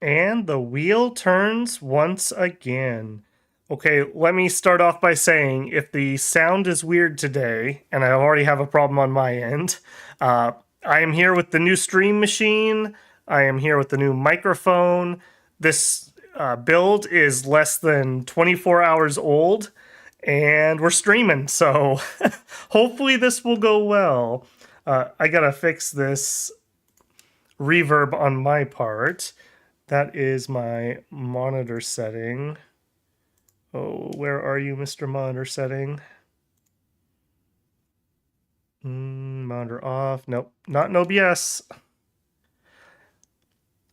And the wheel turns once again. Okay, let me start off by saying if the sound is weird today, and I already have a problem on my end, I am here with the new stream machine. I am here with the new microphone. This build is less than 24 hours old, and we're streaming, so hopefully this will go well. I gotta fix this reverb on my part. That is my monitor setting. Oh, where are you, Mr. Monitor setting? Monitor off. Nope, not in OBS.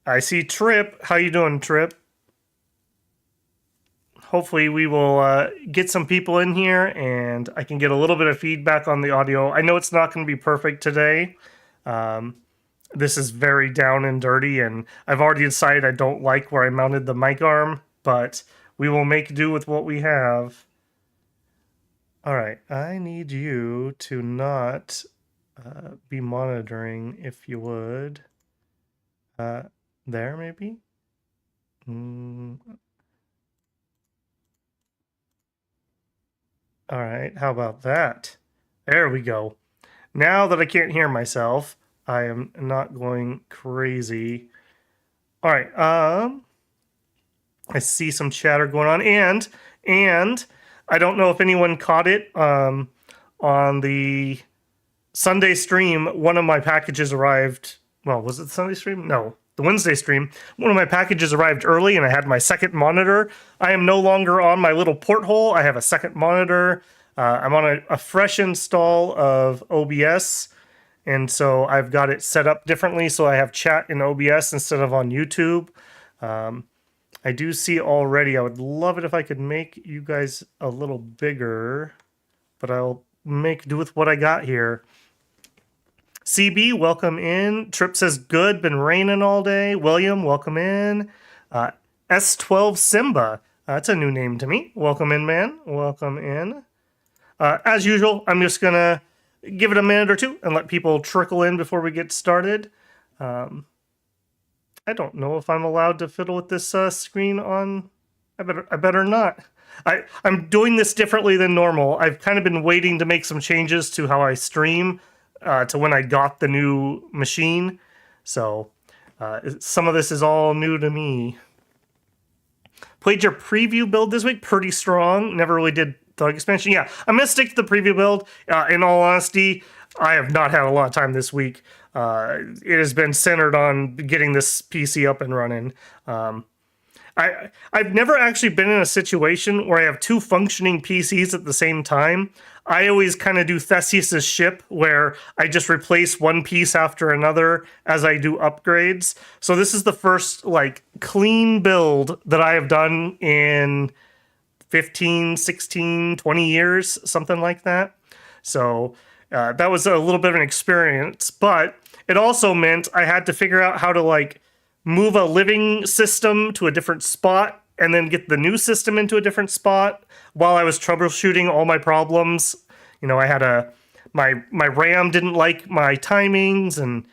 I see Trip. How you doing, Trip? Hopefully we will get some people in here and I can get a little bit of feedback on the audio. I know it's not going to be perfect today. This is very down and dirty, and I've already decided I don't like where I mounted the mic arm, but we will make do with what we have. All right, I need you to not be monitoring, if you would. There, maybe? All right, how about that? There we go. Now that I can't hear myself, I am not going crazy. All right, I see some chatter going on, and I don't know if anyone caught it on the Sunday stream. One of my packages arrived. Well, was it the Sunday stream? No, the Wednesday stream. One of my packages arrived early, and I had my second monitor. I am no longer on my little porthole. I have a second monitor. I'm on a fresh install of OBS, and so I've got it set up differently. So I have chat in OBS instead of on YouTube. I do see already, I would love it if I could make you guys a little bigger, but I'll make do with what I got here. CB, welcome in. Trip says, good, been raining all day. William, welcome in. S12 Simba, that's a new name to me. Welcome in, man. Welcome in. As usual, I'm just going to give it a minute or two and let people trickle in before we get started. I don't know if I'm allowed to fiddle with this screen on. I better not. I'm doing this differently than normal. I've kind of been waiting to make some changes to how I stream to when I got the new machine. So some of this is all new to me. Played your preview build this week. Pretty strong. Never really did the expansion. Yeah, I'm going to stick to the preview build. In all honesty, I have not had a lot of time this week. It has been centered on getting this PC up and running. I've never actually been in a situation where I have two functioning PCs at the same time. I always kind of do Theseus's ship, where I just replace one piece after another as I do upgrades. So this is the first like clean build that I have done in 15, 16, 20 years, something like that. So that was a little bit of an experience, but it also meant I had to figure out how to like move a living system to a different spot and then get the new system into a different spot while I was troubleshooting all my problems. You know, I had my RAM didn't like my timings, and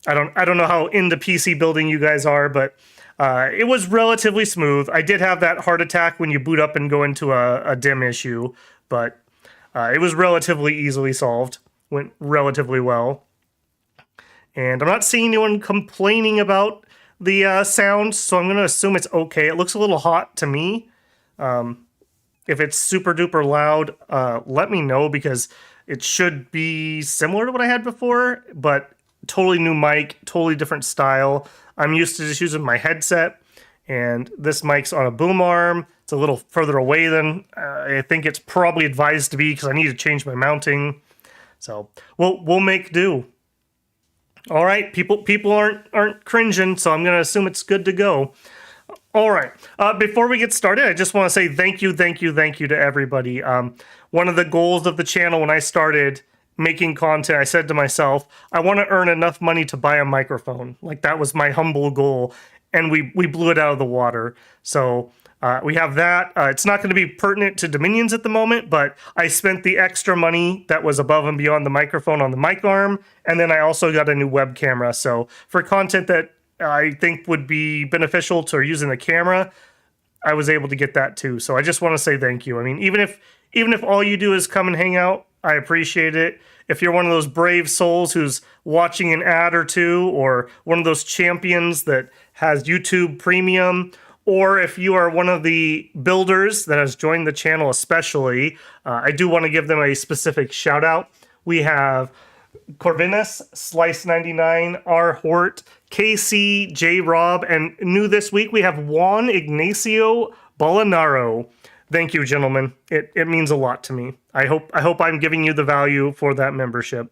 I don't know how into PC building you guys are, but it was relatively smooth. I did have that heart attack when you boot up and go into a DIMM issue, but it was relatively easily solved. Went relatively well. And I'm not seeing anyone complaining about the sound, so I'm going to assume it's okay. It looks a little hot to me. If it's super duper loud, let me know, because it should be similar to what I had before, but totally new mic, totally different style. I'm used to just using my headset, and this mic's on a boom arm. It's a little further away than I think it's probably advised to be, because I need to change my mounting. So we'll make do. All right, people aren't cringing, so I'm gonna assume it's good to go. All right, before we get started, I just want to say thank you to everybody. One of the goals of the channel when I started making content, I said to myself, I want to earn enough money to buy a microphone. Like, that was my humble goal, and we blew it out of the water. So we have that. It's not going to be pertinent to Dominions at the moment, but I spent the extra money that was above and beyond the microphone on the mic arm, and then I also got a new web camera. So for content that I think would be beneficial to using the camera, I was able to get that too. So I just want to say thank you. I mean, even if all you do is come and hang out, I appreciate it. If you're one of those brave souls who's watching an ad or two, or one of those champions that has YouTube Premium, or if you are one of the builders that has joined the channel especially, I do want to give them a specific shout out. We have Corvinus, Slice 99, R. Hort, KC, J. Rob, and new this week we have Juan Ignacio Bolanaro. Thank you, gentlemen. It means a lot to me. I hope I'm giving you the value for that membership.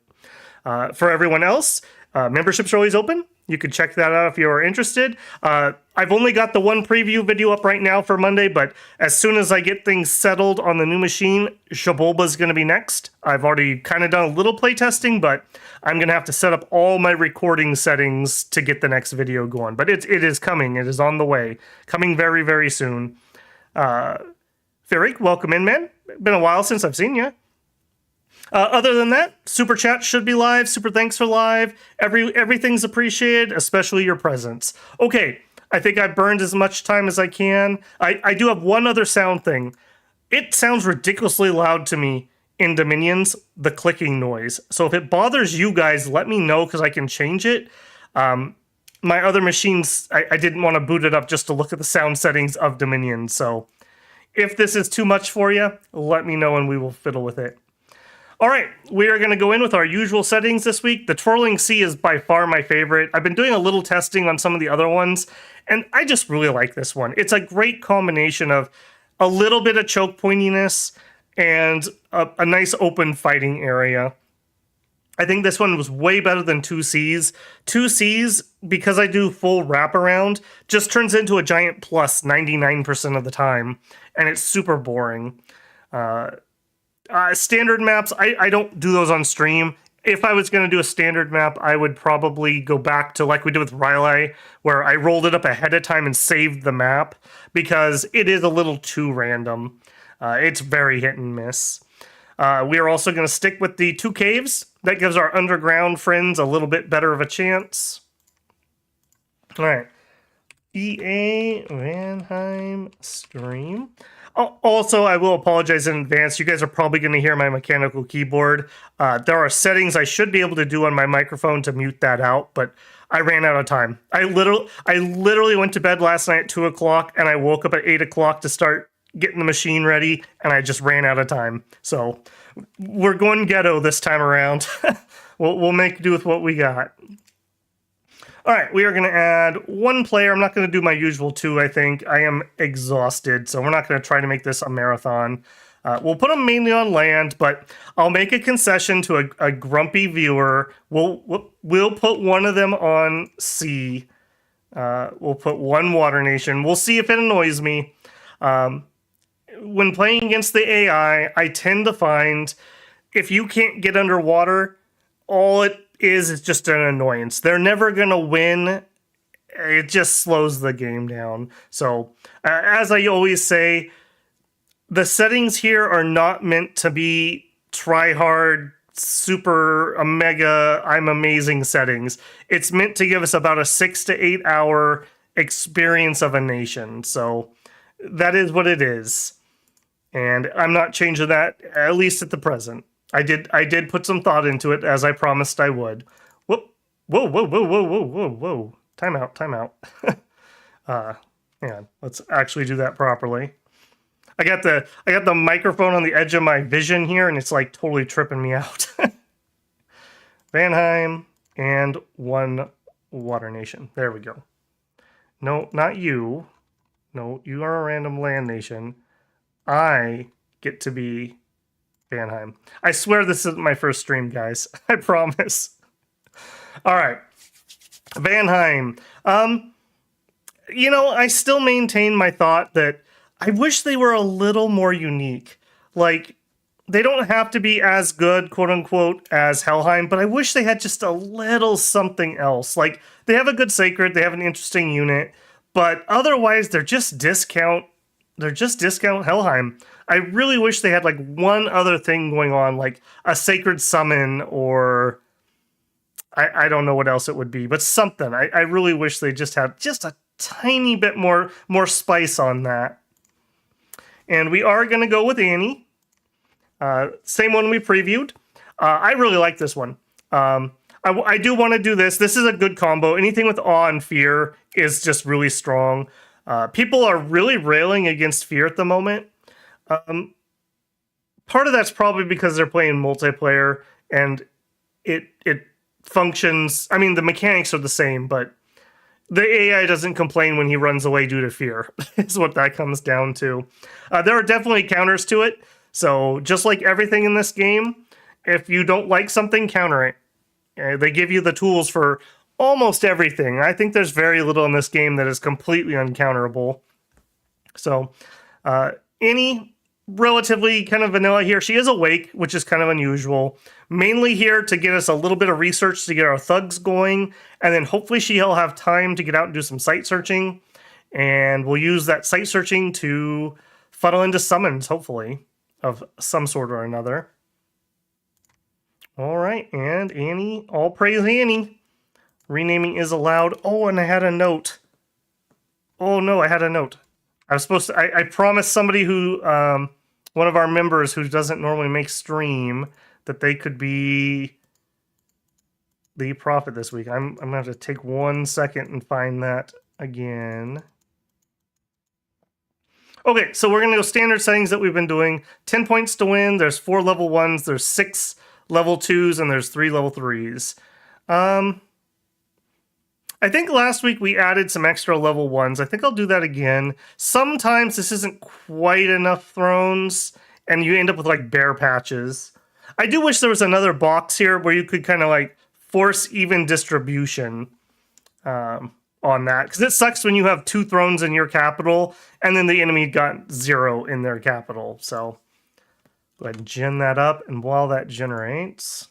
For everyone else, memberships are always open. You can check that out if you are interested. I've only got the one preview video up right now for Monday, but as soon as I get things settled on the new machine, Shabolba's going to be next. I've already kind of done a little playtesting, but I'm going to have to set up all my recording settings to get the next video going. But it is coming. It is on the way. Coming very, very soon. Firik, welcome in, man. Been a while since I've seen you. Other than that, Super Chat should be live. Super thanks for live. Everything's appreciated, especially your presence. Okay, I think I burned as much time as I can. I do have one other sound thing. It sounds ridiculously loud to me in Dominions, the clicking noise. So if it bothers you guys, let me know because I can change it. My other machines, I didn't want to boot it up just to look at the sound settings of Dominion. So if this is too much for you, let me know and we will fiddle with it. All right, we are going to go in with our usual settings this week. The Twirling Sea is by far my favorite. I've been doing a little testing on some of the other ones, and I just really like this one. It's a great combination of a little bit of choke pointiness and a nice open fighting area. I think this one was way better than 2Cs. 2Cs, because I do full wraparound, just turns into a giant plus 99% of the time, and it's super boring. Standard maps, I don't do those on stream. If I was going to do a standard map, I would probably go back to like we did with Rylai, where I rolled it up ahead of time and saved the map, because it is a little too random. It's very hit and miss. We are also going to stick with the 2 caves. That gives our underground friends a little bit better of a chance. All right. EA Vanheim stream. Also, I will apologize in advance. You guys are probably going to hear my mechanical keyboard. There are settings I should be able to do on my microphone to mute that out, but I ran out of time. I literally went to bed last night at 2 o'clock, and I woke up at 8 o'clock to start getting the machine ready, and I just ran out of time. So we're going ghetto this time around. We'll make do with what we got. All right, we are going to add 1 player. I'm not going to do my usual 2, I think. I am exhausted, so we're not going to try to make this a marathon. We'll put them mainly on land, but I'll make a concession to a grumpy viewer. We'll put one of them on sea. We'll put 1 Water Nation. We'll see if it annoys me. When playing against the AI, I tend to find if you can't get underwater, all it is just an annoyance. They're never going to win. It just slows the game down. So, as I always say, the settings here are not meant to be try-hard, super, mega, I'm amazing settings. It's meant to give us about a 6 to 8 hour experience of a nation. So, that is what it is. And I'm not changing that, at least at the present. I did put some thought into it, as I promised I would. Whoa, whoa, whoa, whoa, whoa, whoa, whoa, whoa. Time out. Yeah, let's actually do that properly. I got the microphone on the edge of my vision here, and it's like totally tripping me out. Vanheim and 1 Water Nation. There we go. No, not you. No, you are a random land nation. I get to be Vanheim. I swear this isn't my first stream, guys. I promise. All right. Vanheim. I still maintain my thought that I wish they were a little more unique. Like, they don't have to be as good, quote unquote, as Helheim, but I wish they had just a little something else. Like, they have a good Sacred, they have an interesting unit, but otherwise they're just discount Helheim. I really wish they had like one other thing going on, like a Sacred Summon or I don't know what else it would be, but something. I really wish they just had just a tiny bit more spice on that. And we are going to go with Annie. Same one we previewed. I really like this one. I do want to do this. This is a good combo. Anything with awe and fear is just really strong. People are really railing against fear at the moment. Part of that's probably because they're playing multiplayer and it functions. I mean, the mechanics are the same, but the AI doesn't complain when he runs away due to fear, is what that comes down to. There are definitely counters to it. So just like everything in this game, if you don't like something, counter it. They give you the tools for almost everything. I think there's very little in this game that is completely uncounterable. So Annie, relatively kind of vanilla here. She is awake, which is kind of unusual. Mainly here to get us a little bit of research to get our thugs going, and then hopefully she'll have time to get out and do some site searching, and we'll use that site searching to funnel into summons, hopefully, of some sort or another. All right, and Annie, all praise Annie. Renaming is allowed. Oh, and I had a note. Oh no, I had a note. I was supposed to, I promised somebody who, one of our members who doesn't normally make stream, that they could be the prophet this week. I'm going to have to take 1 second and find that again. Okay, so we're going to go standard settings that we've been doing. 10 points to win. There's 4 level 1s. There's 6 level 2s, and there's 3 level 3s. I think last week we added some extra level 1s. I think I'll do that again. Sometimes this isn't quite enough thrones, and you end up with like bare patches. I do wish there was another box here where you could kind of like force even distribution on that. Because it sucks when you have 2 thrones in your capital, and then the enemy got 0 in their capital. So go ahead and gen that up, and while that generates...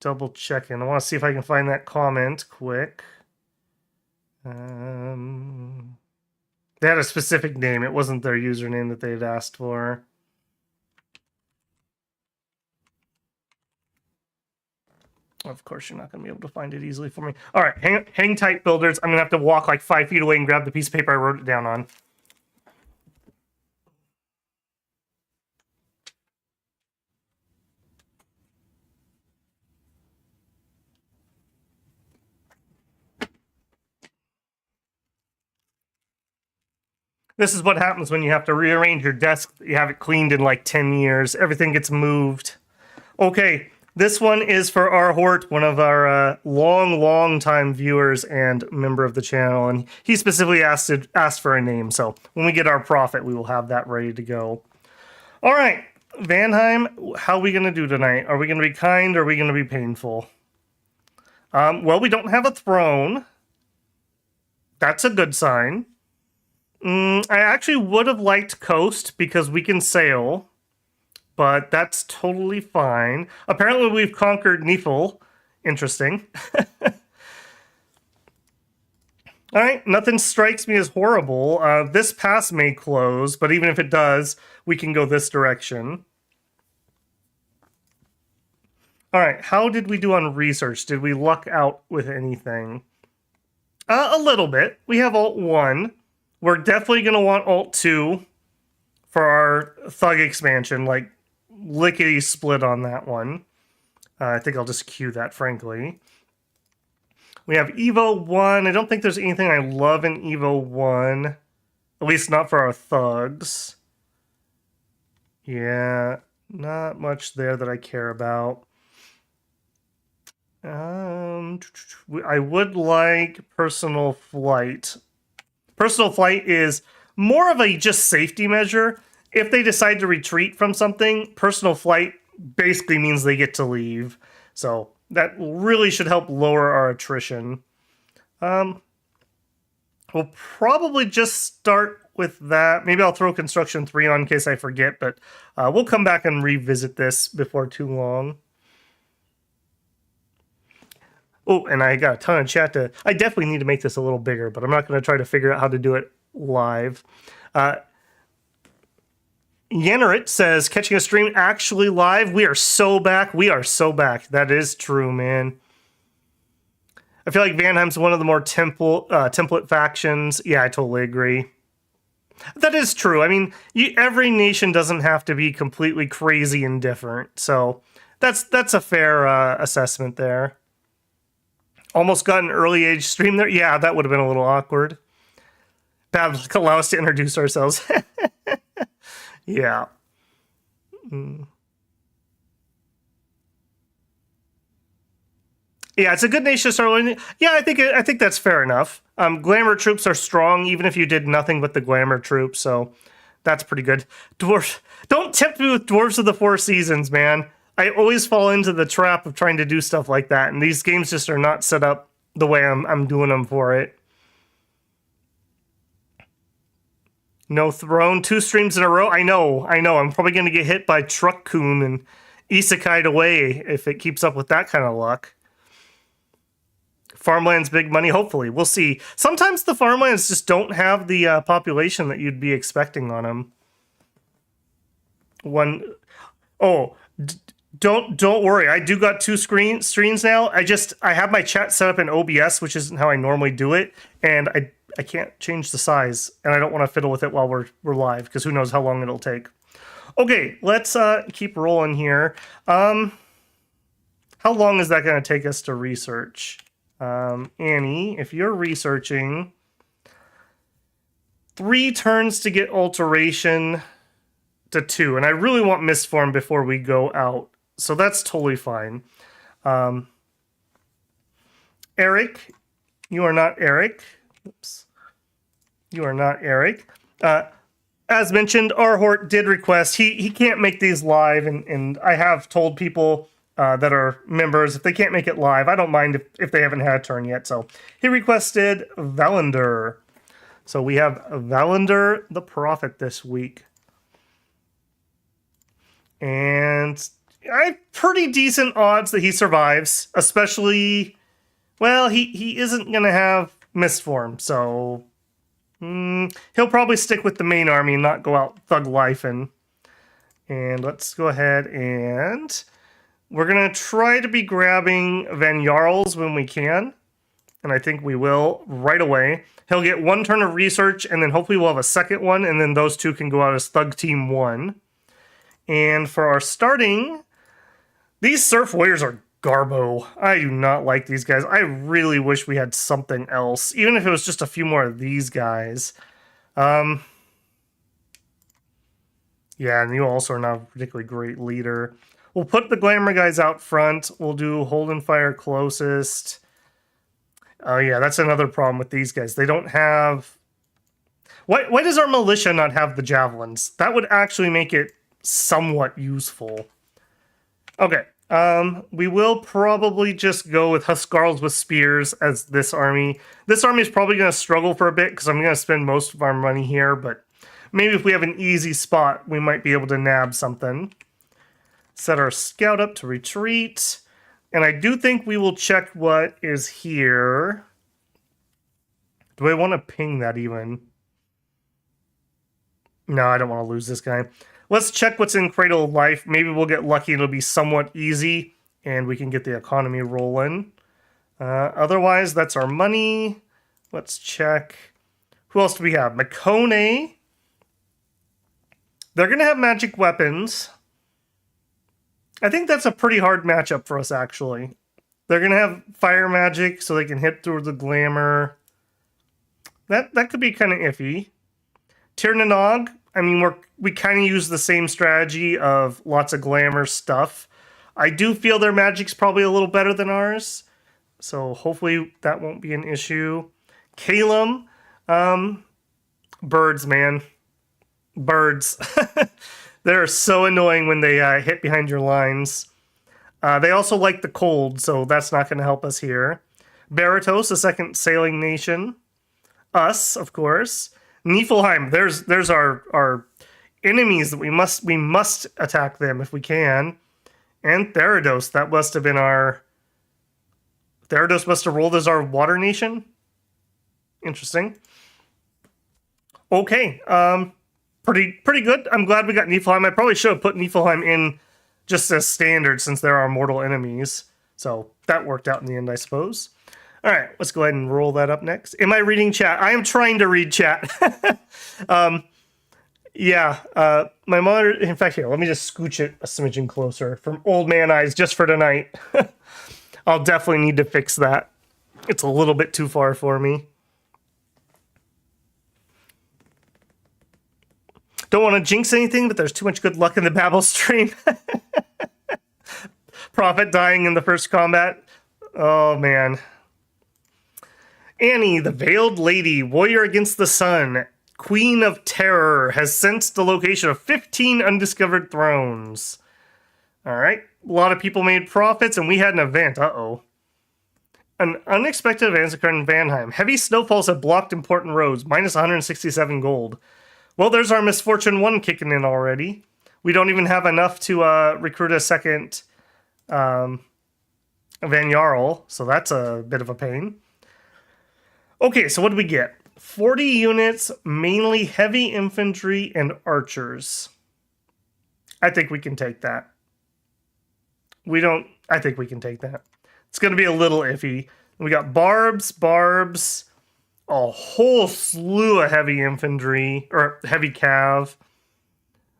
double checking. I want to see if I can find that comment quick. They had a specific name. It wasn't their username that they had asked for. Of course, you're not going to be able to find it easily for me. All right, hang tight, builders. I'm going to have to walk like 5 feet away and grab the piece of paper I wrote it down on. This is what happens when you have to rearrange your desk. You have it cleaned in like 10 years. Everything gets moved. Okay, this one is for our Hort, one of our long time viewers and member of the channel. And he specifically asked for a name. So when we get our prophet, we will have that ready to go. All right, Vanheim, how are we going to do tonight? Are we going to be kind or are we going to be painful? Well, we don't have a throne. That's a good sign. I actually would have liked coast because we can sail, but that's totally fine. Apparently we've conquered Nifl. Interesting. All right, nothing strikes me as horrible. This pass may close, but even if it does, we can go this direction. All right, how did we do on research? Did we luck out with anything? A little bit. We have Alt 1. We're definitely going to want Alt 2 for our Thug expansion, like lickety split on that one. I think I'll just queue that, frankly. We have Evo 1. I don't think there's anything I love in Evo 1. At least not for our Thugs. Yeah, not much there that I care about. I would like Personal Flight. Personal Flight is more of a just safety measure. If they decide to retreat from something, Personal Flight basically means they get to leave. So that really should help lower our attrition. We'll probably just start with that. Maybe I'll throw Construction 3 on in case I forget, but we'll come back and revisit this before too long. Oh, and I got a ton of chat to... I definitely need to make this a little bigger, but I'm not going to try to figure out how to do it live. Yennerit says, catching a stream actually live. We are so back. We are so back. That is true, man. I feel like Vanheim's one of the more template factions. Yeah, I totally agree. That is true. I mean, every nation doesn't have to be completely crazy and different. So that's a fair assessment there. Almost got an early age stream there. Yeah, that would have been a little awkward. Bad luck, allow us to introduce ourselves. Yeah. Yeah, it's a good nation to start learning. Yeah, I think that's fair enough. Glamour troops are strong, even if you did nothing but the glamour troops, so that's pretty good. Dwarf, don't tempt me with Dwarves of the Four Seasons, man. I always fall into the trap of trying to do stuff like that, and these games just are not set up the way I'm doing them for it. No Throne, 2 streams in a row. I know. I'm probably going to get hit by Truck Coon and Isekai'd away if it keeps up with that kind of luck. Farmland's big money, hopefully. We'll see. Sometimes the farmlands just don't have the population that you'd be expecting on them. Don't worry. I do got 2 streams now. I have my chat set up in OBS, which isn't how I normally do it, and I can't change the size, and I don't want to fiddle with it while we're live, because who knows how long it'll take. Okay, let's keep rolling here. How long is that going to take us to research? Annie, if you're researching, 3 turns to get alteration to 2, and I really want Mistform before we go out, so that's totally fine. Eric, you are not Eric. Oops. You are not Eric. As mentioned, Arhort did request, he can't make these live, and I have told people that are members, if they can't make it live, I don't mind if they haven't had a turn yet. So he requested Valander. So we have Valander the Prophet this week. And I have pretty decent odds that he survives, especially, well, he isn't going to have Mistform, so he'll probably stick with the main army and not go out thug lifing. And let's go ahead and we're going to try to be grabbing Van Jarls when we can. And I think we will right away. He'll get 1 turn of research, and then hopefully we'll have a second one, and then those 2 can go out as Thug Team 1. And for our starting, these Surf Warriors are garbo. I do not like these guys. I really wish we had something else, even if it was just a few more of these guys. Yeah, and you also are not a particularly great leader. We'll put the glamour guys out front. We'll do Holden Fire closest. Oh yeah, that's another problem with these guys. They don't have... Why does our militia not have the javelins? That would actually make it somewhat useful. Okay, we will probably just go with Huskarls with spears as this army. This army is probably going to struggle for a bit because I'm going to spend most of our money here, but maybe if we have an easy spot, we might be able to nab something. Set our scout up to retreat. And I do think we will check what is here. Do I want to ping that even? No, I don't want to lose this guy. Let's check what's in Cradle of Life. Maybe we'll get lucky. It'll be somewhat easy, and we can get the economy rolling. Otherwise, that's our money. Let's check. Who else do we have? Makone. They're going to have magic weapons. I think that's a pretty hard matchup for us, actually. They're going to have fire magic, so they can hit through the glamour. That could be kind of iffy. Tirnanog, I mean, we kind of use the same strategy of lots of glamour stuff. I do feel their magic's probably a little better than ours, so hopefully that won't be an issue. Calum, birds, man. Birds. They're so annoying when they hit behind your lines. They also like the cold, so that's not going to help us here. Baratos, a second sailing nation. Us, of course. Niflheim, there's our enemies that we must attack them if we can. And Therados, that must have been our... Therados must have rolled as our water nation? Interesting. Okay, pretty good. I'm glad we got Niflheim. I probably should have put Niflheim in just as standard since there are mortal enemies. So that worked out in the end, I suppose. All right, let's go ahead and roll that up next. Am I reading chat? I am trying to read chat. Yeah, my monitor, in fact, here, let me just scooch it a smidgen closer from old man eyes just for tonight. I'll definitely need to fix that. It's a little bit too far for me. Don't want to jinx anything, but there's too much good luck in the Babel stream. Prophet dying in the first combat. Oh, man. Annie, the Veiled Lady, warrior against the sun, Queen of Terror, has sensed the location of 15 undiscovered thrones. All right. A lot of people made profits, and we had an event. Uh-oh. An unexpected advance occurred in Vanheim. Heavy snowfalls have blocked important roads, minus 167 gold. Well, there's our Misfortune 1 kicking in already. We don't even have enough to recruit a second Van Jarl, so that's a bit of a pain. Okay, so what do we get? 40 units, mainly heavy infantry and archers. I think we can take that. I think we can take that. It's going to be a little iffy. We got barbs, a whole slew of heavy infantry, or heavy cav.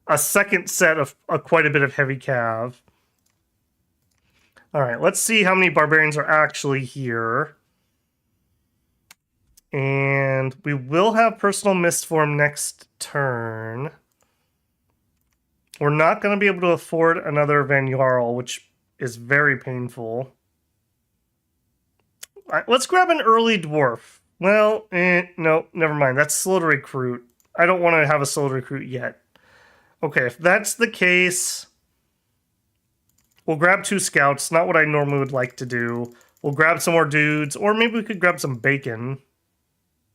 A second set of quite a bit of heavy cav. All right, let's see how many barbarians are actually here. And we will have Personal Mistform next turn. We're not going to be able to afford another Van Jarl, which is very painful. All right, let's grab an early dwarf. Well, no, never mind. That's slow to recruit. I don't want to have a slow to recruit yet. Okay, if that's the case, we'll grab 2 scouts. Not what I normally would like to do. We'll grab some more dudes, or maybe we could grab some bacon.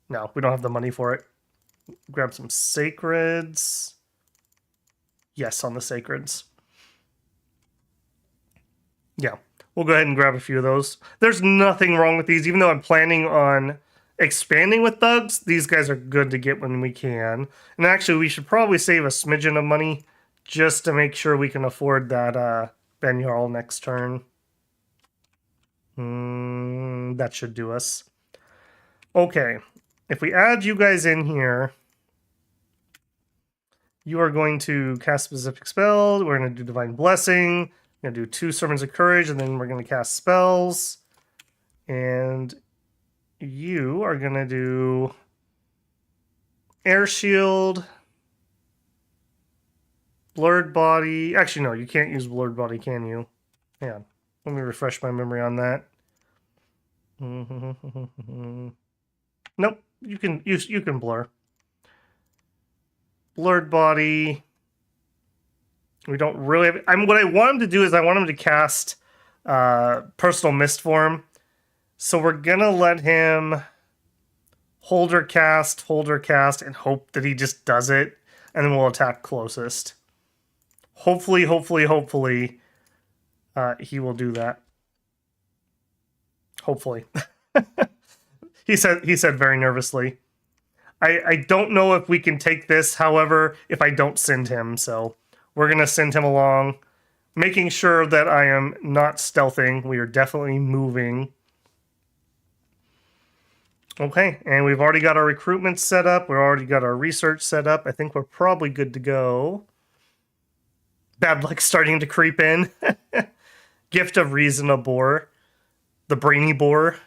No, we don't have the money for it. Grab some sacreds. Yes, on the sacreds. Yeah, we'll go ahead and grab a few of those. There's nothing wrong with these, even though I'm planning on expanding with thugs. These guys are good to get when we can. And actually, we should probably save a smidgen of money just to make sure we can afford that Van Jarl next turn. That should do us. Okay. If we add you guys in here, you are going to cast specific spells. We're going to do Divine Blessing. We're going to do 2 Sermons of Courage, and then we're going to cast spells. And you are going to do Air Shield, Blurred Body. Actually, no, you can't use Blurred Body, can you? Yeah, let me refresh my memory on that. Nope. You can blur. Blurred Body. We don't really have... what I want him to do is I want him to cast Personal Mistform. So we're going to let him holder cast, and hope that he just does it. And then we'll attack closest. Hopefully, he will do that. Hopefully. He said very nervously. I don't know if we can take this, however, if I don't send him. So we're going to send him along, making sure that I am not stealthing. We are definitely moving. Okay, and we've already got our recruitment set up. We've already got our research set up. I think we're probably good to go. Bad luck starting to creep in. Gift of Reason, a boar. The brainy boar.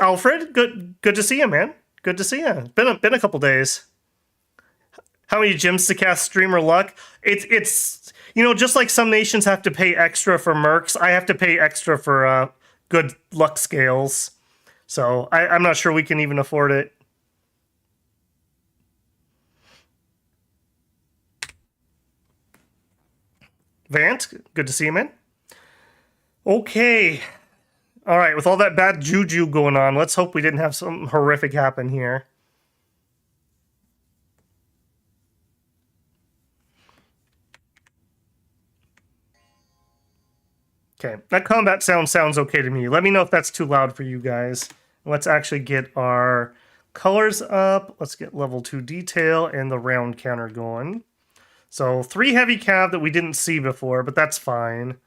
Alfred, good to see you, man. Good to see you. Been a couple days. How many gems to cast Streamer Luck? It's just like some nations have to pay extra for mercs, I have to pay extra for good luck scales. So I'm not sure we can even afford it. Vant, good to see you, man. Okay. All right, with all that bad juju going on, let's hope we didn't have something horrific happen here. Okay, that combat sounds okay to me. Let me know if that's too loud for you guys. Let's actually get our Colors up. Let's get level 2 detail and the round counter going. So 3 heavy cav that we didn't see before, but that's fine.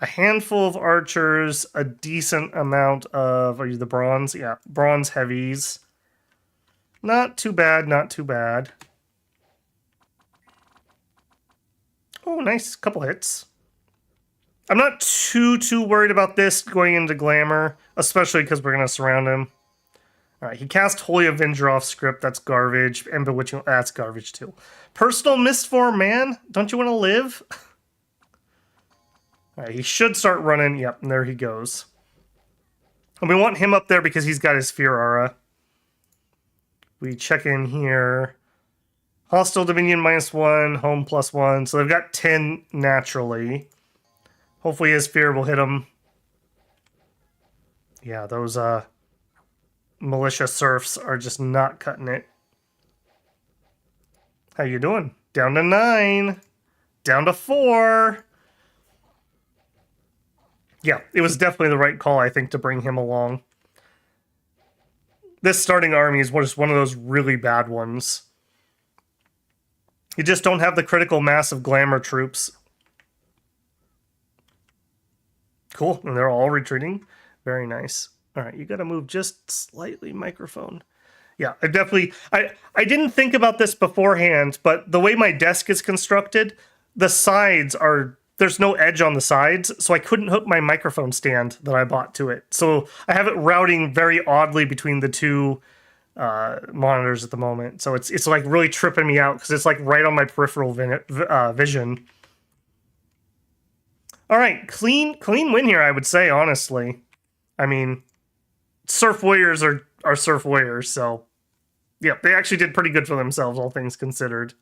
A handful of archers, a decent amount of, are you the bronze? Yeah, bronze heavies. Not too bad, not too bad. Oh, nice, couple hits. I'm not too worried about this going into glamour, especially because we're going to surround him. All right, he cast Holy Avenger off script. That's garbage. And Bewitching, that's garbage too. Personal Mistform, man. Don't you want to live? All right, he should start running. Yep, and there he goes. And we want him up there because he's got his Fear Aura. We check in here. Hostile Dominion -1, Home +1. So they've got 10 naturally. Hopefully his Fear will hit him. Yeah, those militia serfs are just not cutting it. How you doing? Down to 9. Down to 4. Yeah, it was definitely the right call, I think, to bring him along. This starting army is just one of those really bad ones. You just don't have the critical mass of glamour troops. Cool, and they're all retreating. Very nice. All right, you got to move just slightly, microphone. Yeah, I didn't think about this beforehand, but the way my desk is constructed, the sides are, there's no edge on the sides, so I couldn't hook my microphone stand that I bought to it. So I have it routing very oddly between the two monitors at the moment. So it's like really tripping me out because it's like right on my peripheral vision. All right, clean win here, I would say, honestly. I mean, Surf Warriors are Surf Warriors, so yeah, they actually did pretty good for themselves, all things considered.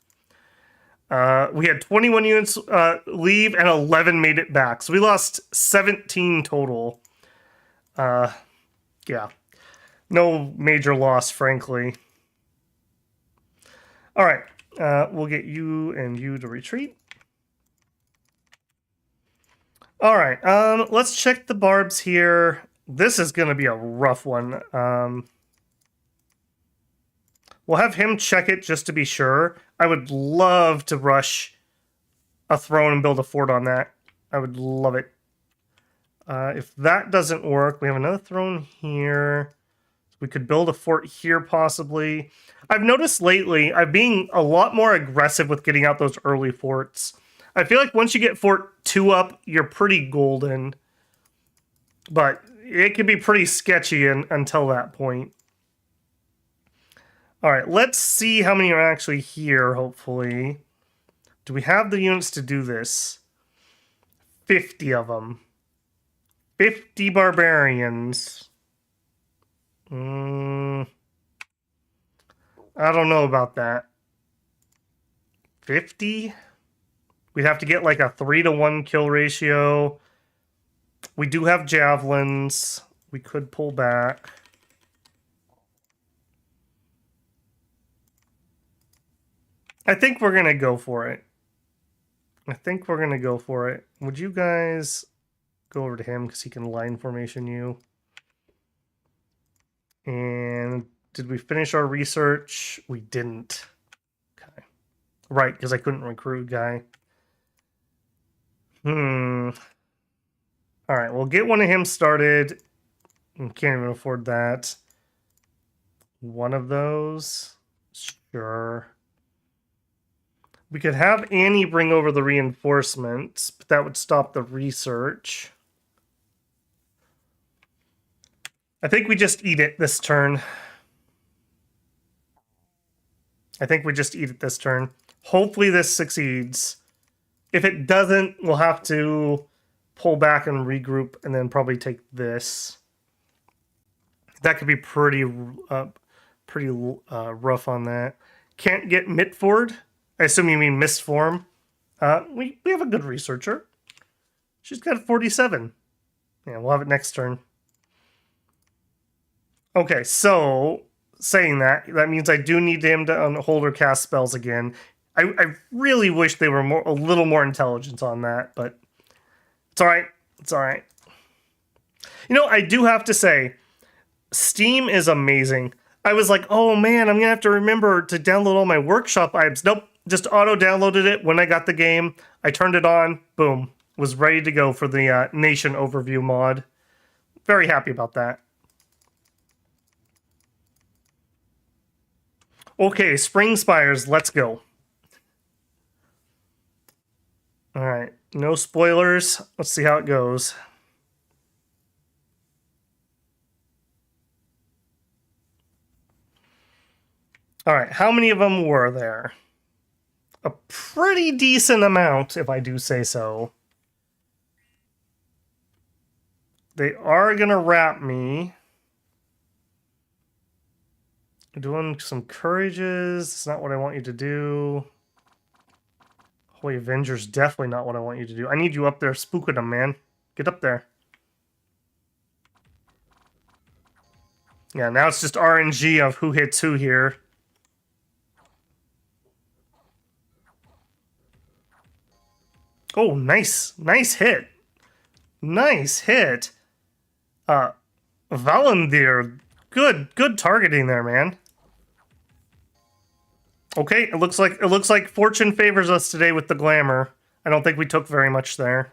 We had 21 units leave and 11 made it back, so we lost 17 total. Yeah, no major loss, frankly. All right, we'll get you and you to retreat. All right, let's check the barbs here. This is going to be a rough one. We'll have him check it just to be sure. I would love to rush a throne and build a fort on that. I would love it. If that doesn't work, we have another throne here. We could build a fort here, possibly. I've noticed lately, I'm being a lot more aggressive with getting out those early forts. I feel like once you get Fort 2 up, you're pretty golden. But it can be pretty sketchy until that point. All right, let's see how many are actually here, hopefully. Do we have the units to do this? 50 of them. 50 barbarians. I don't know about that. 50? We'd have to get like a 3-to-1 kill ratio. We do have javelins. We could pull back. I think we're going to go for it. Would you guys go over to him because he can line formation you? And did we finish our research? We didn't. Okay. Right, because I couldn't recruit guy. All right, we'll get one of him started. Can't even afford that. One of those. Sure. We could have Annie bring over the reinforcements, but that would stop the research. I think we just eat it this turn. Hopefully this succeeds. If it doesn't, we'll have to pull back and regroup and then probably take this. That could be pretty rough on that. Can't get Mitford. I assume you mean Mistform. We have a good researcher. She's got 47. Yeah, we'll have it next turn. Okay, so saying that means I do need him to hold or cast spells again. I really wish they were a little more intelligent on that, but it's all right. It's all right. You know, I do have to say, Steam is amazing. I was like, oh man, I'm gonna have to remember to download all my workshop items. Nope, just auto downloaded it when I got the game. I turned it on, boom, was ready to go for the nation overview mod. Very happy about that. Okay, Spring Spires, let's go. All right, no spoilers. Let's see how it goes. All right, how many of them were there? A pretty decent amount, if I do say so. They are gonna wrap me. Doing some courages. It's not what I want you to do. Holy Avenger's definitely not what I want you to do. I need you up there spooking them, man. Get up there. Yeah, now it's just RNG of who hits who here. Oh, nice. Nice hit. Nice hit. Vanir. Good targeting there, man. Okay, it looks like fortune favors us today with the glamour. I don't think we took very much there.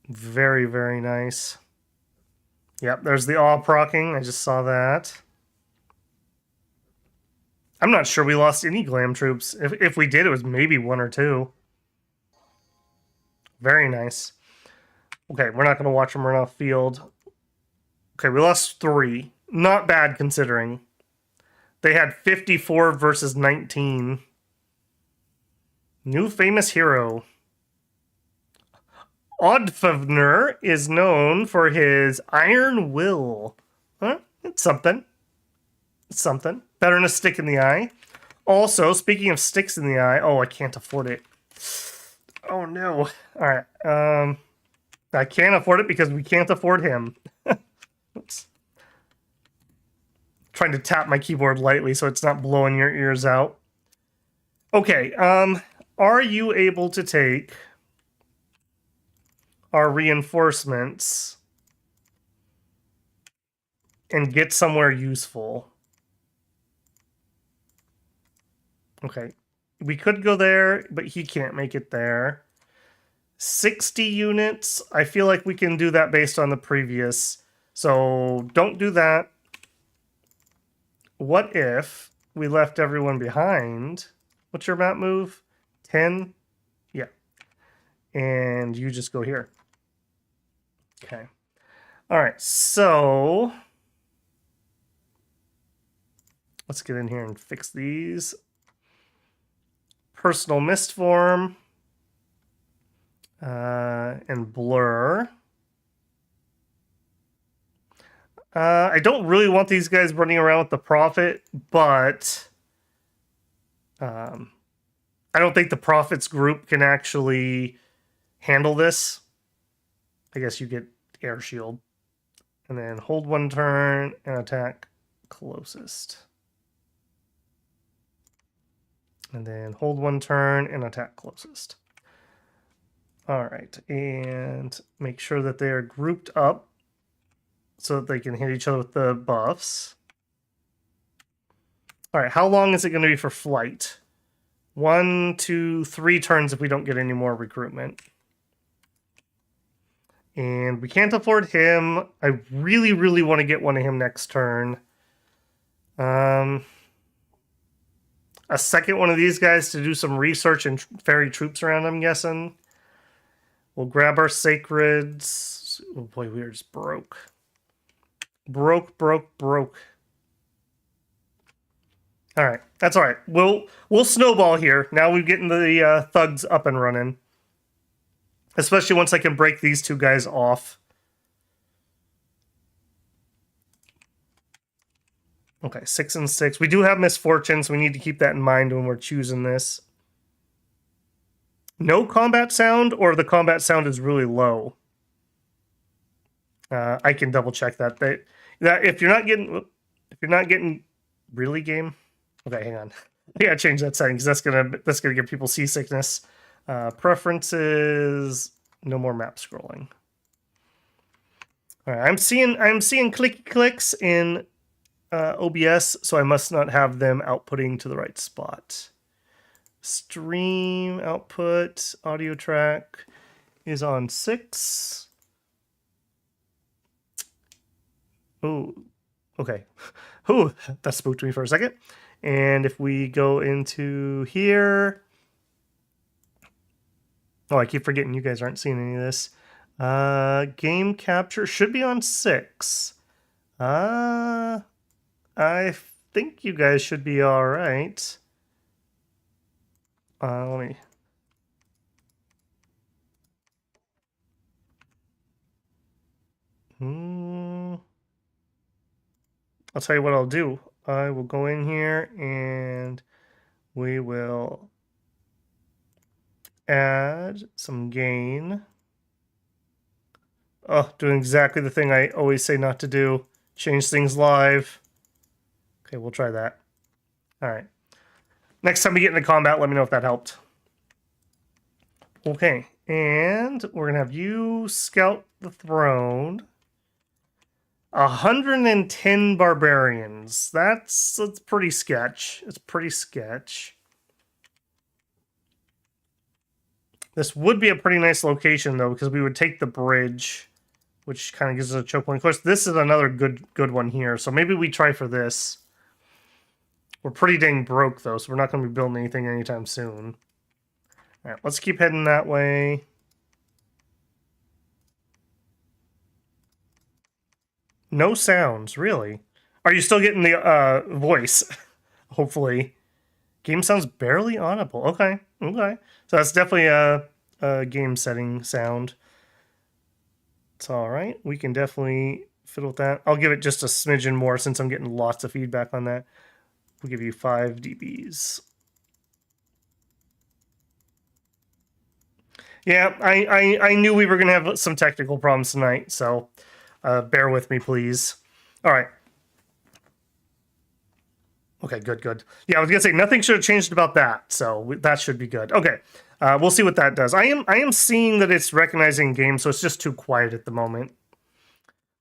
Very, very nice. Yep, there's the awe procking. I just saw that. I'm not sure we lost any glam troops. If we did, it was maybe one or two. Very nice. Okay, we're not going to watch them run off field. Okay, we lost 3. Not bad considering. They had 54 versus 19. New famous hero. Odfavner is known for his iron will. Huh? It's something. It's something. Better than a stick in the eye. Also, speaking of sticks in the eye, oh, I can't afford it. Oh no. Alright. I can't afford it because we can't afford him. Oops. Trying to tap my keyboard lightly so it's not blowing your ears out. Okay, are you able to take our reinforcements and get somewhere useful? Okay, we could go there, but he can't make it there. 60 units, I feel like we can do that based on the previous. So don't do that. What if we left everyone behind? What's your map move? 10? Yeah. And you just go here. Okay. All right, so let's get in here and fix these. Personal mist form. And blur. I don't really want these guys running around with the Prophet, but I don't think the Prophet's group can actually handle this. I guess you get air shield. And then hold 1 turn and attack closest. And then hold 1 turn and attack closest. All right, and make sure that they are grouped up so that they can hit each other with the buffs. All right, how long is it going to be for flight? 1, 2, 3 turns if we don't get any more recruitment. And we can't afford him. I really, really want to get one of him next turn. A second one of these guys to do some research and ferry troops around, I'm guessing. We'll grab our sacreds. Oh boy, we are just broke. Broke. All right, that's all right. We'll snowball here. Now we're getting the thugs up and running. Especially once I can break these 2 guys off. Okay, 6 and 6. We do have misfortune, so we need to keep that in mind when we're choosing this. No combat sound, or the combat sound is really low. I can double check that. That if you're not getting really game. Okay, hang on. I gotta change that setting because that's gonna give people seasickness. Preferences. No more map scrolling. All right, I'm seeing clicky clicks in OBS, so I must not have them outputting to the right spot. Stream output audio track is on 6. Oh, okay. Oh, that spooked me for a second. And if we go into here, oh, I keep forgetting you guys aren't seeing any of this. Game capture should be on 6. I think you guys should be all right. Let me. I'll tell you what I'll do. I will go in here and we will add some gain. Oh, doing exactly the thing I always say not to do. Change things live. Okay, we'll try that. All right. Next time we get into combat, let me know if that helped. Okay, and we're going to have you scout the throne. 110 barbarians. That's pretty sketch. It's pretty sketch. This would be a pretty nice location, though, because we would take the bridge, which kind of gives us a choke point. Of course, this is another good one here, so maybe we try for this. We're pretty dang broke, though, so we're not going to be building anything anytime soon. All right, let's keep heading that way. No sounds, really. Are you still getting the voice? Hopefully. Game sounds barely audible. Okay, okay. So that's definitely a game setting sound. It's all right. We can definitely fiddle with that. I'll give it just a smidgen more since I'm getting lots of feedback on that. We'll give you 5 dBs. Yeah, I knew we were going to have some technical problems tonight, so bear with me, please. All right. Okay, good. Yeah, I was going to say, nothing should have changed about that, so that should be good. Okay, we'll see what that does. I am seeing that it's recognizing game, so it's just too quiet at the moment.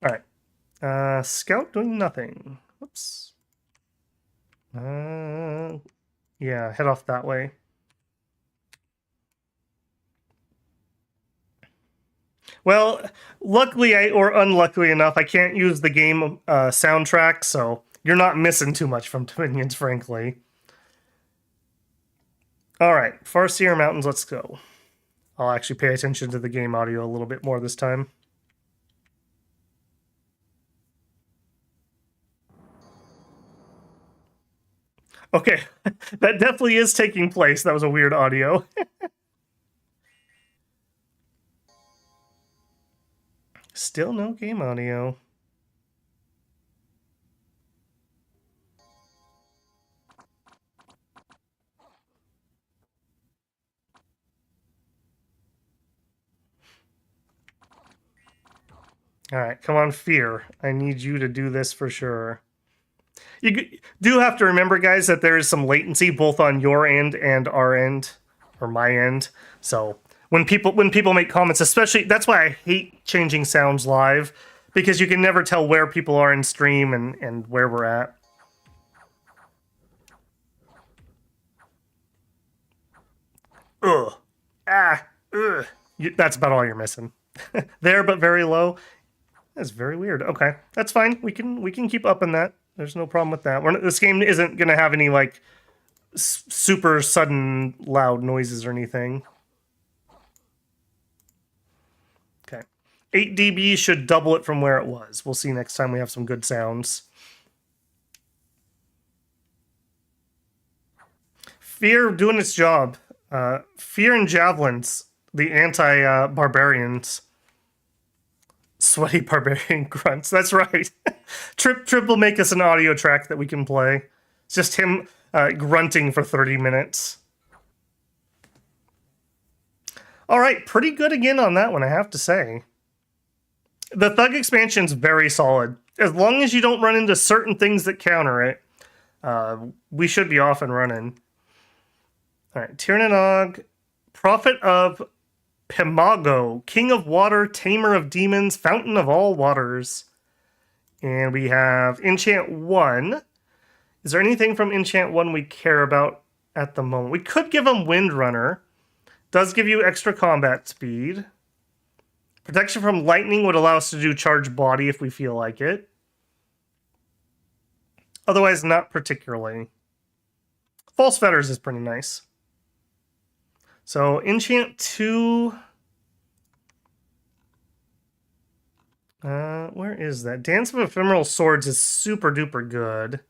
All right. Scout doing nothing. Whoops. Yeah, head off that way. Well, luckily or unluckily enough, I can't use the game soundtrack, so you're not missing too much from Dominions, frankly. All right, Farseer Mountains, let's go. I'll actually pay attention to the game audio a little bit more this time. Okay, that definitely is taking place. That was a weird audio. Still no game audio. All right, come on, Fear. I need you to do this for sure. You do have to remember, guys, that there is some latency both on your end and our end, or my end. So when people make comments, especially, that's why I hate changing sounds live, because you can never tell where people are in stream and where we're at. Ugh. Ah. Ugh. That's about all you're missing. There, but very low. That's very weird. Okay, that's fine. We can keep up in that. There's no problem with that. This game isn't gonna have any like super sudden loud noises or anything. Okay, 8 dB should double it from where it was. We'll see next time we have some good sounds. Fear doing its job. Fear and javelins, the anti-barbarians. Sweaty barbarian grunts. That's right. Trip will make us an audio track that we can play. It's just him grunting for 30 minutes. All right, pretty good again on that one, I have to say. The Thug expansion's very solid. As long as you don't run into certain things that counter it, we should be off and running. All right, Tirnanog, Prophet of Pimago, King of Water, Tamer of Demons, Fountain of all Waters. And we have Enchant 1. Is there anything from Enchant 1 we care about at the moment? We could give him Windrunner. Does give you extra combat speed. Protection from lightning would allow us to do charge body if we feel like it. Otherwise, not particularly. False Fetters is pretty nice. So, Enchant 2... where is that? Dance of Ephemeral Swords is super duper good.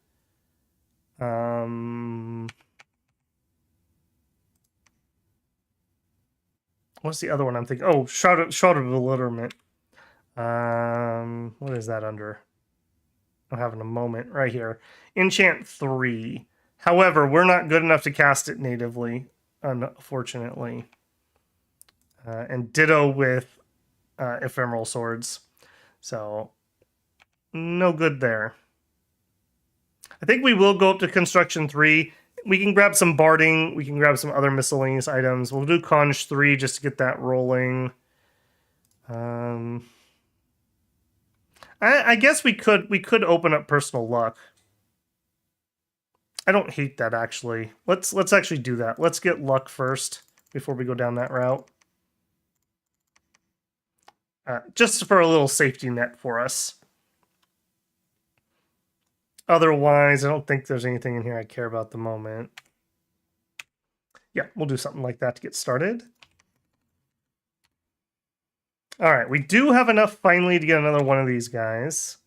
What's the other one I'm thinking? Oh, Shroud of Bewilderment. What is that under? I'm having a moment right here. Enchant 3. However, we're not good enough to cast it natively, unfortunately. And ditto with Ephemeral Swords. So, no good there. I think we will go up to Construction 3. We can grab some Barding. We can grab some other miscellaneous items. We'll do Conj 3 just to get that rolling. I guess we could open up Personal Luck. I don't hate that, actually. Let's actually do that. Let's get Luck first before we go down that route. Just for a little safety net for us. Otherwise, I don't think there's anything in here I care about at the moment. Yeah, we'll do something like that to get started. All right, we do have enough finally to get another one of these guys.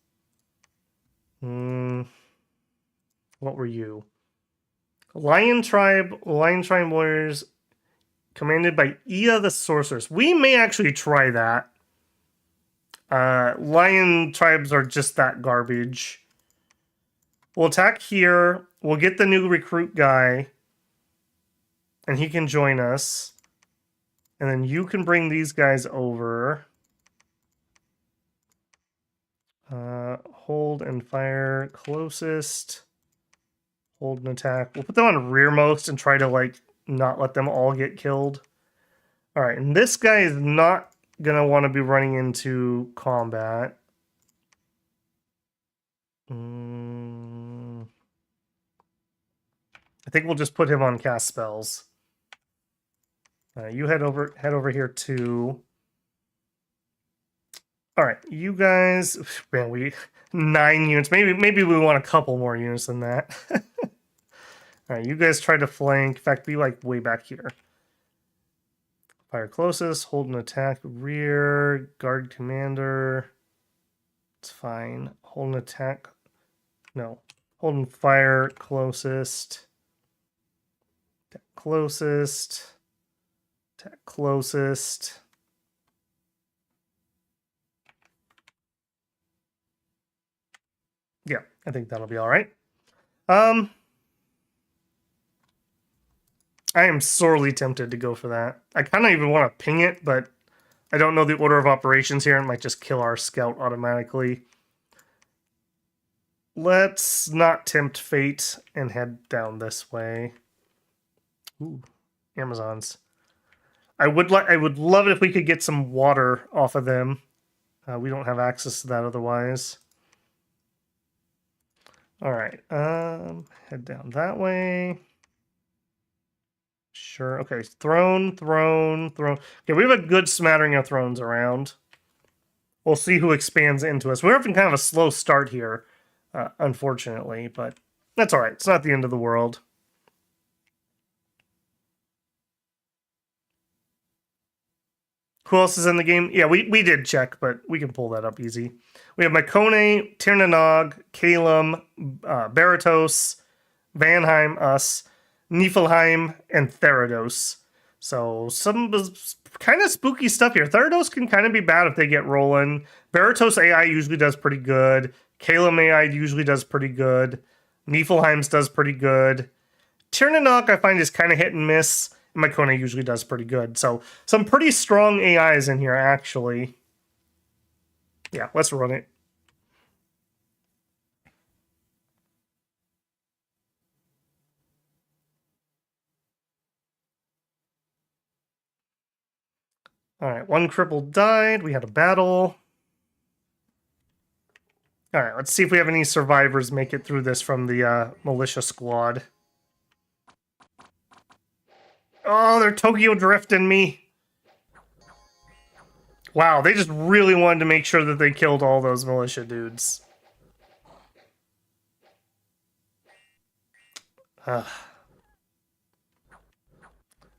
What were you? Lion Tribe Warriors, commanded by Ea the Sorceress. We may actually try that. Lion Tribes are just that garbage. We'll attack here. We'll get the new recruit guy. And he can join us. And then you can bring these guys over. Hold and fire closest. Hold and attack. We'll put them on rearmost and try to, like, not let them all get killed. Alright, and this guy is not going to want to be running into combat. I think we'll just put him on cast spells. You head over here too. All right, you guys. Man, 9 units. Maybe we want a couple more units than that. All right, you guys try to flank. In fact, be like way back here. Fire closest. Hold an attack. Rear. Guard commander. It's fine. Hold an attack. No. Hold and fire closest. Attack closest. Attack closest. Yeah, I think that'll be all right. I am sorely tempted to go for that. I kind of even want to ping it, but I don't know the order of operations here. It might just kill our scout automatically. Let's not tempt fate and head down this way. Ooh, Amazons. I would love it if we could get some water off of them. We don't have access to that otherwise. All right, head down that way. Sure. Okay, throne. Okay, we have a good smattering of thrones around. We'll see who expands into us. We're having kind of a slow start here, unfortunately, but that's all right. It's not the end of the world. Who else is in the game? Yeah, we did check, but we can pull that up easy. We have Mycone, Tirnanog, Kalem, Baratos, Vanheim, us, Niflheim, and Therados. So some kind of spooky stuff here. Therados can kind of be bad if they get rolling. Baratos AI usually does pretty good. Kalem AI usually does pretty good. Niflheim's does pretty good. Tirnanog I find is kind of hit and miss. Mycone usually does pretty good. So some pretty strong AIs in here, actually. Yeah, let's run it. Alright, one cripple died. We had a battle. Alright, let's see if we have any survivors make it through this from the militia squad. Oh, they're Tokyo drifting me. Wow, they just really wanted to make sure that they killed all those militia dudes.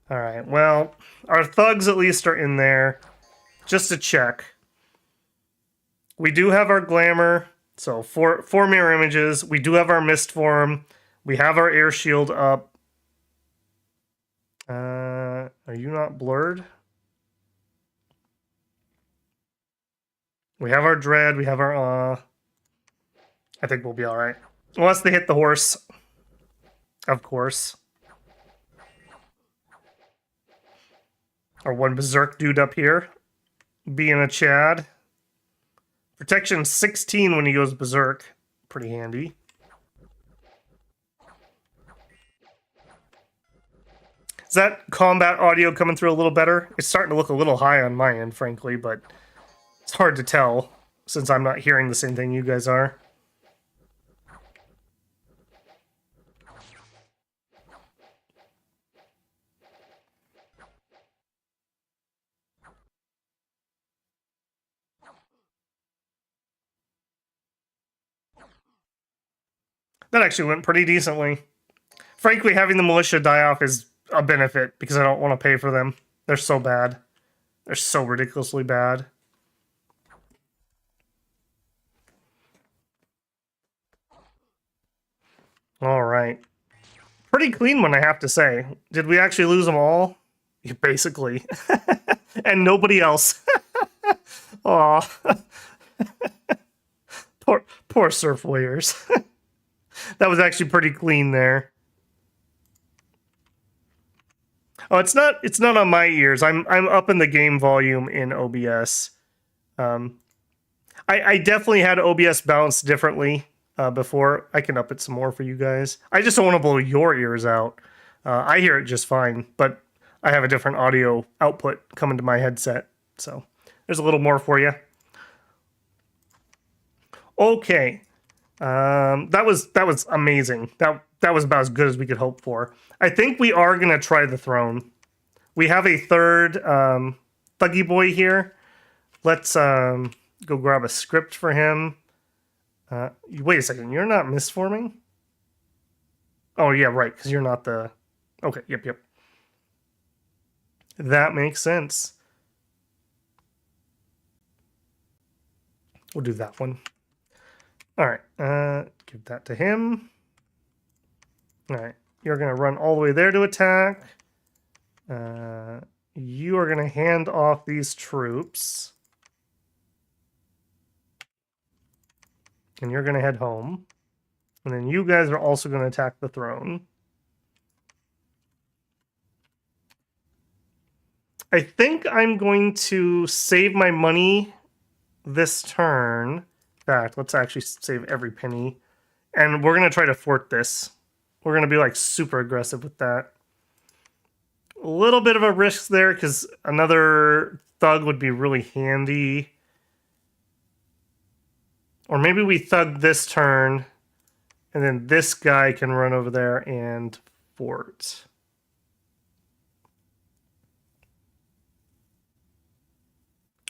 Alright, well, our thugs at least are in there. Just to check. We do have our glamour, so four mirror images. We do have our mist form. We have our air shield up. Are you not blurred? We have our dread. We have our I think we'll be all right. Unless they hit the horse. Of course. Our one berserk dude up here. Being a Chad. Protection 16 when he goes berserk. Pretty handy. Is that combat audio coming through a little better? It's starting to look a little high on my end, frankly, but it's hard to tell since I'm not hearing the same thing you guys are. That actually went pretty decently. Frankly, having the militia die off is a benefit because I don't want to pay for them. They're so bad. They're so ridiculously bad. All right. Pretty clean one, I have to say. Did we actually lose them all? Yeah, basically. And nobody else. Aw. poor surf warriors. That was actually pretty clean there. Oh, it's not on my ears. I'm up in the game volume in OBS. I definitely had OBS balanced differently before. I can up it some more for you guys. I just don't want to blow your ears out. I hear it just fine, but I have a different audio output coming to my headset, so there's a little more for you. Okay, that was amazing. That was about as good as we could hope for. I think we are gonna try the throne. We have a third thuggy boy here. Let's go grab a script for him. Wait a second, you're not misforming? Oh yeah, right, because you're not the... Okay, yep. That makes sense. We'll do that one. Alright, give that to him. Alright, you're going to run all the way there to attack. You are going to hand off these troops. And you're going to head home. And then you guys are also going to attack the throne. I think I'm going to save my money this turn. In fact, let's actually save every penny. And we're going to try to fort this. We're going to be like super aggressive with that. A little bit of a risk there because another thug would be really handy. Or maybe we thug this turn and then this guy can run over there and fort.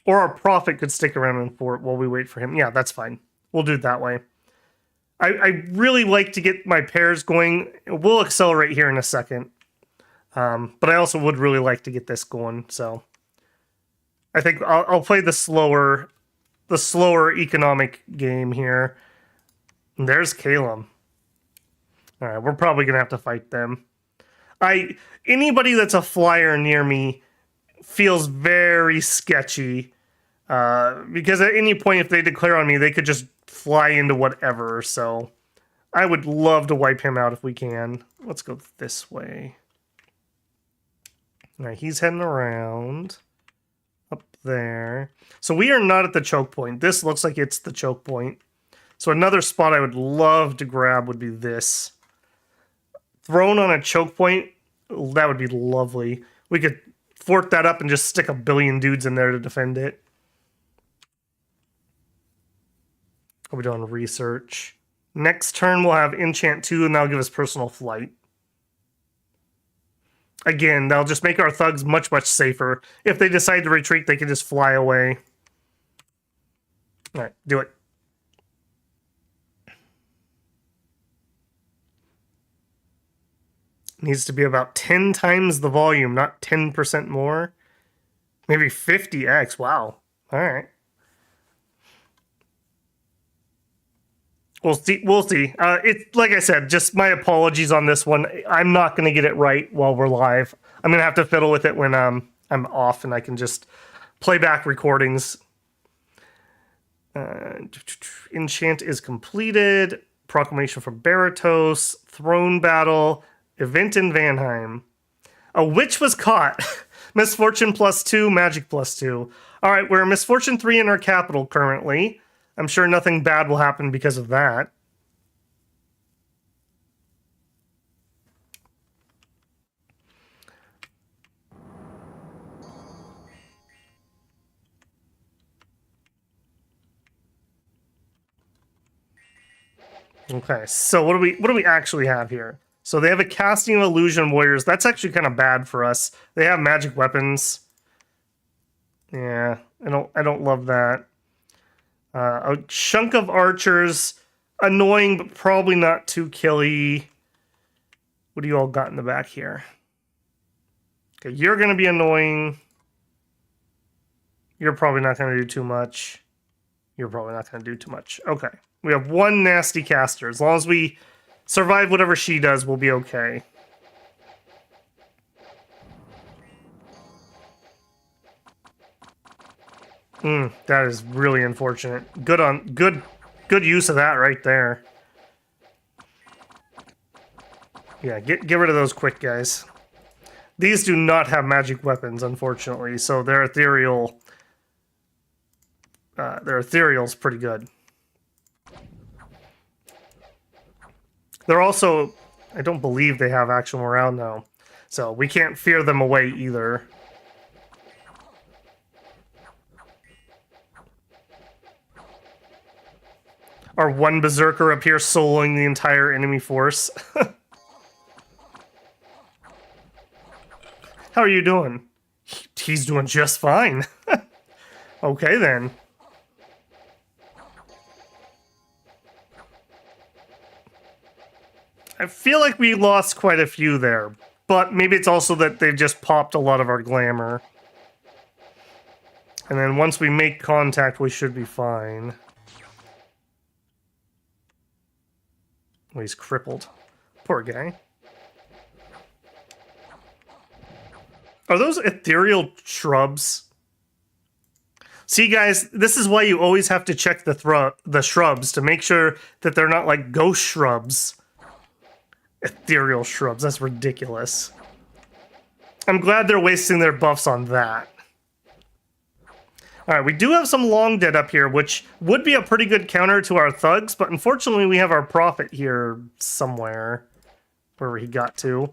Or our prophet could stick around and fort while we wait for him. Yeah, that's fine. We'll do it that way. I really like to get my pairs going. We'll accelerate here in a second. But I also would really like to get this going, so... I think I'll play the slower economic game here. And there's Calum. Alright, we're probably going to have to fight them. Anybody that's a flyer near me feels very sketchy. Because at any point, if they declare on me, they could just fly into whatever, so... I would love to wipe him out if we can. Let's go this way. Alright, he's heading around. Up there. So we are not at the choke point. This looks like it's the choke point. So another spot I would love to grab would be this. Thrown on a choke point, that would be lovely. We could fort that up and just stick a billion dudes in there to defend it. Are we doing research? Next turn we'll have enchant 2 and that'll give us personal flight. Again, that'll just make our thugs much, much safer. If they decide to retreat, they can just fly away. Alright, do it. Needs to be about 10 times the volume, not 10% more. Maybe 50x. Wow. Alright. We'll see. We'll see. It's like I said, just my apologies on this one. I'm not going to get it right while we're live. I'm going to have to fiddle with it when I'm off and I can just play back recordings. Enchant is completed. Proclamation from Baratos. Throne battle. Event in Vanheim. A witch was caught. Misfortune +2, magic +2. All right, we're Misfortune 3 in our capital currently. I'm sure nothing bad will happen because of that. Okay, so what do we actually have here? So they have a casting of illusion warriors. That's actually kind of bad for us. They have magic weapons. Yeah, I don't love that. A chunk of archers, annoying but probably not too killy. What do you all got in the back here? Okay, you're going to be annoying. You're probably not going to do too much. You're probably not going to do too much. Okay, we have one nasty caster. As long as we survive whatever she does, we'll be okay. That is really unfortunate. Good use of that right there. Yeah, get rid of those quick, guys. These do not have magic weapons, unfortunately, so their ethereal their ethereal's pretty good. They're also, I don't believe they have actual morale now, so we can't fear them away either. Our one berserker up here soloing the entire enemy force. How are you doing? He's doing just fine. Okay, then. I feel like we lost quite a few there, but maybe it's also that they've just popped a lot of our glamour. And then once we make contact, we should be fine. Oh, he's crippled. Poor guy. Are those ethereal shrubs? See, guys, this is why you always have to check the shrubs to make sure that they're not like ghost shrubs. Ethereal shrubs, that's ridiculous. I'm glad they're wasting their buffs on that. Alright, we do have some long dead up here, which would be a pretty good counter to our thugs, but unfortunately we have our prophet here somewhere. Wherever he got to.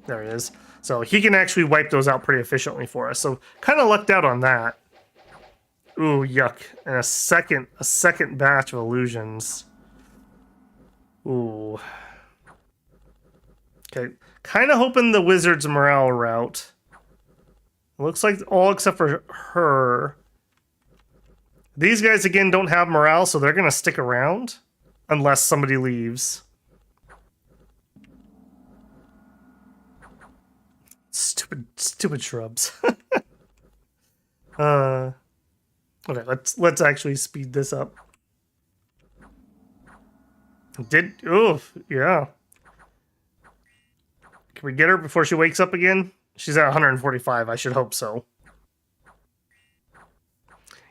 There he is. So he can actually wipe those out pretty efficiently for us. So kind of lucked out on that. Ooh, yuck. And a second batch of illusions. Ooh. Okay. Kind of hoping the wizard's morale route. Looks like all except for her. These guys, again, don't have morale, so they're going to stick around. Unless somebody leaves. Stupid shrubs. Okay, let's actually speed this up. Oof, yeah. Can we get her before she wakes up again? She's at 145, I should hope so.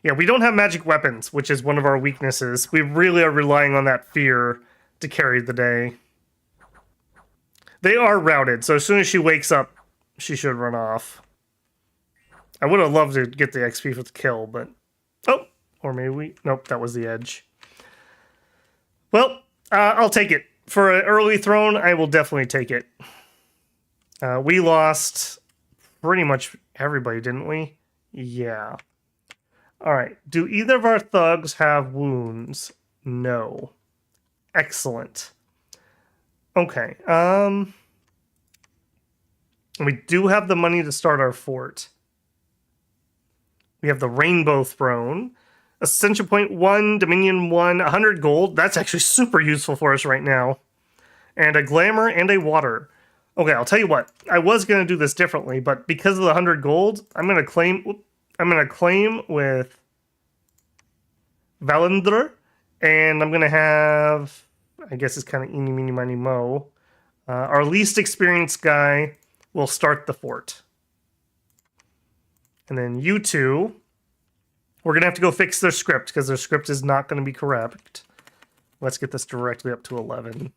Yeah, we don't have magic weapons, which is one of our weaknesses. We really are relying on that fear to carry the day. They are routed, so as soon as she wakes up, she should run off. I would have loved to get the XP for the kill, but... Oh! Or maybe we... Nope, that was the edge. Well, I'll take it. For an early throne, I will definitely take it. We lost pretty much everybody, didn't we? Yeah. All right. Do either of our thugs have wounds? No. Excellent. Okay. We do have the money to start our fort. We have the Rainbow Throne. Ascension Point 1, Dominion 1, 100 gold. That's actually super useful for us right now. And a Glamour and a Water. Okay, I'll tell you what. I was going to do this differently, but because of the 100 gold, I'm going to claim with Valendr, and I'm going to have, I guess it's kind of eeny, meeny, miny, mo. Our least experienced guy will start the fort. And then you two, we're going to have to go fix their script because their script is not going to be correct. Let's get this directly up to 11.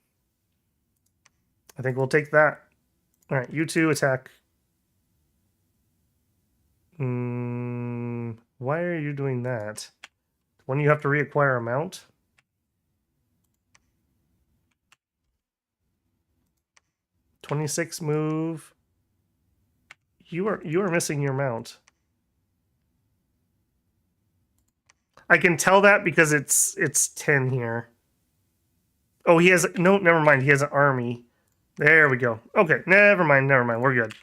I think we'll take that. All right, you two attack. Why are you doing that? When you have to reacquire a mount? $26 move. You are missing your mount. I can tell that because it's 10 here. Oh, he has no. Never mind. He has an army. There we go. Okay, never mind. We're good.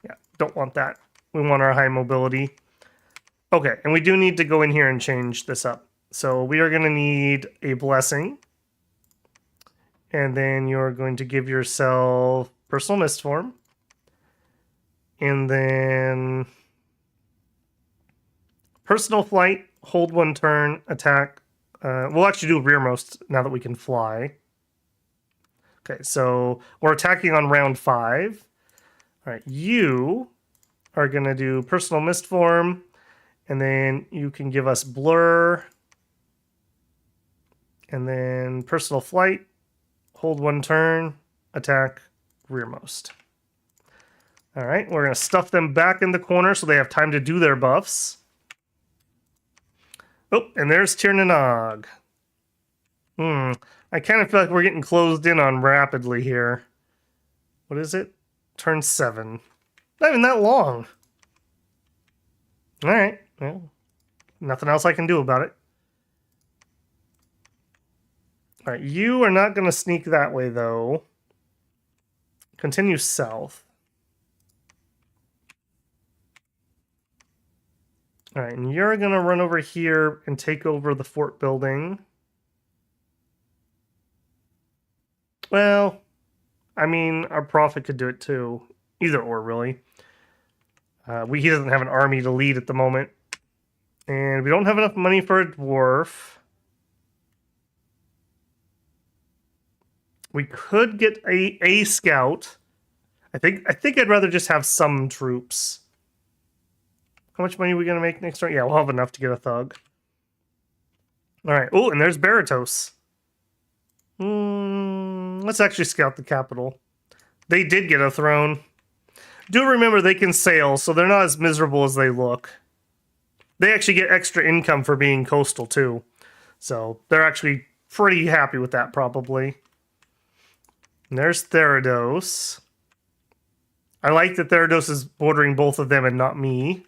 Yeah, don't want that. We want our high mobility. Okay, and we do need to go in here and change this up. So we are going to need a blessing. And then you're going to give yourself personal mistform. And then personal flight, hold 1 turn, attack. We'll actually do rearmost now that we can fly. Okay, so we're attacking on round 5. All right, you are going to do personal mistform, and then you can give us blur, and then personal flight, hold 1 turn, attack, rearmost. All right, we're going to stuff them back in the corner so they have time to do their buffs. Oh, and there's Tirnanog. I kind of feel like we're getting closed in on rapidly here. What is it? Turn 7. Not even that long. All right. Well, nothing else I can do about it. All right, you are not going to sneak that way, though. Continue south. All right, and you're going to run over here and take over the fort building. Well, I mean, our prophet could do it too. Either or, really. He doesn't have an army to lead at the moment. And we don't have enough money for a dwarf. We could get a scout. I think I'd rather just have some troops. How much money are we going to make next turn? Yeah, we'll have enough to get a thug. All right. Oh, and there's Baratos. Let's actually scout the capital. They did get a throne. Do remember they can sail, so they're not as miserable as they look. They actually get extra income for being coastal, too. So they're actually pretty happy with that, probably. And there's Therados. I like that Therados is bordering both of them and not me.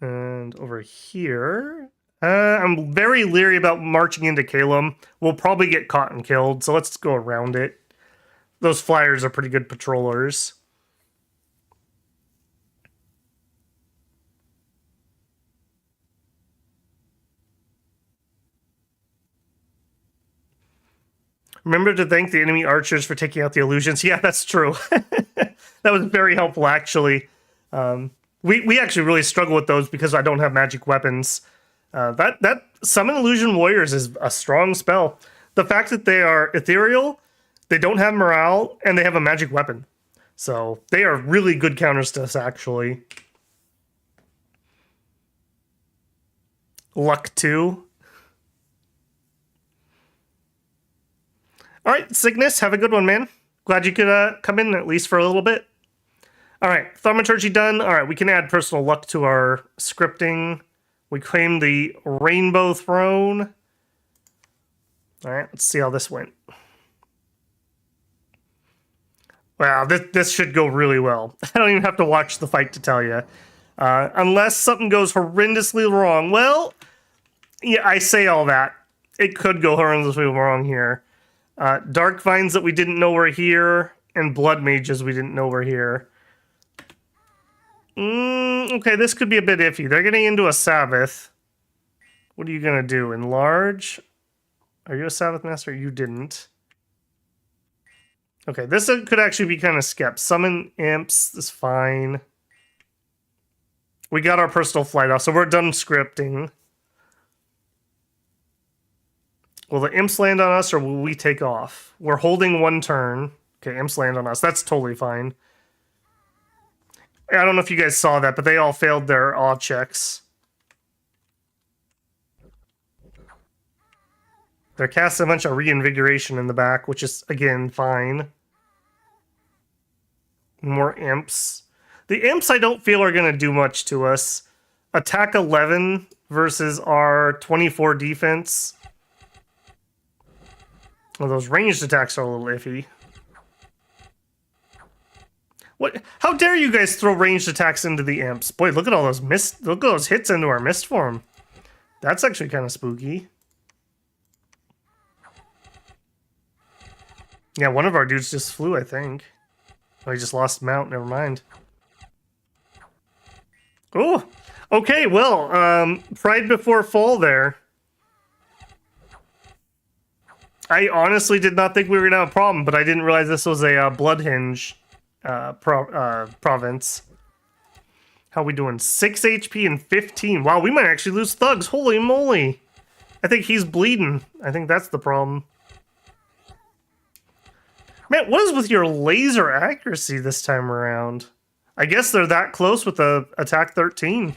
And over here... I'm very leery about marching into Calum. We'll probably get caught and killed, so let's go around it. Those flyers are pretty good patrollers. Remember to thank the enemy archers for taking out the illusions. Yeah, that's true. That was very helpful, actually. We actually really struggle with those because I don't have magic weapons. That Summon Illusion Warriors is a strong spell. The fact that they are ethereal, they don't have morale, and they have a magic weapon. So they are really good counters to us, actually. Luck 2. All right, Cygnus, have a good one, man. Glad you could come in at least for a little bit. All right, Thaumaturgy done. All right, we can add personal luck to our scripting. We claim the Rainbow Throne. All right, let's see how this went. Wow, this should go really well. I don't even have to watch the fight to tell you. Unless something goes horrendously wrong. Well, yeah, I say all that. It could go horrendously wrong here. Dark Vines that we didn't know were here, and Blood Mages we didn't know were here. Okay, this could be a bit iffy. They're getting into a Sabbath. What are you gonna do? Enlarge? Are you a Sabbath Master? You didn't. Okay, this could actually be kind of skep. Summon imps is fine. We got our personal flight off, so we're done scripting. Will the imps land on us, or will we take off? We're holding one turn. Okay, imps land on us. That's totally fine. I don't know if you guys saw that, but they all failed their awe checks. They're casting a bunch of reinvigoration in the back, which is, again, fine. More imps. The imps I don't feel are going to do much to us. Attack 11 versus our 24 defense. Well, those ranged attacks are a little iffy. What? How dare you guys throw ranged attacks into the imps? Boy, look at all those look at those hits into our mist form. That's actually kind of spooky. Yeah, one of our dudes just flew, I think. Oh, he just lost mount. Never mind. Oh, okay. Well, pride before fall there. I honestly did not think we were gonna have a problem, but I didn't realize this was a blood hinge province. How we doing? 6 HP and 15. Wow, we might actually lose thugs. Holy moly! I think he's bleeding. I think that's the problem. Man, what is with your laser accuracy this time around? I guess they're that close with the attack 13.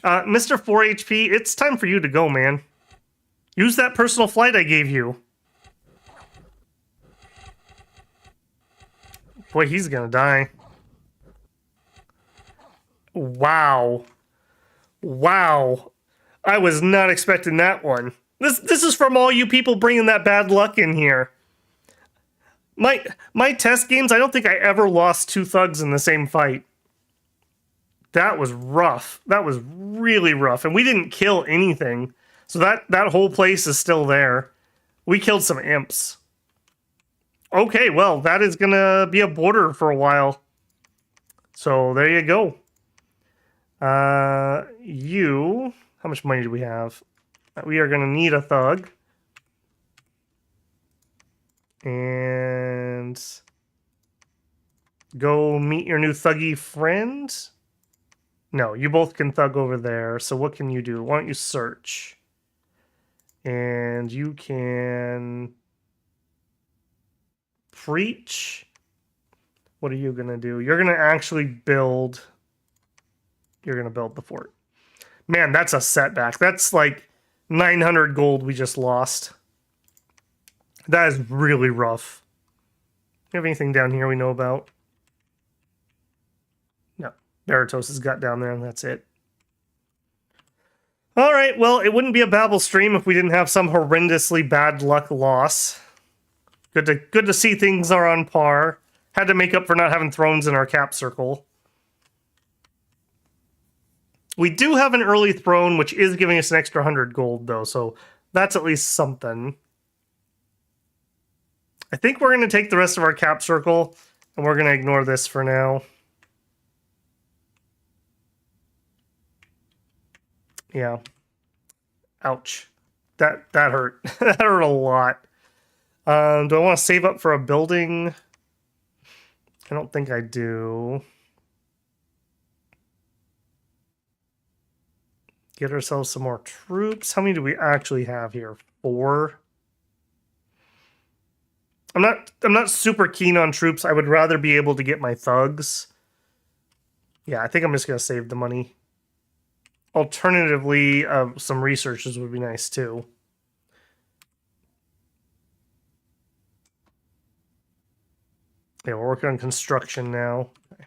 Mr. 4 HP, it's time for you to go, man. Use that personal flight I gave you. Boy, he's gonna die. Wow. Wow. I was not expecting that one. This is from all you people bringing that bad luck in here. My test games, I don't think I ever lost 2 thugs in the same fight. That was rough. That was really rough. And we didn't kill anything. So that whole place is still there. We killed some imps. Okay, well, that is going to be a border for a while. So there you go. How much money do we have? We are going to need a thug. And go meet your new thuggy friend. No, you both can thug over there. So what can you do? Why don't you search? And you can preach. What are you going to do? You're going to actually build. You're going to build the fort. Man, that's a setback. That's like 900 gold we just lost. That is really rough. Do you have anything down here we know about? No. Baratos has got down there and that's it. Alright, well, it wouldn't be a Babel stream if we didn't have some horrendously bad luck loss. Good to see things are on par. Had to make up for not having thrones in our cap circle. We do have an early throne, which is giving us an extra 100 gold, though, so that's at least something. I think we're going to take the rest of our cap circle, and we're going to ignore this for now. Yeah. Ouch. That hurt. That hurt a lot. Do I want to save up for a building? I don't think I do. Get ourselves some more troops. How many do we actually have here? 4. I'm not super keen on troops. I would rather be able to get my thugs. Yeah, I think I'm just gonna save the money. Alternatively, some researchers would be nice too. Yeah, we're working on construction now. Okay.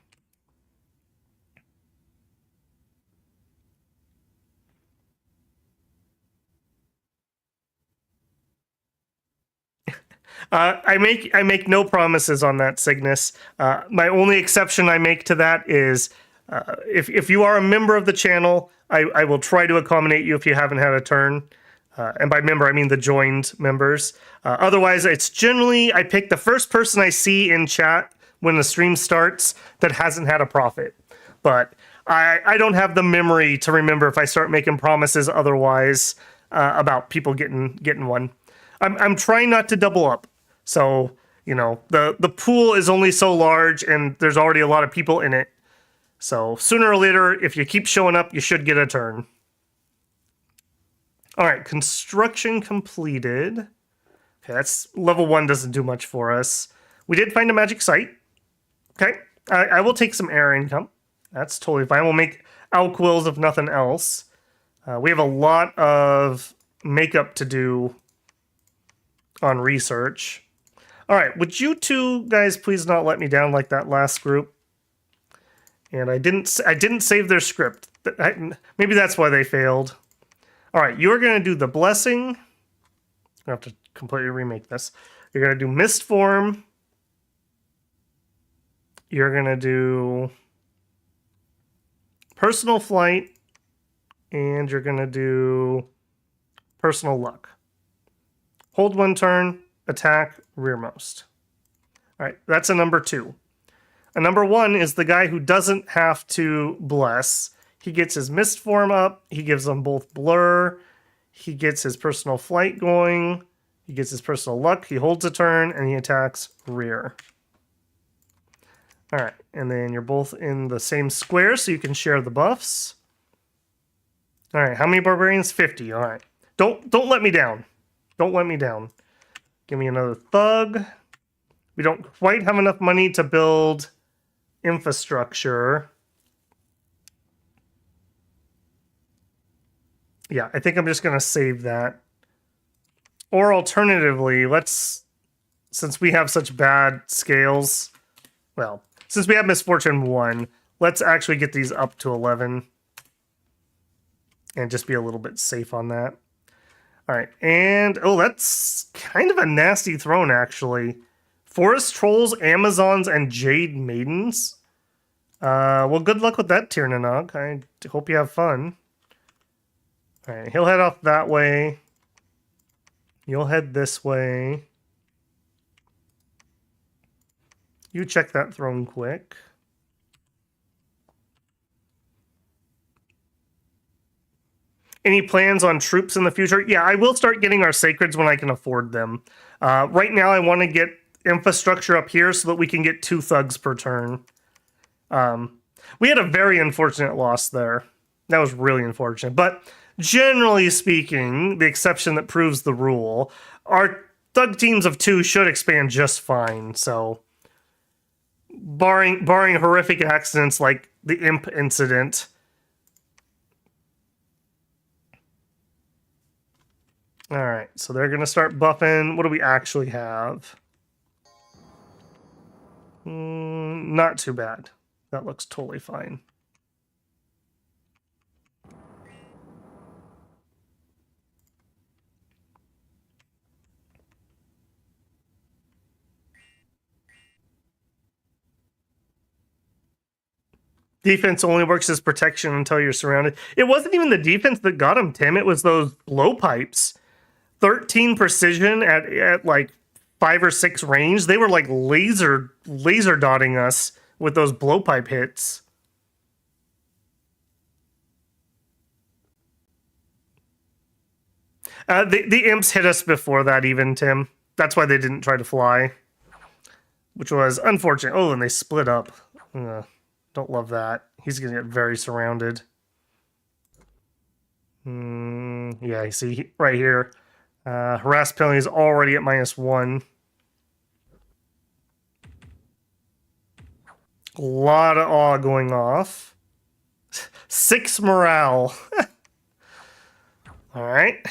I make no promises on that, Cygnus. My only exception I make to that is if you are a member of the channel, I will try to accommodate you if you haven't had a turn. And by member, I mean the joined members. Otherwise, it's generally I pick the first person I see in chat when the stream starts that hasn't had a profit. But I don't have the memory to remember if I start making promises otherwise about people getting one. I'm trying not to double up. So, you know, the pool is only so large and there's already a lot of people in it. So sooner or later, if you keep showing up, you should get a turn. All right, construction completed. Okay, that's level 1 doesn't do much for us. We did find a magic site. Okay, I will take some air income. That's totally fine. We'll make alquils if nothing else. We have a lot of makeup to do on research. All right, would you two guys please not let me down like that last group? And I didn't save their script. Maybe that's why they failed. All right, you're going to do the blessing. I have to completely remake this. You're going to do mist form. You're going to do personal flight. And you're going to do personal luck. Hold 1 turn, attack, rearmost. All right, that's a number 2. A number 1 is the guy who doesn't have to bless. He gets his mist form up. He gives them both blur. He gets his personal flight going. He gets his personal luck. He holds a turn, and he attacks rear. All right, and then you're both in the same square, so you can share the buffs. All right, how many barbarians? 50. All right. Don't let me down. Don't let me down. Give me another thug. We don't quite have enough money to build infrastructure. Yeah, I think I'm just going to save that. Or alternatively, since we have such bad scales, well, since we have misfortune 1, let's actually get these up to 11. And just be a little bit safe on that. All right, and oh, that's kind of a nasty throne, actually. Forest Trolls, Amazons, and Jade Maidens. Well, good luck with that, Tirnanog. I hope you have fun. All right, he'll head off that way. You'll head this way. You check that throne quick. Any plans on troops in the future? Yeah, I will start getting our sacreds when I can afford them. Right now, I want to get infrastructure up here so that we can get 2 thugs per turn. We had a very unfortunate loss there. That was really unfortunate. But generally speaking, the exception that proves the rule, our thug teams of 2 should expand just fine. So, barring horrific accidents like the imp incident. All right, so they're going to start buffing. What do we actually have? Not too bad. That looks totally fine. Defense only works as protection until you're surrounded. It wasn't even the defense that got him, Tim. It was those blowpipes. 13 precision at like 5 or 6 range. They were like laser dotting us with those blowpipe hits. The imps hit us before that even, Tim. That's why they didn't try to fly. Which was unfortunate. Oh, and they split up. Don't love that. He's going to get very surrounded. Yeah, you see right here. Harass penalty is already at -1. A lot of awe going off. 6 morale. All right.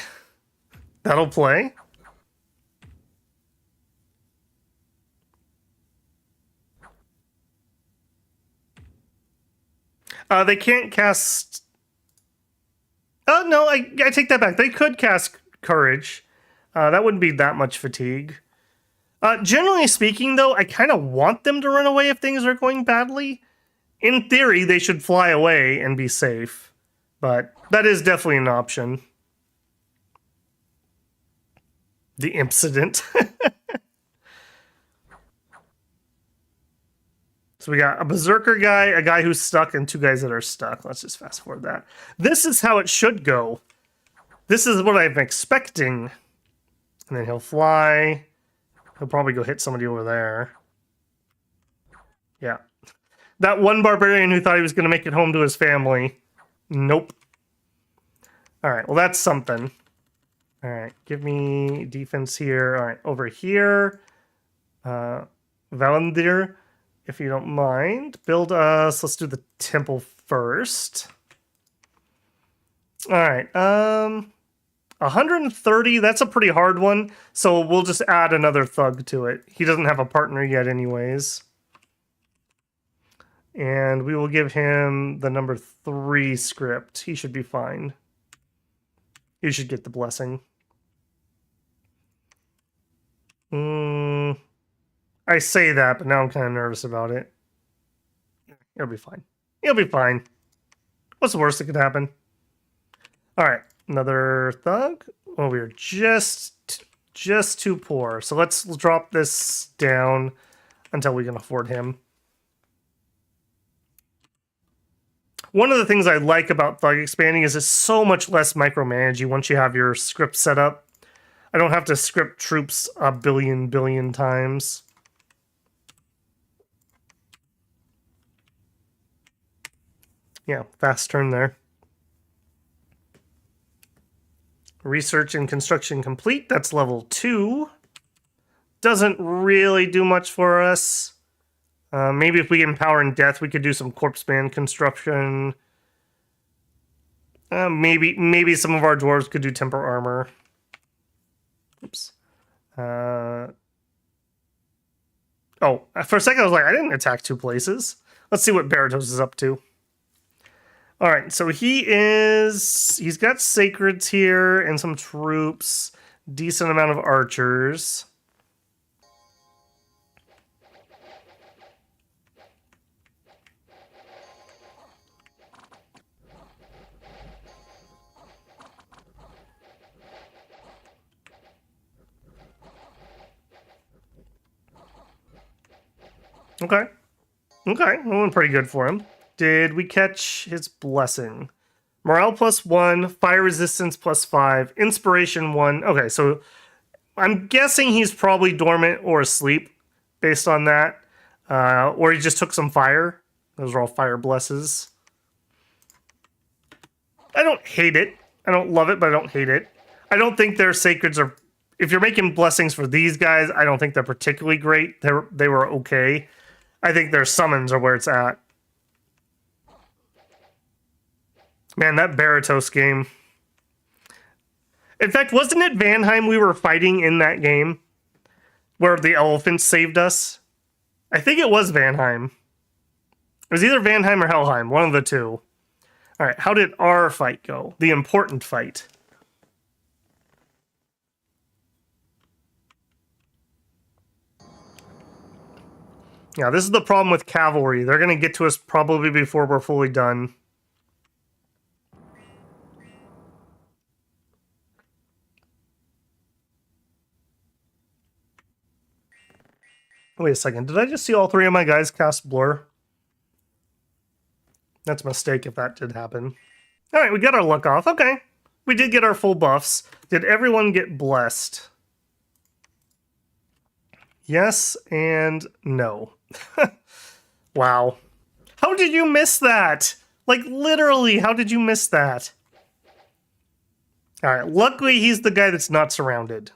That'll play. They can't cast... Oh, no, I take that back. They could cast Courage. That wouldn't be that much fatigue. Generally speaking, though, I kind of want them to run away if things are going badly. In theory, they should fly away and be safe. But that is definitely an option. The incident. So we got a berserker guy, a guy who's stuck, and two guys that are stuck. Let's just fast forward that. This is how it should go. This is what I'm expecting. And then he'll fly. He'll probably go hit somebody over there. Yeah. That one barbarian who thought he was going to make it home to his family. Nope. Alright, well that's something. Alright, give me defense here. Alright, over here. Vanir, if you don't mind. Build us, let's do the temple first. Alright, 130, that's a pretty hard one. So we'll just add another thug to it. He doesn't have a partner yet anyways. And we will give him the number 3 script. He should be fine. You should get the blessing. I say that, but now I'm kind of nervous about it. He'll be fine. He'll be fine. What's the worst that could happen? Alright, another thug. Oh, we're just too poor. So let's drop this down until we can afford him. One of the things I like about thug expanding is it's so much less micromanaging once you have your script set up. I don't have to script troops a billion times. Yeah, fast turn there. Research and construction complete. That's level 2. Doesn't really do much for us. Maybe if we get power and death, we could do some corpse band construction. Maybe some of our dwarves could do temper armor. Oops. Oh, for a second I was like, I didn't attack 2 places. Let's see what Baratos is up to. Alright, so he's got sacreds here and some troops. Decent amount of archers. Okay. Okay, that went pretty good for him. Did we catch his blessing? Morale +1, fire resistance +5, inspiration 1. Okay, so I'm guessing he's probably dormant or asleep based on that. Or he just took some fire. Those are all fire blesses. I don't hate it. I don't love it, but I don't hate it. I don't think their sacreds are... If you're making blessings for these guys, I don't think they're particularly great. They were okay. I think their summons are where it's at. Man, that Baratos game. In fact, wasn't it Vanheim we were fighting in that game? Where the elephants saved us? I think it was Vanheim. It was either Vanheim or Helheim, one of the two. Alright, how did our fight go? The important fight. Yeah, this is the problem with cavalry. They're going to get to us probably before we're fully done. Wait a second. Did I just see all 3 of my guys cast Blur? That's a mistake if that did happen. Alright, we got our luck off. Okay. We did get our full buffs. Did everyone get blessed? Yes and no. Wow. How did you miss that? Like, literally, how did you miss that? Alright, luckily he's the guy that's not surrounded.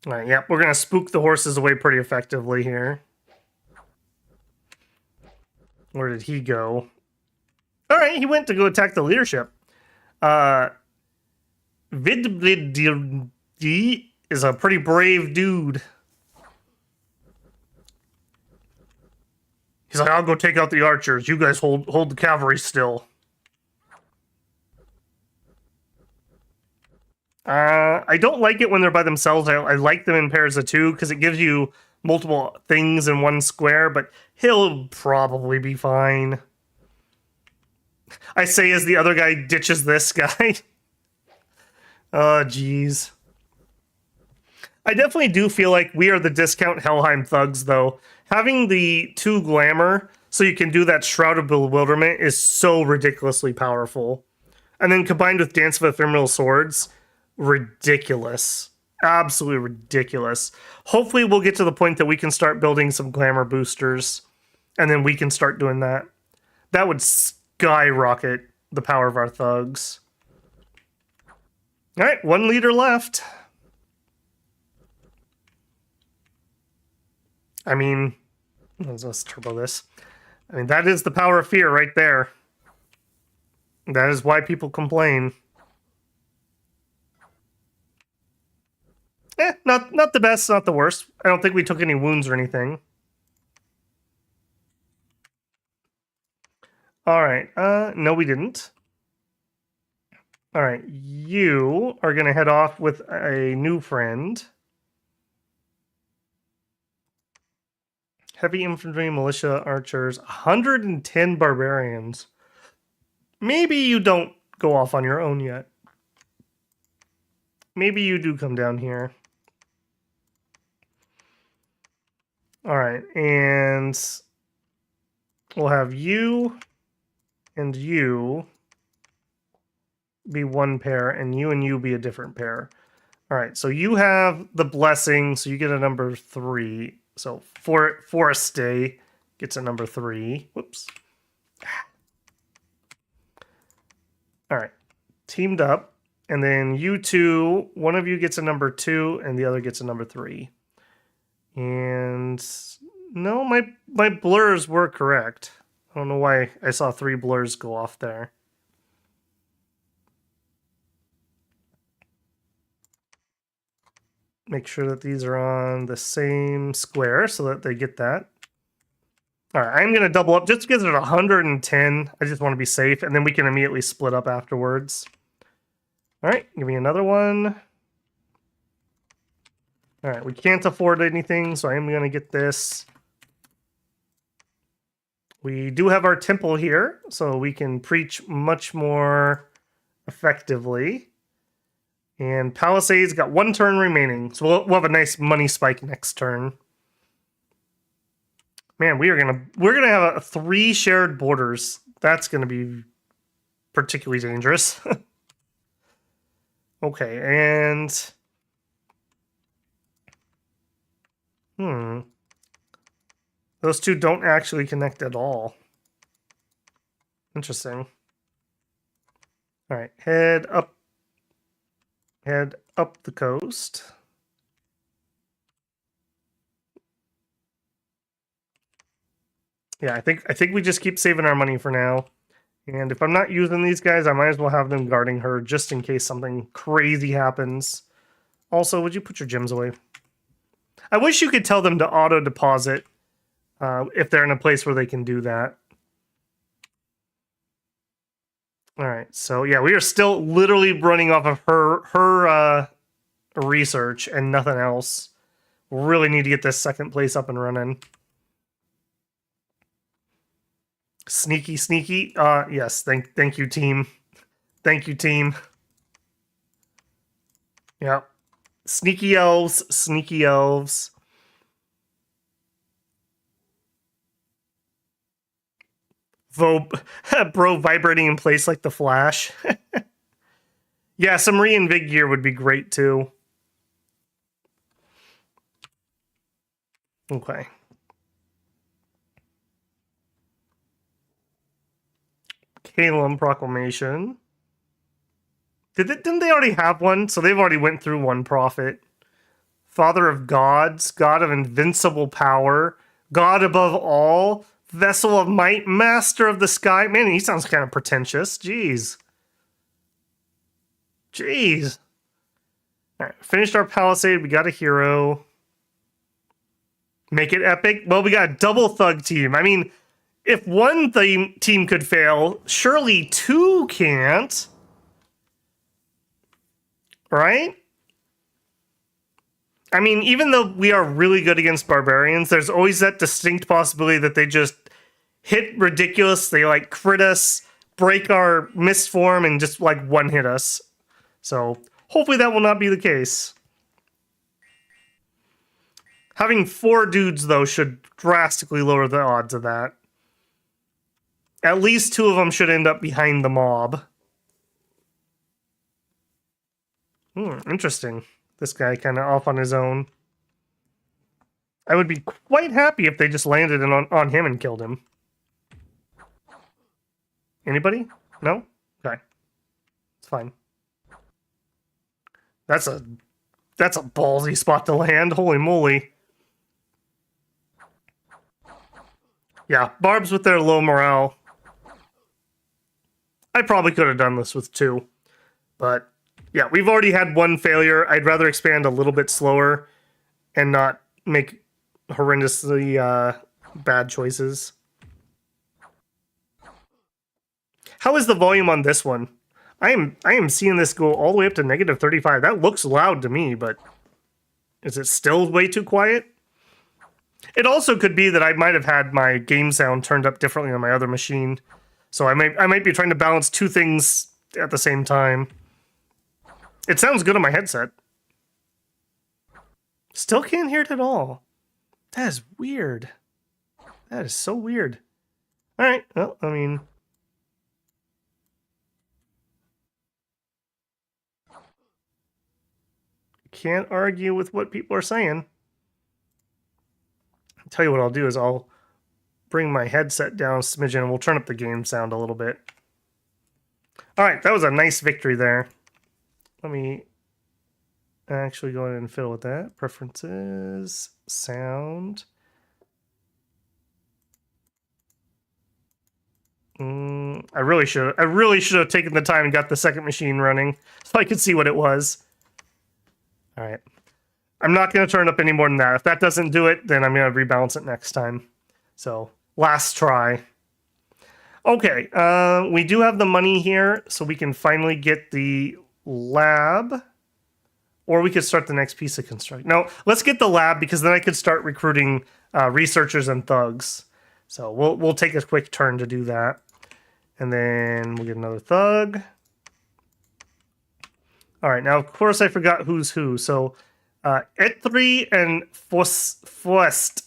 Alright, yep, we're gonna spook the horses away pretty effectively here. Where did he go? Alright, he went to go attack the leadership. Vidblid is a pretty brave dude. He's like, I'll go take out the archers. You guys hold the cavalry still. I don't like it when they're by themselves. I like them in pairs of two because it gives you multiple things in one square, but he'll probably be fine. I say as the other guy ditches this guy. Oh, jeez. I definitely do feel like we are the discount Helheim thugs, though. Having the 2 glamour so you can do that Shroud of Bewilderment is so ridiculously powerful. And then combined with Dance of Ephemeral Swords, ridiculous. Absolutely ridiculous. Hopefully we'll get to the point that we can start building some glamour boosters, and then we can start doing that. That would skyrocket the power of our thugs. All right, 1 leader left. I mean, let's turbo this. I mean, that is the power of fear right there. That is why people complain. Not the best, not the worst. I don't think we took any wounds or anything. All right. No, we didn't. All right. You are going to head off with a new friend. Heavy infantry, militia, archers, 110 barbarians. Maybe you don't go off on your own yet. Maybe you do come down here. All right, and we'll have you and you be one pair, and you be a different pair. All right, so you have the blessing, so you get a number 3. So Forest Day gets a number 3. Whoops. All right, teamed up, and then you two, one of you gets a number 2, and the other gets a number 3. And no, my blurs were correct. I don't know why I saw 3 blurs go off there. Make sure that these are on the same square so that they get that. All right, I'm going to double up just because it's 110. I just want to be safe, and then we can immediately split up afterwards. All right, give me another one. All right, we can't afford anything, so I am going to get this. We do have our temple here, so we can preach much more effectively. And Palisades got 1 turn remaining, so we'll have a nice money spike next turn. Man, we're gonna have 3 shared borders. That's gonna be particularly dangerous. Okay, and those 2 don't actually connect at all. Interesting. All right, head up the coast. Yeah, I think we just keep saving our money for now. And if I'm not using these guys, I might as well have them guarding her just in case something crazy happens. Also, would you put your gems away? I wish you could tell them to auto deposit if they're in a place where they can do that. All right, so yeah, we are still literally running off of her research and nothing else. Really need to get this second place up and running. Sneaky, sneaky. Yes, thank you, team. Thank you, team. Yeah. Sneaky elves, sneaky elves. Bro vibrating in place like the Flash. Yeah, some reinvig gear would be great too. Okay. Calum Proclamation. Didn't they already have one? So they've already went through one prophet. Father of gods, God of invincible power, God above all, vessel of might, master of the sky. Man, he sounds kind of pretentious. Jeez. Jeez. All right, finished our palisade. We got a hero. Make it epic. Well, we got a double thug team. I mean, if one team could fail, surely 2 can't. Right? I mean, even though we are really good against barbarians, there's always that distinct possibility that they just hit ridiculous. They like crit us, break our mist form, and just like one hit us. So hopefully that will not be the case. Having 4 dudes, though, should drastically lower the odds of that. At least 2 of them should end up behind the mob. Interesting. This guy kind of off on his own. I would be quite happy if they just landed on him and killed him. Anybody? No? Okay. It's fine. That's a ballsy spot to land. Holy moly. Yeah, barbs with their low morale. I probably could have done this with 2. But yeah, we've already had 1 failure. I'd rather expand a little bit slower and not make horrendously bad choices. How is the volume on this one? I am seeing this go all the way up to -35. That looks loud to me, but is it still way too quiet? It also could be that I might have had my game sound turned up differently on my other machine. So I might be trying to balance 2 things at the same time. It sounds good on my headset. Still can't hear it at all. That is weird. That is so weird. Alright, well, I mean... Can't argue with what people are saying. I'll tell you what I'll do is I'll bring my headset down a smidgen and we'll turn up the game sound a little bit. Alright, that was a nice victory there. Let me actually go ahead and fiddle with that. Preferences, sound. I really should have taken the time and got the second machine running so I could see what it was. Alright. I'm not going to turn up any more than that. If that doesn't do it, then I'm going to rebalance it next time. So, last try. Okay, we do have the money here, so we can finally get the lab. Or we could start the next piece of construction. No, let's get the lab, because then I could start recruiting researchers and thugs. So we'll take a quick turn to do that. And then we'll get another thug. All right, now, of course, I forgot who's who. So, Etri and Forst.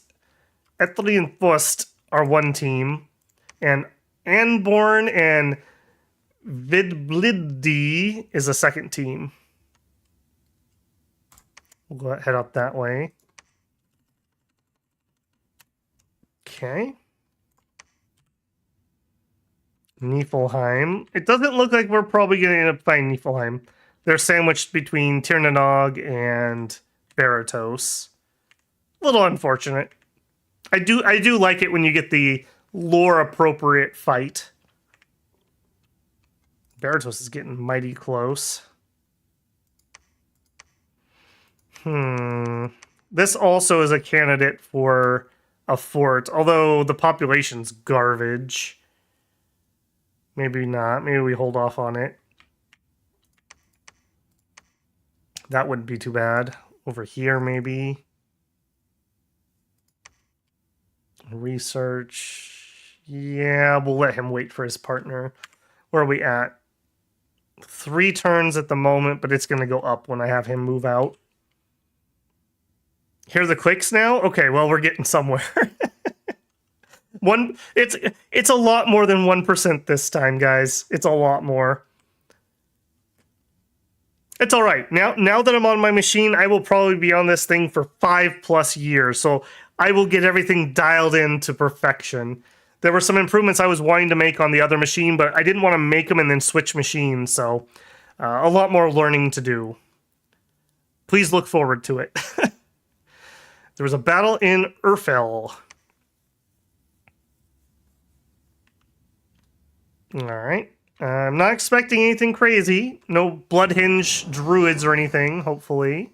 Etri and Forst are one team. And Anborn and Vidbliddi is a second team. We'll go head up that way. Okay. Niflheim. It doesn't look like we're probably going to end up finding Niflheim. They're sandwiched between Tirnanog and Baratos. A little unfortunate. I do like it when you get the lore-appropriate fight. Baratos is getting mighty close. This also is a candidate for a fort, although the population's garbage. Maybe not. Maybe we hold off on it. That wouldn't be too bad. Over here, maybe. Research. Yeah, we'll let him wait for his partner. Where are we at? 3 turns at the moment, but it's going to go up when I have him move out. Hear the clicks now? Okay, well, we're getting somewhere. It's a lot more than 1% this time, guys. It's a lot more. It's all right. Now that I'm on my machine, I will probably be on this thing for 5+ years. So I will get everything dialed in to perfection. There were some improvements I was wanting to make on the other machine, but I didn't want to make them and then switch machines. So a lot more learning to do. Please look forward to it. There was a battle in Urfel. All right. I'm not expecting anything crazy. No Bloodhinge druids or anything, hopefully.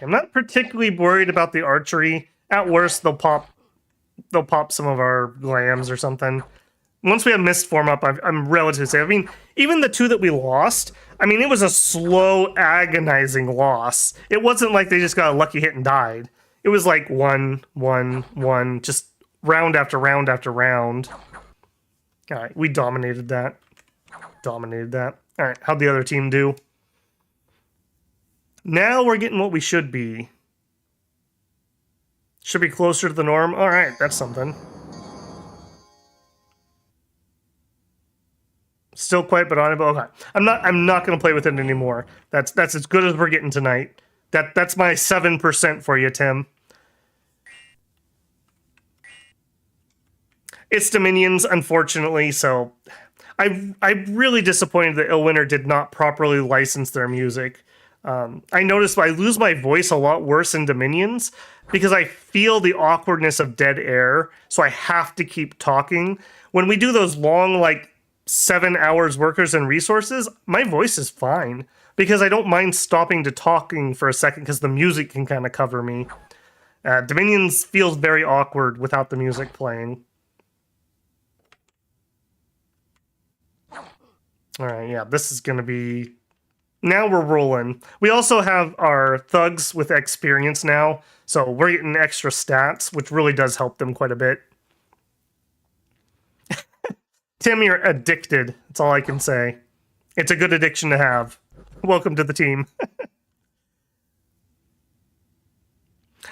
I'm not particularly worried about the archery. At worst, they'll pop some of our glams or something. Once we have mist form up, I'm relatively safe. I mean, even the 2 that we lost, I mean, it was a slow, agonizing loss. It wasn't like they just got a lucky hit and died. It was like 1, 1, 1, just round after round after round. All right, we dominated that. All right, how'd the other team do? Now we're getting what we should be. Should be closer to the norm. All right, that's something. Still quite but on it, but okay. I'm not gonna play with it anymore. That's as good as we're getting tonight. That's my 7% for you, Tim. It's Dominions, unfortunately, so I'm really disappointed that Illwinter did not properly license their music. I noticed I lose my voice a lot worse in Dominions because I feel the awkwardness of dead air, so I have to keep talking. When we do those long, like, 7 hours workers and resources, my voice is fine because I don't mind stopping to talking for a second because the music can kind of cover me. Dominions feels very awkward without the music playing. All right, yeah, this is going to be... Now we're rolling. We also have our thugs with experience now, so we're getting extra stats, which really does help them quite a bit. Tim, you're addicted. That's all I can say. It's a good addiction to have. Welcome to the team.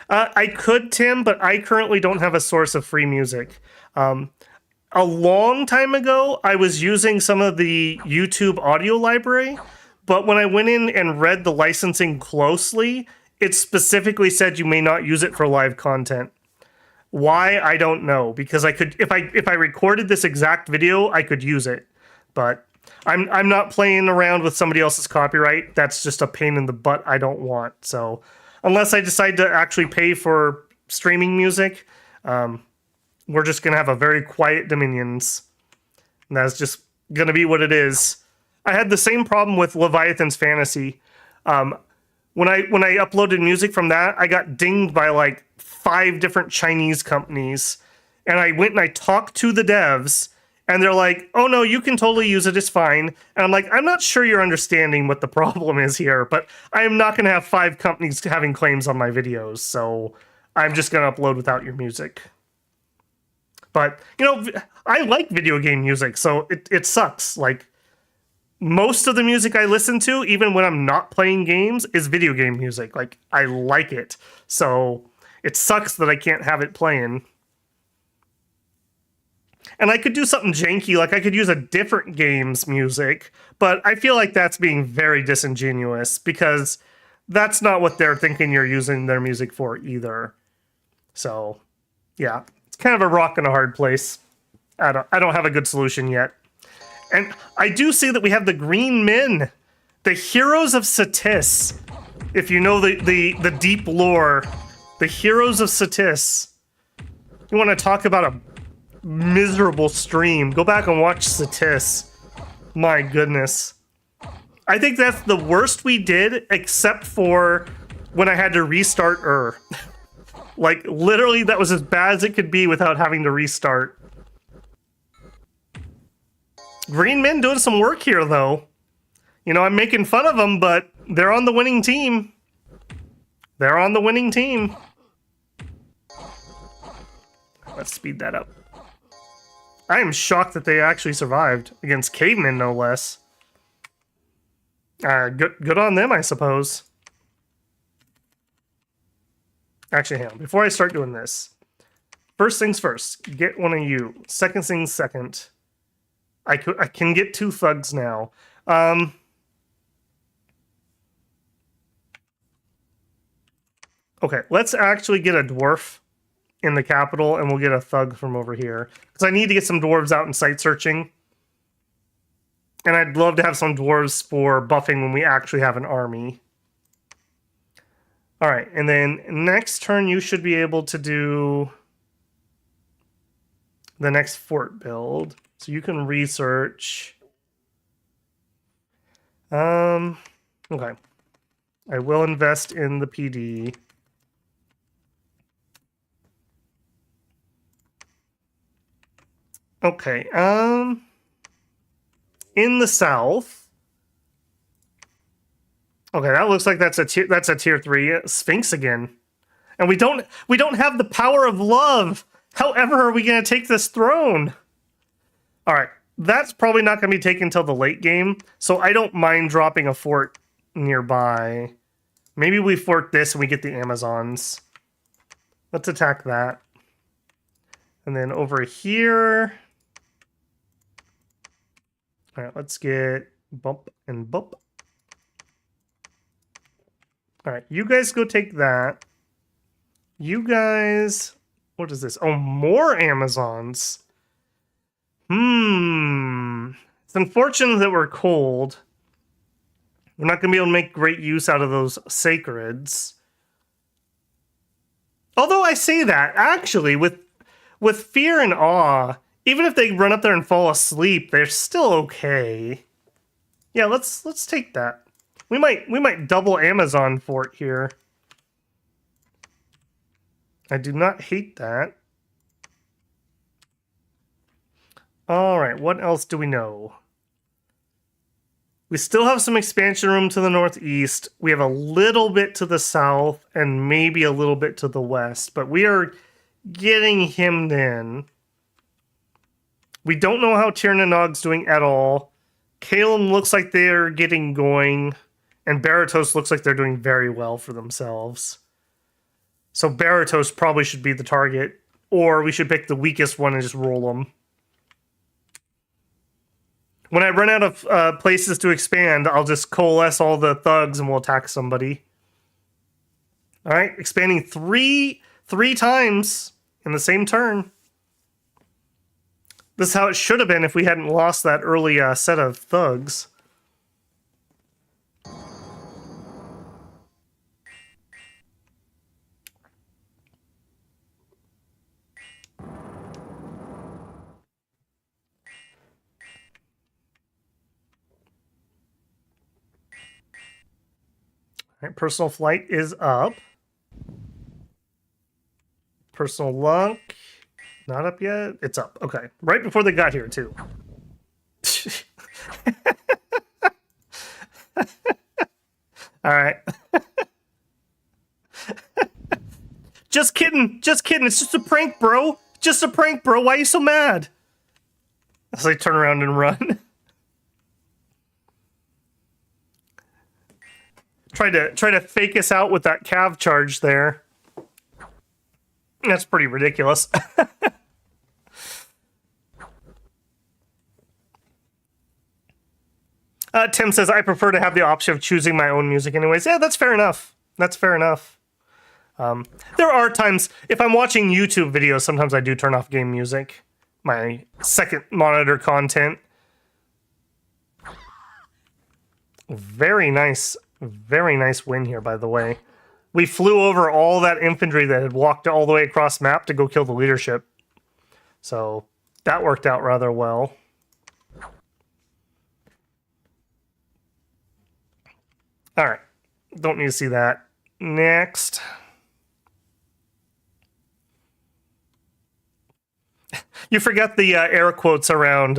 I could, Tim, but I currently don't have a source of free music. A long time ago, I was using some of the YouTube audio library, but when I went in and read the licensing closely, it specifically said you may not use it for live content. Why, I don't know, because I could, if I recorded this exact video, I could use it, but I'm not playing around with somebody else's copyright. That's just a pain in the butt I don't want. So unless I decide to actually pay for streaming music, we're just gonna have a very quiet Dominions, and that's just gonna be what it is. I had the same problem with Leviathan's Fantasy. When I uploaded music from that, I got dinged by like 5 different Chinese companies, and I went and I talked to the devs, and they're like, "Oh no, you can totally use it. It's fine." And I'm like, "I'm not sure you're understanding what the problem is here, but I am not going to have 5 companies having claims on my videos, so I'm just going to upload without your music." But you know, I like video game music, so it sucks. Like, most of the music I listen to, even when I'm not playing games, is video game music. Like, I like it. So it sucks that I can't have it playing. And I could do something janky, like I could use a different game's music, but I feel like that's being very disingenuous because that's not what they're thinking you're using their music for either. So, yeah, it's kind of a rock and a hard place. I don't have a good solution yet. And I do see that we have the Green Men, the Heroes of Satis. If you know the deep lore, the Heroes of Satis. You want to talk about a miserable stream, go back and watch Satis. My goodness. I think that's the worst we did, except for when I had to restart Like, literally, that was as bad as it could be without having to restart. Green Men doing some work here, though. You know, I'm making fun of them, but they're on the winning team. They're on the winning team. Let's speed that up. I am shocked that they actually survived against cavemen, no less. Good on them, I suppose. Actually, hang on. Before I start doing this, first things first, get one of you. Second things second. I can get 2 thugs now. Okay, let's actually get a dwarf in the capital, and we'll get a thug from over here. Because I need to get some dwarves out in site searching. And I'd love to have some dwarves for buffing when we actually have an army. Alright, and then next turn you should be able to do the next fort build. So you can research. Okay. I will invest in the PD. Okay, in the south. Okay, that looks like that's a tier 3 Sphinx again. And we don't have the power of love. However, are we going to take this throne? All right, that's probably not going to be taken until the late game, so I don't mind dropping a fort nearby. Maybe we fort this and we get the Amazons. Let's attack that. And then over here... All right, let's get bump and bump. All right, you guys go take that. You guys... What is this? Oh, more Amazons. It's unfortunate that we're cold. We're not going to be able to make great use out of those sacreds. Although I say that, actually, with fear and awe, even if they run up there and fall asleep, they're still okay. Yeah, let's take that. We might double Amazon fort here. I do not hate that. All right, what else do we know? We still have some expansion room to the northeast. We have a little bit to the south and maybe a little bit to the west, but we are getting hemmed in. We don't know how Tirnanog's doing at all. Kalem looks like they're getting going, and Baratos looks like they're doing very well for themselves. So Baratos probably should be the target, or we should pick the weakest one and just roll them. When I run out of places to expand, I'll just coalesce all the thugs and we'll attack somebody. All right, expanding three times in the same turn. This is how it should have been if we hadn't lost that early set of thugs. All right, personal flight is up. Personal luck, not up yet. It's up. Okay, right before they got here too. All right. Just kidding. Just kidding. It's just a prank, bro. Just a prank, bro. Why are you so mad? As they turn around and run. Try to fake us out with that cav charge there. That's pretty ridiculous. Tim says, I prefer to have the option of choosing my own music anyways. Yeah, that's fair enough. That's fair enough. There are times, if I'm watching YouTube videos, sometimes I do turn off game music. My second monitor content. Very nice win here, by the way. We flew over all that infantry that had walked all the way across map to go kill the leadership. So that worked out rather well. All right. Don't need to see that. Next. You forgot the air quotes around...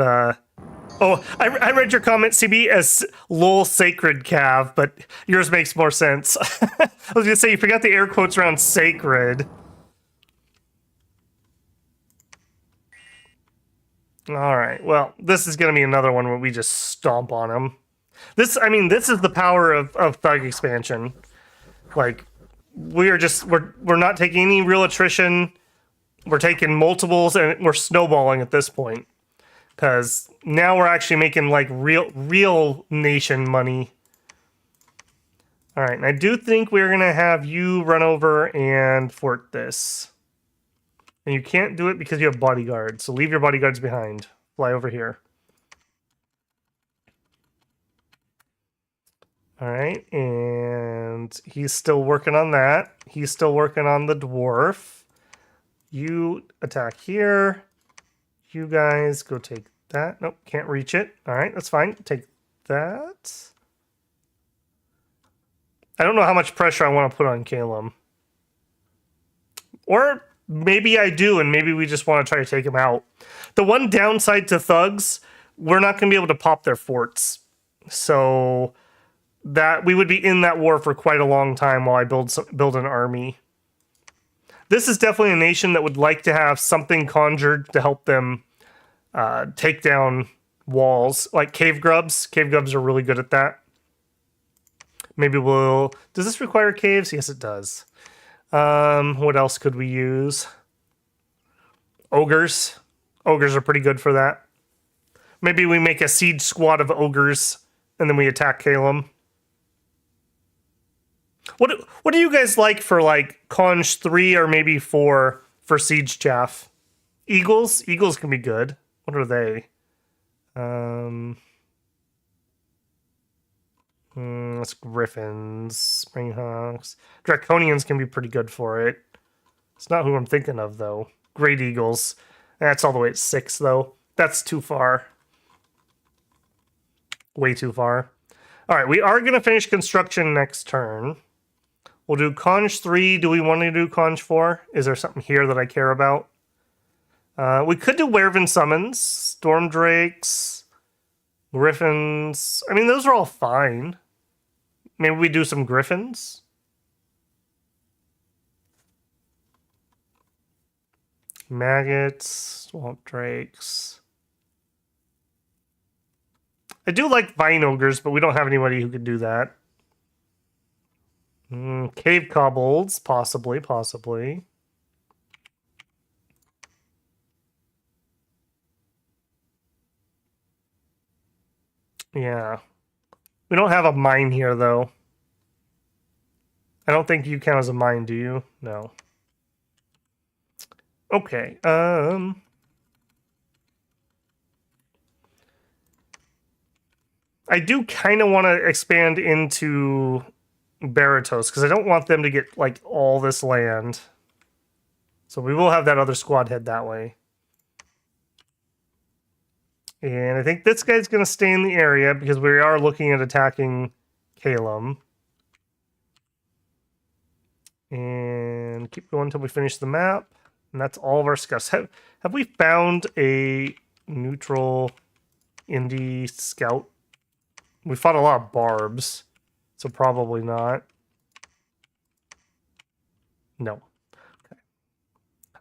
Oh, I read your comment, CB, as lol sacred cav, but yours makes more sense. I was going to say, you forgot the air quotes around sacred. All right, well, this is going to be another one where we just stomp on them. This is the power of thug expansion. Like, we're not taking any real attrition. We're taking multiples, and we're snowballing at this point. Because now we're actually making, like, real nation money. Alright, and I do think we're going to have you run over and fort this. And you can't do it because you have bodyguards, so leave your bodyguards behind. Fly over here. Alright, and he's still working on that. He's still working on the dwarf. You attack here. You guys go take that. Nope, can't reach it. All right, that's fine. Take that. I don't know how much pressure I want to put on Calum. Or maybe I do, and maybe we just want to try to take him out. The one downside to thugs, we're not going to be able to pop their forts. So that we would be in that war for quite a long time while I build an army. This is definitely a nation that would like to have something conjured to help them take down walls, like cave grubs. Cave grubs are really good at that. Maybe we'll... Does this require caves? Yes, it does. What else could we use? Ogres. Ogres are pretty good for that. Maybe we make a siege squad of ogres, and then we attack Calum. What do you guys like for, like, Conj 3 or maybe 4 for Siege Chaff? Eagles? Eagles can be good. What are they? It's Griffins, Springhawks. Draconians can be pretty good for it. It's not who I'm thinking of, though. Great Eagles. That's all the way at 6, though. That's too far. Way too far. All right, we are going to finish construction next turn. We'll do Conj 3. Do we want to do Conj 4? Is there something here that I care about? We could do Werven Summons, Storm Drakes, Griffins. I mean, those are all fine. Maybe we do some Griffins? Maggots, Swamp Drakes. I do like Vine Ogres, but we don't have anybody who could do that. Cave Kobolds, possibly. Yeah. We don't have a mine here, though. I don't think you count as a mine, do you? No. Okay, I do kind of want to expand into Baratos, because I don't want them to get, like, all this land. So we will have that other squad head that way. And I think this guy's going to stay in the area, because we are looking at attacking Calum. And keep going until we finish the map. And that's all of our scouts. Have we found a neutral indie scout? We fought a lot of barbs, so probably not. No. Okay.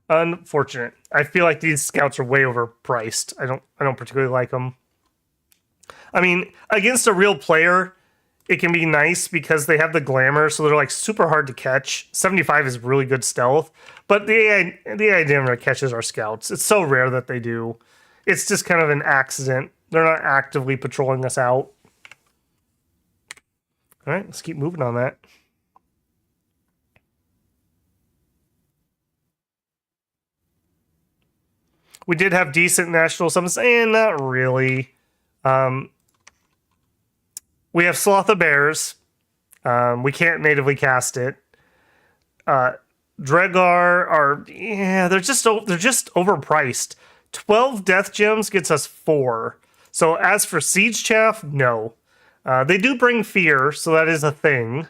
Unfortunate. I feel like these scouts are way overpriced. I don't particularly like them. I mean, against a real player, it can be nice because they have the glamour, so they're like super hard to catch. 75 is really good stealth, but the AI never catches our scouts. It's so rare that they do. It's just kind of an accident. They're not actively patrolling us out. All right, let's keep moving on that. We did have decent national summons, and not really. We have Sloth of Bears. We can't natively cast it. Dregar are they're just overpriced. 12 death gems gets us 4. So as for Siege Chaff, no. They do bring fear, so that is a thing.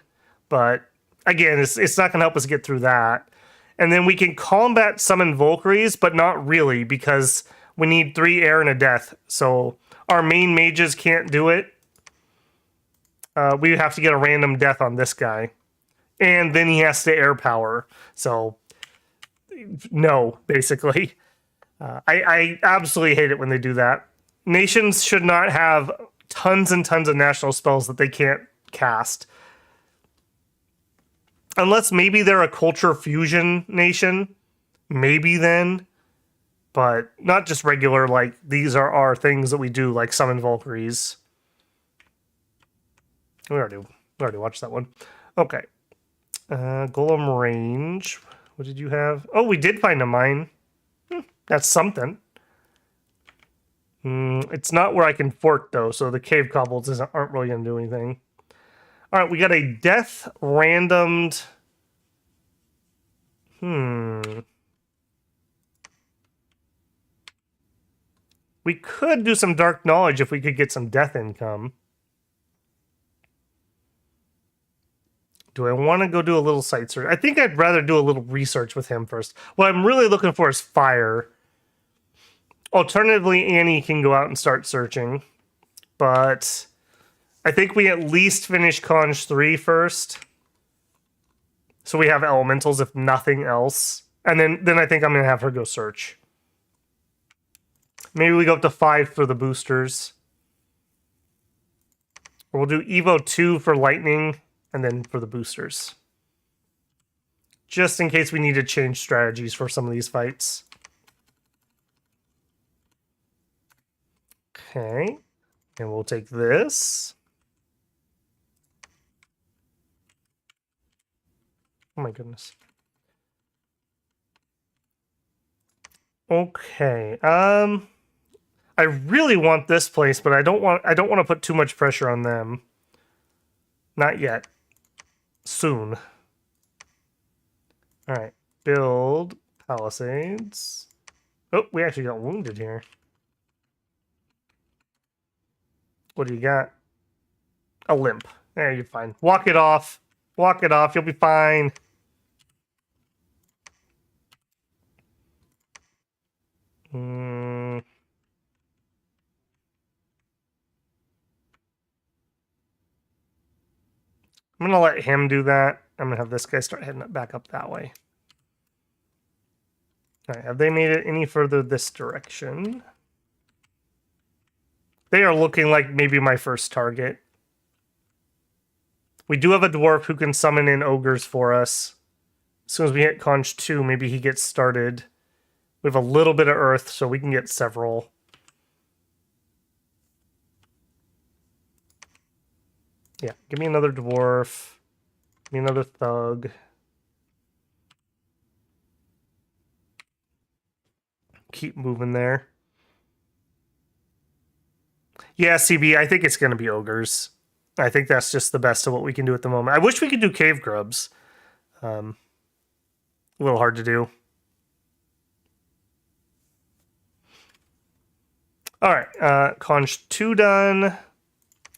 But again, it's not going to help us get through that. And then we can combat summon Valkyries, but not really, because we need 3 air and a death. So our main mages can't do it. We have to get a random death on this guy. And then he has to air power. So, no, basically. I absolutely hate it when they do that. Nations should not have tons and tons of national spells that they can't cast. Unless maybe they're a culture fusion nation. Maybe then. But not just regular, like, these are our things that we do, like summon Valkyries. We already watched that one. Okay. Golem range. What did you have? Oh, we did find a mine. That's something. It's not where I can fort, though, so the cave kobolds aren't really going to do anything. All right, we got a death randomed. We could do some dark knowledge if we could get some death income. Do I want to go do a little site search? I think I'd rather do a little research with him first. What I'm really looking for is fire. Alternatively, Annie can go out and start searching. But I think we at least finish Conj 3 first. So we have elementals, if nothing else. And then I think I'm going to have her go search. Maybe we go up to 5 for the boosters. Or we'll do Evo 2 for lightning, and then for the boosters. Just in case we need to change strategies for some of these fights. Okay. And we'll take this. Oh my goodness. Okay. I really want this place, but I don't want to put too much pressure on them. Not yet. Soon. All right. Build palisades. Oh, we actually got wounded here. What do you got? A limp. There, you're fine. Walk it off. Walk it off. You'll be fine. I'm going to let him do that. I'm going to have this guy start heading back up that way. All right, have they made it any further this direction? They are looking like maybe my first target. We do have a dwarf who can summon in ogres for us. As soon as we hit Conch 2, maybe he gets started. We have a little bit of earth, so we can get several. Yeah, give me another dwarf. Give me another thug. Keep moving there. Yeah, CB, I think it's going to be ogres. I think that's just the best of what we can do at the moment. I wish we could do cave grubs. A little hard to do. All right, Conch 2 done.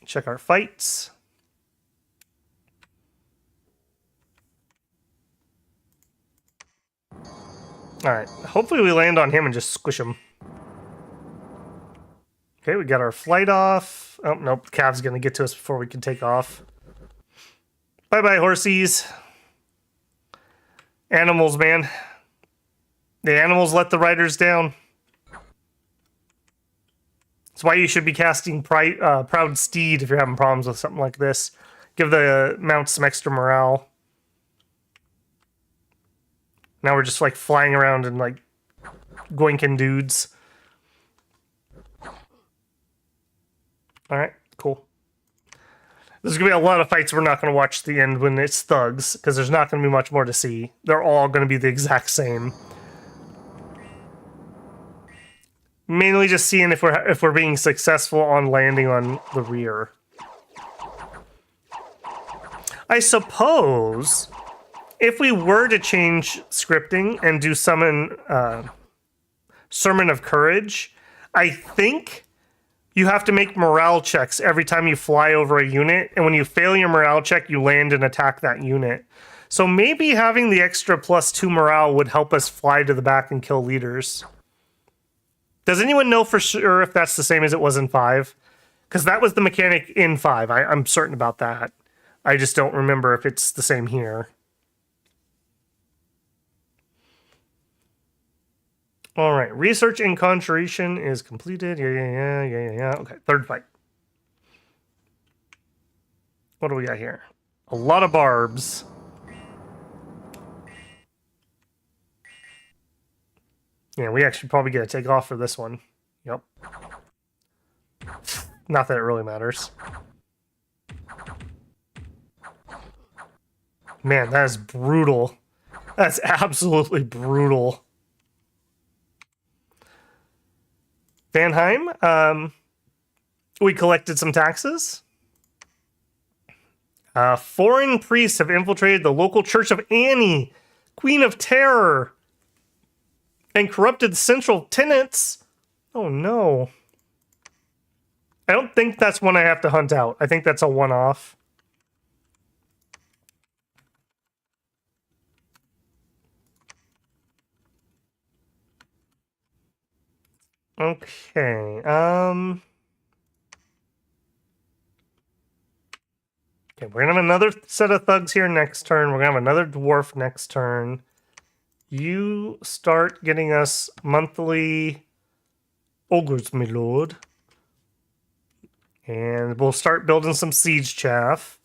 Check our fights. All right, hopefully we land on him and just squish him. Okay, we got our flight off. Oh, nope, Cav's gonna get to us before we can take off. Bye-bye, horsies. Animals, man. The animals let the riders down. That's why you should be casting Proud Steed if you're having problems with something like this. Give the mounts some extra morale. Now we're just like flying around and like goinking dudes. Alright, cool. There's going to be a lot of fights we're not going to watch to the end when it's thugs, because there's not going to be much more to see. They're all going to be the exact same. Mainly just seeing if we're being successful on landing on the rear. I suppose if we were to change scripting and do summon Sermon of Courage, I think you have to make morale checks every time you fly over a unit, and when you fail your morale check, you land and attack that unit. So maybe having the extra +2 morale would help us fly to the back and kill leaders. Does anyone know for sure if that's the same as it was in 5? Because that was the mechanic in 5. I'm certain about that. I just don't remember if it's the same here. All right, research and conjuration is completed. Yeah. Okay, third fight. What do we got here? A lot of barbs. Yeah, we actually probably get to take off for this one. Yep. Not that it really matters. Man, that is brutal. That's absolutely brutal. Vanheim, we collected some taxes. Foreign priests have infiltrated the local church of Annie, Queen of Terror, and corrupted the central tenants. Oh no. I don't think that's one I have to hunt out. I think that's a one-off. Okay, okay, we're gonna have another set of thugs here next turn. We're gonna have another dwarf next turn. You start getting us monthly ogres, my lord. And we'll start building some siege chaff.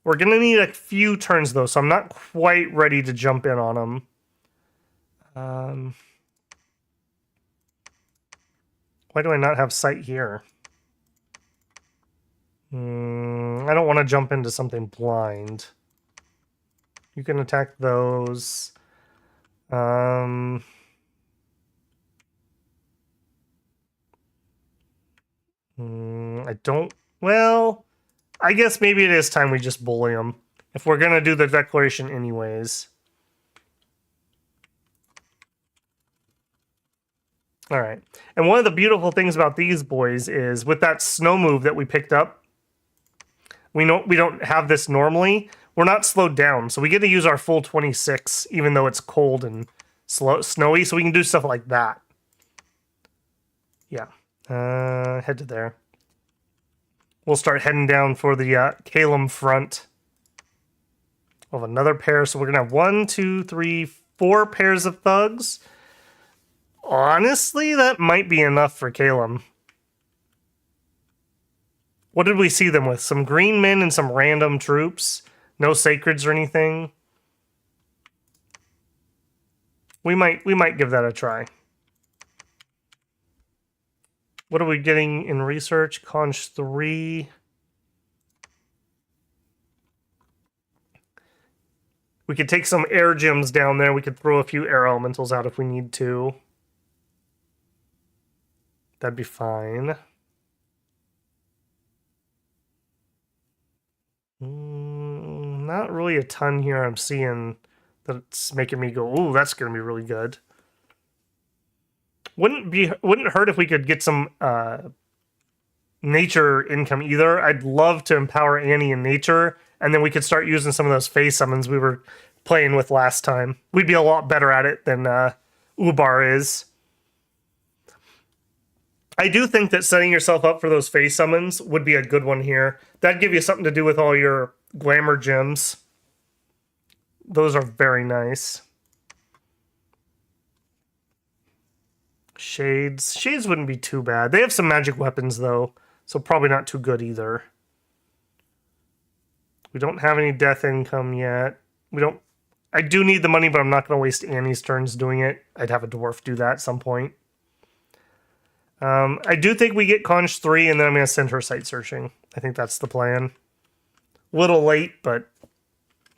We're gonna need a few turns though, so I'm not quite ready to jump in on them. Why do I not have sight here? I don't want to jump into something blind. You can attack those. I don't... Well, I guess maybe it is time we just bully them. If we're going to do the declaration anyways. Alright. And one of the beautiful things about these boys is with that snow move that we picked up, we don't have this normally. We're not slowed down, so we get to use our full 26, even though it's cold and snowy, so we can do stuff like that. Yeah. Head to there. We'll start heading down for the Calum front. We'll have another pair, so we're going to have 1, 2, 3, 4 pairs of thugs. Honestly, that might be enough for Calum. What did we see them with? Some green men and some random troops? No sacreds or anything? We might give that a try. What are we getting in research? Conch 3. We could take some air gems down there. We could throw a few air elementals out if we need to. That'd be fine. Not really a ton here I'm seeing that's making me go, ooh, that's going to be really good. Wouldn't hurt if we could get some nature income either. I'd love to empower Annie in nature, and then we could start using some of those phase summons we were playing with last time. We'd be a lot better at it than Ubar is. I do think that setting yourself up for those phase summons would be a good one here. That'd give you something to do with all your glamour gems. Those are very nice. Shades. Shades wouldn't be too bad. They have some magic weapons, though, so probably not too good either. We don't have any death income yet. I do need the money, but I'm not going to waste Annie's turns doing it. I'd have a dwarf do that at some point. I do think we get Conch 3, and then I'm going to send her sight searching. I think that's the plan. Little late, but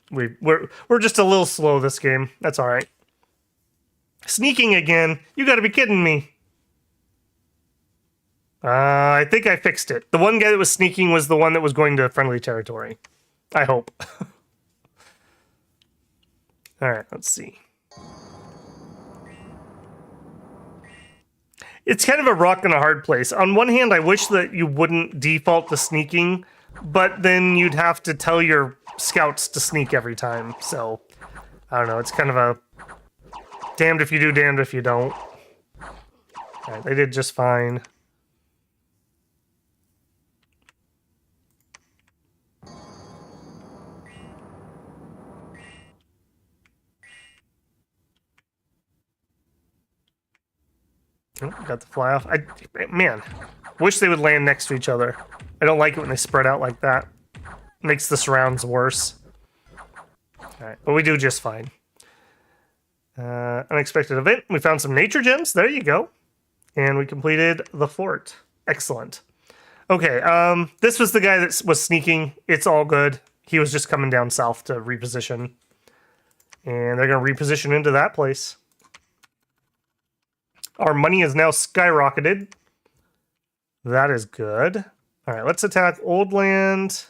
we're just a little slow this game. That's all right. Sneaking again. You got to be kidding me. I think I fixed it. The one guy that was sneaking was the one that was going to friendly territory. I hope. All right, let's see. It's kind of a rock and a hard place. On one hand, I wish that you wouldn't default to sneaking, but then you'd have to tell your scouts to sneak every time. So, I don't know. It's kind of a damned if you do, damned if you don't. All right, they did just fine. Oh, got the fly off. Man, wish they would land next to each other. I don't like it when they spread out like that. Makes the surrounds worse. Alright, but we do just fine. Unexpected event. We found some nature gems. There you go. And we completed the fort. Excellent. Okay, this was the guy that was sneaking. It's all good. He was just coming down south to reposition. And they're going to reposition into that place. Our money is now skyrocketed. That is good. All right, let's attack Old Land.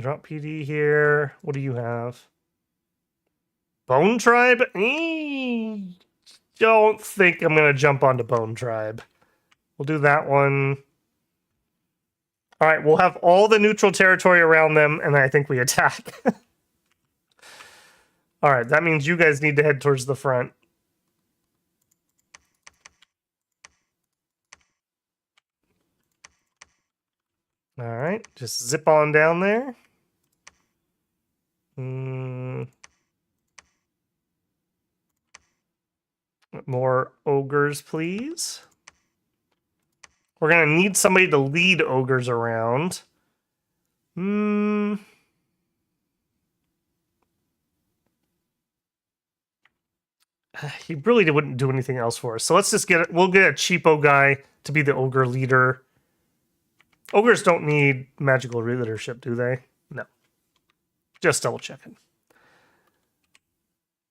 Drop PD here. What do you have? Bone Tribe? Don't think I'm going to jump onto Bone Tribe. We'll do that one. All right, we'll have all the neutral territory around them, and I think we attack. All right, that means you guys need to head towards the front. All right, just zip on down there. More ogres, please. We're gonna need somebody to lead ogres around. He really wouldn't do anything else for us. So let's just we'll get a cheapo guy to be the ogre leader. Ogres don't need magical leadership, do they? No. Just double checking.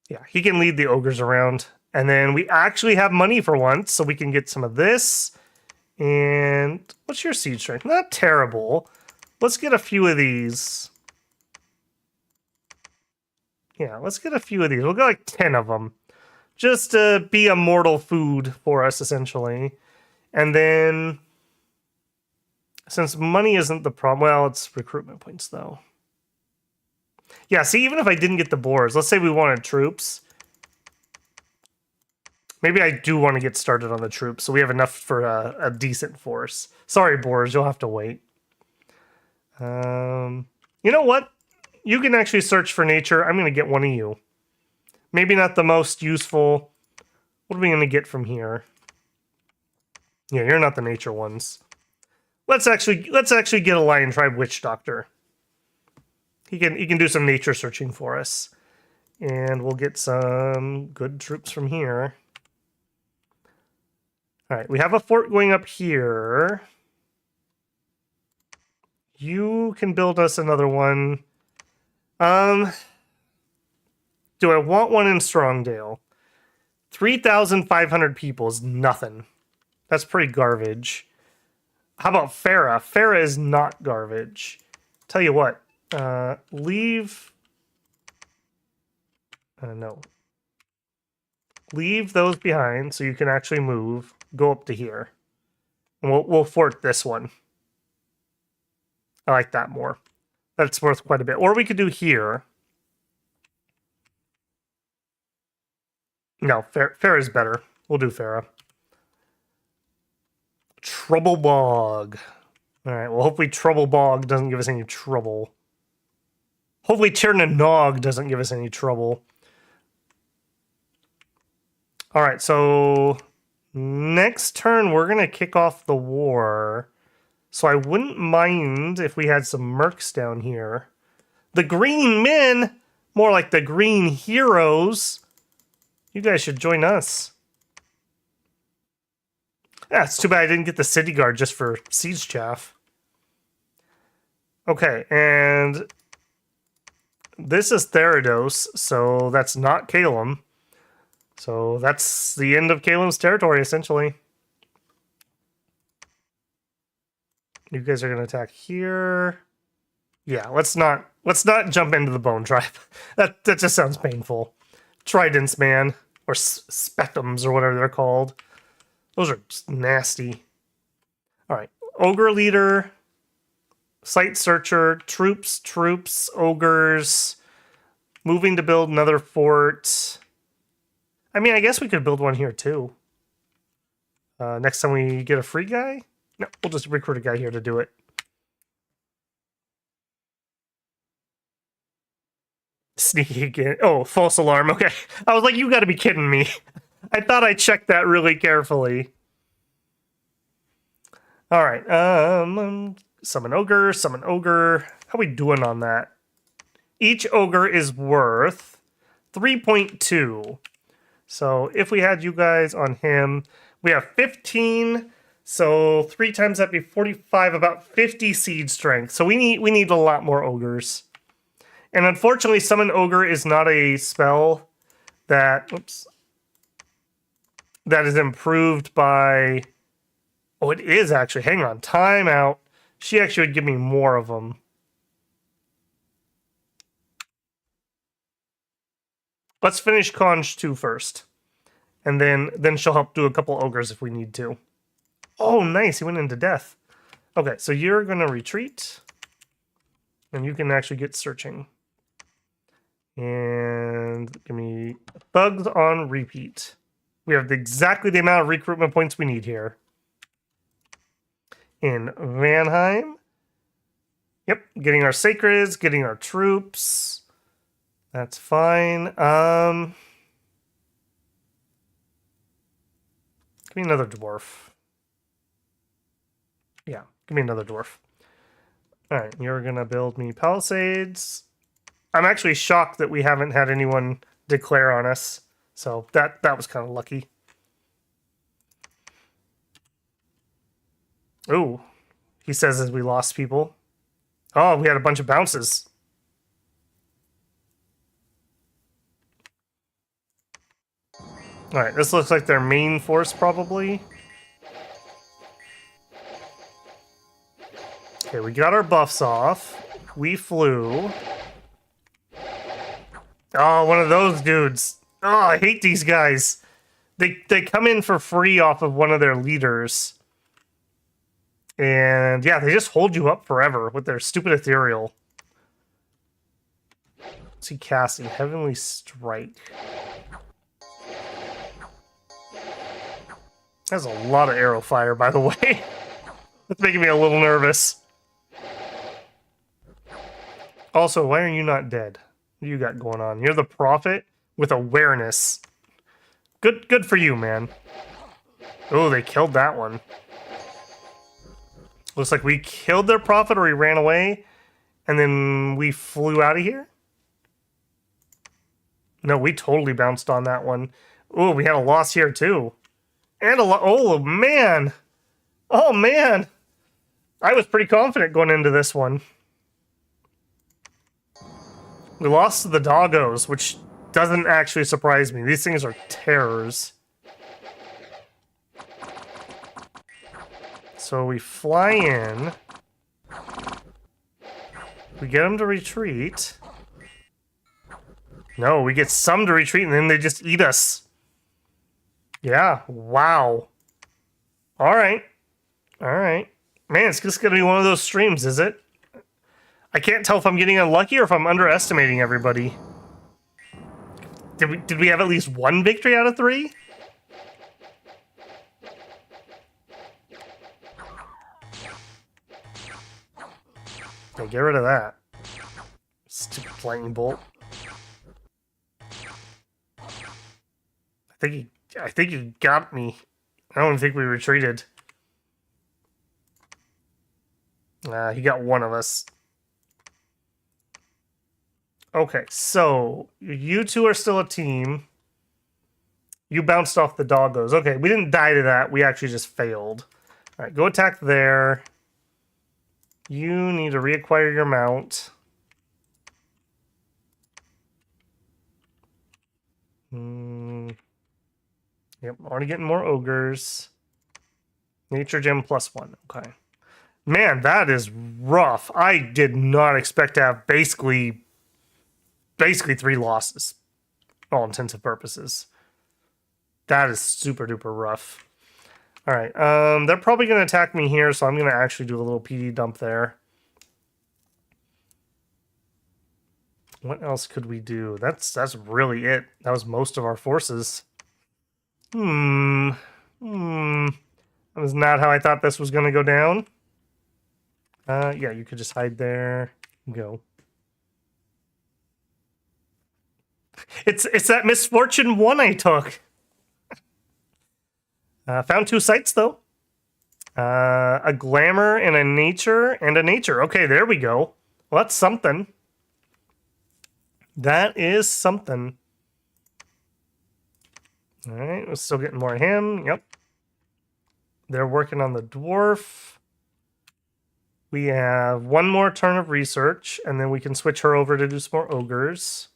Yeah, he can lead the ogres around. And then we actually have money for once, so we can get some of this. And what's your siege strength? Not terrible. Let's get a few of these. Yeah, let's get a few of these. We'll get like 10 of them. Just to be a mortal food for us, essentially. And then, since money isn't the problem, well, it's recruitment points, though. Yeah, see, even if I didn't get the boars, let's say we wanted troops. Maybe I do want to get started on the troops, so we have enough for a decent force. Sorry, boars, you'll have to wait. You know what? You can actually search for nature. I'm going to get one of you. Maybe not the most useful. What are we going to get from here? Yeah, you're not the nature ones. Let's actually get a lion tribe witch doctor. He can do some nature searching for us. And we'll get some good troops from here. Alright, we have a fort going up here. You can build us another one. Do I want one in Strongdale? 3,500 people is nothing. That's pretty garbage. How about Farah? Farah is not garbage. Tell you what, leave... no. Leave those behind so you can actually move. Go up to here. And we'll fort this one. I like that more. That's worth quite a bit. Or we could do here. No, Farah is better. We'll do Farah. Trouble Bog. Alright, well, hopefully Trouble Bog doesn't give us any trouble. Hopefully Tirnanog doesn't give us any trouble. Alright, so next turn we're going to kick off the war. So I wouldn't mind if we had some mercs down here. The green men, more like the green heroes. You guys should join us. Yeah, it's too bad I didn't get the city guard just for siege chaff. Okay, and this is Therados, so that's not Calum. So that's the end of Calum's territory, essentially. You guys are going to attack here. Yeah, let's not jump into the Bone Tribe. That just sounds painful. Tridents, man. Or Spectums, or whatever they're called. Those are just nasty. Alright. Ogre Leader. Site Searcher. Troops. Ogres. Moving to build another fort. I mean, I guess we could build one here, too. Next time we get a free guy? No, we'll just recruit a guy here to do it. Sneaky again. Oh, false alarm. Okay. I was like, you gotta be kidding me. I thought I checked that really carefully. Alright, summon ogre. How we doing on that? Each ogre is worth 3.2. So if we had you guys on him, we have 15. So 3 times that'd be 45, about 50 siege strength. So we need a lot more ogres. And unfortunately, Summon Ogre is not a spell that... Oops. That is improved by... Oh, it is actually. Hang on. Time out. She actually would give me more of them. Let's finish Conch 2 first. And then she'll help do a couple ogres if we need to. Oh, nice. He went into death. Okay, so you're going to retreat. And you can actually get searching. And give me thugs on repeat. We have exactly the amount of recruitment points we need here. In Vanheim, Yep, getting our sacreds, getting our troops. That's fine. Give me another dwarf. Yeah, give me another dwarf. All right, you're gonna build me palisades. I'm actually shocked that we haven't had anyone declare on us. So that was kind of lucky. Ooh, he says as we lost people. Oh, we had a bunch of bounces. All right, this looks like their main force probably. Okay, we got our buffs off. We flew. Oh, one of those dudes. Oh, I hate these guys. They come in for free off of one of their leaders. And yeah, they just hold you up forever with their stupid ethereal. What's he casting? Heavenly Strike. That's a lot of arrow fire, by the way. That's making me a little nervous. Also, why are you not dead? What do you got going on? You're the prophet with awareness. Good for you, man. Oh, they killed that one. Looks like we killed their prophet or he ran away, and then we flew out of here? No, we totally bounced on that one. Oh, we had a loss here, too. And a lot. Oh, man. Oh, man. I was pretty confident going into this one. We lost to the doggos, which doesn't actually surprise me. These things are terrors. So we fly in. We get them to retreat. No, we get some to retreat and then they just eat us. Yeah, wow. Alright. Alright. Man, it's just gonna be one of those streams, is it? I can't tell if I'm getting unlucky or if I'm underestimating everybody. Did we have at least one victory out of 3? Okay, get rid of that. Stupid lightning bolt. I think he got me. I don't think we retreated. He got one of us. Okay, so you two are still a team. You bounced off the doggos. Okay, we didn't die to that. We actually just failed. All right, go attack there. You need to reacquire your mount. Yep, already getting more ogres. Nature gem +1. Okay. Man, that is rough. I did not expect to have basically 3 losses. All intents and purposes. That is super duper rough. All right, they're probably going to attack me here, so I'm going to actually do a little PD dump there. What else could we do? That's really it. That was most of our forces. That was not how I thought this was going to go down. Yeah, you could just hide there. Go. It's that misfortune 1 I took. Found 2 sites, though. A glamour and a nature and a nature. Okay, there we go. Well, that's something. That is something. All right, we're still getting more of him. Yep. They're working on the dwarf. We have 1 more turn of research, and then we can switch her over to do some more ogres.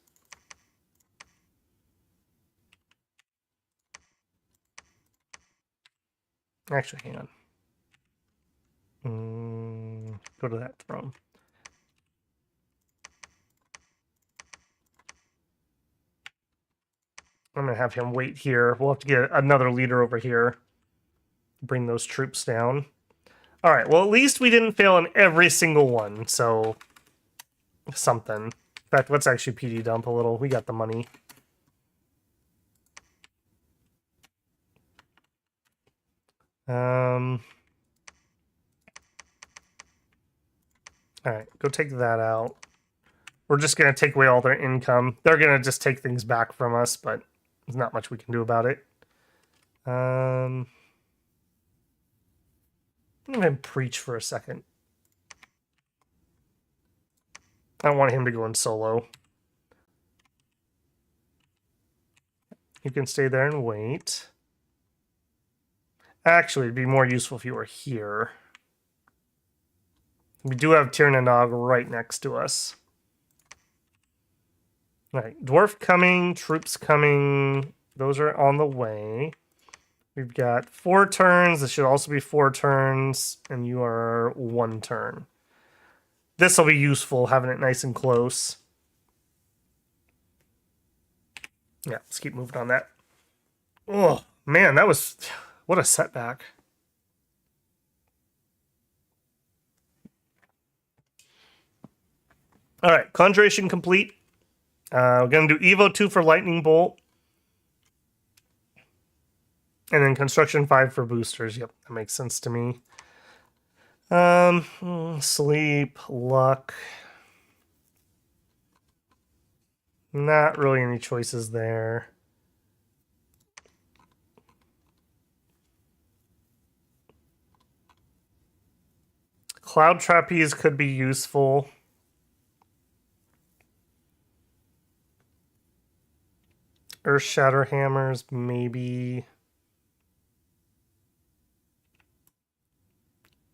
Actually, hang on. Go to that throne. I'm going to have him wait here. We'll have to get another leader over here. Bring those troops down. All right, well, at least we didn't fail in every single one, so something. In fact, let's actually PD dump a little. We got the money. All right, go take that out. We're just going to take away all their income. They're going to just take things back from us, but there's not much we can do about it. I'm going to preach for a second. I don't want him to go in solo. You can stay there and wait. Actually, it'd be more useful if you were here. We do have Tirnanog right next to us. All right, dwarf coming, troops coming. Those are on the way. We've got 4 turns. This should also be 4 turns, and you are 1 turn. This will be useful, having it nice and close. Yeah, let's keep moving on that. Oh, man, that was... What a setback. All right, Conjuration complete. We're going to do Evo 2 for Lightning Bolt. And then Construction 5 for boosters. Yep, that makes sense to me. Sleep, luck. Not really any choices there. Cloud Trapeze could be useful. Earth Shatter Hammers, maybe.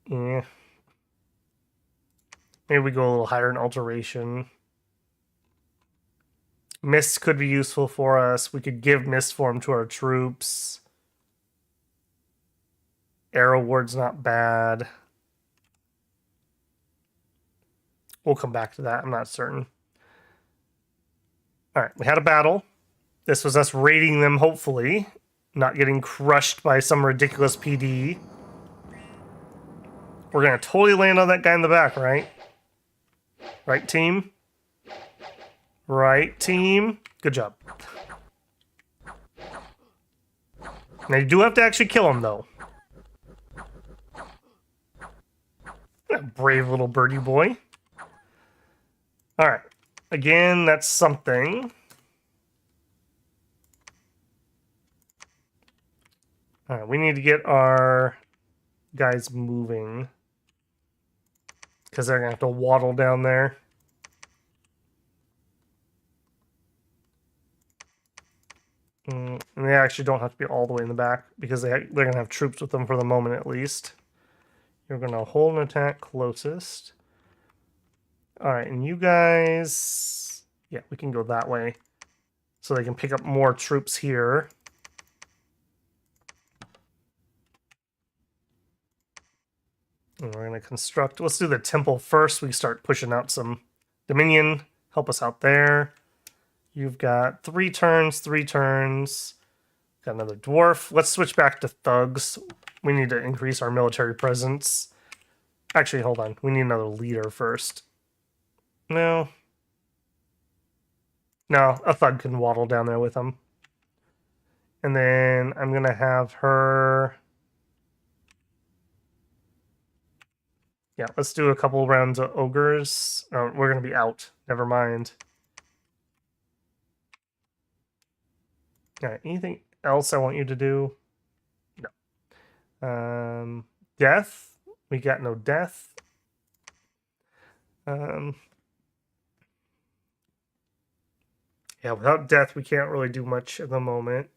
Yeah. Maybe we go a little higher in Alteration. Mist could be useful for us. We could give Mist Form to our troops. Arrow Ward's not bad. We'll come back to that. I'm not certain. All right, we had a battle. This was us raiding them, hopefully. Not getting crushed by some ridiculous PD. We're going to totally land on that guy in the back, right? Right, team? Right, team? Good job. Now, you do have to actually kill him, though. Brave little birdie boy. All right. Again, that's something. All right, we need to get our guys moving. Because they're going to have to waddle down there. And they actually don't have to be all the way in the back. Because they're going to have troops with them for the moment at least. You're going to hold an attack closest. Alright, and you guys... Yeah, we can go that way. So they can pick up more troops here. And we're going to construct... Let's do the temple first. We start pushing out some Dominion. Help us out there. You've got 3 turns, 3 turns. Got another dwarf. Let's switch back to thugs. We need to increase our military presence. Actually, hold on. We need another leader first. No. No, a thug can waddle down there with him. And then I'm going to have her... Yeah, let's do a couple rounds of ogres. Oh, we're going to be out. Never mind. All right, anything else I want you to do? No. Death? We got no death. Yeah, without death, we can't really do much at the moment.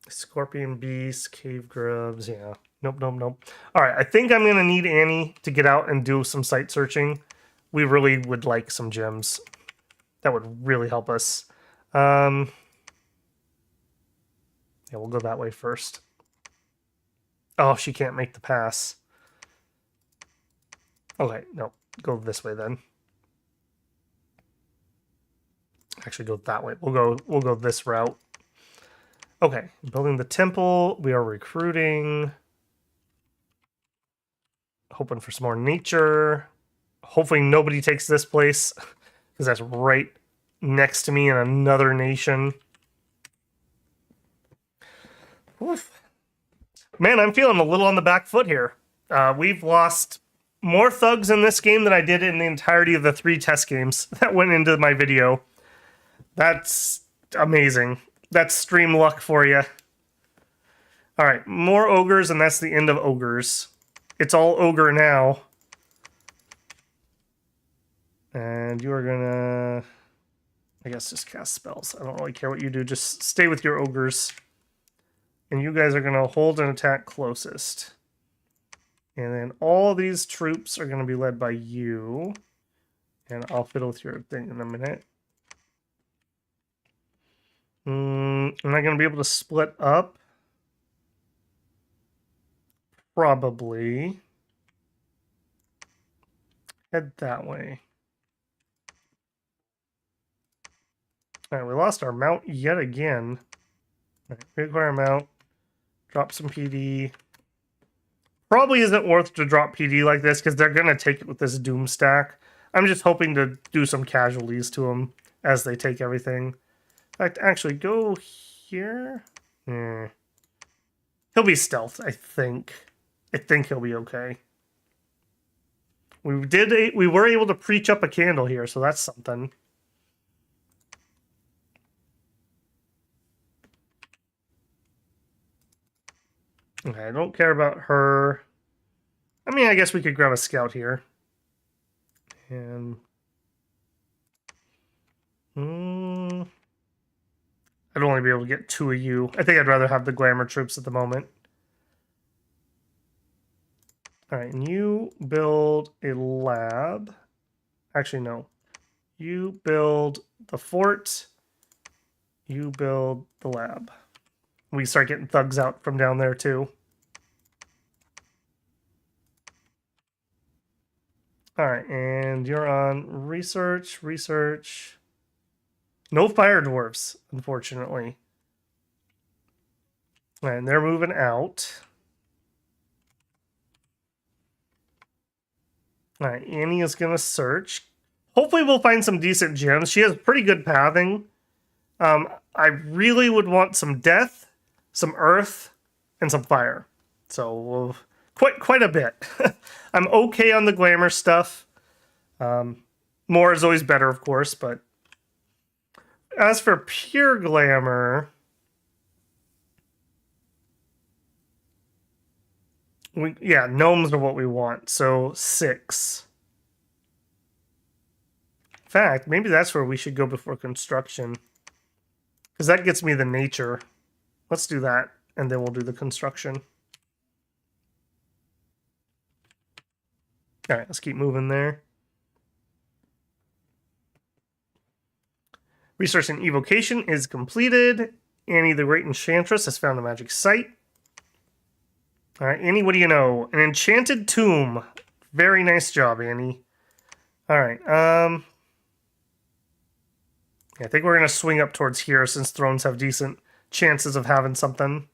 Scorpion Beast, Cave Grubs, yeah. Nope. All right, I think I'm going to need Annie to get out and do some site searching. We really would like some gems. That would really help us. Yeah, we'll go that way first. Oh, she can't make the pass. Okay, no. Go this way then. Actually, go that way. We'll go this route. Okay, building the temple. We are recruiting. Hoping for some more nature. Hopefully nobody takes this place, because that's right next to me in another nation. Oof. Man, I'm feeling a little on the back foot here. We've lost More thugs in this game than I did in the entirety of the 3 test games that went into my video. That's amazing. That's stream luck for you. Alright, more ogres, and that's the end of ogres. It's all ogre now. And you are gonna... I guess just cast spells. I don't really care what you do. Just stay with your ogres. And you guys are gonna hold and attack closest. And then all these troops are gonna be led by you. And I'll fiddle with your thing in a minute. Am I gonna be able to split up? Probably. Head that way. Alright, we lost our mount yet again. Alright, reacquire mount. Drop some PD. Probably isn't worth to drop PD like this because they're going to take it with this Doom stack. I'm just hoping to do some casualties to them as they take everything. In fact, actually, go here. He'll be stealth, I think. I think he'll be okay. We were able to preach up a candle here, so that's something. Okay, I don't care about her. I mean, I guess we could grab a scout here. And... I'd only be able to get 2 of you. I think I'd rather have the glamour troops at the moment. Alright, and you build a lab. Actually, no. You build the fort. You build the lab. We start getting thugs out from down there, too. Alright, and you're on research, research. No fire dwarves, unfortunately. And they're moving out. Alright, Annie is going to search. Hopefully we'll find some decent gems. She has pretty good pathing. I really would want some death, some earth, and some fire. So, quite a bit. I'm okay on the glamour stuff. More is always better, of course, but as for pure glamour, gnomes are what we want. So 6. In fact, maybe that's where we should go before construction, because that gets me the nature. Let's do that, and then we'll do the construction. All right, let's keep moving there. Research and evocation is completed. Annie the Great Enchantress has found a magic site. All right, Annie, what do you know? An enchanted tomb. Very nice job, Annie. All right, I think we're going to swing up towards here since thrones have decent chances of having something.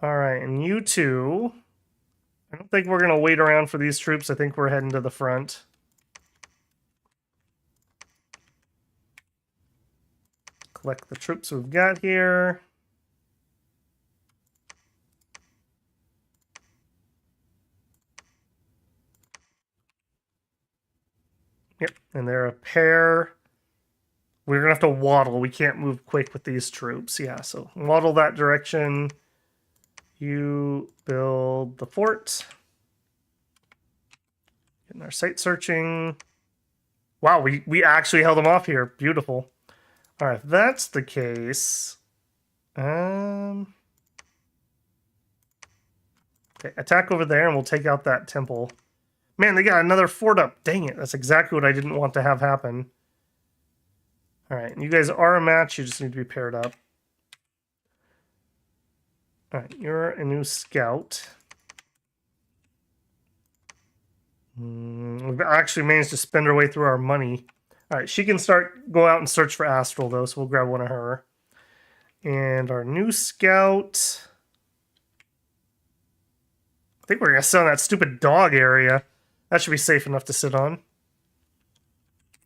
All right, and you two... I don't think we're going to wait around for these troops. I think we're heading to the front. Collect the troops we've got here. Yep, and they're a pair. We're going to have to waddle. We can't move quick with these troops. Yeah, so waddle that direction. You build the fort. Getting our site searching. Wow, we actually held them off here. Beautiful. All right, if that's the case... Okay, attack over there and we'll take out that temple. Man, they got another fort up. Dang it, that's exactly what I didn't want to have happen. All right, you guys are a match. You just need to be paired up. All right, you're a new scout. We've actually managed to spend our way through our money. All right, she can go out and search for Astral, though, so we'll grab one of her. And our new scout... I think we're going to sit on that stupid dog area. That should be safe enough to sit on.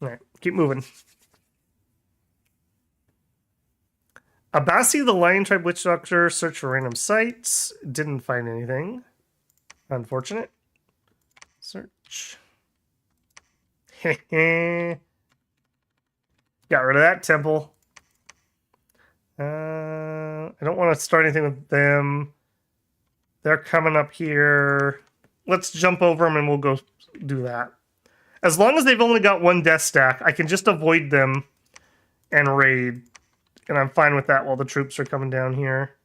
All right, keep moving. Abasi, the Lion Tribe Witch Doctor, searched for random sites. Didn't find anything. Unfortunate. Search. Got rid of that temple. I don't want to start anything with them. They're coming up here. Let's jump over them and we'll go do that. As long as they've only got one death stack, I can just avoid them and raid. And I'm fine with that while the troops are coming down here.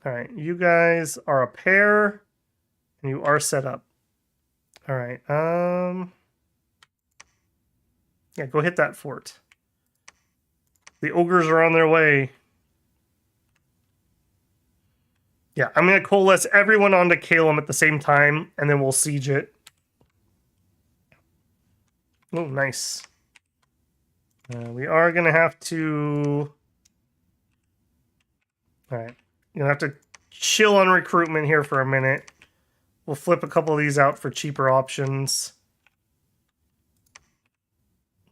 Alright, you guys are a pair. And you are set up. Alright, yeah, go hit that fort. The ogres are on their way. Yeah, I'm going to coalesce everyone onto Calum at the same time, and then we'll siege it. Oh, nice. We are going to have to... Alright, you'll have to chill on recruitment here for a minute. We'll flip a couple of these out for cheaper options.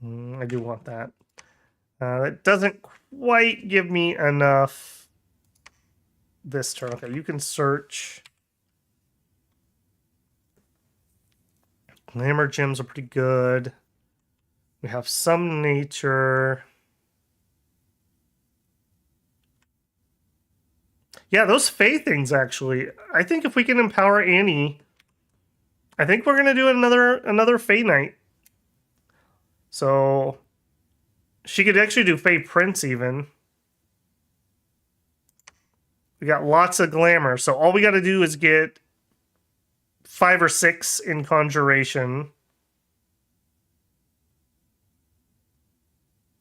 I do want that. That doesn't quite give me enough this turn. Okay, you can search. Glamour gems are pretty good. We have some nature. Yeah, those Fae things, actually. I think if we can empower Annie, I think we're going to do another Fae Knight. So, she could actually do Fae Prince, even. We got lots of glamour, so all we got to do is get 5 or 6 in Conjuration.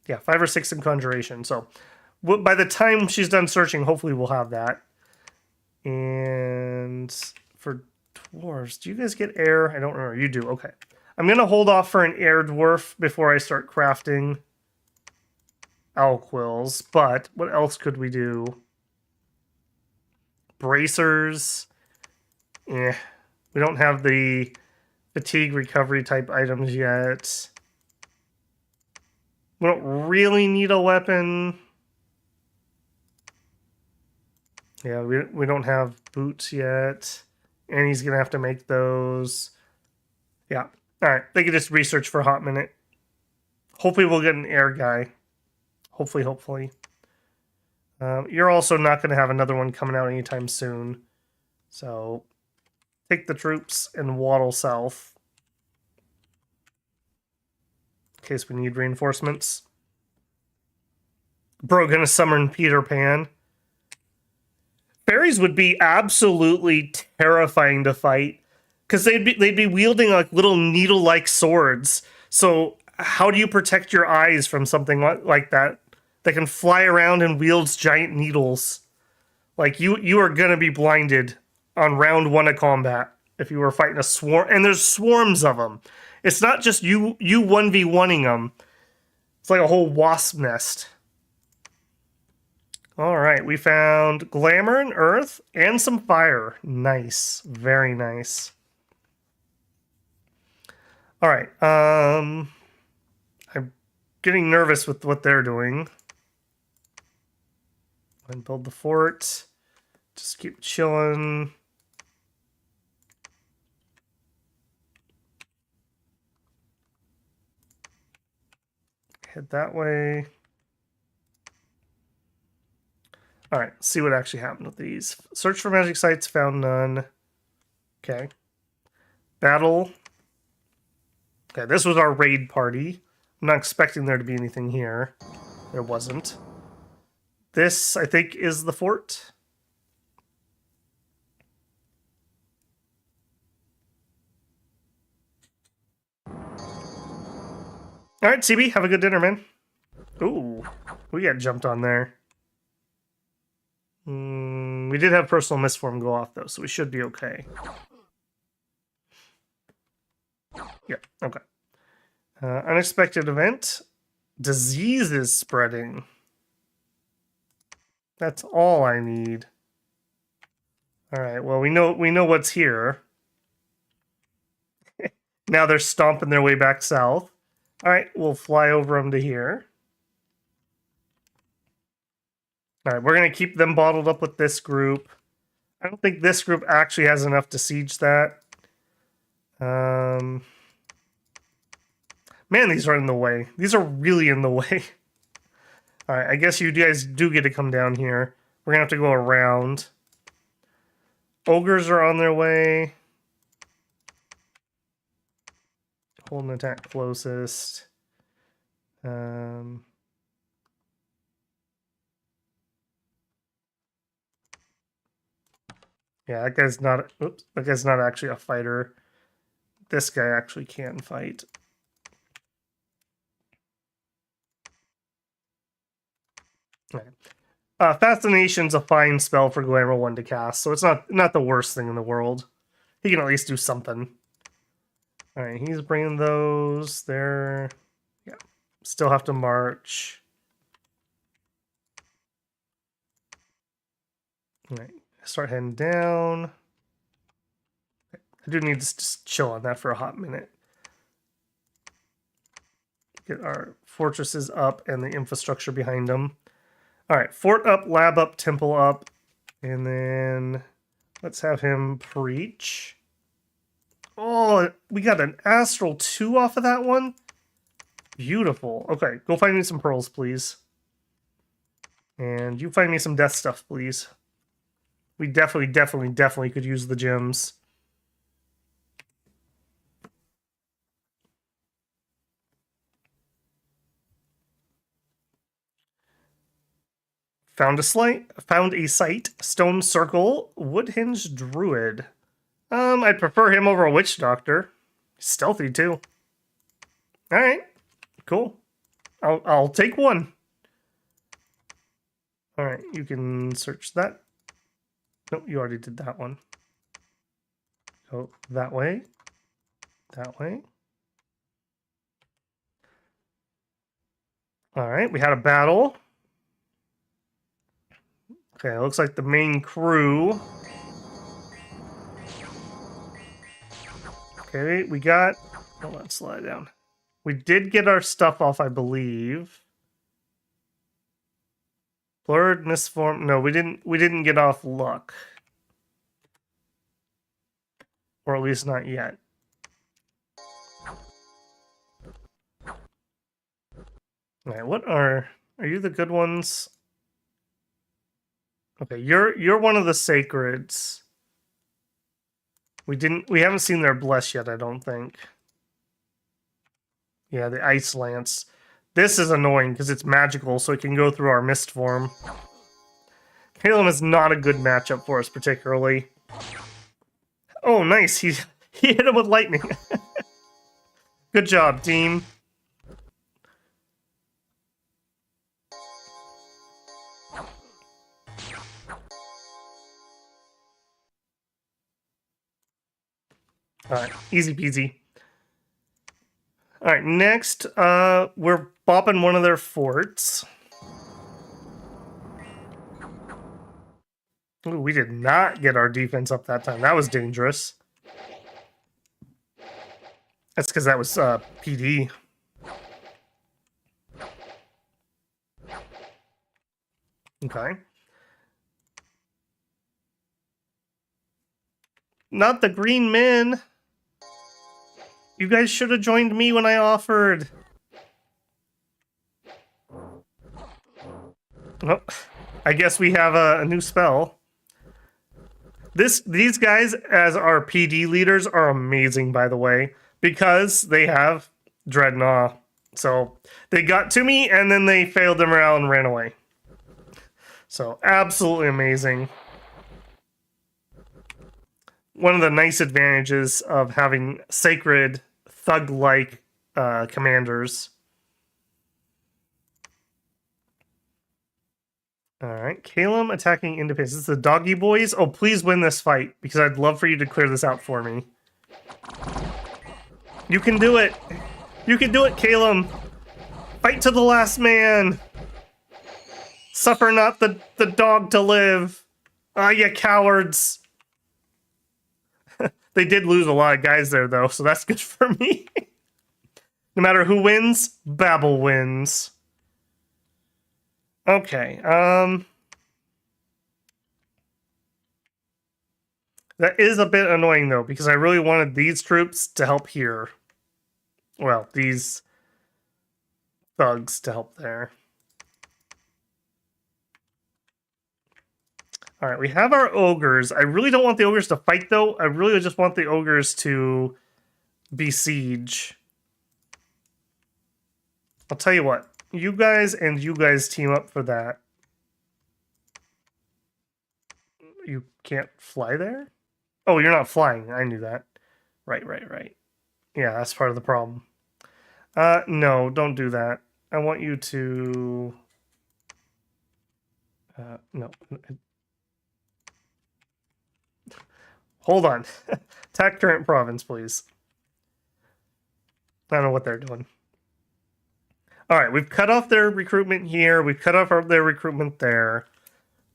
Yeah, 5 or 6 in Conjuration, so... by the time she's done searching, hopefully we'll have that. And for dwarves, do you guys get air? I don't remember. You do. Okay. I'm going to hold off for an air dwarf before I start crafting owl quills. But what else could we do? Bracers. We don't have the fatigue recovery type items yet. We don't really need a weapon. Yeah, we don't have boots yet. And he's going to have to make those. Yeah. All right. They can just research for a hot minute. Hopefully we'll get an air guy. Hopefully. You're also not going to have another one coming out anytime soon. So take the troops and waddle south. In case we need reinforcements. Bro, going to summon Peter Pan. Fairies would be absolutely terrifying to fight because they'd be wielding like little needle-like swords. So how do you protect your eyes from something like that that can fly around and wields giant needles? Like you are gonna be blinded on round 1 of combat if you were fighting a swarm, and there's swarms of them. It's not just you 1v1ing them. It's like a whole wasp nest. All right, we found glamour and earth and some fire. Nice, very nice. All right, I'm getting nervous with what they're doing. And build the fort. Just keep chilling. Head that way. All right, see what actually happened with these. Search for magic sites, found none. Okay. Battle. Okay, this was our raid party. I'm not expecting there to be anything here. There wasn't. This, I think, is the fort. All right, CB, have a good dinner, man. Ooh, we got jumped on there. We did have personal misform go off, though, so we should be okay. Yeah, okay. Unexpected event. Disease is spreading. That's all I need. All right, well, we know what's here. Now they're stomping their way back south. All right, we'll fly over them to here. All right, we're going to keep them bottled up with this group. I don't think this group actually has enough to siege that. Man, these are in the way. These are really in the way. Alright, I guess you guys do get to come down here. We're gonna have to go around. Ogres are on their way. Hold an attack closest. Yeah, that guy's not. Oops, that guy's not actually a fighter. This guy actually can fight. Okay. Fascination's a fine spell for Glamour 1 to cast, so it's not the worst thing in the world. He can at least do something. Alright, he's bringing those there. Yeah, still have to march. Alright, start heading down. I do need to just chill on that for a hot minute. Get our fortresses up and the infrastructure behind them. Alright, fort up, lab up, temple up. And then let's have him preach. Oh, we got an Astral 2 off of that one? Beautiful. Okay, go find me some pearls, please. And you find me some death stuff, please. We definitely could use the gems. Found a site. Stone Circle. Woodhinge Druid. I'd prefer him over a Witch Doctor. Stealthy, too. Alright. Cool. I'll take one. Alright, you can search that. Nope, you already did that one. Go that way. That way. Alright, we had a battle. Okay, it looks like the main crew. Okay, we got... Hold on, slide down. We did get our stuff off, I believe. Blurred, misformed. No, we didn't get off luck. Or at least not yet. Alright, what are you the good ones? Okay, you're one of the sacreds. We haven't seen their bless yet, I don't think. Yeah, the ice lance. This is annoying because it's magical, so it can go through our mist form. Helheim is not a good matchup for us, particularly. Oh, nice. He hit him with lightning. Good job, team. Alright, easy peasy. Alright, next, we're bopping one of their forts. Ooh, we did not get our defense up that time. That was dangerous. That's because that was PD. Okay. Not the green men. You guys should have joined me when I offered. Oh, I guess we have a new spell. These guys, as our PD leaders, are amazing, by the way, because they have Dreadnought. So they got to me, and then they failed them around and ran away. So absolutely amazing. One of the nice advantages of having sacred, thug-like commanders. Alright, Calum attacking independence. This is the Doggy Boys. Oh, please win this fight, because I'd love for you to clear this out for me. You can do it! You can do it, Calum! Fight to the last man! Suffer not the dog to live! Ah, you cowards! They did lose a lot of guys there, though, so that's good for me. No matter who wins, Babel wins. Okay, That is a bit annoying, though, because I really wanted these troops to help here. Well, these thugs to help there. All right, we have our ogres. I really don't want the ogres to fight, though. I really just want the ogres to besiege. I'll tell you what. You guys and you guys team up for that. You can't fly there? Oh, you're not flying. I knew that. Right. Yeah, that's part of the problem. No, don't do that. I want you to... no. Hold on. Attack current province, please. I don't know what they're doing. Alright, we've cut off their recruitment here. We've cut off their recruitment there.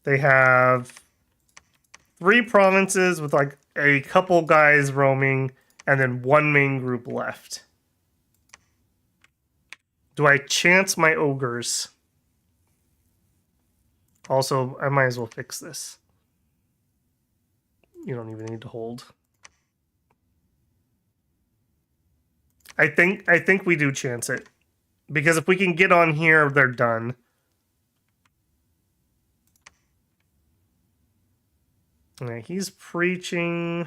They have 3 provinces with like a couple guys roaming and then 1 main group left. Do I chance my ogres? Also, I might as well fix this. You don't even need to hold. I think we do chance it. Because if we can get on here, they're done. Alright, he's preaching.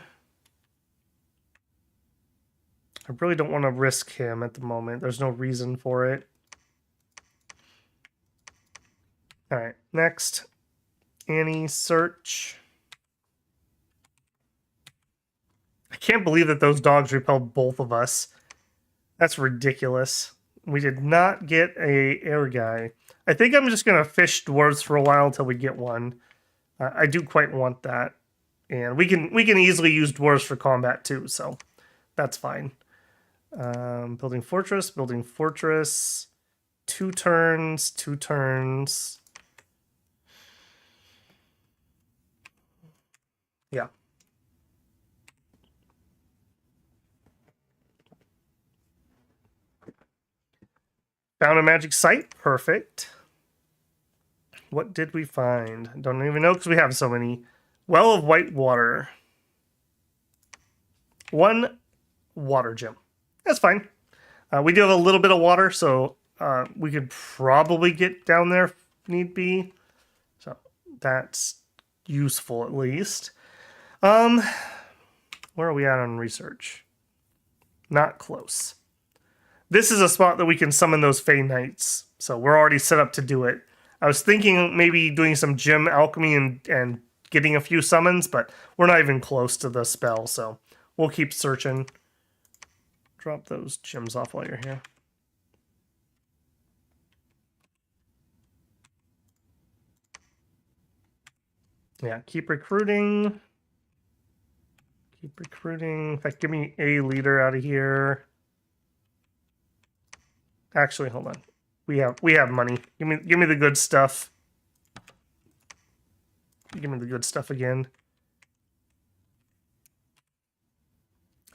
I really don't want to risk him at the moment. There's no reason for it. Alright, next. Annie, search. I can't believe that those dogs repelled both of us. That's ridiculous. We did not get a air guy. I think I'm just going to fish dwarves for a while until we get one. I do quite want that. And we can easily use dwarves for combat too, so that's fine. Building fortress. 2 turns, 2 turns. Yeah. Found a magic site. Perfect. What did we find? Don't even know because we have so many. Well of white water. 1 water gem. That's fine. We do have a little bit of water, so we could probably get down there if need be. So that's useful at least. Where are we at on research? Not close. This is a spot that we can summon those Fey Knights, so we're already set up to do it. I was thinking maybe doing some gem alchemy and getting a few summons, but we're not even close to the spell, so we'll keep searching. Drop those gems off while you're here. Yeah, keep recruiting. Keep recruiting. In fact, give me a leader out of here. Actually, hold on. We have money. Give me the good stuff. Give me the good stuff again.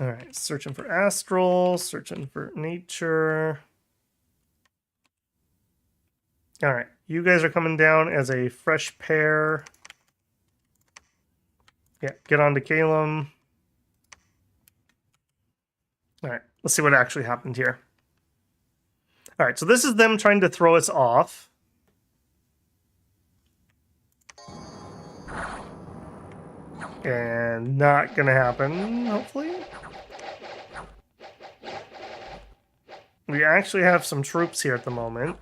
All right, searching for astral, searching for nature. All right, you guys are coming down as a fresh pair. Yeah, get on to Calum. All right, let's see what actually happened here. All right, so this is them trying to throw us off. And not gonna happen, hopefully. We actually have some troops here at the moment.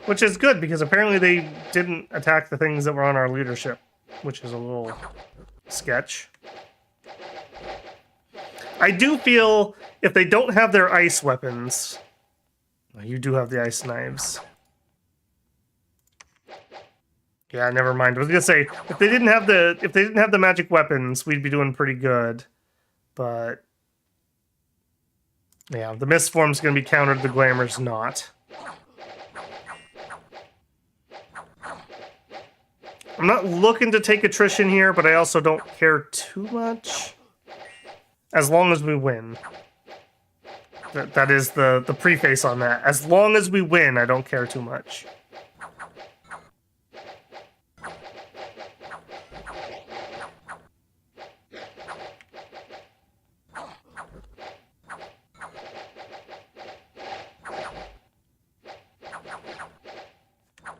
Which is good, because apparently they didn't attack the things that were on our leadership. Which is a little sketch. I do feel if they don't have their ice weapons... You do have the ice knives. Yeah, never mind. I was gonna say if they didn't have the magic weapons, we'd be doing pretty good. But yeah, the mist form's gonna be countered, the glamour's not. I'm not looking to take attrition here, but I also don't care too much. As long as we win. That is the preface on that. As long as we win, I don't care too much.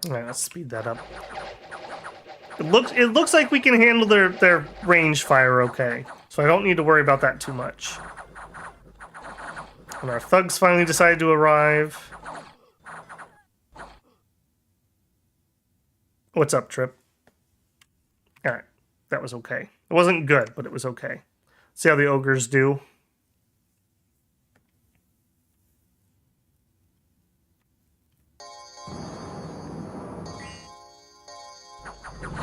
All right, let's speed that up. It looks like we can handle their range fire okay, so I don't need to worry about that too much. And our thugs finally decided to arrive. What's up, Trip? All right, that was okay. It wasn't good, but it was okay. See how the ogres do.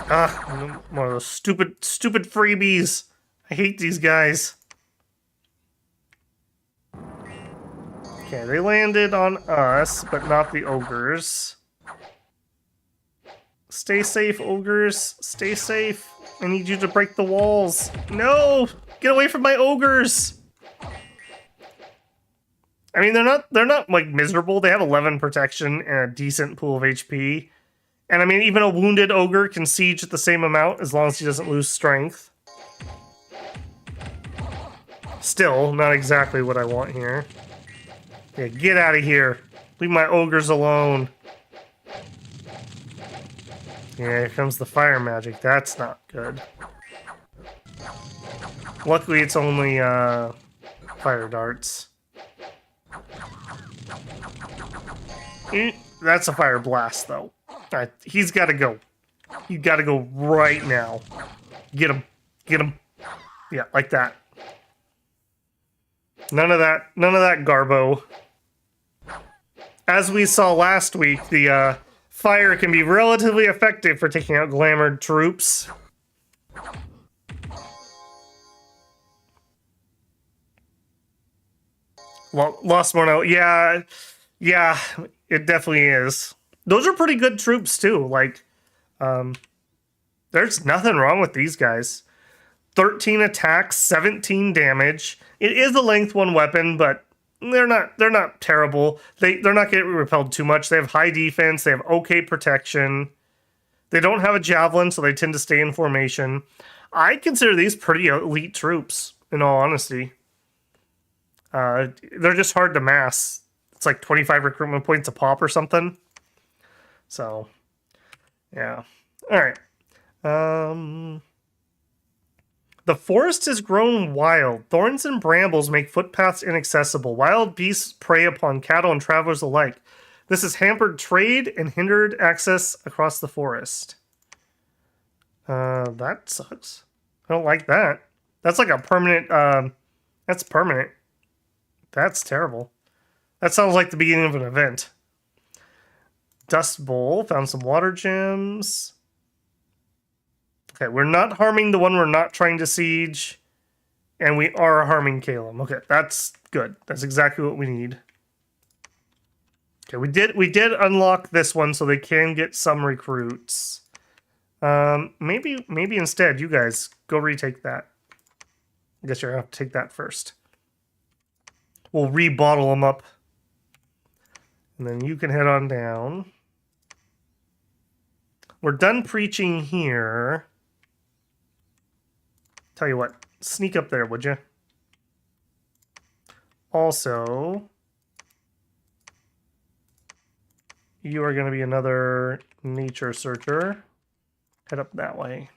Ah, one of those stupid freebies. I hate these guys. Okay, they landed on us, but not the ogres. Stay safe, ogres. Stay safe. I need you to break the walls. No! Get away from my ogres! I mean, they're not like miserable. They have 11 protection and a decent pool of HP. And I mean, even a wounded ogre can siege at the same amount as long as he doesn't lose strength. Still, not exactly what I want here. Yeah, get out of here. Leave my ogres alone. Yeah, here comes the fire magic. That's not good. Luckily, it's only fire darts. That's a fire blast, though. Alright, he's got to go. You got to go right now. Get him. Get him. Yeah, like that. None of that garbo. As we saw last week, the fire can be relatively effective for taking out glamored troops. Lost Mono, yeah, it definitely is. Those are pretty good troops too. Like, there's nothing wrong with these guys. 13 attacks, 17 damage. It is a length 1 weapon, but they're not terrible. They're not getting repelled too much. They have high defense. They have okay protection. They don't have a javelin, so they tend to stay in formation. I consider these pretty elite troops, in all honesty. They're just hard to mass. It's like 25 recruitment points a pop or something. So, yeah. All right. The forest has grown wild. Thorns and brambles make footpaths inaccessible. Wild beasts prey upon cattle and travelers alike. This has hampered trade and hindered access across the forest. That sucks. I don't like that. That's like a permanent, that's permanent. That's terrible. That sounds like the beginning of an event. Dust Bowl. Found some water gems. Okay, we're not harming the one we're not trying to siege. And we are harming Calum. Okay, that's good. That's exactly what we need. Okay, we did unlock this one so they can get some recruits. Maybe instead you guys go retake that. I guess you're gonna have to take that first. We'll rebottle them up. And then you can head on down. We're done preaching here. Tell you what, sneak up there, would you? Also, you are going to be another nature searcher. Head up that way.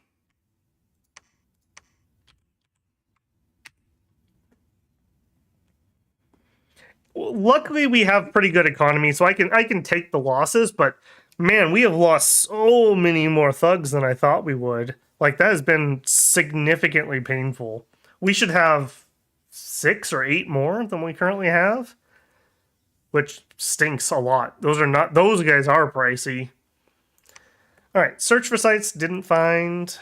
Luckily, we have pretty good economy, so I can take the losses, but man, we have lost so many more thugs than I thought we would. Like, that has been significantly painful. We should have 6 or 8 more than we currently have, which stinks a lot. Those guys are pricey. All right, search for sites, didn't find.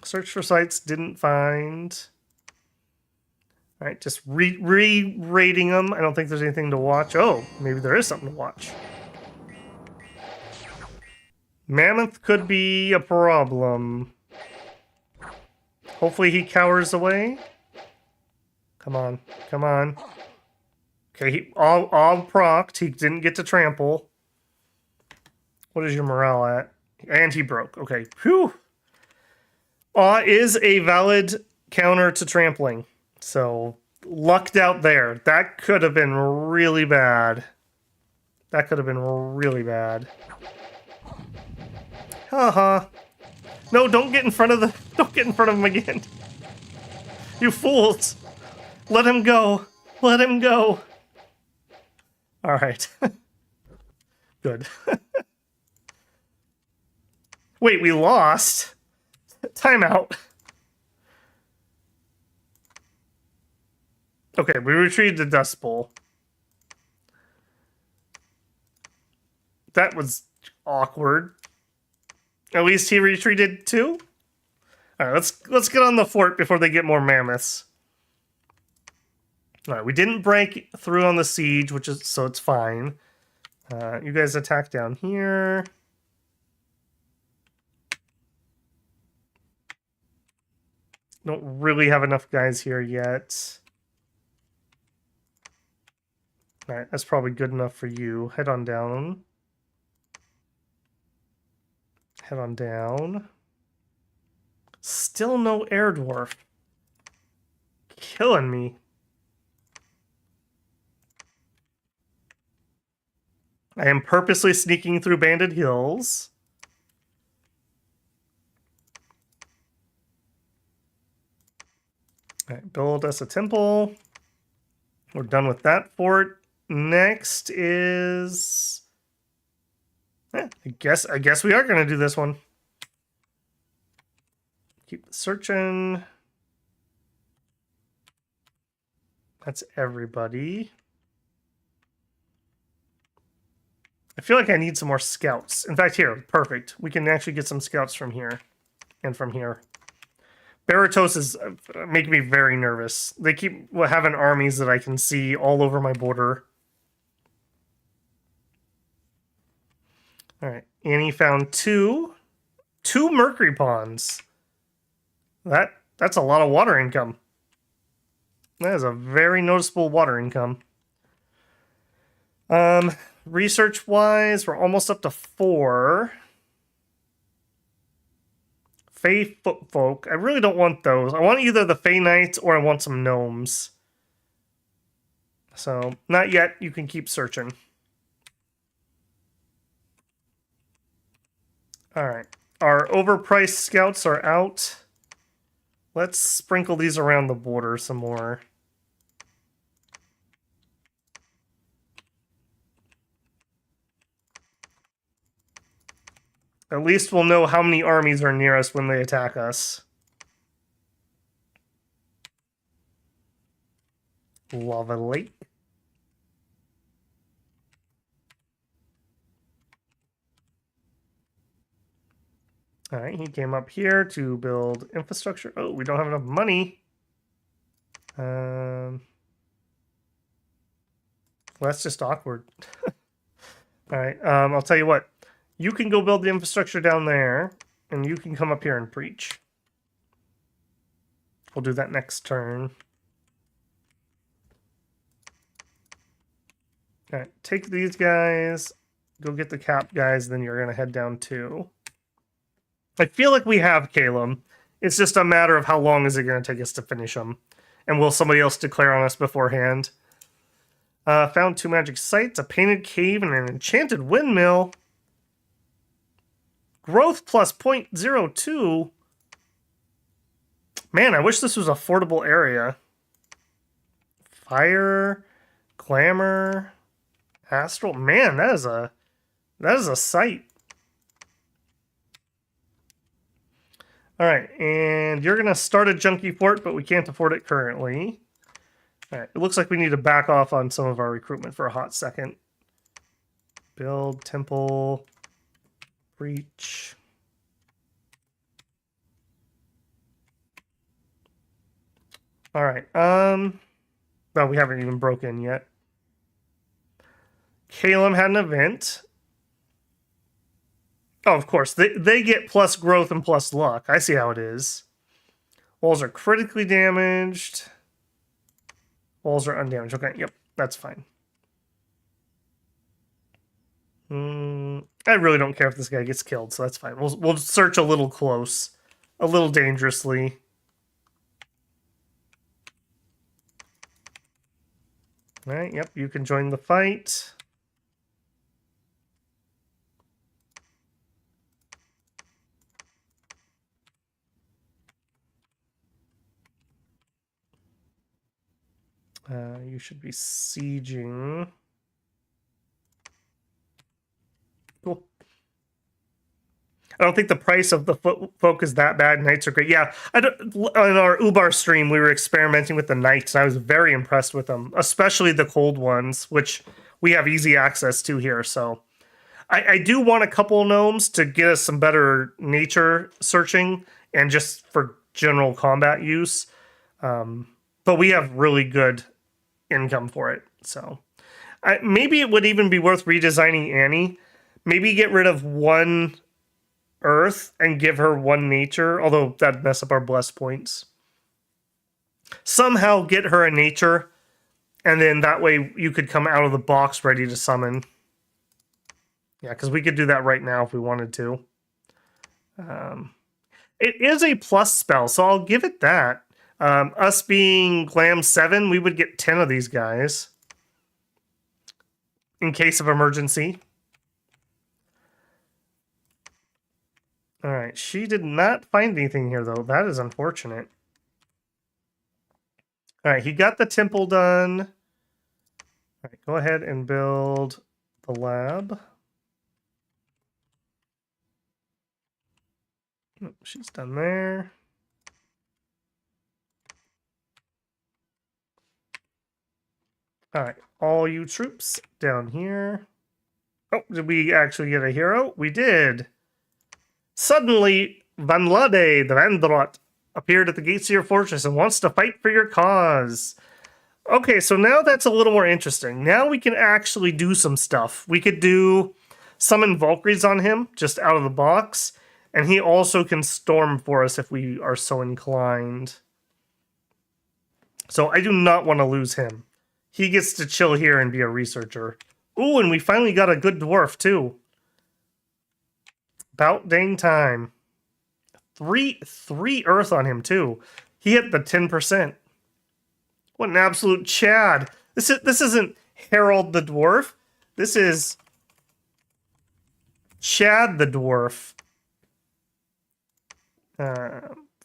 Search for sites, didn't find. All right, just re-rating them. I don't think there's anything to watch. Oh, maybe there is something to watch. Mammoth could be a problem. Hopefully he cowers away. Come on, come on. Okay, he all procced. He didn't get to trample. What is your morale at? And he broke. Okay, whew. Awe is a valid counter to trampling. So, lucked out there. That could have been really bad. That could have been really bad. Haha. No, don't get in front of the... Don't get in front of him again. You fools. Let him go. Let him go. All right. Good. Wait, we lost? Timeout. Okay, we retreated the Dust Bowl. That was awkward. At least he retreated too? Alright, let's get on the fort before they get more mammoths. Alright, we didn't break through on the siege, which is so it's fine. You guys attack down here. Don't really have enough guys here yet. Alright, that's probably good enough for you. Head on down. Head on down. Still no air dwarf. Killing me. I am purposely sneaking through Banded Hills. Alright, build us a temple. We're done with that fort. Next is... I guess we are going to do this one. Keep searching. That's everybody. I feel like I need some more scouts. In fact, here, perfect. We can actually get some scouts from here and from here. Baratos is making me very nervous. They keep having armies that I can see all over my border. All right, Annie found two mercury ponds. That's a lot of water income. That is a very noticeable water income. Research-wise, we're almost up to 4. Fey folk. I really don't want those. I want either the Fey Knights or I want some gnomes. So, not yet. You can keep searching. Alright. Our overpriced scouts are out. Let's sprinkle these around the border some more. At least we'll know how many armies are near us when they attack us. Lava Lake. Alright, he came up here to build infrastructure. Oh, we don't have enough money. Well, that's just awkward. Alright, I'll tell you what. You can go build the infrastructure down there, and you can come up here and preach. We'll do that next turn. Alright, take these guys, go get the cap guys, then you're going to head down too. I feel like we have Caleb. It's just a matter of how long is it going to take us to finish them. And will somebody else declare on us beforehand? Found 2 magic sites, a painted cave, and an enchanted windmill. Growth plus 0.02. Man, I wish this was a affordable area. Fire, glamour, astral. Man, that is a sight. All right, and you're gonna start a junkie fort, but we can't afford it currently. All right, it looks like we need to back off on some of our recruitment for a hot second. Build temple. Breach. All right. Well, we haven't even broken yet. Caleb had an event. Oh, of course. They get plus growth and plus luck. I see how it is. Walls are critically damaged. Walls are undamaged. Okay, yep, that's fine. I really don't care if this guy gets killed, so that's fine. We'll search a little close, a little dangerously. All right, yep, you can join the fight. You should be sieging. Cool. I don't think the price of the folk is that bad. Knights are great. Yeah, on our Ubar stream, we were experimenting with the knights, and I was very impressed with them, especially the cold ones, which we have easy access to here. So I do want a couple gnomes to get us some better nature searching and just for general combat use. But we have really good income for it. So maybe it would even be worth redesigning Annie. Maybe get rid of one Earth and give her one nature, although that'd mess up our blessed points. Somehow get her a nature, and then that way you could come out of the box ready to summon. Yeah, because we could do that right now if we wanted to. It is a plus spell, so I'll give it that. Us being Glam 7, we would get 10 of these guys. In case of emergency. Alright, she did not find anything here, though. That is unfortunate. Alright, he got the temple done. Alright, go ahead and build the lab. Oh, she's done there. Alright, all you troops down here. Oh, did we actually get a hero? We did. Suddenly, Vanlade, the Vandrot, appeared at the gates of your fortress and wants to fight for your cause. Okay, so now that's a little more interesting. Now we can actually do some stuff. We could do summon Valkyries on him, just out of the box, and he also can storm for us if we are so inclined. So I do not want to lose him. He gets to chill here and be a researcher. Ooh, and we finally got a good dwarf, too. About dang time. Three earth on him, too. He hit the 10%. What an absolute Chad. This isn't Harold the Dwarf. This is Chad the Dwarf.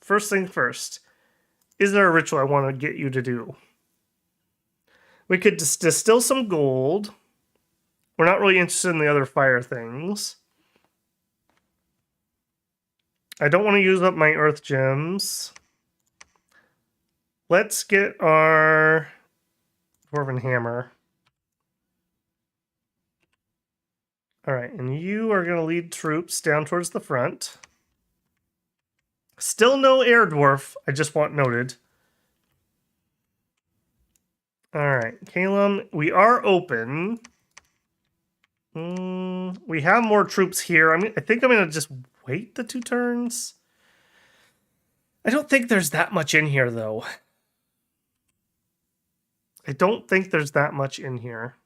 First thing first. Is there a ritual I want to get you to do? We could distill some gold. We're not really interested in the other fire things. I don't want to use up my earth gems. Let's get our dwarven hammer. Alright, and you are going to lead troops down towards the front. Still no air dwarf, I just want noted. Alright, Calum, we are open. We have more troops here. I think I'm going to just wait the 2 turns. I don't think there's that much in here, though. I don't think there's that much in here.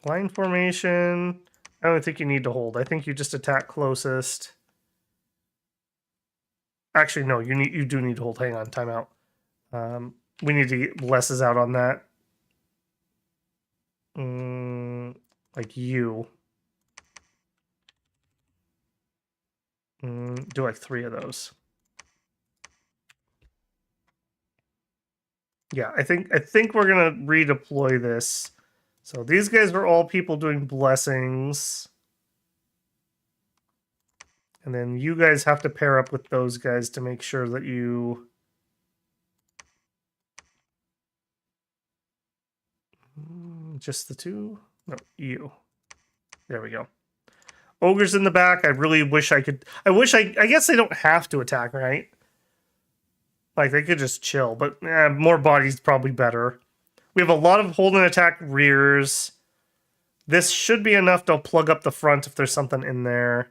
Line formation. I don't think you need to hold. I think you just attack closest. Actually, no, you do need to hold. Hang on, timeout. We need to get blesses out on that. Like you. Do like 3 of those. Yeah, I think we're gonna redeploy this. So these guys are all people doing blessings. And then you guys have to pair up with those guys to make sure that you... Just the 2? No, you. There we go. Ogres in the back. I really wish I could... I guess they don't have to attack, right? Like, they could just chill. But more bodies probably better. We have a lot of hold and attack rears. This should be enough to plug up the front if there's something in there.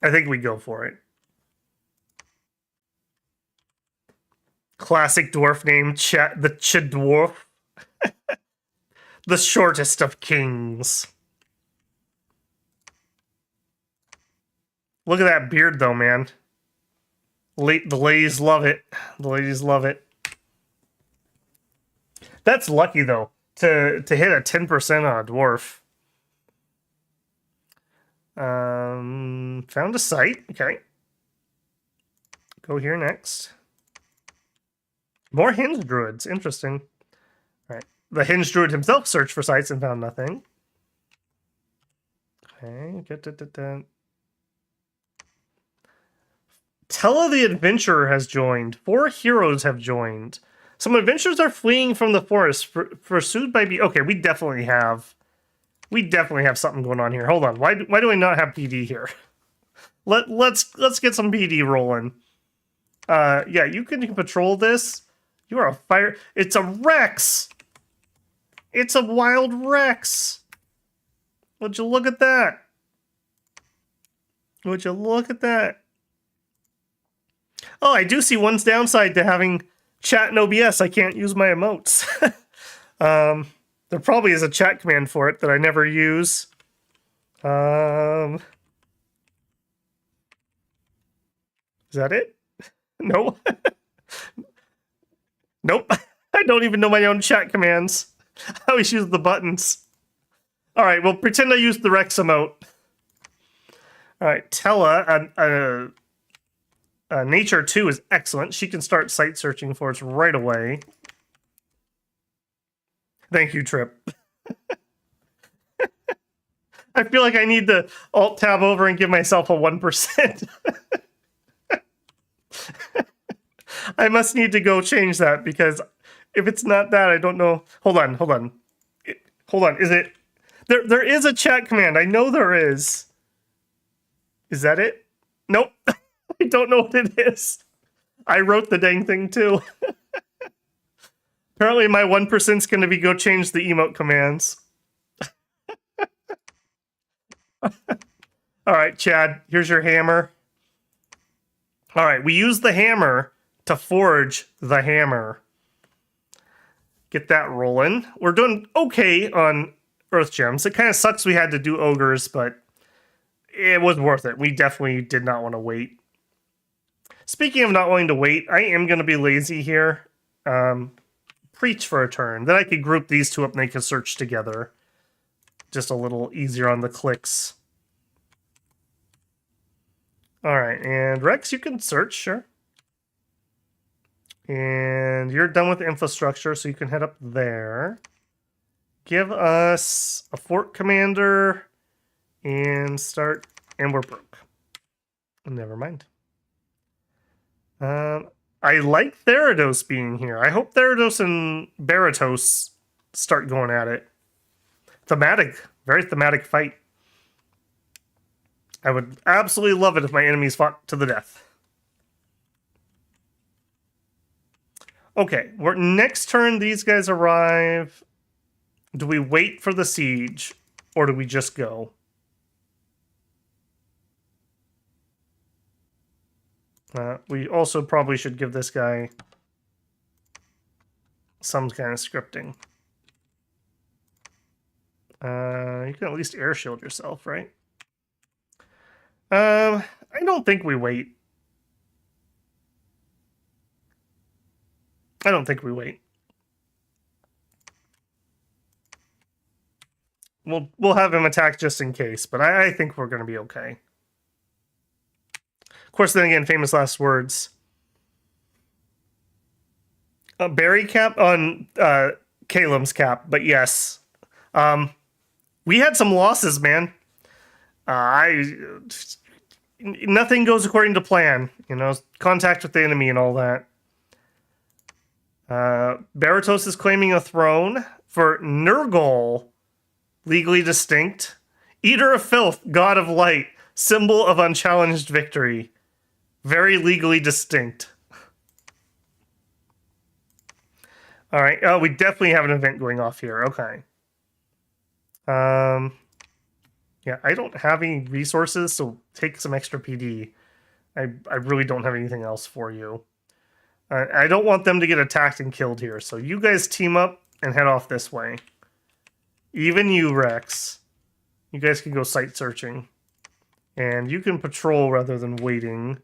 I think we go for it. Classic dwarf name, the Chidwarf. The shortest of kings. Look at that beard, though, man. The ladies love it. The ladies love it. That's lucky, though, to hit a 10% on a dwarf. Found a site. Okay. go here next. More hinge druids. Interesting. All right. The hinge druid himself searched for sites and found nothing. Okay. Tella the Adventurer has joined. 4 heroes have joined. Some adventurers are fleeing from the forest, pursued by Okay, we definitely have something going on here. Hold on. Why do I not have PD here? Let's get some PD rolling. Yeah, you can patrol this. You are a fire. It's a Rex. It's a wild Rex. Would you look at that? Would you look at that? Oh, I do see one's downside to having chat in OBS. I can't use my emotes. There probably is a chat command for it that I never use. Is that it? No. Nope. I don't even know my own chat commands. I always use the buttons. All right, well, pretend I used the Rex emote. All right, Tella, Nature 2 is excellent. She can start site searching for us right away. Thank you, Trip. I feel like I need to Alt-tab over and give myself a 1%. I must need to go change that, because if it's not that, I don't know. Hold on. Is it... There is a chat command. I know there is. Is that it? Nope. I don't know what it is. I wrote the dang thing too. Apparently my 1%'s going to be go change the emote commands. All right, Chad, here's your hammer. All right, we use the hammer to forge the hammer. Get that rolling. We're doing okay on Earth Gems. It kind of sucks we had to do ogres, but it was worth it. We definitely did not want to wait. Speaking of not wanting to wait, I am going to be lazy here. Preach for a turn. Then I could group these two up and they can search together. Just a little easier on the clicks. All right, and Rex, you can search, sure. And you're done with infrastructure, so you can head up there. Give us a fort commander and start, and we're broke. Never mind. I like Therados being here. I hope Therados and Baratos start going at it. Thematic, very thematic fight. I would absolutely love it if my enemies fought to the death. Okay, next turn these guys arrive. Do we wait for the siege, or do we just go? We also probably should give this guy some kind of scripting. You can at least air shield yourself, right? I don't think we wait. We'll have him attack just in case, but I think we're going to be okay. Of course, then again, famous last words. Barry cap on Calum's cap, but yes. We had some losses, man. Nothing goes according to plan. You know, contact with the enemy and all that. Baratos is claiming a throne for Nurgle, legally distinct. Eater of filth, god of light, symbol of unchallenged victory. Very legally distinct. All right. Oh, we definitely have an event going off here. Okay. Yeah, I don't have any resources, so take some extra PD. I really don't have anything else for you. I don't want them to get attacked and killed here, so you guys team up and head off this way. Even you, Rex. You guys can go site searching. And you can patrol rather than waiting.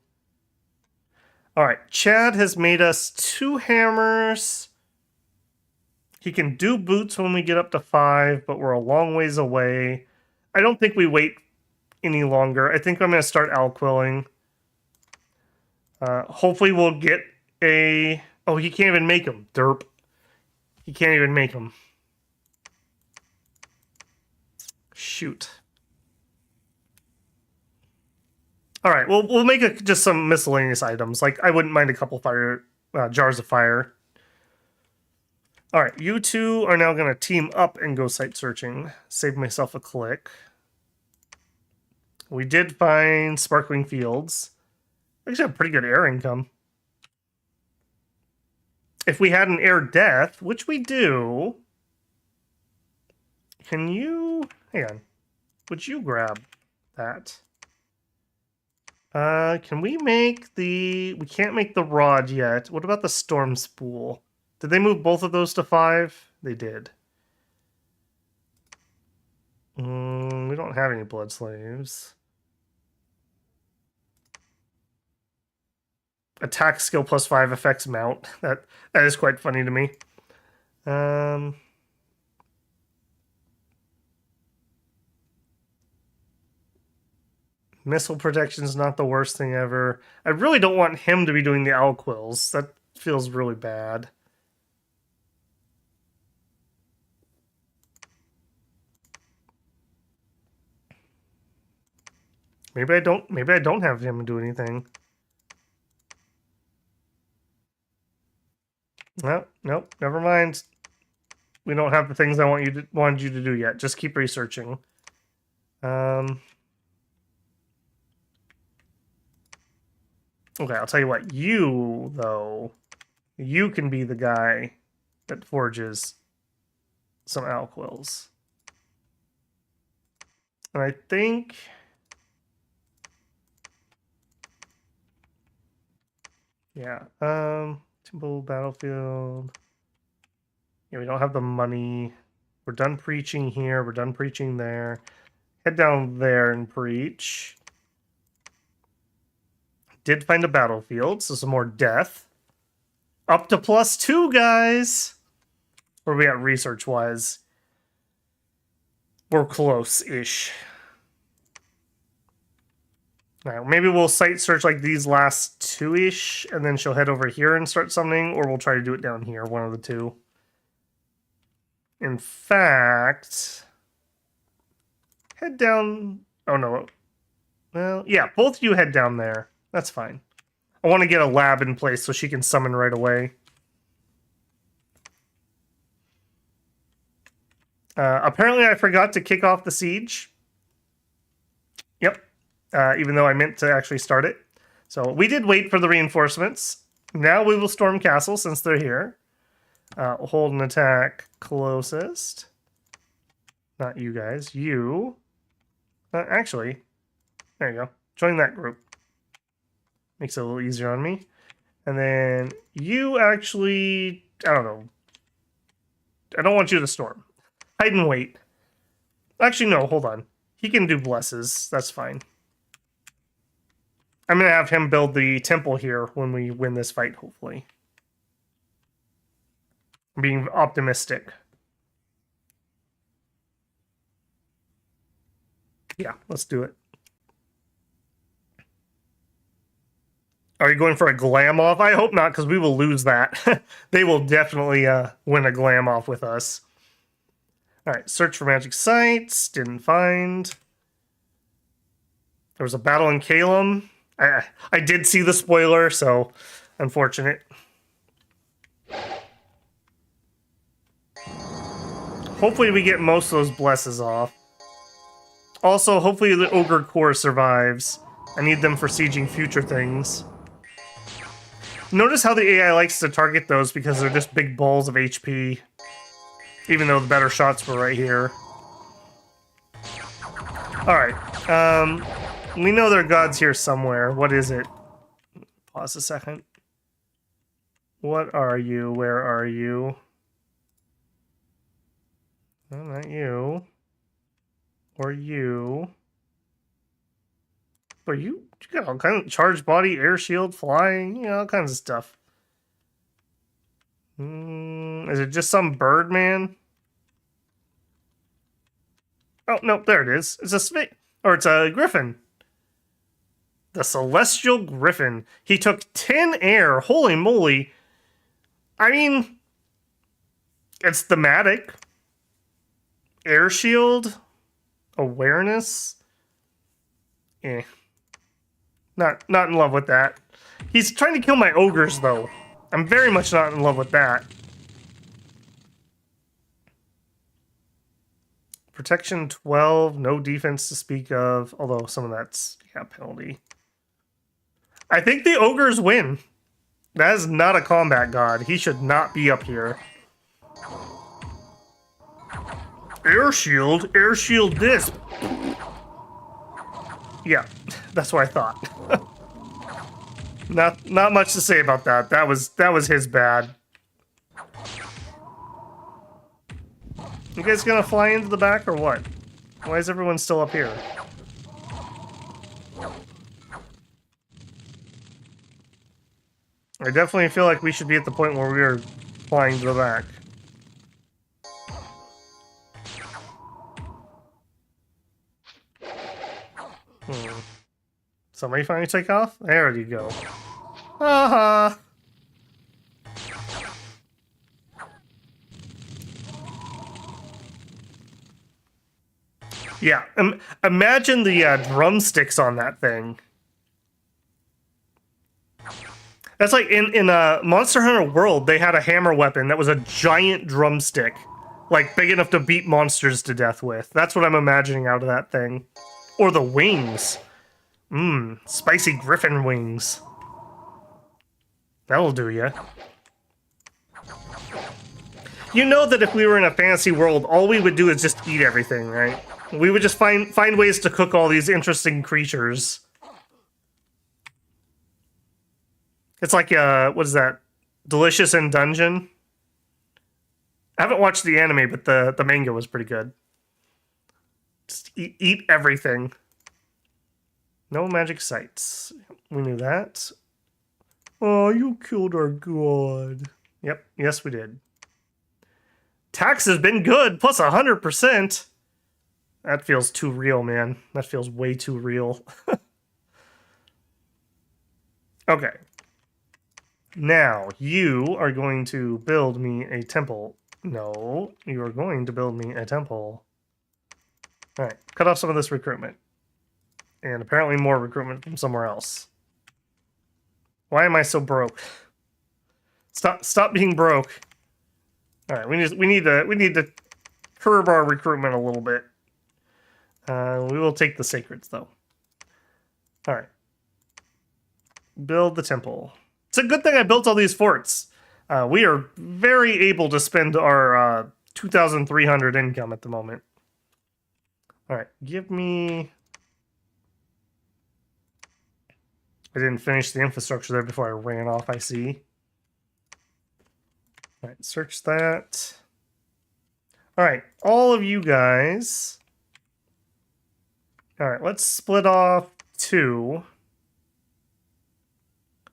Alright, Chad has made us 2 hammers. He can do boots when we get up to 5, but we're a long ways away. I don't think we wait any longer. I think I'm going to start alquilling. Hopefully we'll get a... Oh, he can't even make them. Derp. He can't even make them. Shoot. All right, well, we'll make just some miscellaneous items. Like, I wouldn't mind a couple fire jars of fire. All right, you two are now going to team up and go site searching. Save myself a click. We did find sparkling fields. Actually have pretty good air income. If we had an air death, which we do... Can you... Hang on. Would you grab that? Can we make the... We can't make the rod yet. What about the storm spool? Did they move both of those to 5? They did. We don't have any blood slaves. Attack skill plus 5 affects mount. That is quite funny to me. Missile protection is not the worst thing ever. I really don't want him to be doing the owl quills. That feels really bad. Maybe I don't have him do anything. Nope, never mind. We don't have the things I wanted you to do yet. Just keep researching. Okay, I'll tell you what. You, though, you can be the guy that forges some owl quills. And I think... Yeah, Temple Battlefield. Yeah, we don't have the money. We're done preaching here. We're done preaching there. Head down there and preach. Did find a battlefield, so some more death. Up to +2, guys. Where are we at research-wise? We're close-ish. Alright, maybe we'll site search like these last 2-ish, and then she'll head over here and start summoning, or we'll try to do it down here, one of the two. In fact, head down... Oh, no. Well, yeah, both of you head down there. That's fine. I want to get a lab in place so she can summon right away. Apparently I forgot to kick off the siege. Yep. Even though I meant to actually start it. So we did wait for the reinforcements. Now we will storm castle since they're here. Hold an attack closest. Not you guys. You. Actually, there you go. Join that group. Makes it a little easier on me. And then you actually... I don't know. I don't want you to storm. Hide and wait. Actually, no. Hold on. He can do blesses. That's fine. I'm going to have him build the temple here when we win this fight, hopefully. I'm being optimistic. Yeah, let's do it. Are you going for a glam off? I hope not, because we will lose that. They will definitely win a glam off with us. All right, search for magic sites. Didn't find. There was a battle in Calum. I did see the spoiler, so unfortunate. Hopefully we get most of those blesses off. Also, hopefully the Ogre Core survives. I need them for sieging future things. Notice how the AI likes to target those because they're just big balls of HP. Even though the better shots were right here. Alright. We know there are gods here somewhere. What is it? Pause a second. What are you? Where are you? Well, not you. Or you. Are you got all kinds of charged body, air shield, flying, you know, all kinds of stuff. Is it just some bird man? Oh, no, there it is. It's a sphinx, or it's a griffin. The Celestial Griffin. He took 10 air. Holy moly. I mean, it's thematic. Air shield. Awareness. Eh. Not in love with that. He's trying to kill my ogres, though. I'm very much not in love with that. Protection 12, no defense to speak of. Although some of that's, yeah, penalty. I think the ogres win. That is not a combat god. He should not be up here. Air shield this. Yeah, that's what I thought. Not much to say about that. That was his bad. You guys gonna fly into the back or what? Why is everyone still up here? I definitely feel like we should be at the point where we are flying to the back. Somebody finally take off? There you go. Haha. Yeah, imagine the drumsticks on that thing. That's like in Monster Hunter World, they had a hammer weapon that was a giant drumstick. Like, big enough to beat monsters to death with. That's what I'm imagining out of that thing. Or the wings. Spicy griffin wings. That'll do ya. You know that if we were in a fantasy world, all we would do is just eat everything, right? We would just find ways to cook all these interesting creatures. It's like, what is that? Delicious in Dungeon? I haven't watched the anime, but the manga was pretty good. Just eat everything. No magic sites. We knew that. Oh, you killed our god. Yep, yes we did. Tax has been good, plus 100%. That feels too real, man. That feels way too real. Okay. Now, you are going to build me a temple. No, you are going to build me a temple. Alright, cut off some of this recruitment. And apparently more recruitment from somewhere else. Why am I so broke? Stop being broke. Alright, we need to curb our recruitment a little bit. We will take the sacreds, though. Alright. Build the temple. It's a good thing I built all these forts. We are very able to spend our 2,300 income at the moment. Alright, give me... I didn't finish the infrastructure there before I ran off, I see. Alright, search that. Alright, all of you guys... Alright, let's split off 2.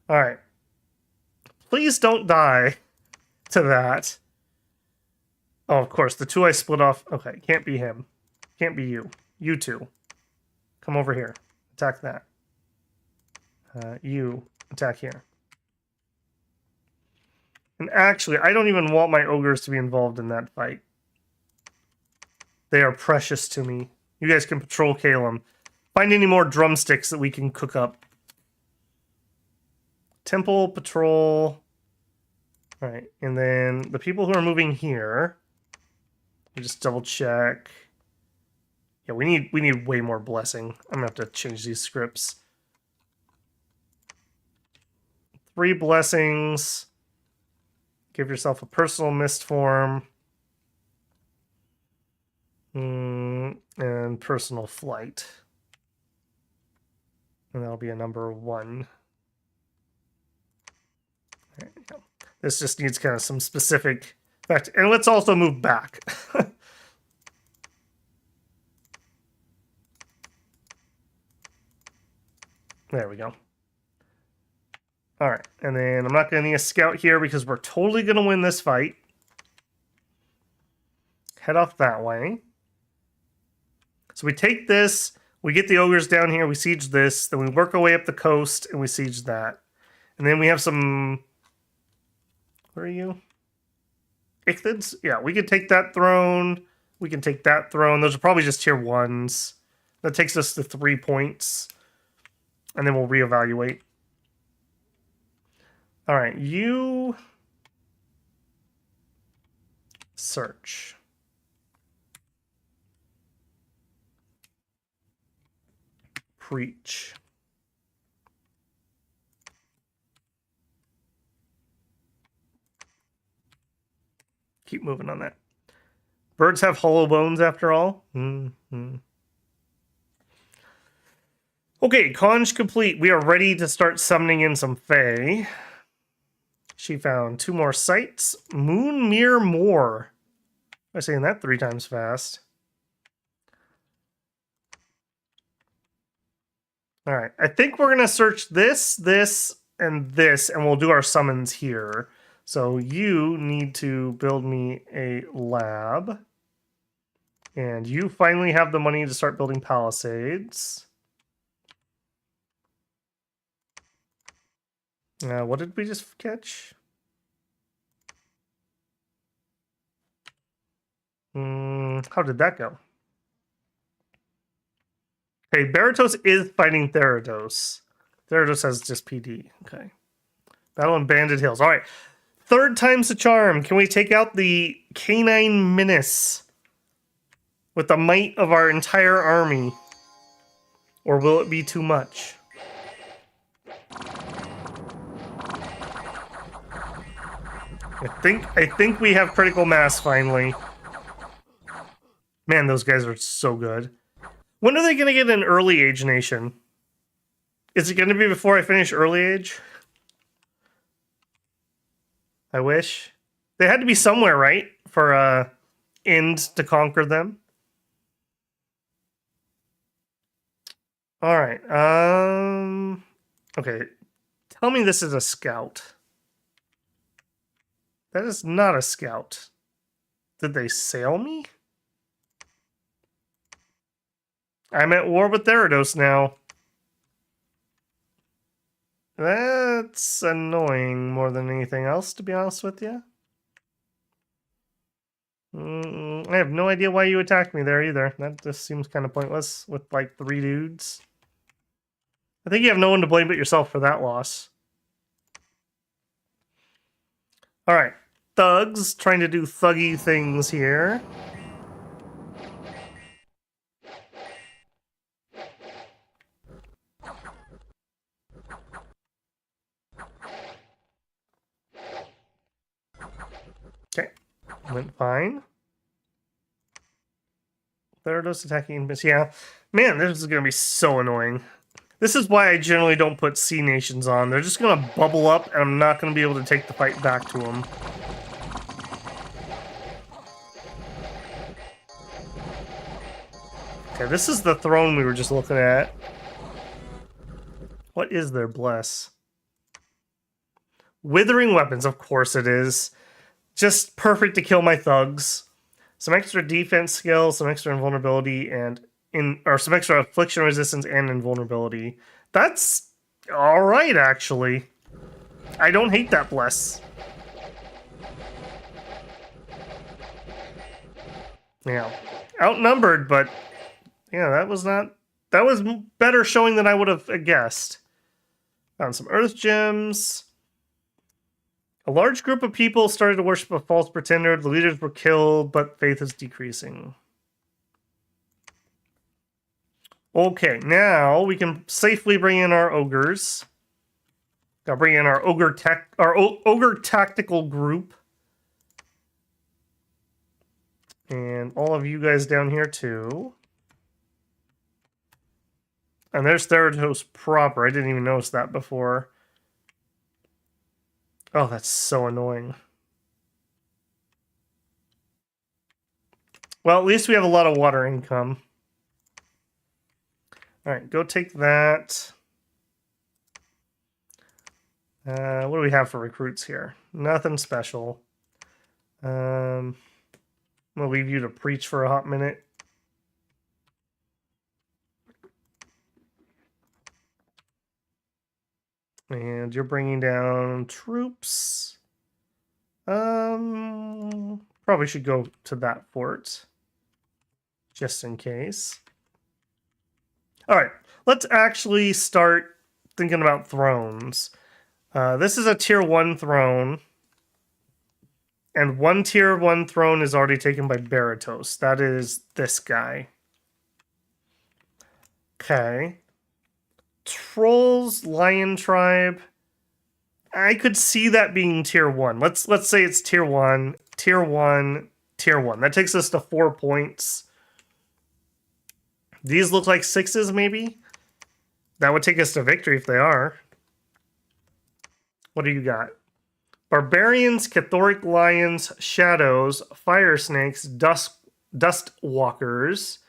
Alright. Please don't die to that. Oh, of course, the 2 I split off... Okay, can't be him. Can't be you. You 2. Come over here. Attack that. You attack here. And actually, I don't even want my ogres to be involved in that fight. They are precious to me. You guys can patrol Calum. Find any more drumsticks that we can cook up. Temple, patrol. Alright, and then the people who are moving here. Just double check. Yeah, we need way more blessing. I'm gonna have to change these scripts. 3 blessings. Give yourself a personal mist form. And personal flight. And that'll be a number 1. There you go. This just needs kind of some specific effect. And let's also move back. There we go. Alright, and then I'm not going to need a scout here because we're totally going to win this fight. Head off that way. So we take this, We get the ogres down here, we siege this, then we work our way up the coast, and we siege that. And then we have some... Where are you? Ichthids? Yeah, we could take that throne. We can take that throne. Those are probably just tier 1s. That takes us to 3 points. And then we'll reevaluate. Alright, you... Search. Preach. Keep moving on that. Birds have hollow bones after all. Okay, conj complete. We are ready to start summoning in some fae. She found 2 more sites. Moonmere Moor. I'm saying that 3 times fast. All right, I think we're gonna search this, and this, and we'll do our summons here. So you need to build me a lab. And you finally have the money to start building palisades. What did we just catch? How did that go? Okay, Baratos is fighting Theratos. Theratos has just PD. Okay. Battle in Banded Hills. All right. 3rd time's the charm. Can we take out the canine menace with the might of our entire army? Or will it be too much? I think we have critical mass finally. Man, those guys are so good. When are they going to get an early age nation? Is it going to be before I finish early age? I wish. They had to be somewhere, right? For Ind to conquer them. Alright. Okay. Tell me this is a scout. That is not a scout. Did they sail me? I'm at war with Theratos now. That's annoying more than anything else, to be honest with you. I have no idea why you attacked me there either. That just seems kind of pointless with like 3 dudes. I think you have no one to blame but yourself for that loss. Alright. Thugs trying to do thuggy things here. Okay. Went fine. Theratos attacking. Yeah. Man, this is going to be so annoying. This is why I generally don't put sea nations on. They're just going to bubble up, and I'm not going to be able to take the fight back to them. Okay, this is the throne we were just looking at. What is their bless? Withering weapons, of course it is. Just perfect to kill my thugs. Some extra defense skills, some extra invulnerability, and some extra affliction resistance and invulnerability. That's alright, actually. I don't hate that bless. Yeah. Outnumbered, but yeah, that was better showing than I would have guessed. Found some earth gems. A large group of people started to worship a false pretender. The leaders were killed, but faith is decreasing. Okay, now we can safely bring in our ogres. Gotta bring in our ogre tactical group. And all of you guys down here too. And there's Theratos proper. I didn't even notice that before. Oh, that's so annoying. Well, at least we have a lot of water income. Alright, go take that. What do we have for recruits here? Nothing special. I'm gonna leave you to preach for a hot minute. And you're bringing down troops. Probably should go to that fort. Just in case. Alright, let's actually start thinking about thrones. This is a tier 1 throne. And one tier 1 throne is already taken by Baratos. That is this guy. Okay. Trolls, Lion Tribe. I could see that being tier 1. Let's say it's tier 1, tier 1, tier 1. That takes us to 4 points. These look like 6s, maybe? That would take us to victory if they are. What do you got? Barbarians, Cathoric Lions, Shadows, Fire Snakes, Dust Walkers,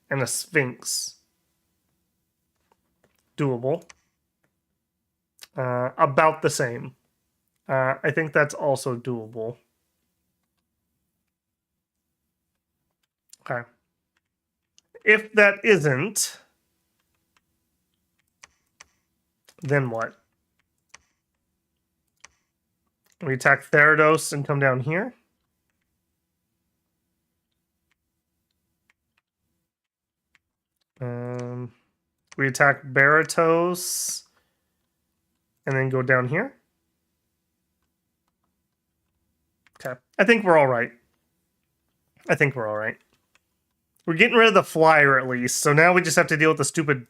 and a Sphinx. Doable. About the same. I think that's also doable. Okay. If that isn't, then what? We attack Therados and come down here. We attack Baratos and then go down here. Okay. I think we're all right. I think we're all right. We're getting rid of the flyer at least, so now we just have to deal with the stupid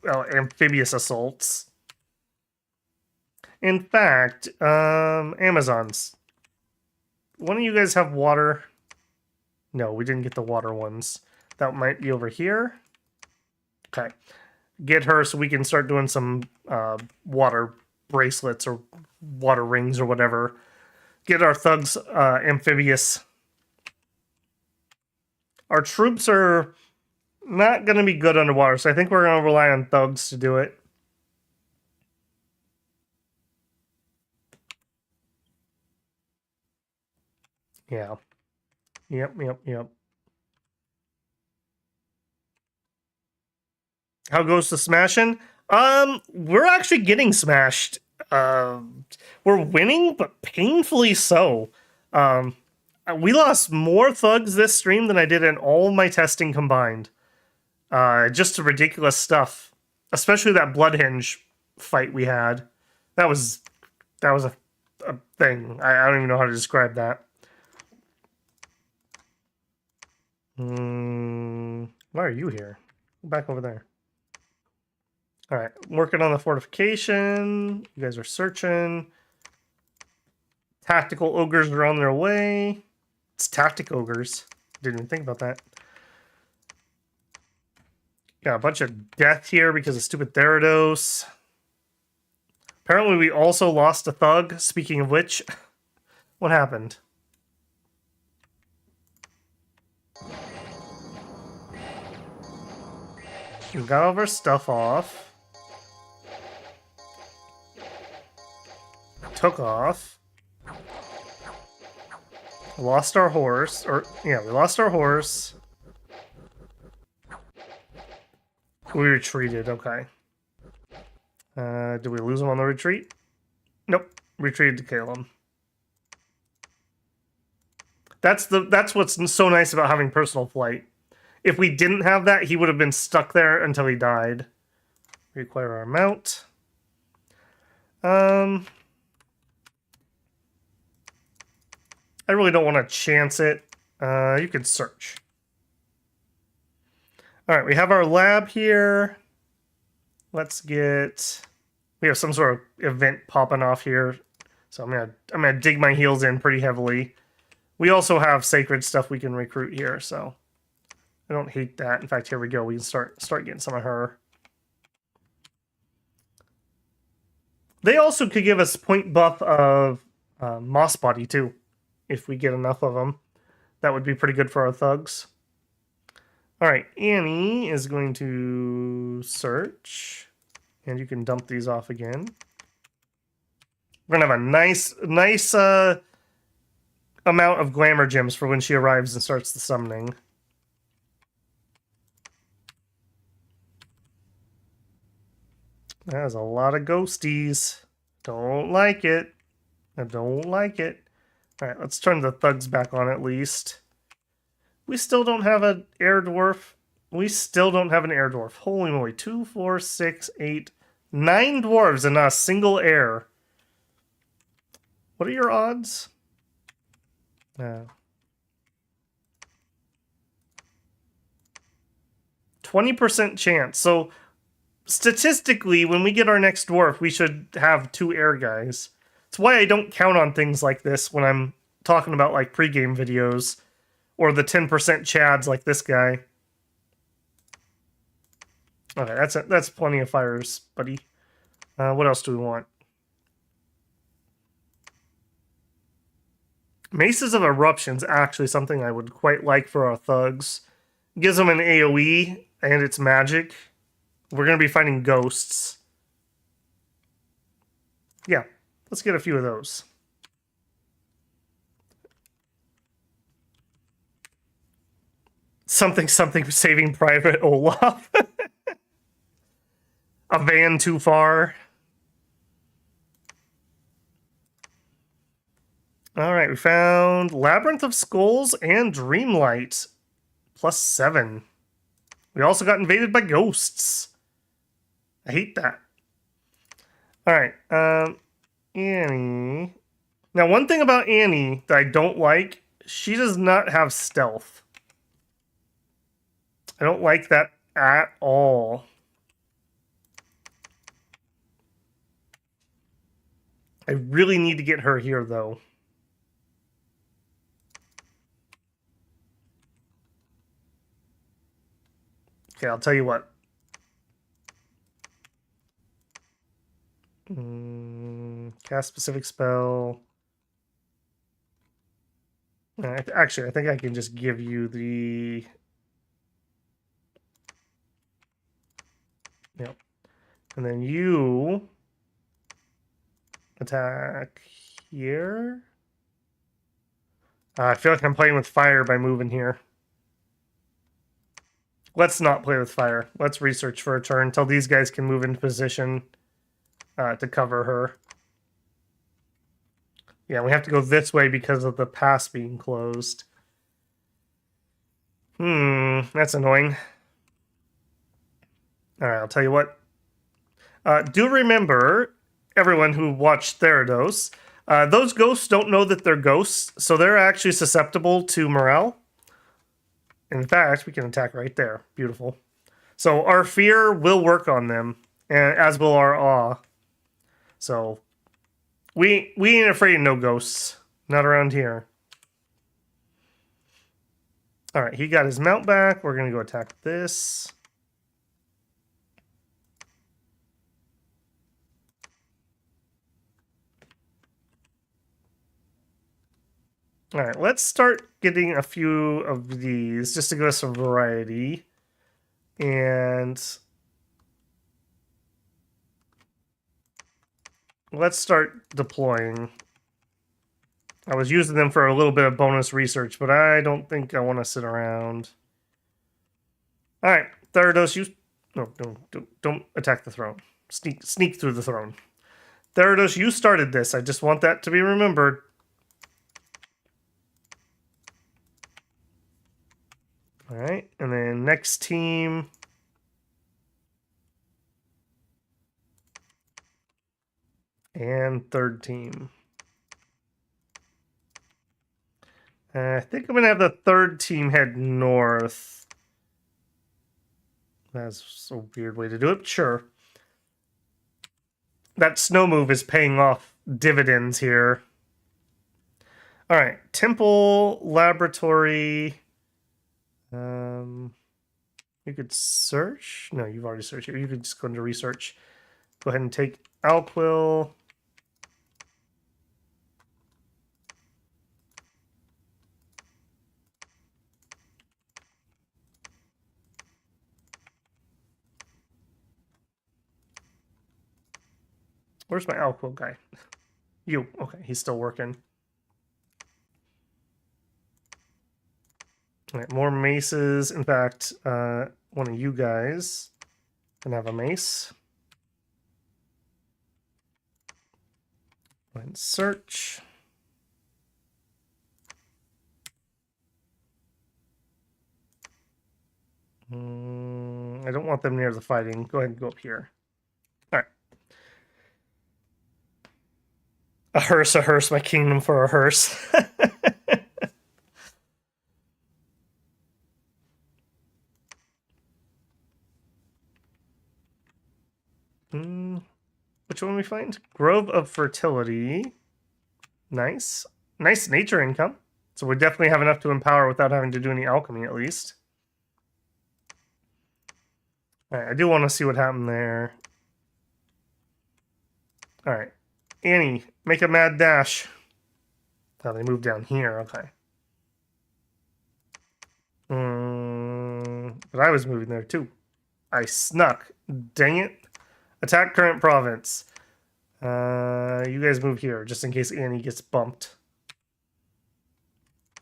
amphibious assaults. In fact, Amazons. One of you guys have water? No, we didn't get the water ones. That might be over here. Okay. Get her so we can start doing some water bracelets or water rings or whatever. Get our thugs amphibious. Our troops are not going to be good underwater, so I think we're going to rely on thugs to do it. Yeah. Yep. How goes the smashing? We're actually getting smashed. We're winning, but painfully so. We lost more thugs this stream than I did in all my testing combined. Just ridiculous stuff. Especially that Bloodhinge fight we had. That was a thing. I don't even know how to describe that. Why are you here? Go back over there. Alright, working on the fortification. You guys are searching. Tactical ogres are on their way. It's tactic ogres. Didn't even think about that. Got a bunch of death here because of stupid Therados. Apparently we also lost a thug. Speaking of which, what happened? We got all of our stuff off. Took off. Lost our horse. We lost our horse. We retreated, okay. Did we lose him on the retreat? Nope. Retreated to kill him. That's what's so nice about having personal flight. If we didn't have that, he would have been stuck there until he died. Reacquire our mount. I really don't want to chance it. You could search. Alright, we have our lab here. Let's get... We have some sort of event popping off here. So I'm gonna dig my heels in pretty heavily. We also have sacred stuff we can recruit here, so I don't hate that. In fact, here we go. We can start getting some of her. They also could give us point buff of Moss Body too, if we get enough of them. That would be pretty good for our thugs. All right, Annie is going to search, and you can dump these off again. We're gonna have a nice amount of glamour gems for when she arrives and starts the summoning. That is a lot of ghosties. Don't like it. I don't like it. Alright, let's turn the thugs back on at least. We still don't have an air dwarf. We still don't have an air dwarf. Holy moly. 2, 4, 6, 8, 9 dwarves and not a single air. What are your odds? 20% chance. So statistically, when we get our next dwarf, we should have 2 air guys. It's why I don't count on things like this when I'm talking about like pregame videos or the 10% chads like this guy. Okay, that's plenty of fires, buddy. What else do we want? Maces of Eruption's actually something I would quite like for our thugs. Gives them an AoE and it's magic. We're going to be fighting ghosts. Yeah, let's get a few of those. Something saving Private Olaf. A van too far. Alright, we found Labyrinth of Skulls and Dreamlight. +7. We also got invaded by ghosts. I hate that. Alright, Annie. Now, one thing about Annie that I don't like, she does not have stealth. I don't like that at all. I really need to get her here, though. Okay, I'll tell you what. Cast specific spell. Actually, I think I can just give you the... Yep. And then you attack here. I feel like I'm playing with fire by moving here. Let's not play with fire. Let's research for a turn until these guys can move into position to cover her. Yeah, we have to go this way because of the pass being closed. That's annoying. Alright, I'll tell you what. Do remember, everyone who watched Therados, those ghosts don't know that they're ghosts, so they're actually susceptible to morale. In fact, we can attack right there. Beautiful. So our fear will work on them, and as will our awe. So we ain't afraid of no ghosts. Not around here. Alright, he got his mount back. We're going to go attack this. Alright, let's start getting a few of these, just to give us some variety. And let's start deploying. I was using them for a little bit of bonus research, but I don't think I want to sit around. Alright, Therados, you... No, don't attack the throne. Sneak through the throne. Therados, you started this. I just want that to be remembered. Alright, and then next team. And third team. I think I'm going to have the third team head north. That's a weird way to do it. Sure. That snow move is paying off dividends here. Alright, temple, laboratory. You could search. No, you've already searched it. You could just go into research. Go ahead and take Alquil. Where's my Alquil guy? You. Okay, he's still working. All right, more maces. In fact, one of you guys can have a mace. Go ahead and search. I don't want them near the fighting. Go ahead and go up here. All right. A hearse, my kingdom for a hearse. Which one we find? Grove of Fertility. Nice. Nice nature income. So we definitely have enough to empower without having to do any alchemy, at least. Alright, I do want to see what happened there. Alright. Annie, make a mad dash. Oh, they moved down here. Okay. But I was moving there, too. I snuck. Dang it. Attack current province. You guys move here, just in case Annie gets bumped.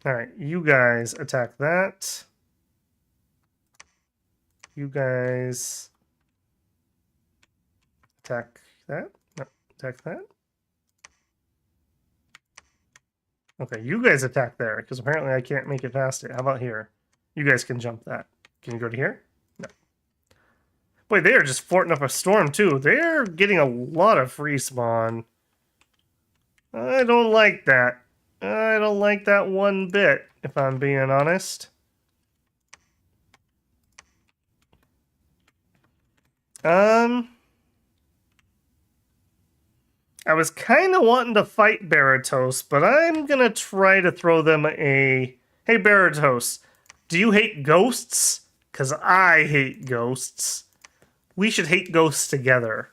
Alright, you guys attack that. You guys attack that. No, attack that. Okay, you guys attack there, because apparently I can't make it past it. How about here? You guys can jump that. Can you go to here? No. Boy, they are just forting up a storm, too. They're getting a lot of free spawn. I don't like that. I don't like that one bit, if I'm being honest. I was kind of wanting to fight Baratos, but I'm going to try to throw them a... Hey, Baratos, do you hate ghosts? Because I hate ghosts. We should hate ghosts together.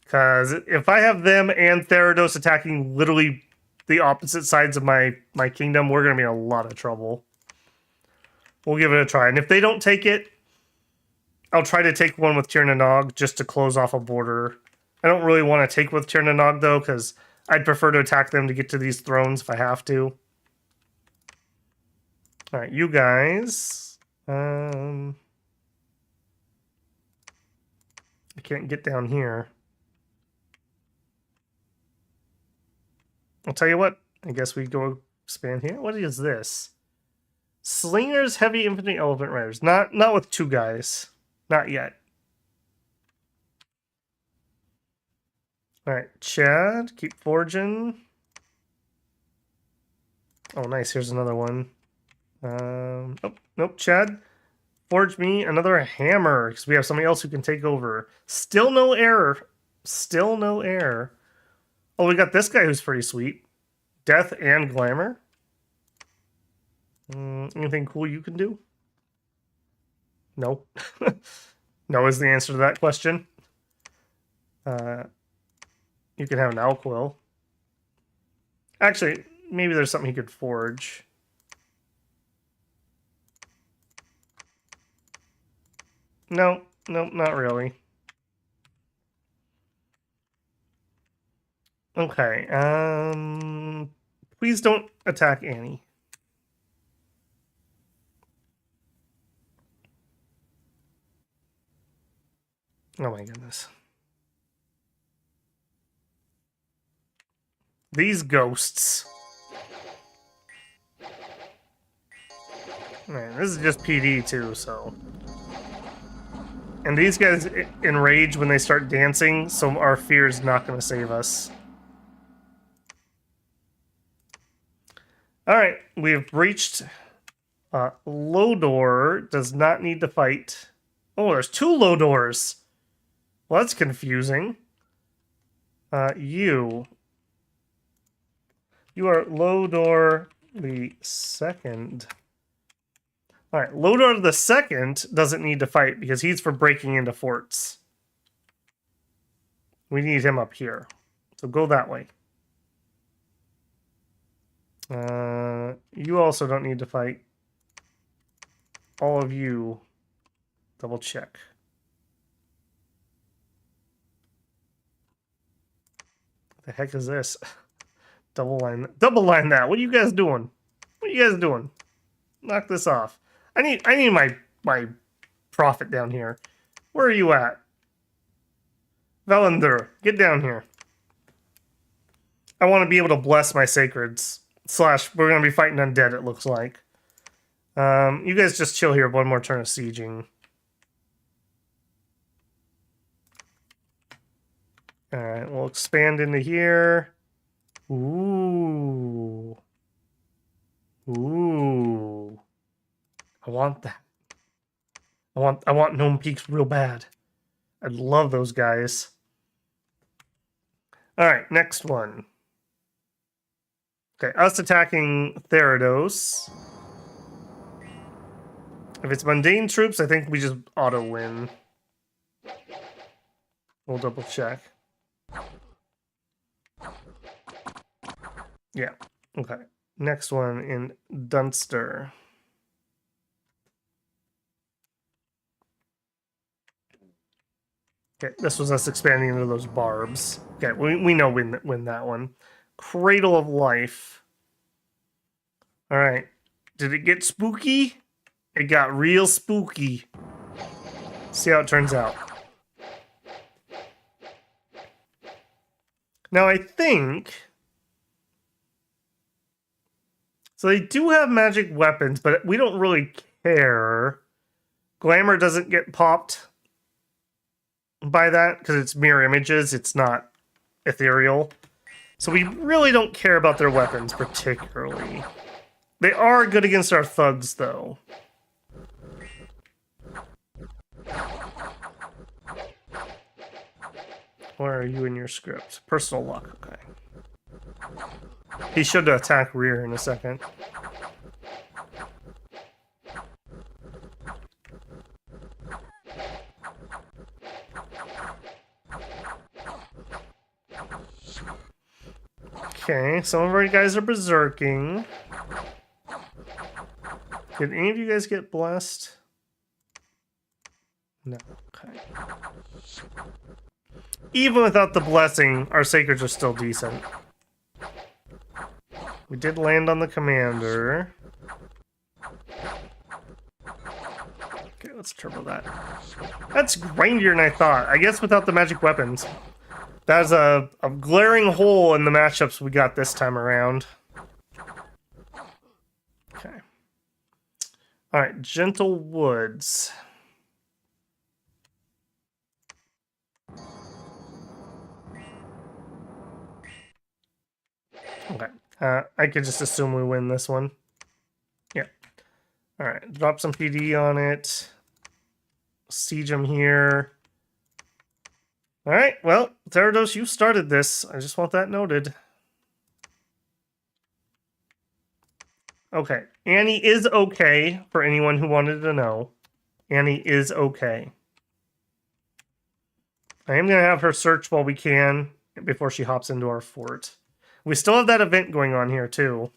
Because if I have them and Therados attacking literally the opposite sides of my kingdom, we're going to be in a lot of trouble. We'll give it a try. And if they don't take it, I'll try to take one with Tirnanog just to close off a border. I don't really want to take with Tirnanog, though, because I'd prefer to attack them to get to these thrones if I have to. Alright, you guys. I can't get down here. I'll tell you what. I guess we go expand here. What is this? Slingers, heavy infantry, elephant riders. Not with two guys. Not yet. Alright, Chad, keep forging. Oh, nice. Here's another one. Oh, nope, Chad. Forge me another hammer, because we have somebody else who can take over. Still no error. Still no error. Oh, we got this guy who's pretty sweet. Death and glamour. Anything cool you can do? No. No is the answer to that question. You can have an Alquill. Actually, maybe there's something he could forge. No, not really. Okay, please don't attack Annie. Oh my goodness. These ghosts. Man, this is just PD too, so. And these guys enrage when they start dancing, so our fear is not going to save us. Alright, we've reached... Lodor does not need to fight. Oh, there's two Lodors! Well, that's confusing. You are Lodor the Second. Alright, Lodor the Second doesn't need to fight because he's for breaking into forts. We need him up here. So go that way. You also don't need to fight. All of you, double check. What the heck is this? Double line that. What are you guys doing? What are you guys doing? Knock this off. I need my prophet down here. Where are you at? Velander, get down here. I want to be able to bless my sacreds. / we're going to be fighting undead, it looks like. You guys just chill here. One more turn of sieging. Alright, we'll expand into here. Ooh. Ooh. I want that. I want Gnome Peaks real bad. I love those guys. Alright, next one. Okay, us attacking Therados. If it's mundane troops, I think we just auto-win. We'll double check. Yeah, okay. Next one in Dunster. Okay, this was us expanding into those barbs. Okay, we know win that one. Cradle of Life. Alright. Did it get spooky? It got real spooky. See how it turns out. Now I think... So they do have magic weapons, but we don't really care. Glamour doesn't get popped by that because it's mirror images. It's not ethereal. So we really don't care about their weapons particularly. They are good against our thugs, though. Where are you in your script? Personal luck, okay. He should attack rear in a second. Okay, some of our guys are berserking. Did any of you guys get blessed? No, okay. Even without the blessing, our sacreds are still decent. We did land on the commander. Okay, let's turbo that. That's grindier than I thought. I guess without the magic weapons. That's a glaring hole in the matchups we got this time around. Okay. Alright, Gentle Woods. Okay. I could just assume we win this one. Yeah. Alright, drop some PD on it. Siege them here. Alright, well, Therados, you started this. I just want that noted. Okay, Annie is okay, for anyone who wanted to know. Annie is okay. I am going to have her search while we can, before she hops into our fort. We still have that event going on here, too.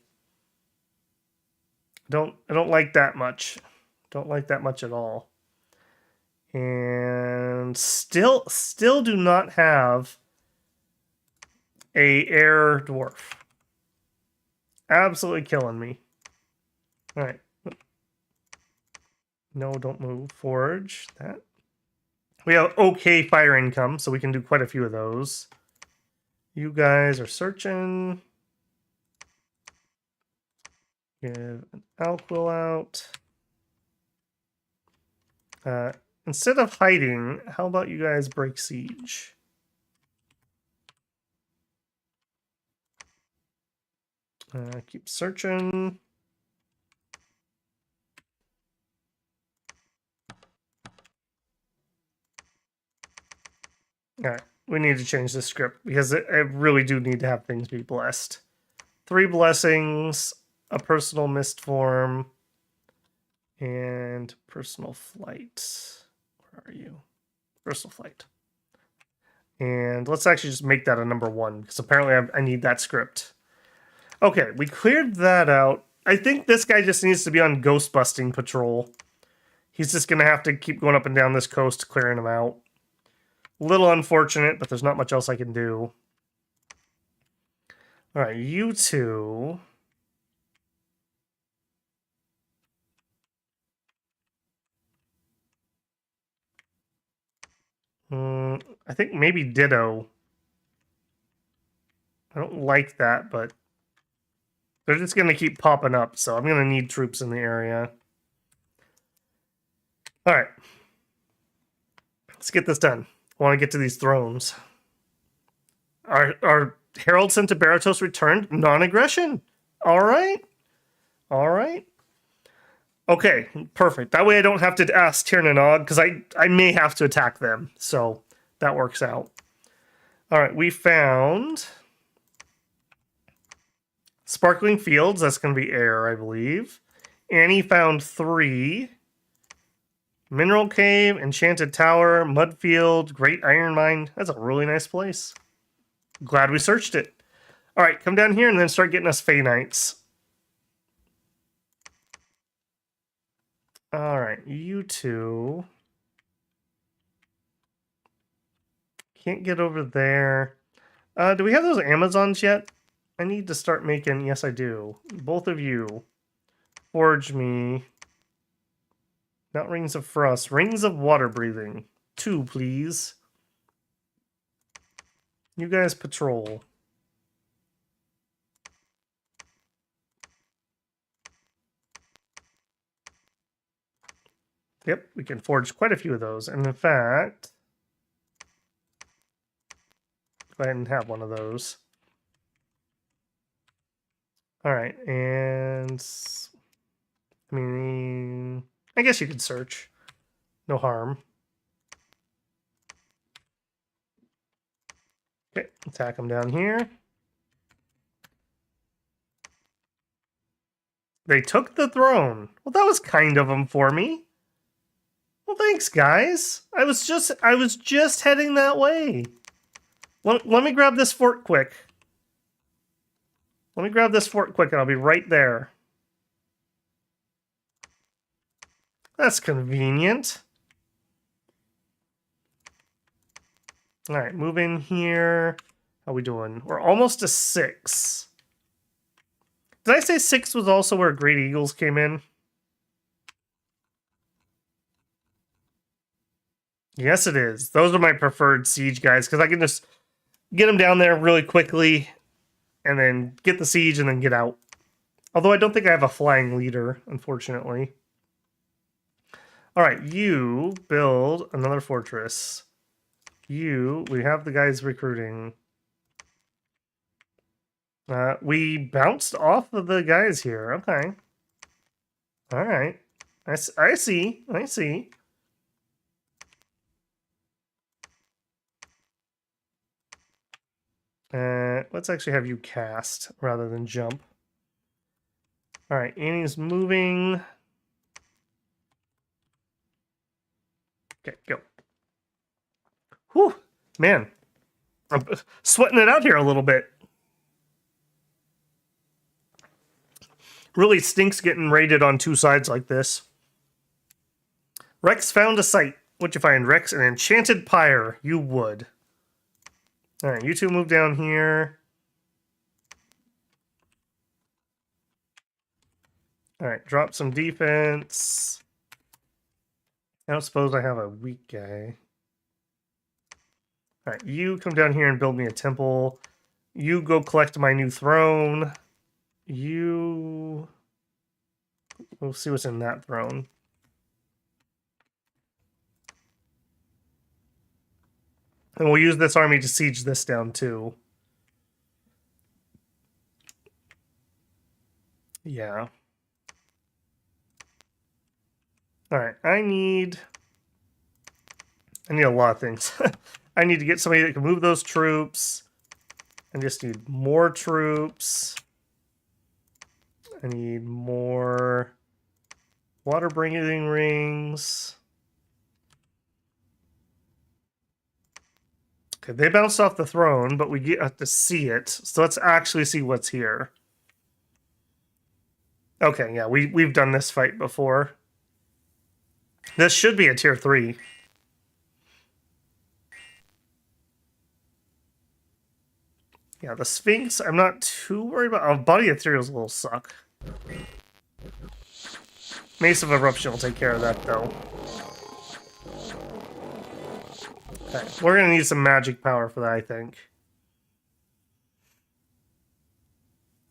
I don't like that much. Don't like that much at all. And still do not have a air dwarf. Absolutely killing me. All right. No, don't move. Forge that. We have okay fire income, so we can do quite a few of those. You guys are searching. Give an Alquil out. Instead of hiding, how about you guys break siege? Keep searching. Alright, we need to change the script because I really do need to have things be blessed. 3 blessings, a personal mist form, and personal flight. Where are you? Personal flight. And let's actually just make that a number 1 because apparently I need that script. Okay, we cleared that out. I think this guy just needs to be on ghost busting patrol. He's just going to have to keep going up and down this coast clearing them out. A little unfortunate, but there's not much else I can do. Alright, you two. I think maybe Ditto. I don't like that, but they're just going to keep popping up, so I'm going to need troops in the area. All right. Let's get this done. I want to get to these thrones. Our herald sent to Baratos returned. Non-aggression. All right. All right. Okay, perfect. That way I don't have to ask Tirnanog, because I may have to attack them. So that works out. All right, we found Sparkling Fields. That's going to be air, I believe. Annie found 3. Mineral Cave, Enchanted Tower, Mudfield, Great Iron Mine. That's a really nice place. Glad we searched it. All right, come down here and then start getting us Fey Knights. All right, you two. Can't get over there. Do we have those Amazons yet? I need to start making... Yes, I do. Both of you. Forge me. Not Rings of Frost. Rings of Water Breathing. 2, please. You guys patrol. Yep, we can forge quite a few of those. And in fact... go ahead and have one of those. Alright, and... I mean... I guess you could search. No harm. Okay, attack them down here. They took the throne. Well, that was kind of them for me. Well, thanks, guys. I was just heading that way. Let me grab this fort quick. Let me grab this fort quick, and I'll be right there. That's convenient. All right, move in here. How we doing? We're almost to 6. Did I say 6 was also where Great Eagles came in? Yes, it is. Those are my preferred siege guys, because I can just get them down there really quickly and then get the siege and then get out. Although I don't think I have a flying leader, unfortunately. All right, you build another fortress. We have the guys recruiting. We bounced off of the guys here. Okay. All right. I see. I see. Let's actually have you cast rather than jump. All right, Annie's moving. Okay, go. Whew, man. I'm sweating it out here a little bit. Really stinks getting raided on 2 sides like this. Rex found a site. What'd you find, Rex? An enchanted pyre. You would. All right, you 2 move down here. All right, drop some defense. I don't suppose I have a weak guy. All right, you come down here and build me a temple. You go collect my new throne. We'll see what's in that throne. And we'll use this army to siege this down too. Yeah. All right, I need a lot of things. I need to get somebody that can move those troops. I just need more troops. I need more water breathing rings. Okay, they bounced off the throne, but we have to see it. So let's actually see what's here. Okay, yeah, we've done this fight before. This should be a tier 3. Yeah, the Sphinx, I'm not too worried about. Oh, Body Ethereals will suck. Mace of Eruption will take care of that, though. Okay, we're going to need some magic power for that, I think.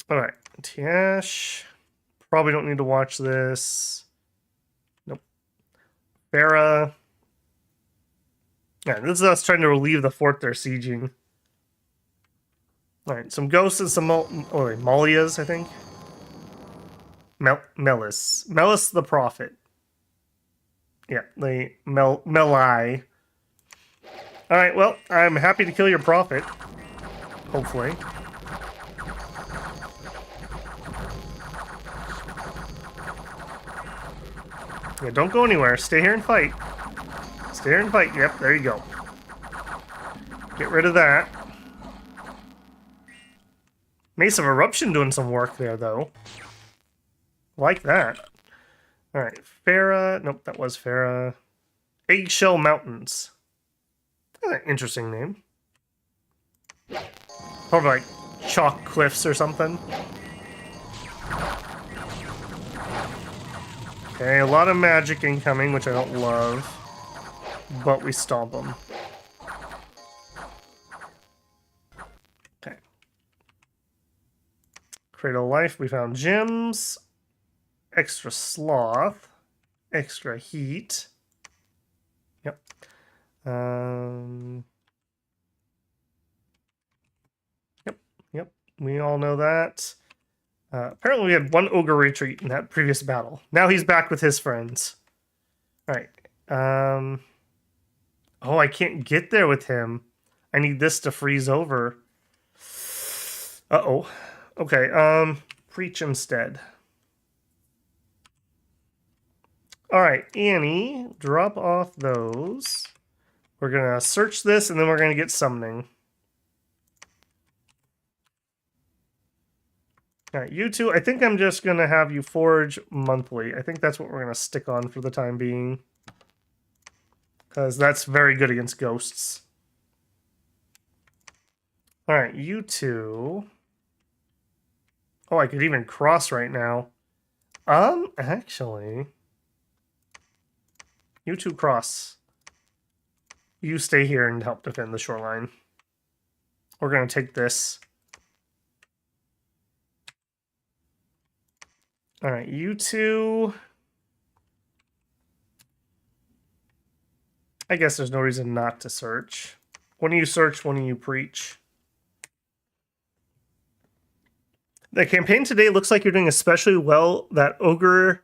All right, Tiash. Probably don't need to watch this. Nope. Farah. Yeah, this is us trying to relieve the fort they're sieging. All right, some ghosts and some Malias, I think. Melis. Melis the prophet. Yeah, the Melai. All right, well, I'm happy to kill your prophet. Hopefully. Yeah, don't go anywhere. Stay here and fight. Stay here and fight. Yep, there you go. Get rid of that. Mace of Eruption doing some work there, though. Like that. Alright, Farah. Nope, that was Farah. Eggshell Mountains. That's an interesting name. Probably like Chalk Cliffs or something. Okay, a lot of magic incoming, which I don't love. But we stomp them. Okay. Cradle Life, we found gems. Extra Sloth. Extra Heat. Yep. Yep. We all know that. Apparently we had one ogre retreat in that previous battle. Now he's back with his friends. Alright. Oh, I can't get there with him. I need this to freeze over. Uh-oh. Okay, preach instead. Alright, Annie, drop off those. We're gonna search this, and then we're gonna get summoning. Alright, you two, I think I'm just gonna have you forge monthly. I think that's what we're gonna stick on for the time being. Because that's very good against ghosts. Alright, you two. Oh, I could even cross right now. Actually. You two cross. You stay here and help defend the shoreline. We're gonna take this. Alright, you two. I guess there's no reason not to search. One of you search, one of you preach. The campaign today looks like you're doing especially well. That ogre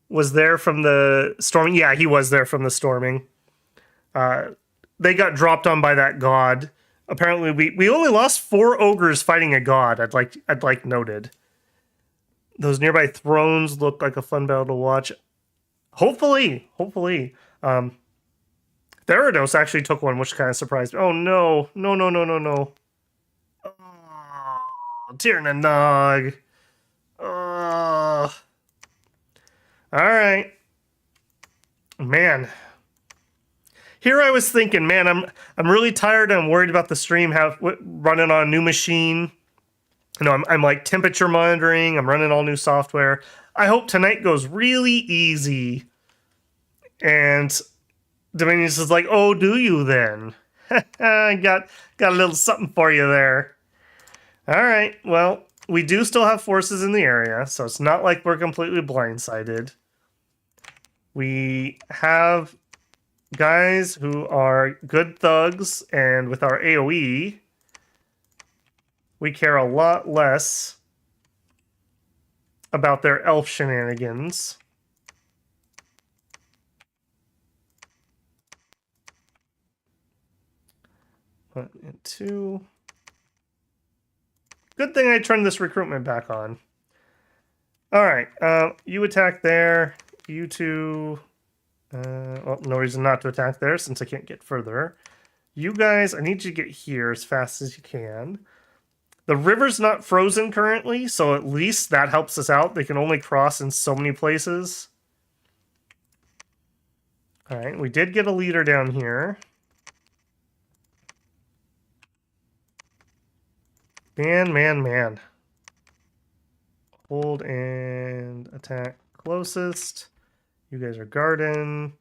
was there from the storming. Yeah, he was there from the storming. They got dropped on by that god. Apparently, we only lost 4 ogres fighting a god. I'd like noted. Those nearby thrones look like a fun battle to watch. Hopefully. Theranos actually took one, which kind of surprised me. Oh no. No. Oh, Tirnanog. Alright. Man. Here I was thinking, man, I'm really tired and I'm worried about the stream running on a new machine. You know, I'm like temperature monitoring, I'm running all new software. I hope tonight goes really easy. And Dominions is like, oh, do you then? I got a little something for you there. Alright, well, we do still have forces in the area, so it's not like we're completely blindsided. We have guys who are good thugs, and with our AoE, we care a lot less about their elf shenanigans. 1 and 2. Good thing I turned this recruitment back on. Alright, you attack there. You two... well, no reason not to attack there since I can't get further. You guys, I need you to get here as fast as you can. The river's not frozen currently, so at least that helps us out. They can only cross in so many places. Alright, we did get a leader down here. Man. Hold and attack closest. You guys are garden.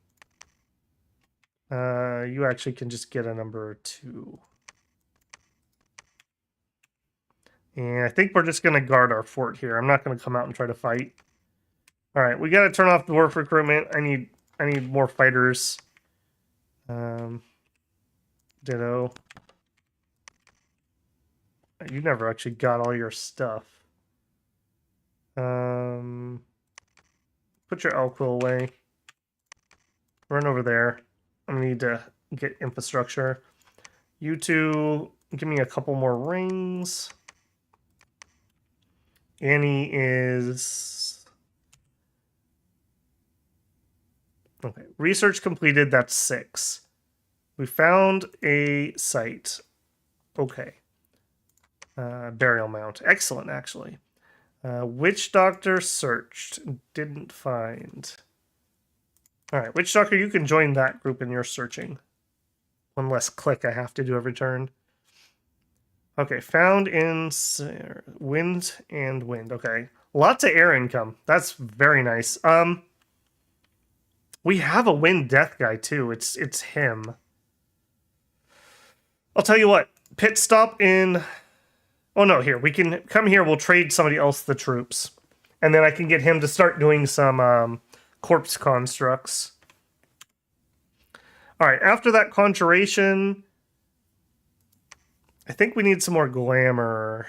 You actually can just get a number 2. And I think we're just going to guard our fort here. I'm not going to come out and try to fight. All right, we got to turn off dwarf recruitment. I need more fighters. Ditto. You never actually got all your stuff. Put your Elquill away. Run over there. I'm gonna need to get infrastructure. You two, give me a couple more rings. Annie is... Okay, research completed, that's 6. We found a site. Okay. Burial mount. Excellent, actually. Witch doctor searched. Didn't find. Alright, witch doctor, you can join that group in your searching. One less click I have to do every turn. Okay, found in wind and wind. Okay. Lots of air income. That's very nice. We have a wind death guy too. It's him. I'll tell you what. Pit stop in... Oh no, here. We can come here. We'll trade somebody else the troops. And then I can get him to start doing some corpse constructs. Alright, after that conjuration... I think we need some more glamour.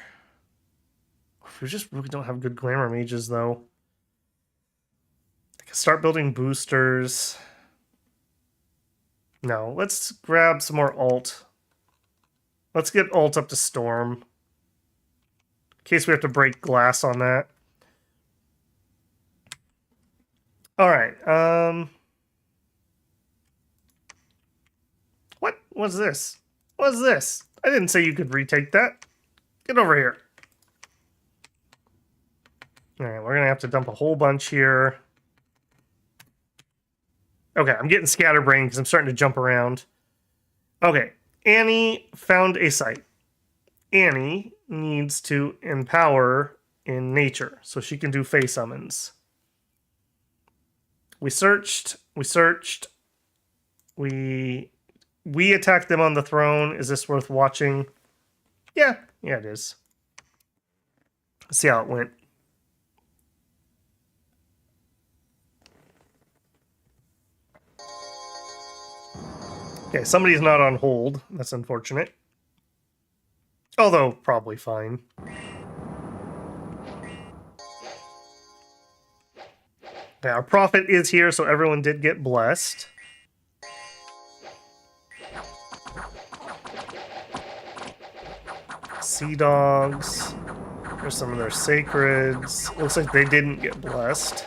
We just really don't have good glamour mages, though. I can start building boosters. No, let's grab some more alt. Let's get alt up to storm. In case we have to break glass on that. Alright, What was this? What is this? I didn't say you could retake that. Get over here. Alright, we're gonna have to dump a whole bunch here. Okay, I'm getting scatterbrained because I'm starting to jump around. Okay, Annie found a site. Annie needs to empower in nature, so she can do Fey summons. We searched. We attacked them on the throne. Is this worth watching? Yeah, it is. Let's see how it went. Okay, somebody's not on hold. That's unfortunate. Although, probably fine. Okay, our prophet is here, so everyone did get blessed. Sea dogs. There's some of their sacreds. Looks like they didn't get blessed.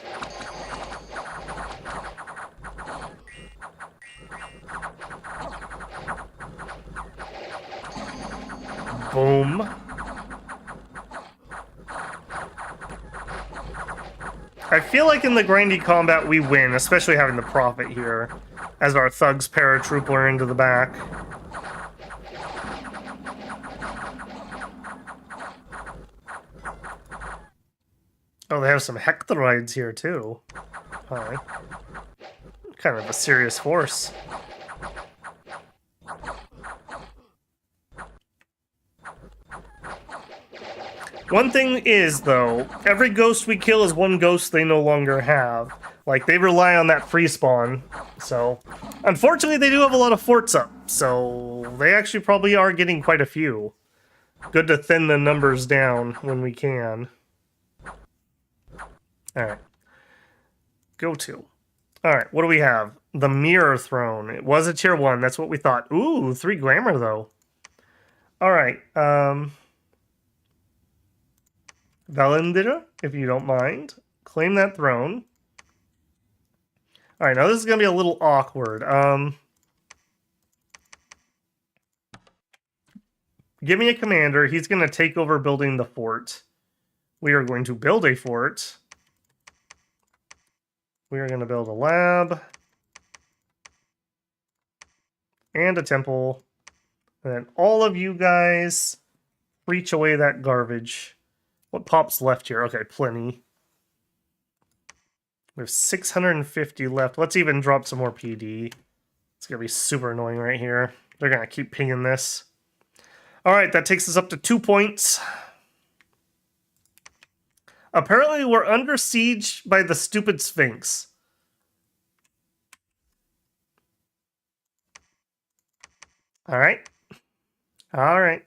Boom. I feel like in the grindy combat we win, especially having the prophet here, as our thugs paratrooper into the back. Oh, they have some Hectorides here too. Alright. Kind of a serious force. One thing is, though, every ghost we kill is one ghost they no longer have. Like, they rely on that free spawn, so... Unfortunately, they do have a lot of forts up, so they actually probably are getting quite a few. Good to thin the numbers down when we can. Alright. Go to. Alright, what do we have? The Mirror Throne. It was a tier 1, that's what we thought. Ooh, 3 glamour, though. Alright, Valendira, if you don't mind. Claim that throne. Alright, now this is going to be a little awkward. Give me a commander. He's going to take over building the fort. We are going to build a fort. We are going to build a lab. And a temple. And then all of you guys reach away that garbage. What pops left here? Okay, plenty. We have 650 left. Let's even drop some more PD. It's going to be super annoying right here. They're going to keep pinging this. Alright, that takes us up to 2 points. Apparently, we're under siege by the stupid Sphinx. All right. All right.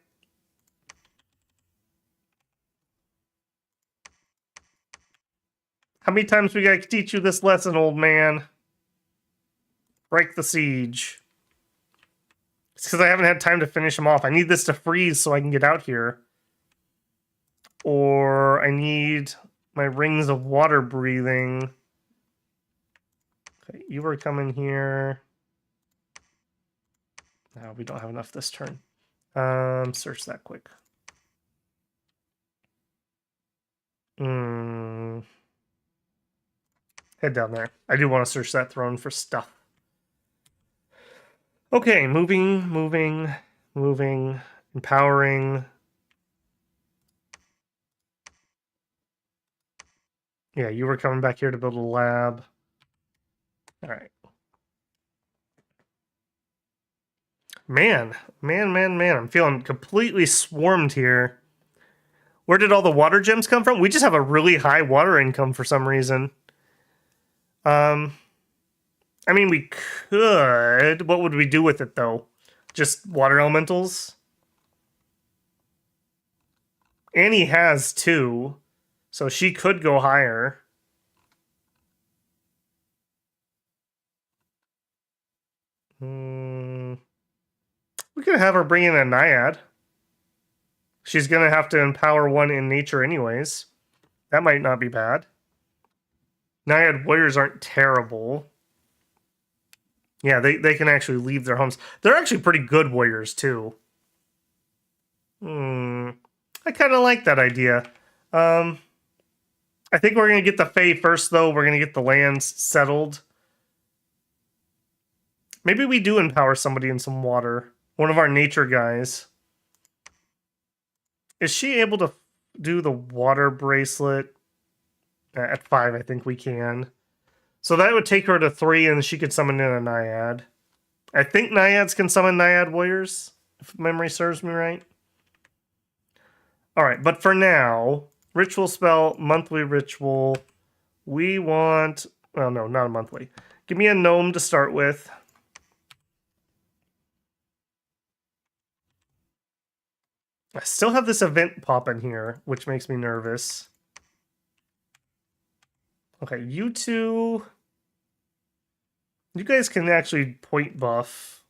How many times we gotta teach you this lesson, old man? Break the siege. It's because I haven't had time to finish him off. I need this to freeze so I can get out here. Or I need my rings of water breathing. Okay, you were coming here. No, we don't have enough this turn. Search that quick. Head down there. I do want to search that throne for stuff. Okay, moving, empowering. Yeah, you were coming back here to build a lab. All right. Man. I'm feeling completely swarmed here. Where did all the water gems come from? We just have a really high water income for some reason. I mean, we could. What would we do with it, though? Just water elementals? Annie has 2, so she could go higher. We could have her bring in a Naiad. She's going to have to empower 1 in nature anyways. That might not be bad. Naiad warriors aren't terrible. Yeah, they can actually leave their homes. They're actually pretty good warriors, too. I kind of like that idea. I think we're going to get the Fae first, though. We're going to get the lands settled. Maybe we do empower somebody in some water. One of our nature guys. Is she able to do the water bracelet? At 5, I think we can. So that would take her to 3, and she could summon in a Naiad. I think Naiads can summon Naiad warriors, if memory serves me right. Alright, but for now, ritual spell, monthly ritual. We want... Well, no, not a monthly. Give me a gnome to start with. I still have this event popping here, which makes me nervous. Okay, you two... You guys can actually point buff.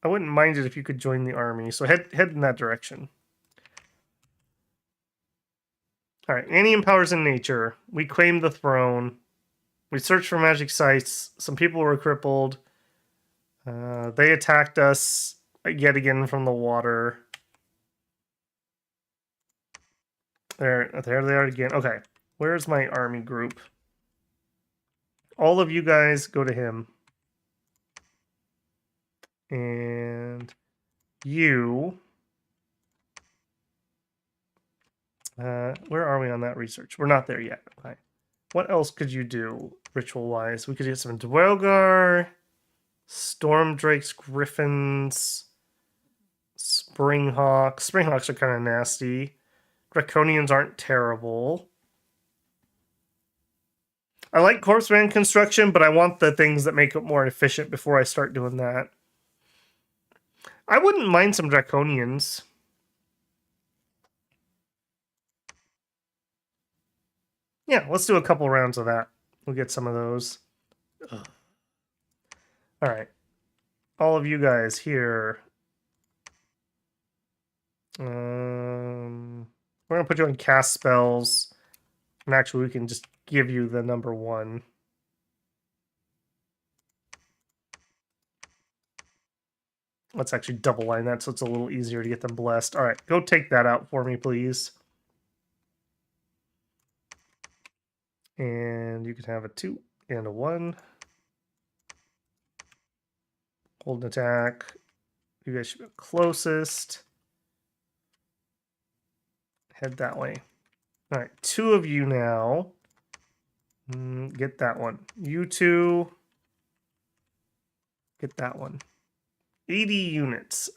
I wouldn't mind it if you could join the army, so head in that direction. Alright, Annie empowers in nature. We claim the throne. We searched for magic sites. Some people were crippled. They attacked us yet again from the water. There they are again. Okay, where's my army group? All of you guys go to him. And you... where are we on that research? We're not there yet. Okay. What else could you do, ritual-wise? We could get some Dwelgar, Storm Drakes, Griffins, Springhawks. Springhawks are kind of nasty. Draconians aren't terrible. I like Corpseman construction, but I want the things that make it more efficient before I start doing that. I wouldn't mind some Draconians. Yeah, let's do a couple rounds of that. We'll get some of those. Ugh. All right. All of you guys here. We're going to put you on cast spells. And actually, we can just give you the number 1. Let's actually double line that so it's a little easier to get them blessed. All right, go take that out for me, please. And you can have a 2 and a 1. Hold an attack. You guys should be closest. Head that way. All right, 2 of you now. Get that one. You 2. Get that one. 80 units.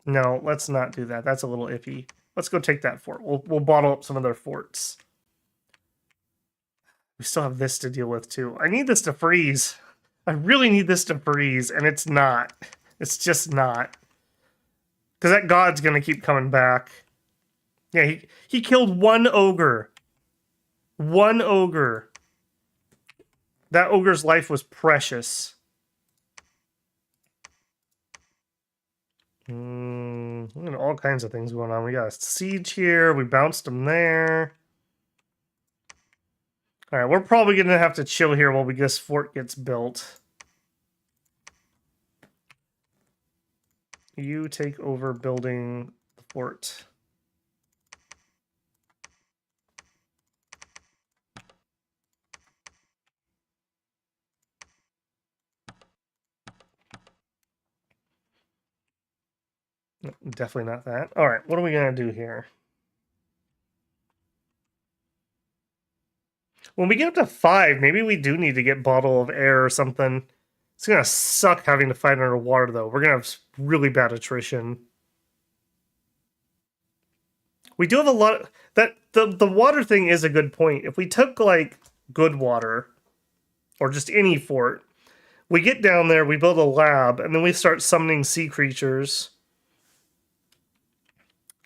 No, let's not do that. That's a little iffy. Let's go take that fort. We'll bottle up some of their forts. We still have this to deal with too. I need this to freeze. I really need this to freeze, and it's not. It's just not. Because that god's gonna keep coming back. Yeah, he killed one ogre. One ogre. That ogre's life was precious. All kinds of things going on. We got a siege here. We bounced them there. All right, we're probably going to have to chill here while this fort gets built. You take over building the fort. No, definitely not that. All right, what are we going to do here? When we get up to 5, maybe we do need to get Bottle of Air or something. It's going to suck having to fight underwater, though. We're going to have really bad attrition. We do have a lot of... The water thing is a good point. If we took, like, good water, or just any fort, we get down there, we build a lab, and then we start summoning sea creatures.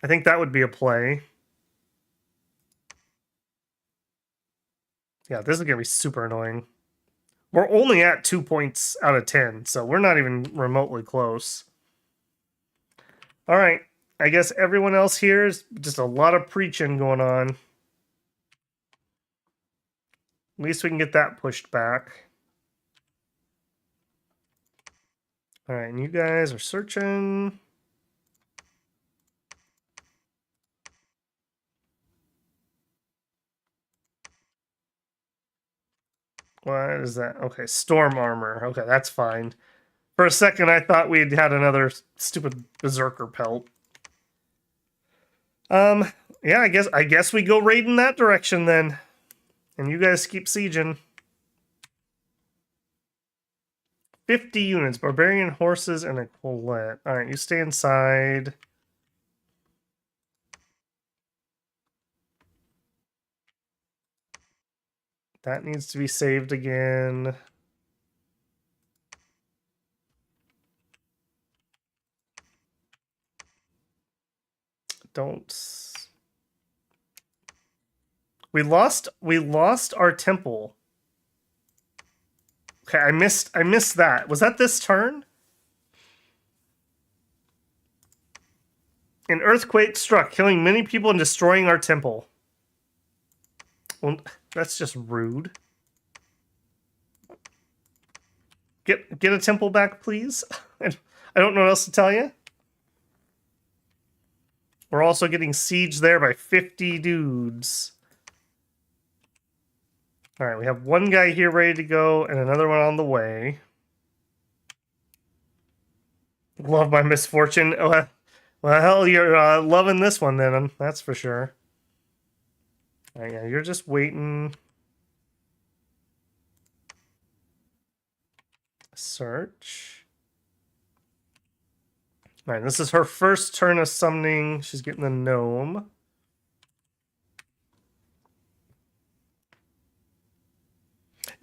I think that would be a play. Yeah, this is going to be super annoying. We're only at 2 points out of 10, so we're not even remotely close. All right. I guess everyone else here is just a lot of preaching going on. At least we can get that pushed back. All right, and you guys are searching. What is that? Okay, storm armor. Okay, that's fine. For a second, I thought we'd had another stupid berserker pelt. Yeah, I guess we go raid in that direction then. And you guys keep sieging. 50 units, barbarian horses, and a colette. Alright, you stay inside. That needs to be saved again. Don't... We lost our temple. Okay, I missed that. Was that this turn? An earthquake struck, killing many people and destroying our temple. Well, that's just rude. Get a temple back, please. I don't know what else to tell you. We're also getting sieged there by 50 dudes. All right, we have one guy here ready to go and another one on the way. Love my misfortune. Oh, well, hell, you're loving this one then, that's for sure. All right, yeah, you're just waiting. Search. All right, this is her first turn of summoning. She's getting the gnome.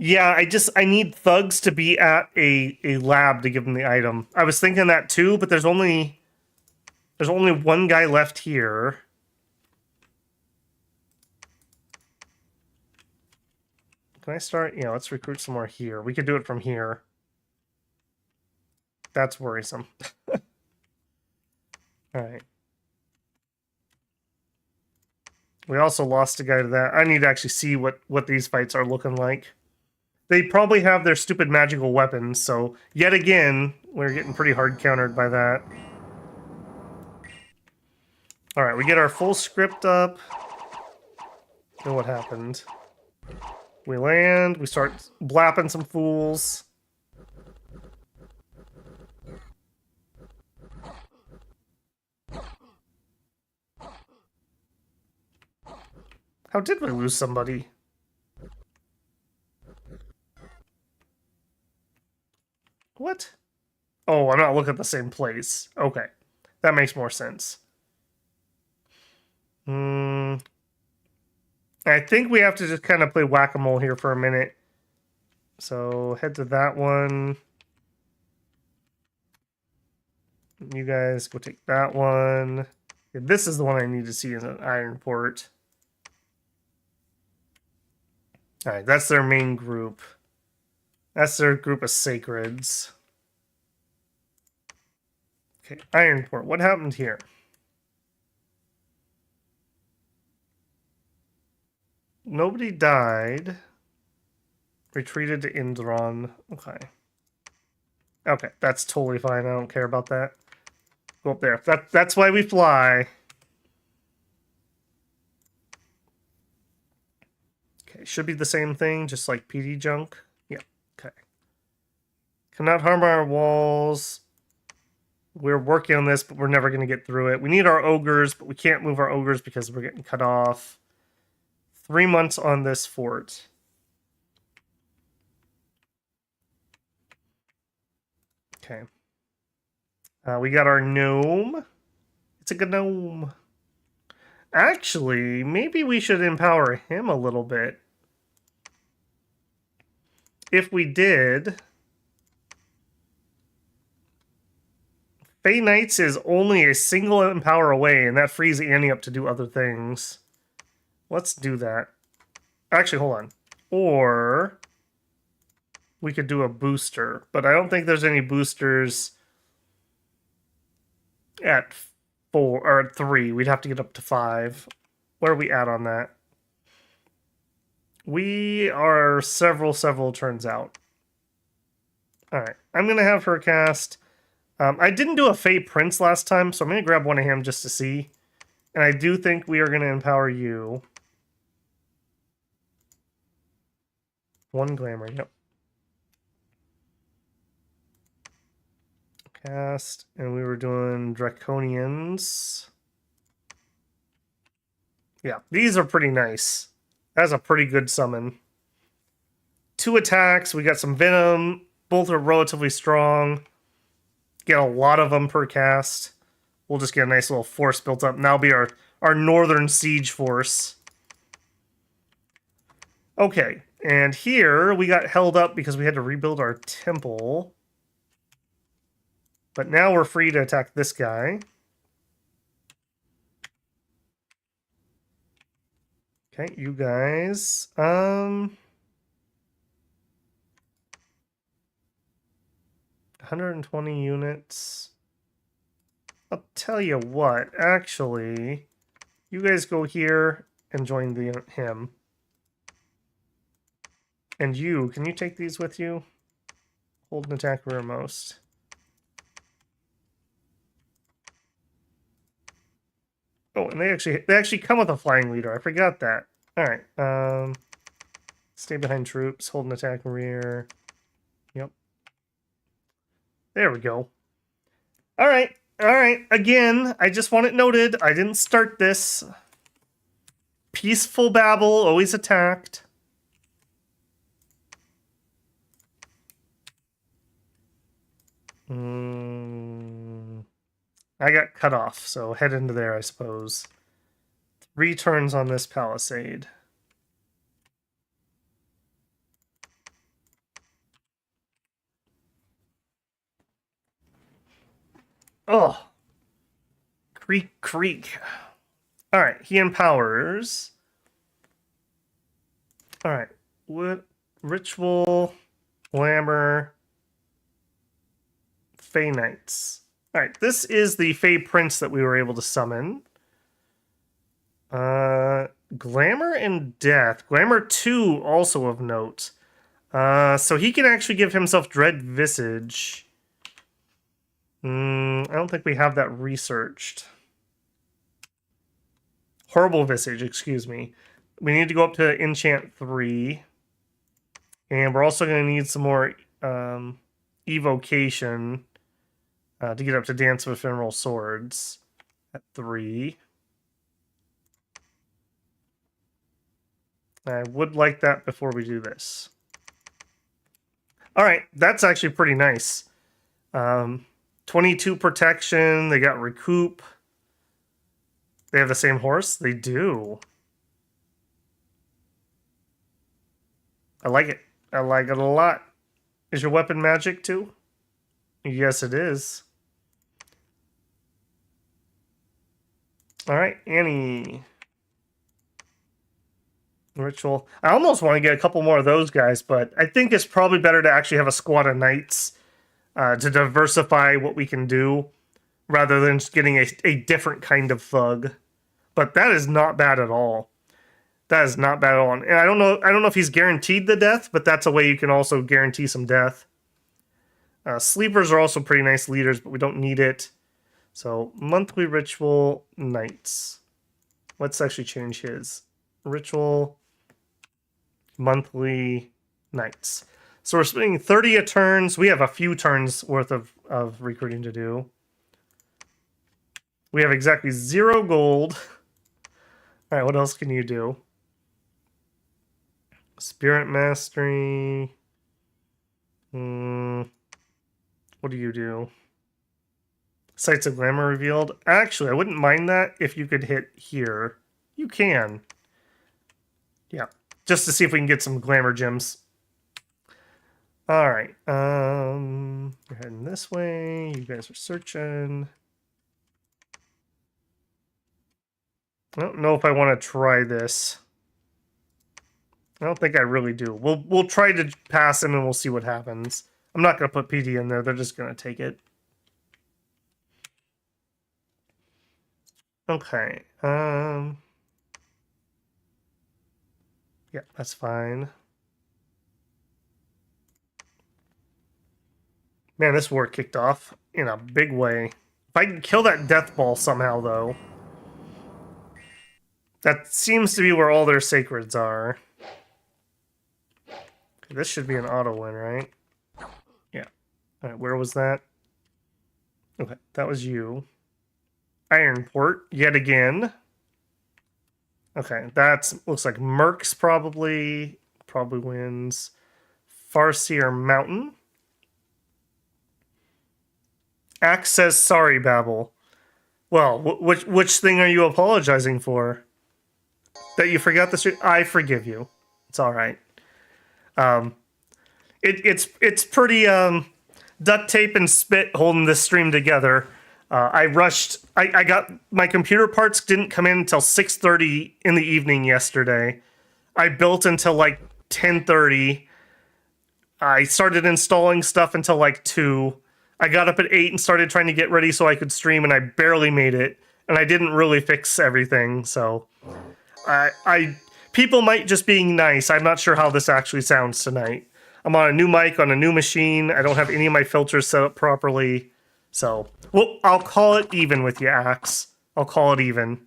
Yeah, I need thugs to be at a lab to give them the item. I was thinking that too, but there's only one guy left here. Can I start? Yeah, let's recruit some more here. We could do it from here. That's worrisome. All right. We also lost a guy to that. I need to actually see what these fights are looking like. They probably have their stupid magical weapons, so yet again, we're getting pretty hard countered by that. Alright, we get our full script up. And what happened? We land, we start blapping some fools. How did we lose somebody? What? Oh, I'm not looking at the same place. Okay. that makes more sense. I think we have to just kind of play whack-a-mole here for a minute. So head to that one. You guys go take that one. Yeah, this is the one I need to see as an iron port. All right, that's their main group. That's their group of sacreds. Okay, iron port. What happened here? Nobody died. Retreated to Indron. Okay. Okay, that's totally fine. I don't care about that. Go up there. That's why we fly. Okay, should be the same thing, just like PD junk. Yeah, okay. Cannot harm our walls. We're working on this, but we're never going to get through it. We need our ogres, but we can't move our ogres because we're getting cut off. 3 months on this fort. Okay. We got our gnome. It's a gnome. Actually, maybe we should empower him a little bit. If we did... Fey Knights is only a single empower away, and that frees Annie up to do other things. Let's do that. Actually, hold on. Or we could do a booster, but I don't think there's any boosters at 4 or 3. We'd have to get up to 5. Where are we at on that? We are several turns out. All right, I'm gonna have her cast. I didn't do a Fey Prince last time, so I'm going to grab one of him just to see. And I do think we are going to empower you. 1 glamour, yep. Cast, and we were doing Draconians. Yeah, these are pretty nice. That's a pretty good summon. 2 attacks, we got some Venom. Both are relatively strong. Get a lot of them per cast. We'll just get a nice little force built up. And that'll be our northern siege force. Okay, and here we got held up because we had to rebuild our temple. But now we're free to attack this guy. Okay, you guys. 120 units. I'll tell you what, actually, you guys go here and join him. And you, can you take these with you? Hold and attack rearmost. Oh, and they actually come with a flying leader. I forgot that. All right. Stay behind troops. Hold and attack rear. Yep. There we go. All right. All right. Again, I just want it noted. I didn't start this. Peaceful Babel always attacked. I got cut off, so head into there, I suppose. 3 turns on this palisade. Oh. Creak, creak. All right, he empowers. All right, what? Ritual, glamour, Fey Knights. All right, this is the Fey Prince that we were able to summon. Glamour and Death. Glamour 2 also of note. So he can actually give himself Dread Visage. I don't think we have that researched. Horrible Visage, excuse me. We need to go up to Enchant 3. And we're also going to need some more Evocation to get up to Dance of Ephemeral Swords at 3. I would like that before we do this. All right, that's actually pretty nice. 22 protection. They got recoup. They have the same horse? They do. I like it. I like it a lot. Is your weapon magic too? Yes, it is. All right, Annie. Ritual. I almost want to get a couple more of those guys, but I think it's probably better to actually have a squad of knights to diversify what we can do rather than just getting a different kind of thug. But that is not bad at all. That is not bad at all. And I don't know if he's guaranteed the death, but that's a way you can also guarantee some death. Sleepers are also pretty nice leaders, but we don't need it. So monthly ritual knights. Let's actually change his ritual monthly knights. So we're spending 30 a turns. We have a few turns worth of recruiting to do. We have exactly 0 gold. All right, what else can you do? Spirit mastery. What do you do? Sights of glamour revealed. Actually, I wouldn't mind that if you could hit here. You can. Yeah, just to see if we can get some glamour gems. All right. We're heading this way. You guys are searching. I don't know if I want to try this. I don't think I really do. We'll try to pass him and we'll see what happens. I'm not going to put PD in there. They're just going to take it. Okay. Yeah, that's fine. Man, this war kicked off in a big way. If I can kill that death ball somehow, though. That seems to be where all their sacreds are. Okay, this should be an auto win, right? Yeah. All right, where was that? Okay, that was you. Ironport, yet again. Okay, that looks like Mercs probably wins. Farseer Mountain. Axe says, sorry, Babel. Well, which thing are you apologizing for? That you forgot the street? I forgive you. It's all right. It's pretty duct tape and spit holding this stream together. I rushed. I got my computer parts didn't come in until 6:30 in the evening yesterday. I built until like 10:30. I started installing stuff until like 2. I got up at 8 and started trying to get ready so I could stream, and I barely made it. And I didn't really fix everything, so people might just being nice. I'm not sure how this actually sounds tonight. I'm on a new mic on a new machine. I don't have any of my filters set up properly. So, well, I'll call it even with you, Axe. I'll call it even.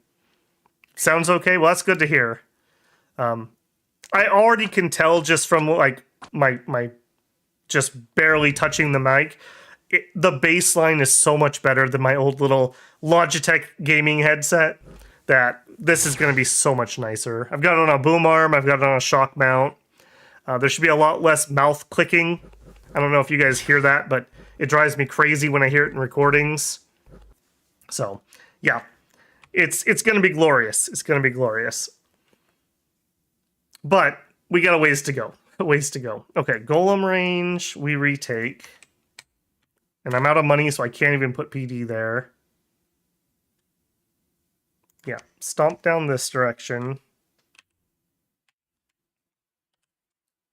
Sounds okay? Well, that's good to hear. I already can tell just from like my just barely touching the mic. The baseline is so much better than my old little Logitech gaming headset that this is going to be so much nicer. I've got it on a boom arm. I've got it on a shock mount. There should be a lot less mouth clicking. I don't know if you guys hear that, but it drives me crazy when I hear it in recordings. So, yeah. It's going to be glorious. It's going to be glorious. But we got a ways to go. A ways to go. Okay, golem range, we retake. And I'm out of money, so I can't even put PD there. Yeah, stomp down this direction.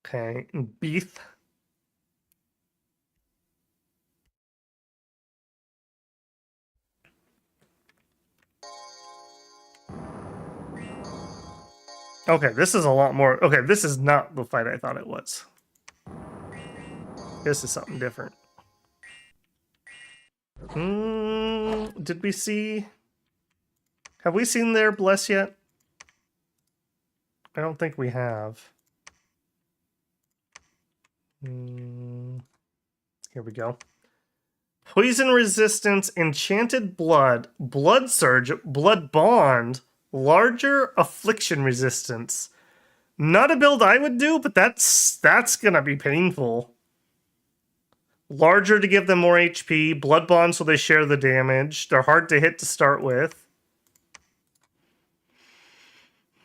Okay, Beef. Okay, this is a lot more. Okay, this is not the fight I thought it was. This is something different. Did we see... Have we seen their bless yet? I don't think we have. Here we go. Poison resistance, enchanted blood, blood surge, blood bond, larger affliction resistance. Not a build I would do, but that's gonna be painful. Larger to give them more HP. Blood bond so they share the damage. They're hard to hit to start with.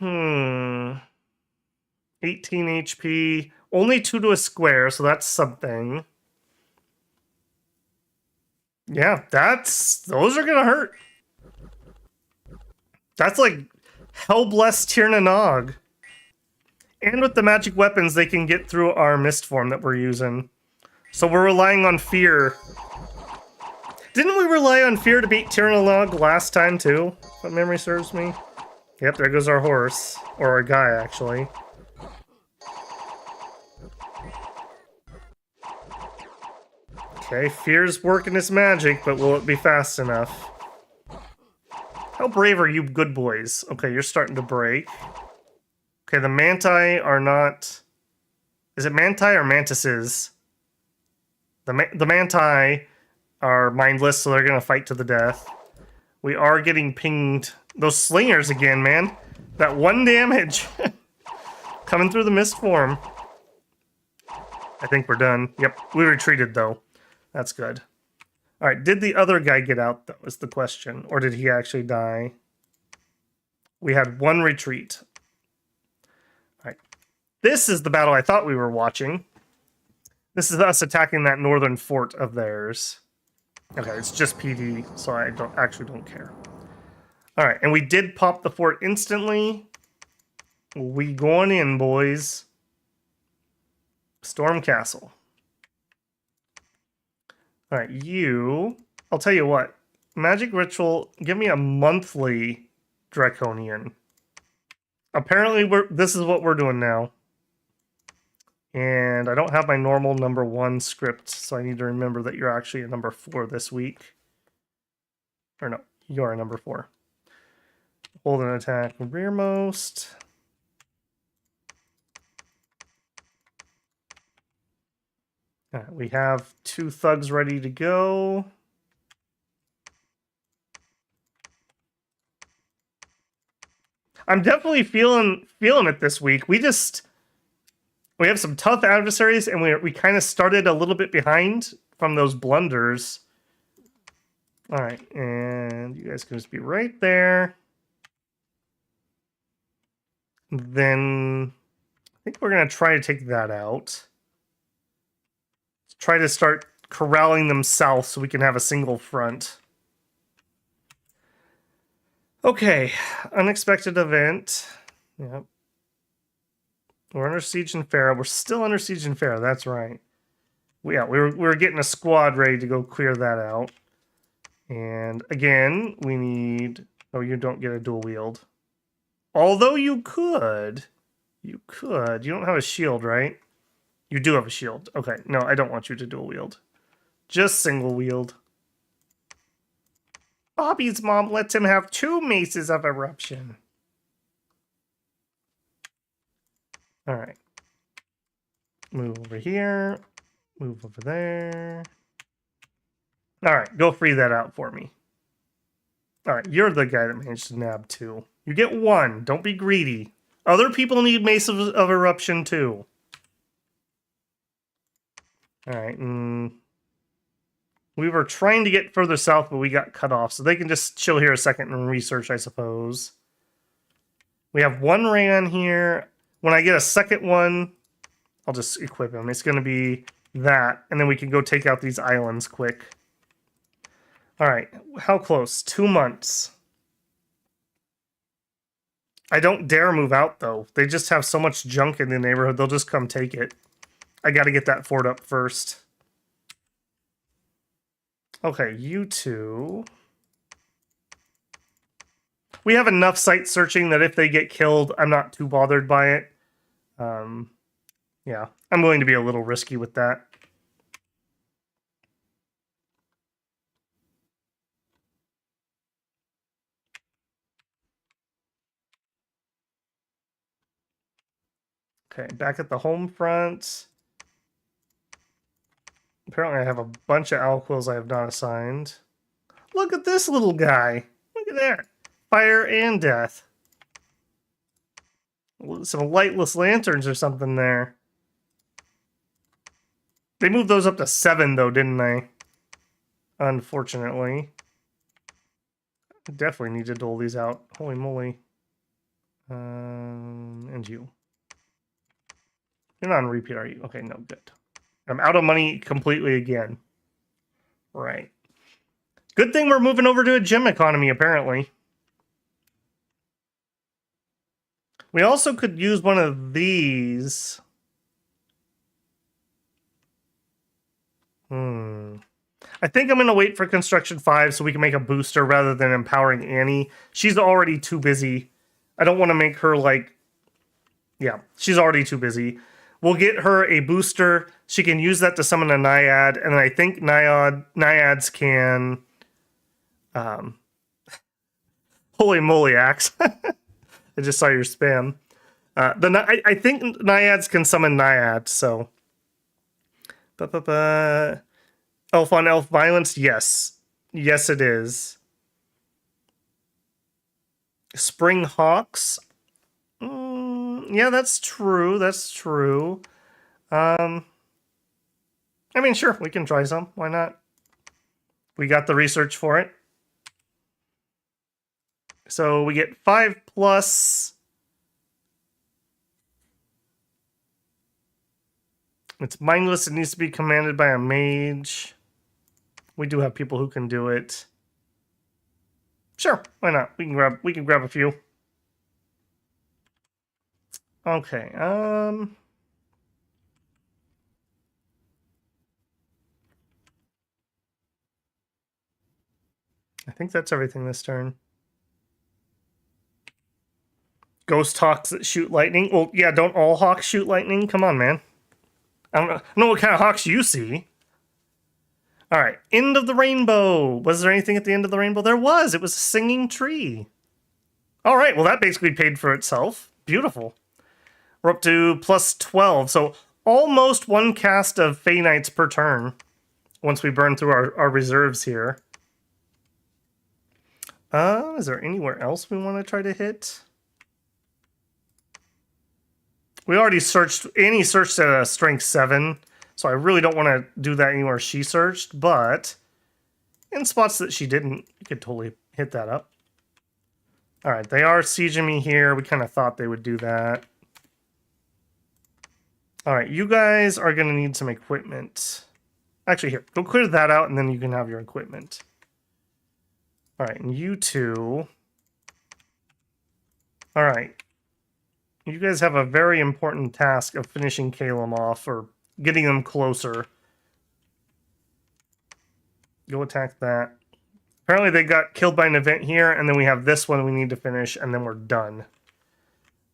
18 HP. Only 2 to a square, so that's something. Yeah, those are gonna hurt. That's like Hellblessed Tirnanog. And with the magic weapons, they can get through our mist form that we're using. So we're relying on fear. Didn't we rely on fear to beat Tirnanog last time too? If memory serves me. Yep, there goes our horse. Or our guy, actually. Okay, fear's working its magic, but will it be fast enough? How brave are you good boys? Okay, you're starting to break. Okay, the manti are not... Is it manti or mantises? The manti are mindless, so they're going to fight to the death. We are getting pinged. Those slingers again, man. That 1 damage. Coming through the mist form. I think we're done. Yep, we retreated, though. That's good. All right, did the other guy get out, though, is the question. Or did he actually die? We had 1 retreat. All right. This is the battle I thought we were watching. This is us attacking that northern fort of theirs. Okay, it's just PD, so I don't care. All right, and we did pop the fort instantly. We going in, boys. Storm Castle. All right, I'll tell you what. Magic Ritual, give me a monthly Draconian. Apparently, this is what we're doing now. And I don't have my normal number 1 script, so I need to remember that you're actually a number 4 this week. Or no, you're a number 4. Hold an attack rearmost. We have 2 thugs ready to go. I'm definitely feeling it this week. We have some tough adversaries, and we kind of started a little bit behind from those blunders. All right, and you guys can just be right there. Then I think we're going to try to take that out. Let's try to start corralling them south so we can have a single front. Okay, unexpected event. Yep. We're under siege in Farah. We're still under siege in Farah. That's right. We were getting a squad ready to go clear that out. And again, we need... Oh, you don't get a dual wield. Although you could. You could. You don't have a shield, right? You do have a shield. Okay, no, I don't want you to dual wield. Just single wield. Bobby's mom lets him have 2 maces of eruption. All right. Move over here. Move over there. All right, go free that out for me. All right, you're the guy that managed to nab 2. You get 1. Don't be greedy. Other people need Mace of Eruption too. All right, we were trying to get further south, but we got cut off. So they can just chill here a second and research, I suppose. We have 1 ray on here. When I get a second one, I'll just equip him. It's going to be that, and then we can go take out these islands quick. All right, how close? 2 months. I don't dare move out, though. They just have so much junk in the neighborhood, they'll just come take it. I got to get that fort up first. Okay, you 2. We have enough site searching that if they get killed, I'm not too bothered by it. Yeah, I'm willing to be a little risky with that. Okay, back at the home front. Apparently I have a bunch of alquils I have not assigned. Look at this little guy. Look at that. Fire and death. Some lightless lanterns or something there. They moved those up to 7, though, didn't they? Unfortunately. Definitely need to dole these out. Holy moly. And you. You're not on repeat, are you? Okay, no, good. I'm out of money completely again. Right. Good thing we're moving over to a gem economy, apparently. We also could use one of these. I think I'm going to wait for Construction 5 so we can make a booster rather than empowering Annie. She's already too busy. I don't want to make her, like... Yeah, she's already too busy. We'll get her a booster. She can use that to summon a Naiad, and I think Naiads can... Holy moly, Axe. I just saw your spam. I think Naiads can summon Naiads, so... Elf on elf violence? Yes. Yes, it is. Spring Hawks? Yeah, that's true. That's true. I mean, sure, we can try some. Why not? We got the research for it. So we get 5+. It's mindless. It needs to be commanded by a mage. We do have people who can do it. Sure, why not? We can grab a few. Okay, I think that's everything this turn. Ghost hawks that shoot lightning? Well, yeah, don't all hawks shoot lightning? Come on, man. I don't know what kind of hawks you see. All right, end of the rainbow. Was there anything at the end of the rainbow? There was. It was a singing tree. All right, well, that basically paid for itself. Beautiful. We're up to +12, so almost one cast of Fey Knights per turn once we burn through our reserves here. Is there anywhere else we want to try to hit? We already searched. Annie searched at a strength 7, so I really don't want to do that anywhere she searched, but in spots that she didn't, you could totally hit that up. All right, they are sieging me here. We kind of thought they would do that. All right, you guys are going to need some equipment. Actually, here, go clear that out, and then you can have your equipment. All right, and you two. All right. You guys have a very important task of finishing Calum off, or getting them closer. Go attack that. Apparently they got killed by an event here, and then we have this one we need to finish, and then we're done.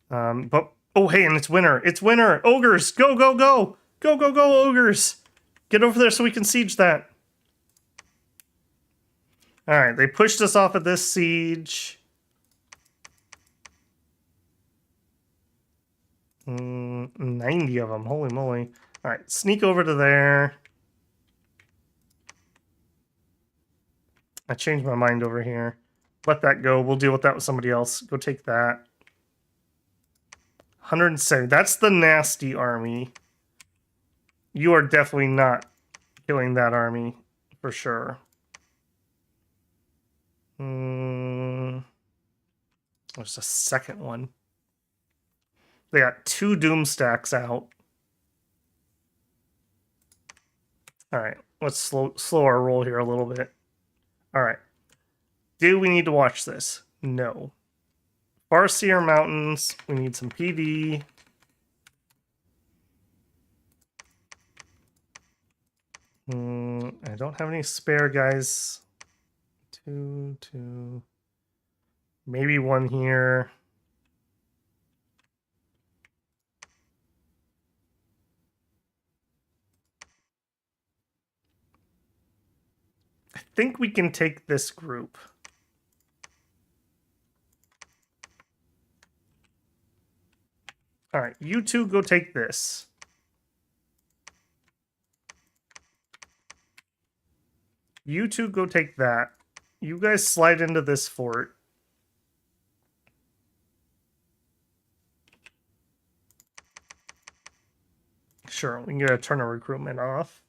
But, oh, hey, and it's winter. It's winter! Ogres! Go, go, go! Go, go, go, ogres! Get over there so we can siege that. Alright, they pushed us off of this siege. 90 of them. Holy moly. Alright, sneak over to there. I changed my mind over here. Let that go. We'll deal with that with somebody else. Go take that. 170. That's the nasty army. You are definitely not killing that army. For sure. There's a second one. They got 2 doom stacks out. Alright, let's slow our roll here a little bit. Alright. Do we need to watch this? No. Farseer Mountains. We need some PD. I don't have any spare guys. 2. Maybe 1 here. I think we can take this group. All right, you two go take this. You two go take that. You guys slide into this fort. Sure, we can get a turn of recruitment off.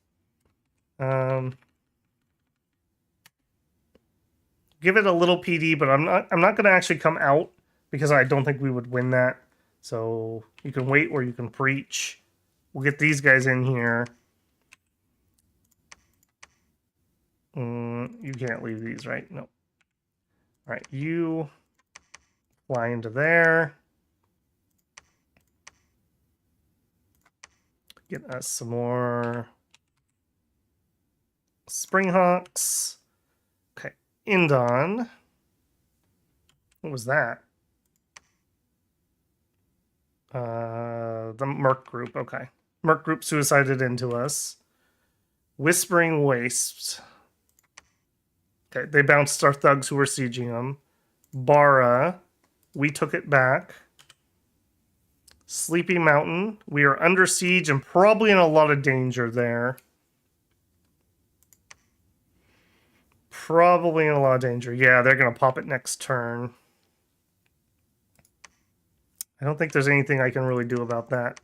Give it a little PD, but I'm not going to actually come out because I don't think we would win that. So you can wait or you can preach. We'll get these guys in here. You can't leave these, right? No. All right, you fly into there. Get us some more Springhawks. Okay, Indon. What was that? The Merc group. Okay, Merc group suicided into us. Whispering Wastes. Okay, they bounced our thugs who were sieging them. Bara, we took it back. Sleepy Mountain, we are under siege and probably in a lot of danger there. Probably in a lot of danger. Yeah, they're going to pop it next turn. I don't think there's anything I can really do about that.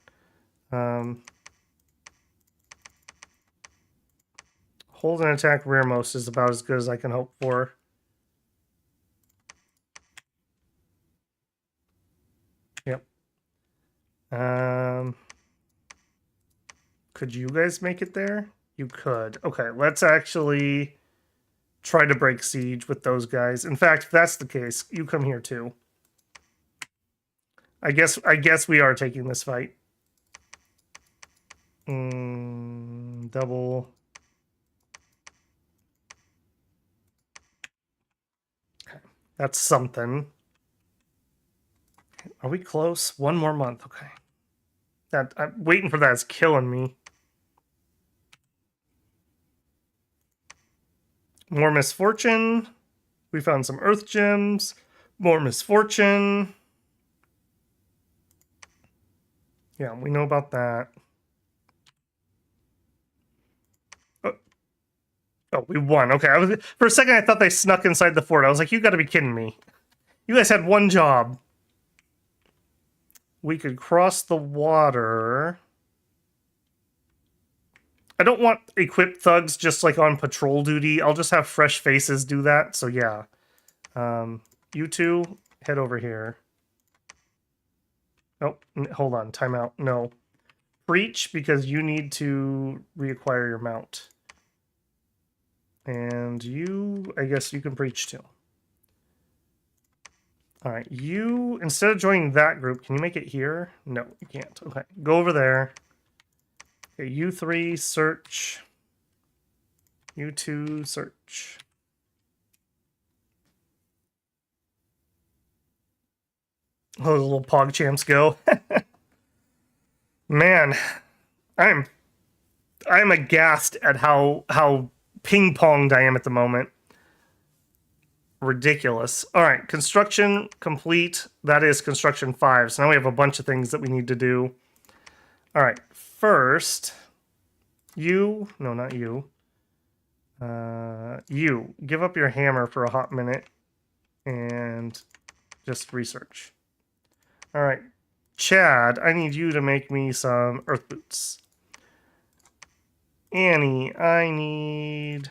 Hold and attack rearmost is about as good as I can hope for. Yep. Could you guys make it there? You could. Okay, let's actually try to break siege with those guys. In fact, if that's the case, you come here too. I guess we are taking this fight. Double. Okay, that's something. Are we close? One more month. Okay. That I'm waiting for that is killing me. More misfortune. We found some earth gems. More misfortune. Yeah, we know about that. Oh, we won. Okay, for a second I thought they snuck inside the fort. I was like, you got to be kidding me. You guys had one job. We could cross the water. I don't want equipped thugs just like on patrol duty. I'll just have fresh faces do that. So yeah. You two, head over here. Oh, hold on. Timeout. No. Preach, because you need to reacquire your mount. And you, I guess you can preach too. All right, you, instead of joining that group, can you make it here? No, you can't. Okay, go over there. Okay, you three, search. You two, search. Oh, those little pog champs go. Man, I'm aghast at how ping-ponged I am at the moment. Ridiculous. All right, construction complete. That is construction 5. So now we have a bunch of things that we need to do. All right, first, you, no, not you. You, give up your hammer for a hot minute and just research. All right, Chad, I need you to make me some earth boots. Annie, I need...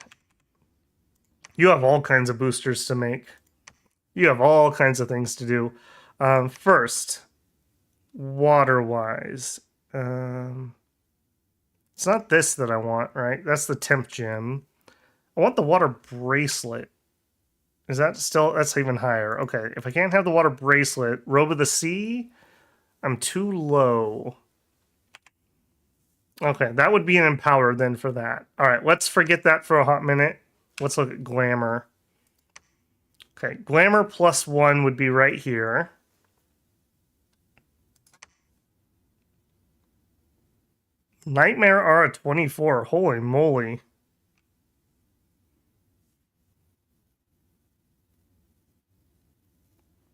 You have all kinds of boosters to make. You have all kinds of things to do. First, water-wise. It's not this that I want, right? That's the temp gem. I want the water bracelet. Is that still... That's even higher. Okay, if I can't have the water bracelet, Robe of the Sea, I'm too low. Okay, that would be an empower then for that. All right, let's forget that for a hot minute. Let's look at glamour. Okay, glamour +1 would be right here. Nightmare are at 24. Holy moly.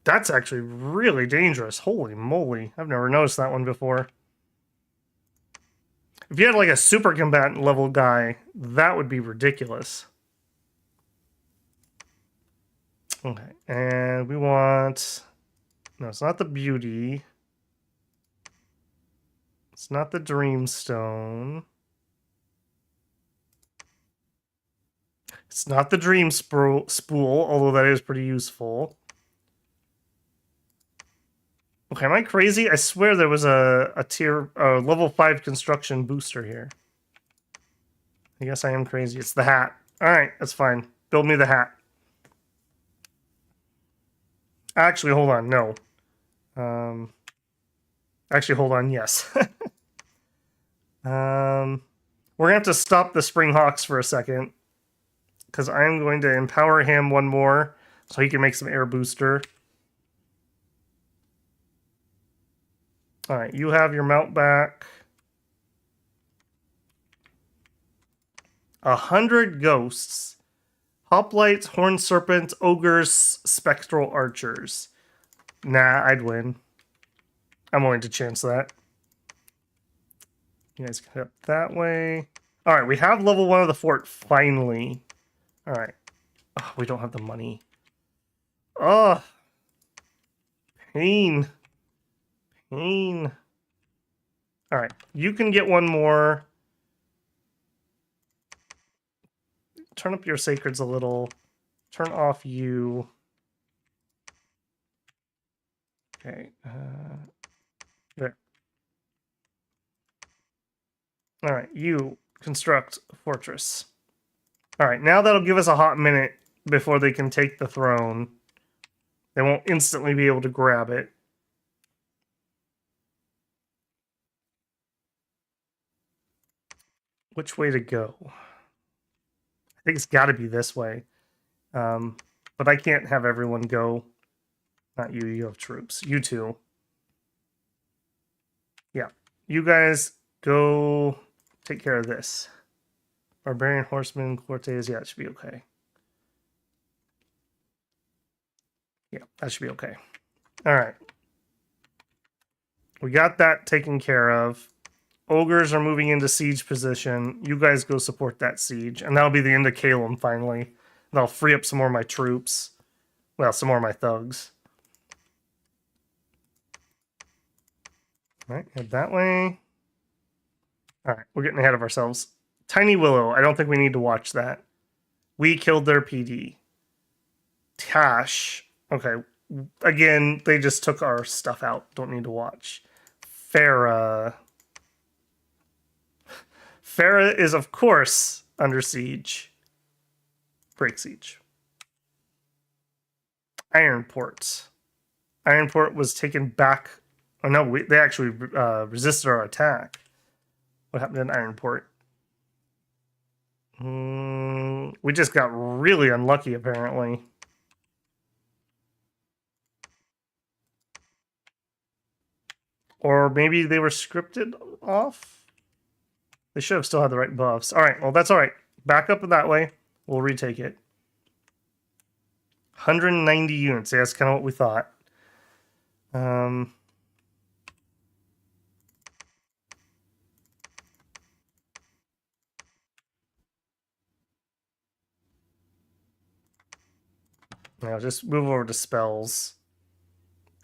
That's actually really dangerous. Holy moly. I've never noticed that one before. If you had like a super combatant level guy, that would be ridiculous. Okay, and we want... No, it's not the beauty. It's not the Dreamstone. It's not the Dream Spool, although that is pretty useful. Okay, am I crazy? I swear there was a level 5 construction booster here. I guess I am crazy. It's the hat. Alright, that's fine. Build me the hat. Actually, hold on. No. Actually, hold on. Yes. We're going to have to stop the Spring Hawks for a second. Because I'm going to empower him one more so he can make some air booster. Alright, you have your mount back. 100 ghosts. Hoplites, horned serpents, ogres, spectral archers. Nah, I'd win. I'm willing to chance that. You guys can head up that way. Alright, we have level 1 of the fort, finally. Alright. Oh, we don't have the money. Oh. Pain. Pain. Alright, you can get one more. Turn up your sacreds a little. Turn off you. Okay. There. Alright, you construct a fortress. Alright, now that'll give us a hot minute before they can take the throne. They won't instantly be able to grab it. Which way to go? I think it's got to be this way. But I can't have everyone go. Not you, you have troops. You two. Yeah. You guys go take care of this. Barbarian, Horseman, Cortez. Yeah, it should be okay. Yeah, that should be okay. All right. We got that taken care of. Ogres are moving into siege position. You guys go support that siege. And that'll be the end of Calum, finally. That'll free up some more of my troops. Well, some more of my thugs. All right, head that way. All right, we're getting ahead of ourselves. Tiny Willow. I don't think we need to watch that. We killed their PD. Tash. Okay. Again, they just took our stuff out. Don't need to watch. Farah. Farah is, of course, under siege. Break siege. Ironport. Ironport was taken back. Oh, no, they actually resisted our attack. What happened in Ironport? We just got really unlucky, apparently. Or maybe they were scripted off? They should have still had the right buffs. Alright, well, that's alright. Back up that way. We'll retake it. 190 units. Yeah, that's kind of what we thought. Now just move over to spells.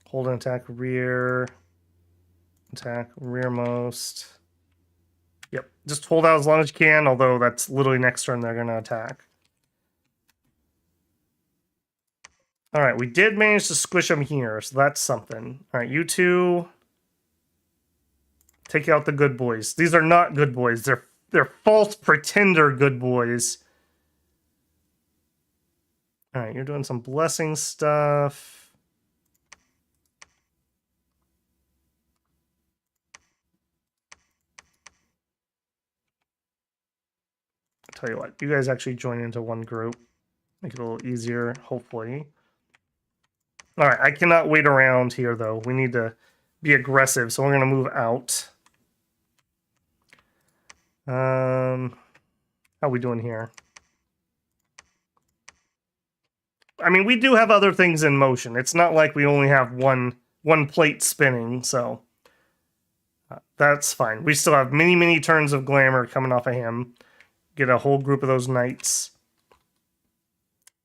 Hold and attack rear. Attack rearmost. Yep. Just hold out as long as you can, although that's literally next turn they're going to attack. Alright, we did manage to squish them here, so that's something. Alright, you two take out the good boys. These are not good boys. They're false pretender good boys. Alright, you're doing some blessing stuff. I'll tell you what, you guys actually join into one group. Make it a little easier, hopefully. Alright, I cannot wait around here, though. We need to be aggressive, so we're going to move out. How are we doing here? I mean, we do have other things in motion. It's not like we only have one plate spinning, so that's fine. We still have many, many turns of glamour coming off of him. Get a whole group of those knights.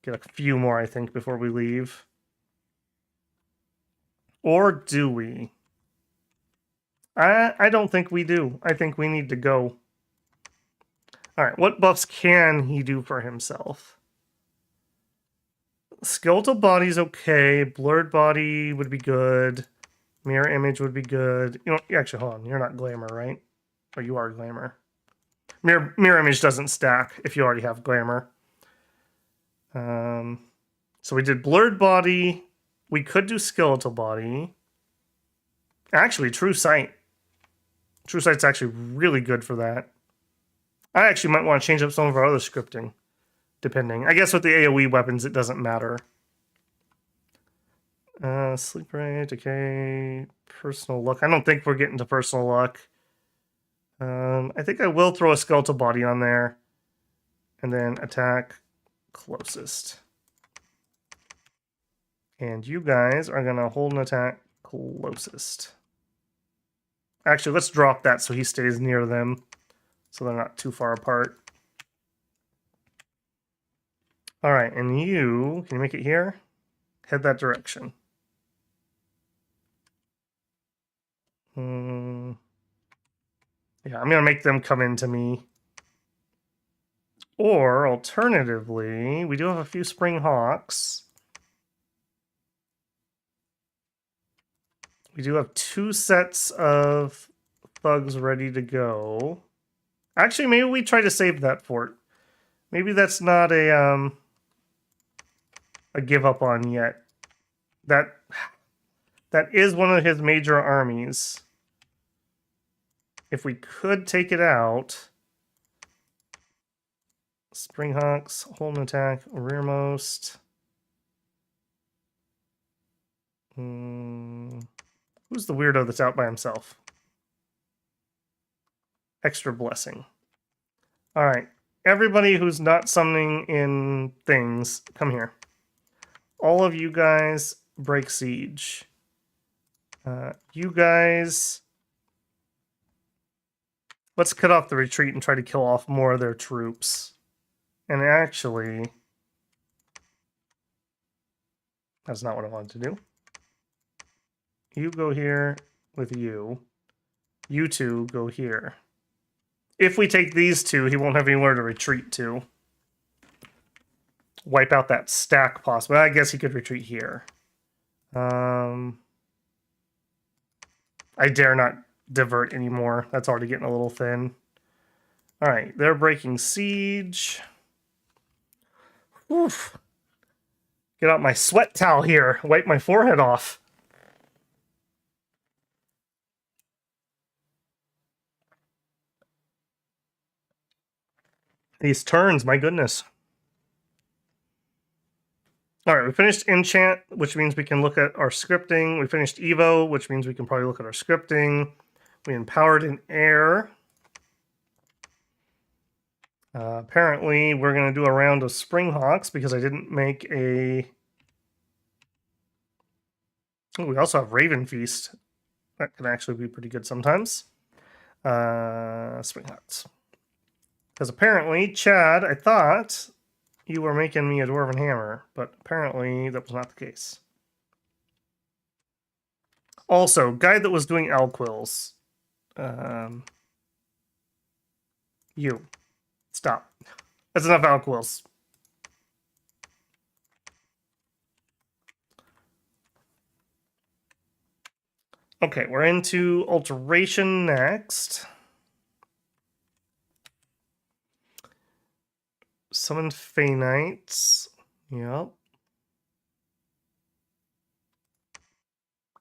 Get a few more, I think, before we leave. Or do we? I don't think we do. I think we need to go. All right, what buffs can he do for himself? Skeletal body's okay. Blurred body would be good. Mirror image would be good. You know, actually, hold on. You're not glamour, right? Or you are glamour. Mirror image doesn't stack if you already have glamour. So we did blurred body. We could do skeletal body. Actually, true sight. True sight's actually really good for that. I actually might want to change up some of our other scripting, depending. I guess with the AoE weapons, it doesn't matter. Sleep rate, okay. Personal luck. I don't think we're getting to personal luck. I think I will throw a skeletal body on there. And then attack closest. And you guys are going to hold an attack closest. Actually, let's drop that so he stays near them. So they're not too far apart. All right, and you, can you make it here? Head that direction. Yeah, I'm going to make them come into me. Or, alternatively, we do have a few Spring Hawks. We do have 2 sets of thugs ready to go. Actually, maybe we try to save that fort. Maybe that's not a give up on yet. That is one of his major armies. If we could take it out, Springhawks, hold an attack, rearmost. Who's the weirdo that's out by himself? Extra blessing. All right, everybody who's not summoning in things, come here. All of you guys break siege. You guys, let's cut off the retreat and try to kill off more of their troops. And actually, that's not what I wanted to do. You go here with you. You two go here. If we take these two, he won't have anywhere to retreat to. Wipe out that stack possibly. I guess he could retreat here. I dare not divert anymore. That's already getting a little thin. All right, they're breaking siege. Oof. Get out my sweat towel here. Wipe my forehead off. These turns, my goodness. All right, we finished enchant, which means we can look at our scripting. We finished evo, which means we can probably look at our scripting. We empowered in air. Apparently, we're going to do a round of Springhawks because I didn't make a... Oh, we also have Raven Feast. That can actually be pretty good sometimes. Springhawks. Because apparently, Chad, I thought you were making me a Dwarven Hammer, but apparently that was not the case. Also, guy that was doing Alquills. You. Stop. That's enough Alquills. Okay, we're into Alteration next. Summon Fey Knights. Yep.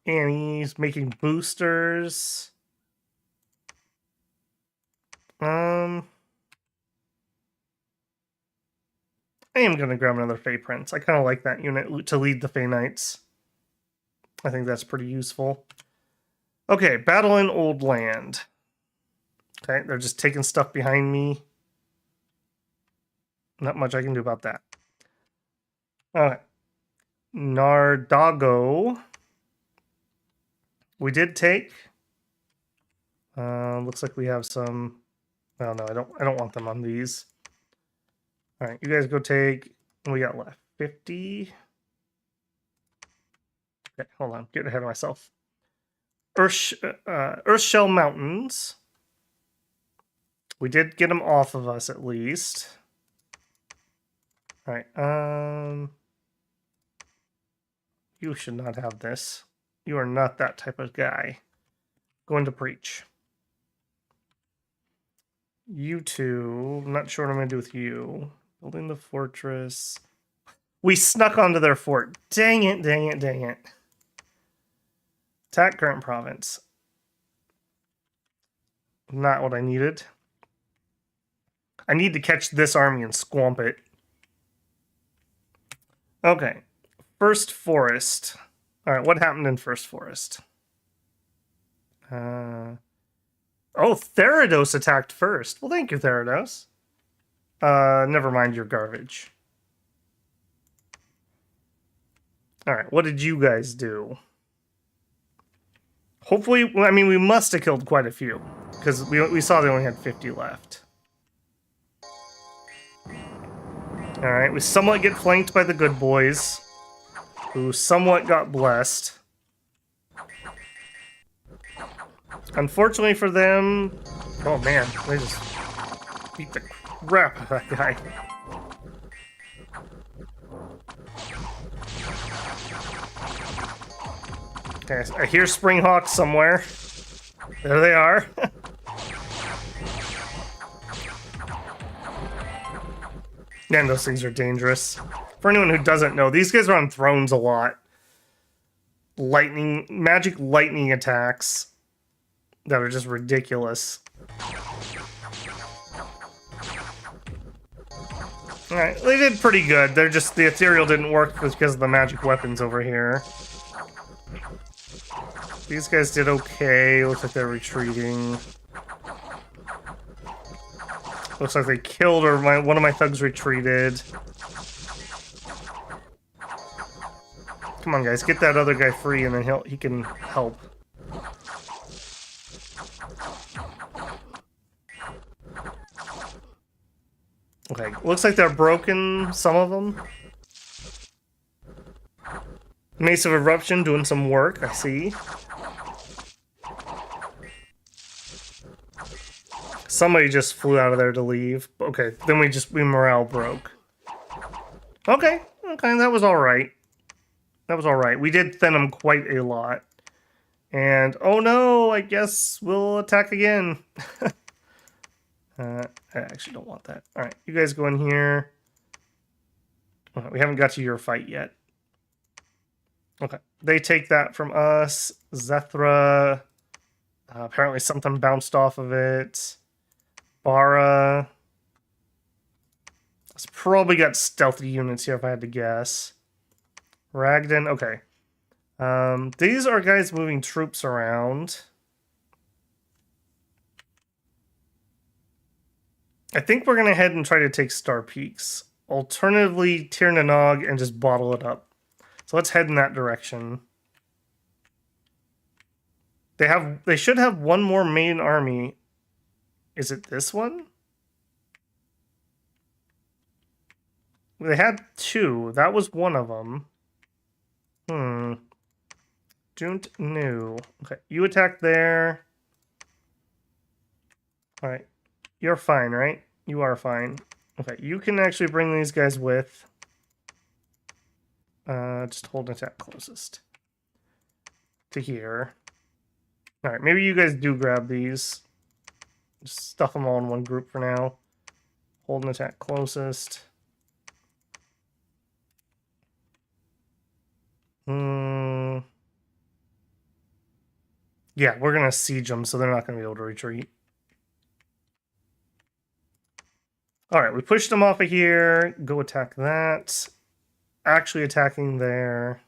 And he's making boosters. I am going to grab another Fey Prince. I kind of like that unit to lead the Fey Knights. I think that's pretty useful. Okay, Battle in Old Land. Okay, they're just taking stuff behind me. Not much I can do about that. Alright. Nardago. We did take. Looks like we have some. Oh no, I don't want them on these. Alright, you guys go take. What we got left? 50. Okay, hold on. Getting ahead of myself. Earthshell Mountains. We did get them off of us at least. All right. You should not have this. You are not that type of guy. Going to preach. You two. I'm not sure what I'm going to do with you. Building the fortress. We snuck onto their fort. Dang it, dang it, dang it. Attack current province. Not what I needed. I need to catch this army and squamp it. Okay. First Forest. Alright, what happened in First Forest? Oh, Therados attacked first. Well, thank you, Therados. Never mind your garbage. Alright, what did you guys do? Hopefully, I mean, we must have killed quite a few. Because we saw they only had 50 left. Alright, we somewhat get flanked by the good boys, who somewhat got blessed. Unfortunately for them... Oh man, they just beat the crap out of that guy. Okay, I hear Springhawks somewhere. There they are. Man, those things are dangerous. For anyone who doesn't know, these guys are on thrones a lot. Magic lightning attacks that are just ridiculous. Alright, they did pretty good. They're just, the ethereal didn't work because of the magic weapons over here. These guys did okay. Looks like they're retreating. Looks like they killed, or one of my thugs retreated. Come on, guys, get that other guy free, and then he can help. Okay, looks like they're broken, some of them. Mace of Eruption doing some work, I see. Somebody just flew out of there to leave. Okay, then we morale broke. Okay, that was alright. That was alright. We did thin them quite a lot. And, oh no, I guess we'll attack again. I actually don't want that. Alright, you guys go in here. Oh, we haven't got to your fight yet. Okay, they take that from us. Zethra. Apparently something bounced off of it. Bara. It's probably got stealthy units here if I had to guess. Ragdan, okay. These are guys moving troops around. I think we're going to head and try to take Star Peaks. Alternatively, Tir na Nog and just bottle it up. So let's head in that direction. They should have one more main army. Is it this one? They had two. That was one of them. Don't know. Okay, you attack there. Alright. You're fine, right? You are fine. Okay, you can actually bring these guys with. Just hold an attack closest to here. Alright, maybe you guys do grab these. Just stuff them all in one group for now. Hold an attack closest. Yeah, we're going to siege them, so they're not going to be able to retreat. Alright, we pushed them off of here. Go attack that. Actually attacking there.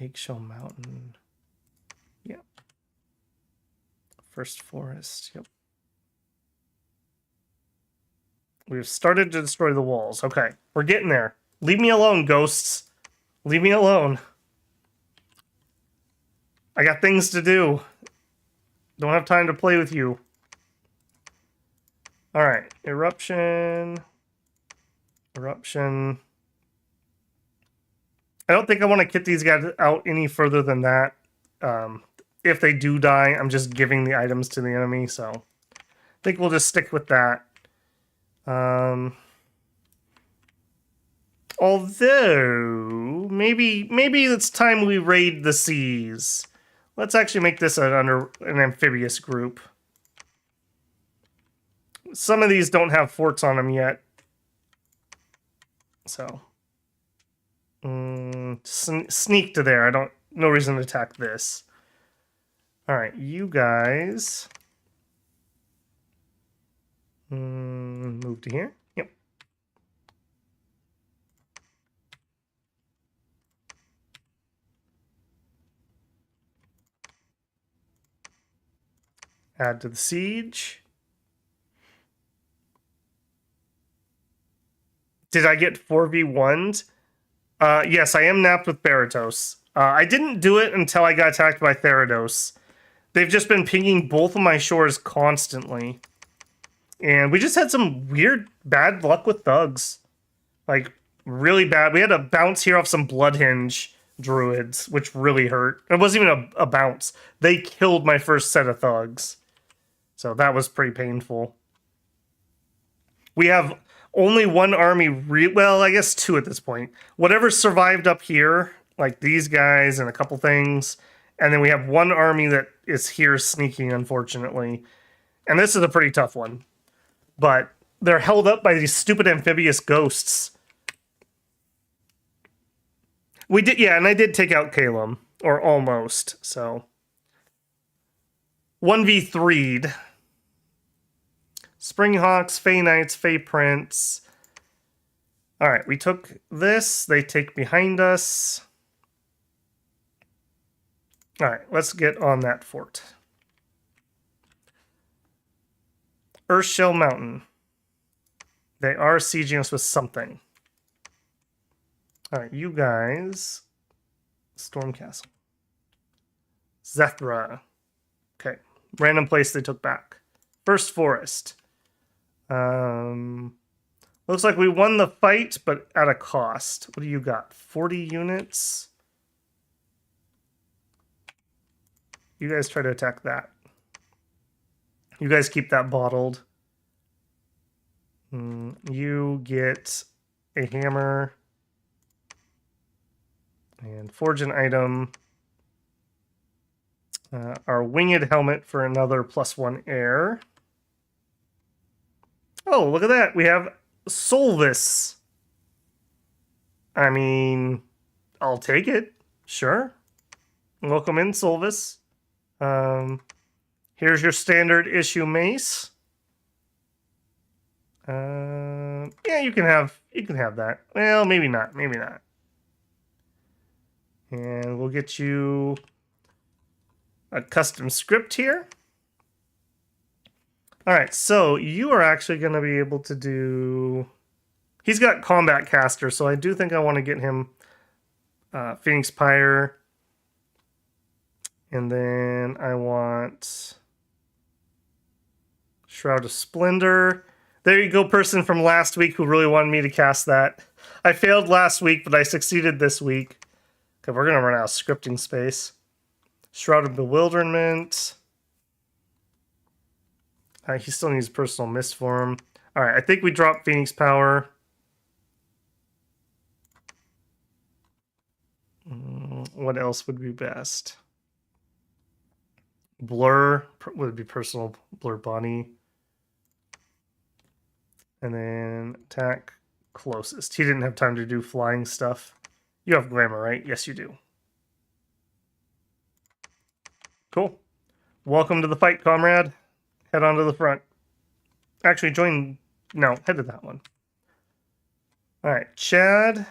Eggshell Mountain. Yep. First Forest. Yep. We've started to destroy the walls. Okay, we're getting there. Leave me alone, ghosts. Leave me alone. I got things to do. Don't have time to play with you. Alright, eruption. Eruption. I don't think I want to get these guys out any further than that. if they do die, I'm just giving the items to the enemy, so I think we'll just stick with that. Although, maybe it's time we raid the seas. Let's actually make this under an amphibious group. Some of these don't have forts on them yet. So, sneak to there. No reason to attack this. All right, you guys. Move to here. Yep. Add to the siege. Did I get 4v1s? Yes, I am napped with Baratos. I didn't do it until I got attacked by Therados. They've just been pinging both of my shores constantly. And we just had some weird bad luck with thugs. Like, really bad. We had a bounce here off some Bloodhinge druids, which really hurt. It wasn't even a bounce. They killed my first set of thugs. So that was pretty painful. We have only one army, well, I guess two at this point. Whatever survived up here, like these guys and a couple things. And then we have one army that is here sneaking, unfortunately. And this is a pretty tough one. But they're held up by these stupid amphibious ghosts. We did, yeah, and I did take out Calum, or almost, so. 1v3'd. Springhawks, Fey Knights, Fey Prince. Alright, we took this. They take behind us. Alright, let's get on that fort. Earthshell Mountain. They are sieging us with something. Alright, you guys. Storm Castle. Zethra. Okay. Random place they took back. First Forest. Looks like we won the fight, but at a cost. What do you got? 40 units? You guys try to attack that. You guys keep that bottled. You get a hammer. And forge an item. Our winged helmet for another +1 air. Oh, look at that. We have Solvis. I mean, I'll take it. Sure. Welcome in, Solvis. Here's your standard issue mace. Yeah, you can have that. Well, maybe not. Maybe not. And we'll get you a custom script here. All right, so you are actually going to be able to do... He's got Combat Caster, so I do think I want to get him Phoenix Pyre. And then I want Shroud of Splendor. There you go, person from last week who really wanted me to cast that. I failed last week, but I succeeded this week. Okay, we're going to run out of scripting space. Shroud of Bewilderment. He still needs Personal Mist for him. Alright, I think we dropped Phoenix Power. What else would be best? Blur would be Personal Blur Bunny. And then attack closest. He didn't have time to do flying stuff. You have Glamour, right? Yes, you do. Cool. Welcome to the fight, comrade. Head on to the front. Actually, join... No, head to that one. Alright, Chad.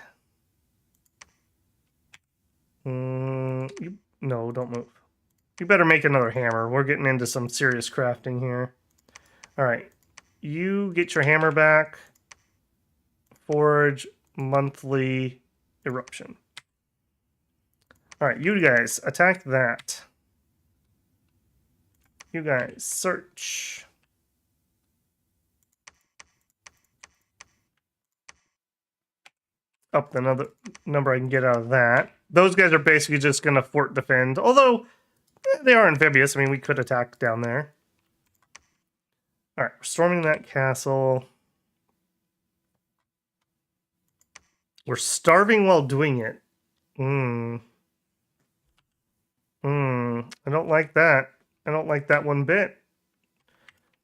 No, don't move. You better make another hammer. We're getting into some serious crafting here. Alright. You get your hammer back. Forge monthly eruption. Alright, you guys, attack that. You guys, search. Up another number I can get out of that. those guys are basically just going to fort defend. Although, they are amphibious. I mean, we could attack down there. All right, we're storming that castle. We're starving while doing it. I don't like that. I don't like that one bit.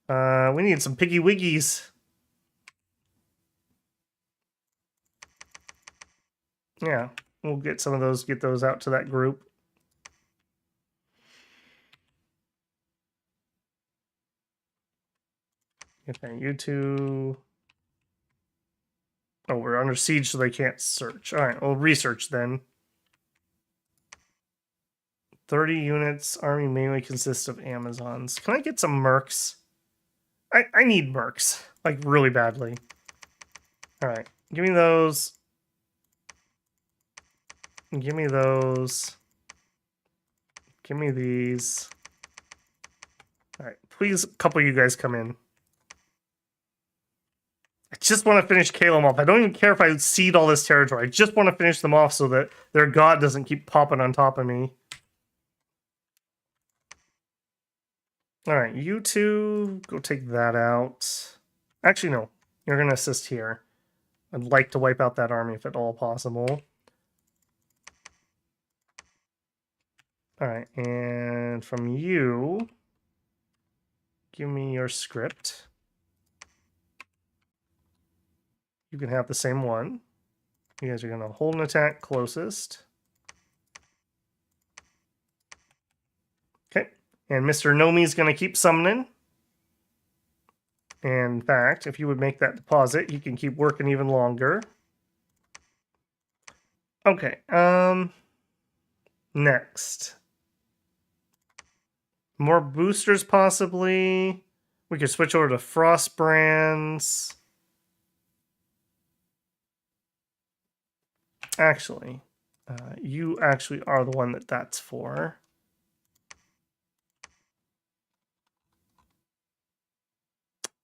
We need some piggy wiggies. Yeah, we'll get some of those, get those out to that group. Okay, you two. Oh, we're under siege, so they can't search. All right, we'll research then. 30 units. Army mainly consists of Amazons. Can I get some mercs? I need mercs, like, really badly. All right, give me those. Give me those. Give me these. All right, please, a couple of you guys come in. I just want to finish Calum off. I don't even care if I cede all this territory. I just want to finish them off so that their god doesn't keep popping on top of me. All right, you two, go take that out. Actually, no. You're going to assist here. I'd like to wipe out that army if at all possible. All right, and from you, give me your script. You can have the same one. You guys are going to hold an attack closest. Okay, and Mr. Nomi's going to keep summoning. And in fact, if you would make that deposit, he can keep working even longer. Okay, next. More boosters, possibly. We could switch over to Frost Brands. Actually, you actually are the one that's for.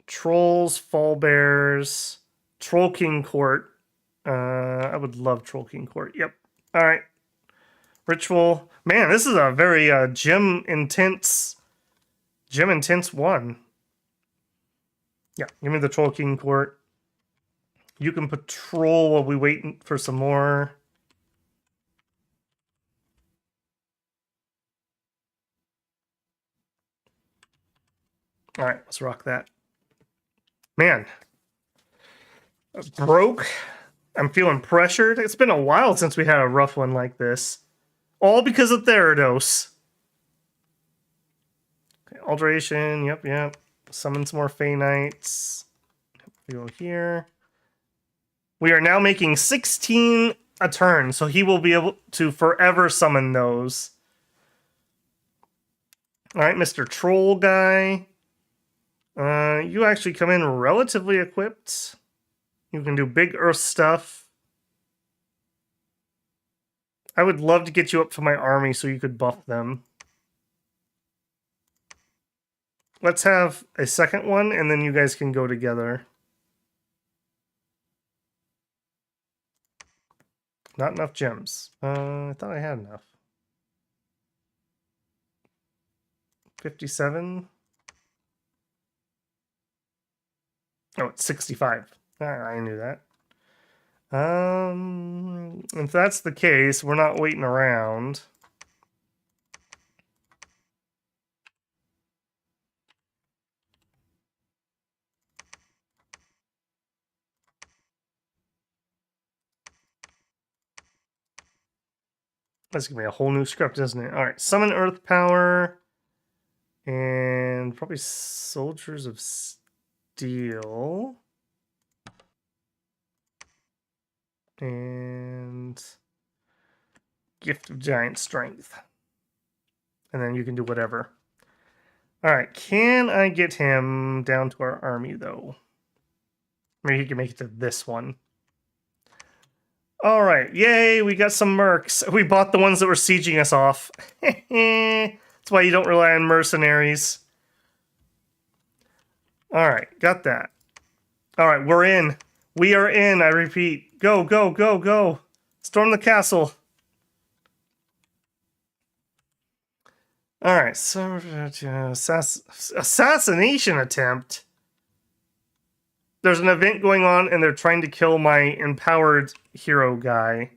Trolls, Fall Bears, Troll King Court. I would love Troll King Court. Yep. All right. Ritual. Man, this is a very gem intense one. Yeah, give me the Troll King Court. You can patrol while we wait for some more. All right, let's rock that. Man, broke. I'm feeling pressured. It's been a while since we had a rough one like this. All because of Therados. Okay, alteration. Yep. Summon some more Fey Knights. We go here. We are now making 16 a turn, so he will be able to forever summon those. All right, Mr. Troll guy. You actually come in relatively equipped. You can do big earth stuff. I would love to get you up to my army so you could buff them. Let's have a second one, and then you guys can go together. Not enough gems. I thought I had enough. 57. Oh, it's 65. I knew that. If that's the case, we're not waiting around. That's gonna be a whole new script, isn't it? All right, summon Earth Power, and probably Soldiers of Steel, and Gift of Giant Strength, and then you can do whatever. All right, can I get him down to our army though? Maybe he can make it to this one. All right, yay, we got some mercs. We bought the ones that were sieging us off. That's why you don't rely on mercenaries. All right, got that. All right, we're in. We are in, I repeat. Go, go, go, go. Storm the castle. All right, so assassination attempt. There's an event going on, and they're trying to kill my empowered hero guy.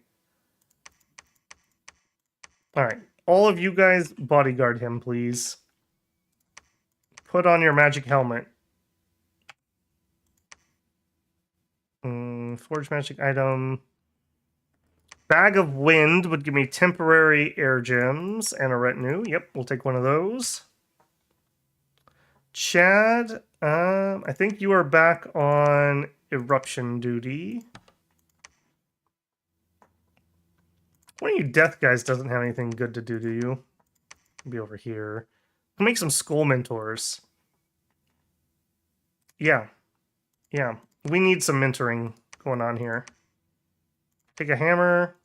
All right, all of you guys bodyguard him, please. Put on your magic helmet. Forge magic item. Bag of Wind would give me temporary air gems and a retinue. Yep, we'll take one of those. Chad, I think you are back on eruption duty. One of you death guys doesn't have anything good to do you? Be over here. I'll make some skull mentors. Yeah. Yeah. We need some mentoring going on here. Take a hammer.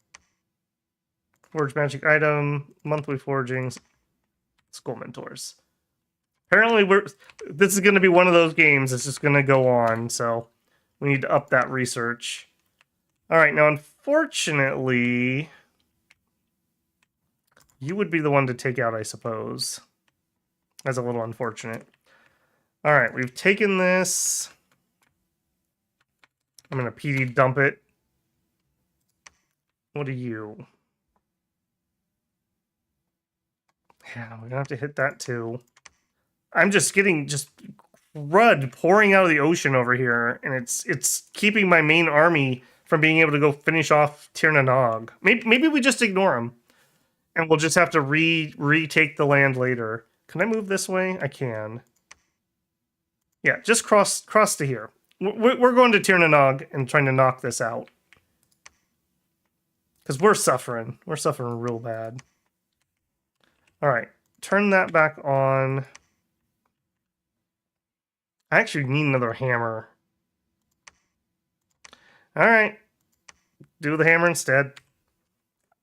Forge magic item. Monthly forgings. Skull mentors. Apparently this is going to be one of those games that's just going to go on, so we need to up that research. Alright, now unfortunately, you would be the one to take out, I suppose. That's a little unfortunate. Alright, we've taken this. I'm going to PD dump it. What are you? Yeah, we're going to have to hit that too. I'm just getting crud pouring out of the ocean over here, and it's keeping my main army from being able to go finish off Tir na Nog. Maybe we just ignore him, and we'll just have to retake the land later. Can I move this way? I can. Yeah, just cross to here. We're going to Tir na Nog and trying to knock this out. Because we're suffering. We're suffering real bad. Alright, turn that back on. I actually need another hammer. Alright. Do the hammer instead.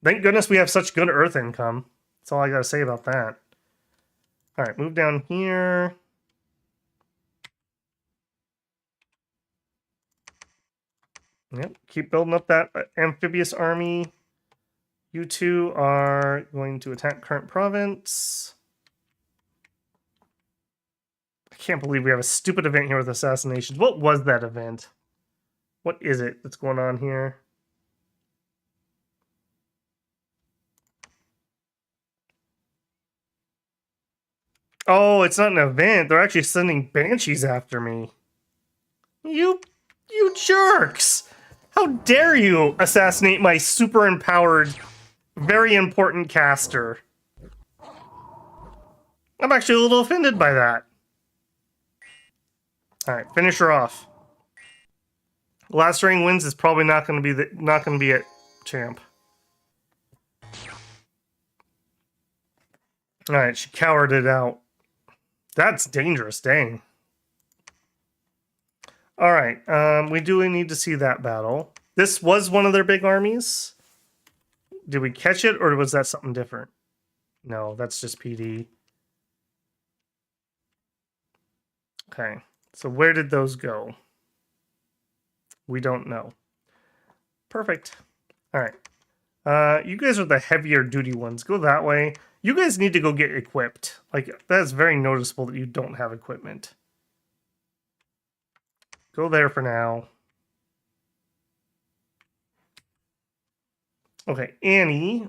Thank goodness we have such good earth income. That's all I gotta say about that. Alright, move down here. Yep, keep building up that amphibious army. You two are going to attack current province. I can't believe we have a stupid event here with assassinations. What was that event? What is it that's going on here? Oh, it's not an event. They're actually sending banshees after me. You jerks! How dare you assassinate my super empowered, very important caster? I'm actually a little offended by that. Alright, finish her off. Last ring wins is probably not going to be it, champ. Alright, she cowered it out. That's dangerous, dang. Alright, we do need to see that battle. This was one of their big armies. Did we catch it, or was that something different? No, that's just PD. Okay, so where did those go? We don't know. Perfect. Alright. You guys are the heavier duty ones. Go that way. You guys need to go get equipped. Like, that's very noticeable that you don't have equipment. Go there for now. Okay, Annie.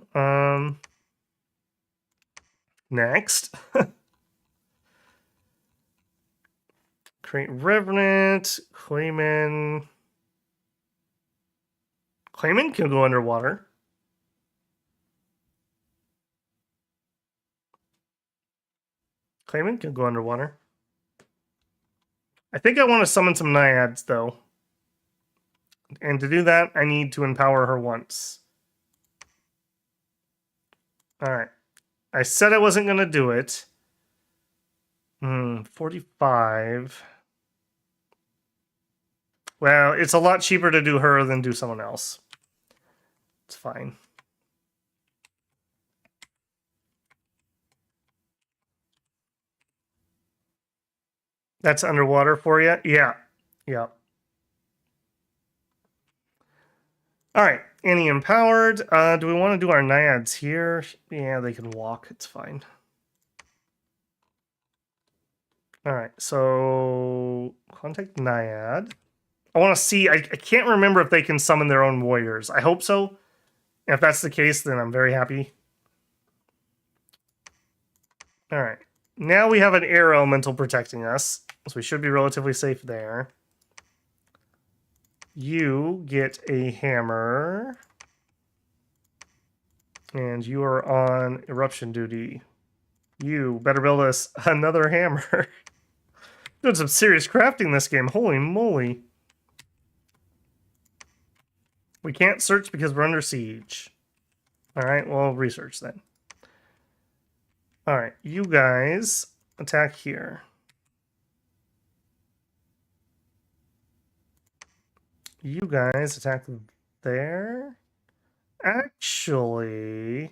Next. Create Revenant. Clayman. Clayman can go underwater. Clayman can go underwater. I think I want to summon some Naiads, though. And to do that, I need to empower her once. Alright. I said I wasn't going to do it. 45. Well, it's a lot cheaper to do her than do someone else. It's fine. That's underwater for you? Yeah. Yeah. Alright, Annie empowered. Do we want to do our Naiads here? Yeah, they can walk. It's fine. All right, so contact Naiad. I want to see. I can't remember if they can summon their own warriors. I hope so. If that's the case, then I'm very happy. All right. Now we have an air elemental protecting us, so we should be relatively safe there. You get a hammer. And you are on eruption duty. You better build us another hammer. Doing some serious crafting this game. Holy moly. We can't search because we're under siege. Alright, well, research then. Alright, you guys attack here. You guys attack there. Actually,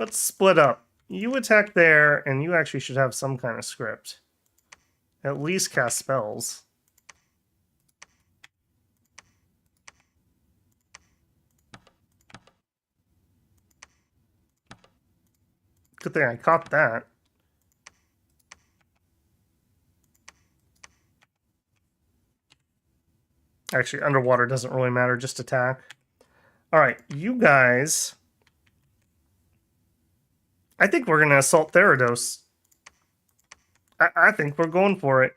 let's split up. You attack there, and you actually should have some kind of script. At least cast spells. Good thing I caught that. Actually, underwater doesn't really matter, just attack. Alright, you guys... I think we're going to assault Therados. I think we're going for it.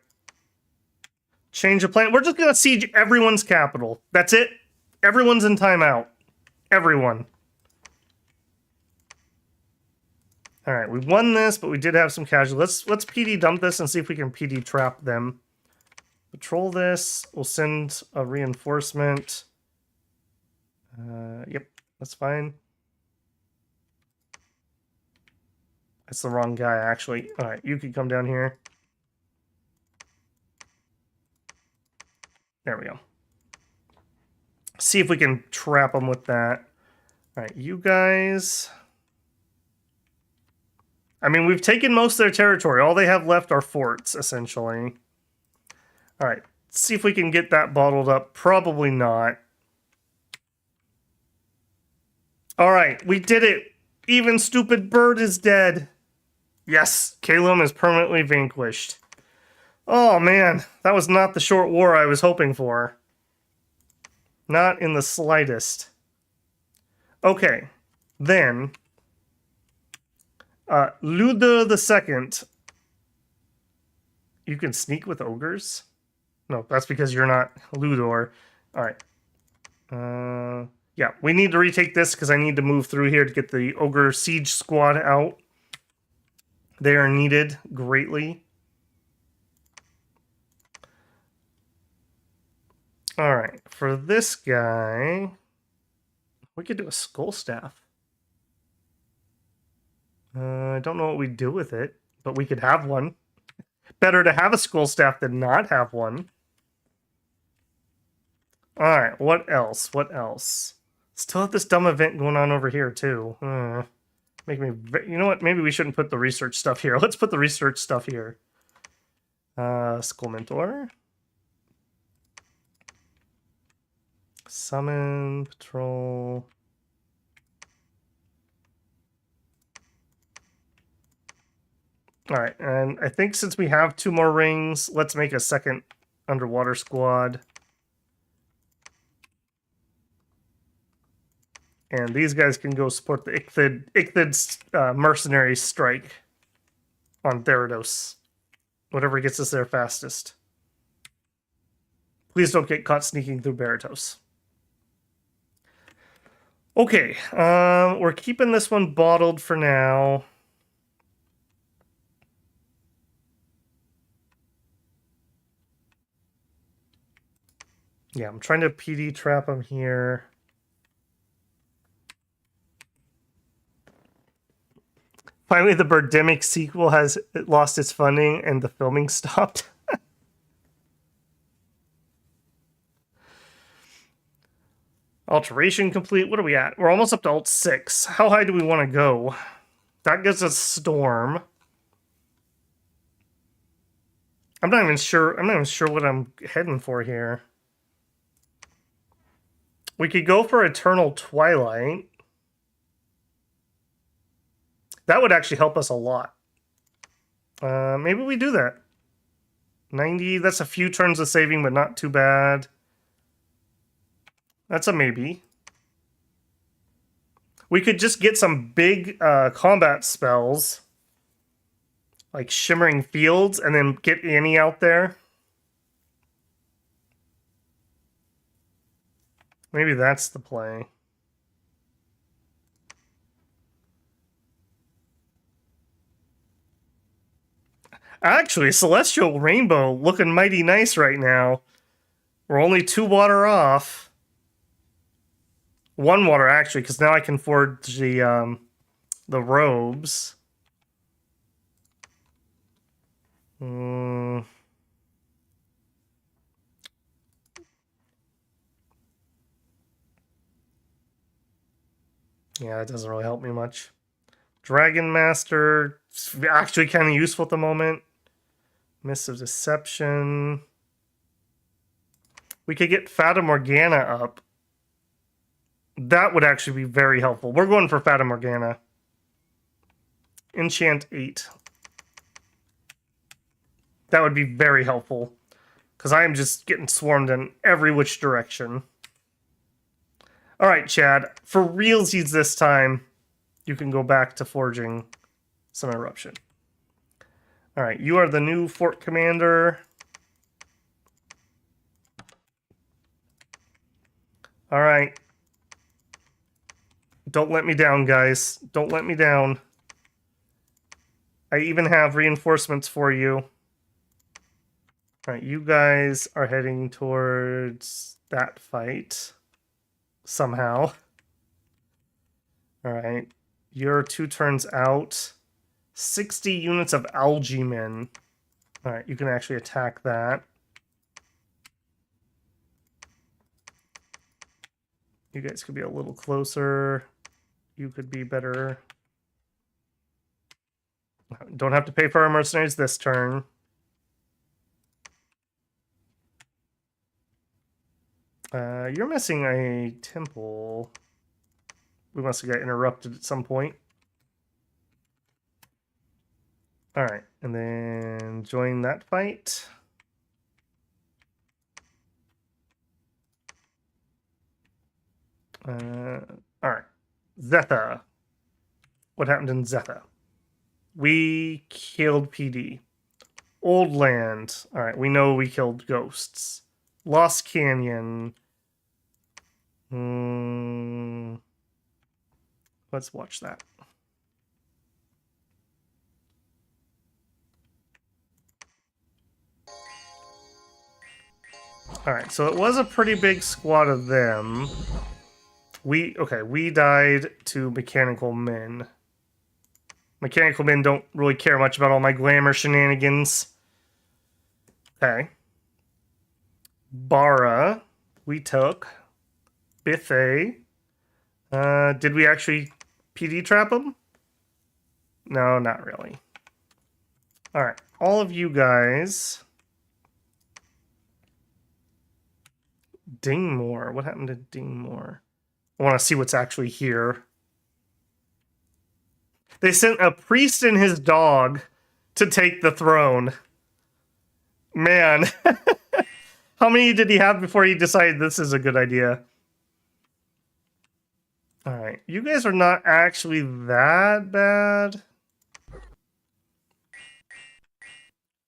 Change of plan. We're just going to siege everyone's capital. That's it. Everyone's in timeout. Everyone. Alright, we won this, but we did have some casualties. Let's PD dump this and see if we can PD trap them. Patrol this. We'll send a reinforcement. Yep, that's fine. That's the wrong guy, actually. Alright, you can come down here. There we go. See if we can trap them with that. Alright, you guys... I mean, we've taken most of their territory. All they have left are forts, essentially. Alright, see if we can get that bottled up. Probably not. Alright, we did it! Even Stupid Bird is dead! Yes, Calum is permanently vanquished. Oh man, that was not the short war I was hoping for. Not in the slightest. Okay, then... Ludor II. You can sneak with ogres? No, that's because you're not Ludor. Alright. Yeah, we need to retake this because I need to move through here to get the ogre siege squad out. They are needed greatly. Alright, for this guy, we could do a skull staff. I don't know what we'd do with it, but we could have one. Better to have a skull staff than not have one. Alright, what else? What else? Still have this dumb event going on over here, too. Make me... You know what? Maybe we shouldn't put the research stuff here. Let's put the research stuff here. Skull Mentor. Summon, patrol... Alright, and I think since we have 2 more rings, let's make a second underwater squad. And these guys can go support the Icthid's mercenary strike on Therados. Whatever gets us there fastest. Please don't get caught sneaking through Baratos. Okay, we're keeping this one bottled for now. Yeah, I'm trying to PD trap him here. Finally, the Birdemic sequel has lost its funding and the filming stopped. Alteration complete. What are we at? We're almost up to Alt 6. How high do we want to go? That gives us Storm. I'm not even sure what I'm heading for here. We could go for Eternal Twilight. That would actually help us a lot. Maybe we do that. 90, that's a few turns of saving, but not too bad. That's a maybe. We could just get some big combat spells, like Shimmering Fields, and then get Annie out there. Maybe that's the play. Actually, Celestial Rainbow looking mighty nice right now. We're only 2 water off. 1 water, actually, because now I can forge the robes. Yeah, it doesn't really help me much. Dragon Master, actually kind of useful at the moment. Mist of Deception. We could get Fata Morgana up. That would actually be very helpful. We're going for Fata Morgana. Enchant 8. That would be very helpful. Because I am just getting swarmed in every which direction. Alright, Chad. For realsies this time, you can go back to forging some Eruption. Alright, you are the new fort commander. Alright. Don't let me down, guys. Don't let me down. I even have reinforcements for you. Alright, you guys are heading towards that fight. Somehow. Alright. You're 2 turns out. 60 units of algae men. Alright, you can actually attack that. You guys could be a little closer. You could be better. Don't have to pay for our mercenaries this turn. You're missing a temple. We must have got interrupted at some point. Alright, and then join that fight. Alright. Zetha. What happened in Zetha? We killed PD. Old Land. Alright, we know we killed ghosts. Lost Canyon. Let's watch that. Alright, so it was a pretty big squad of them. We died to Mechanical Men. Mechanical Men don't really care much about all my glamour shenanigans. Okay. Bara, we took. Biffy. Did we actually PD trap him? No, not really. Alright, all of you guys. Dingmore. What happened to Dingmore? I want to see what's actually here. They sent a priest and his dog to take the throne. Man. How many did he have before he decided this is a good idea? Alright, you guys are not actually that bad.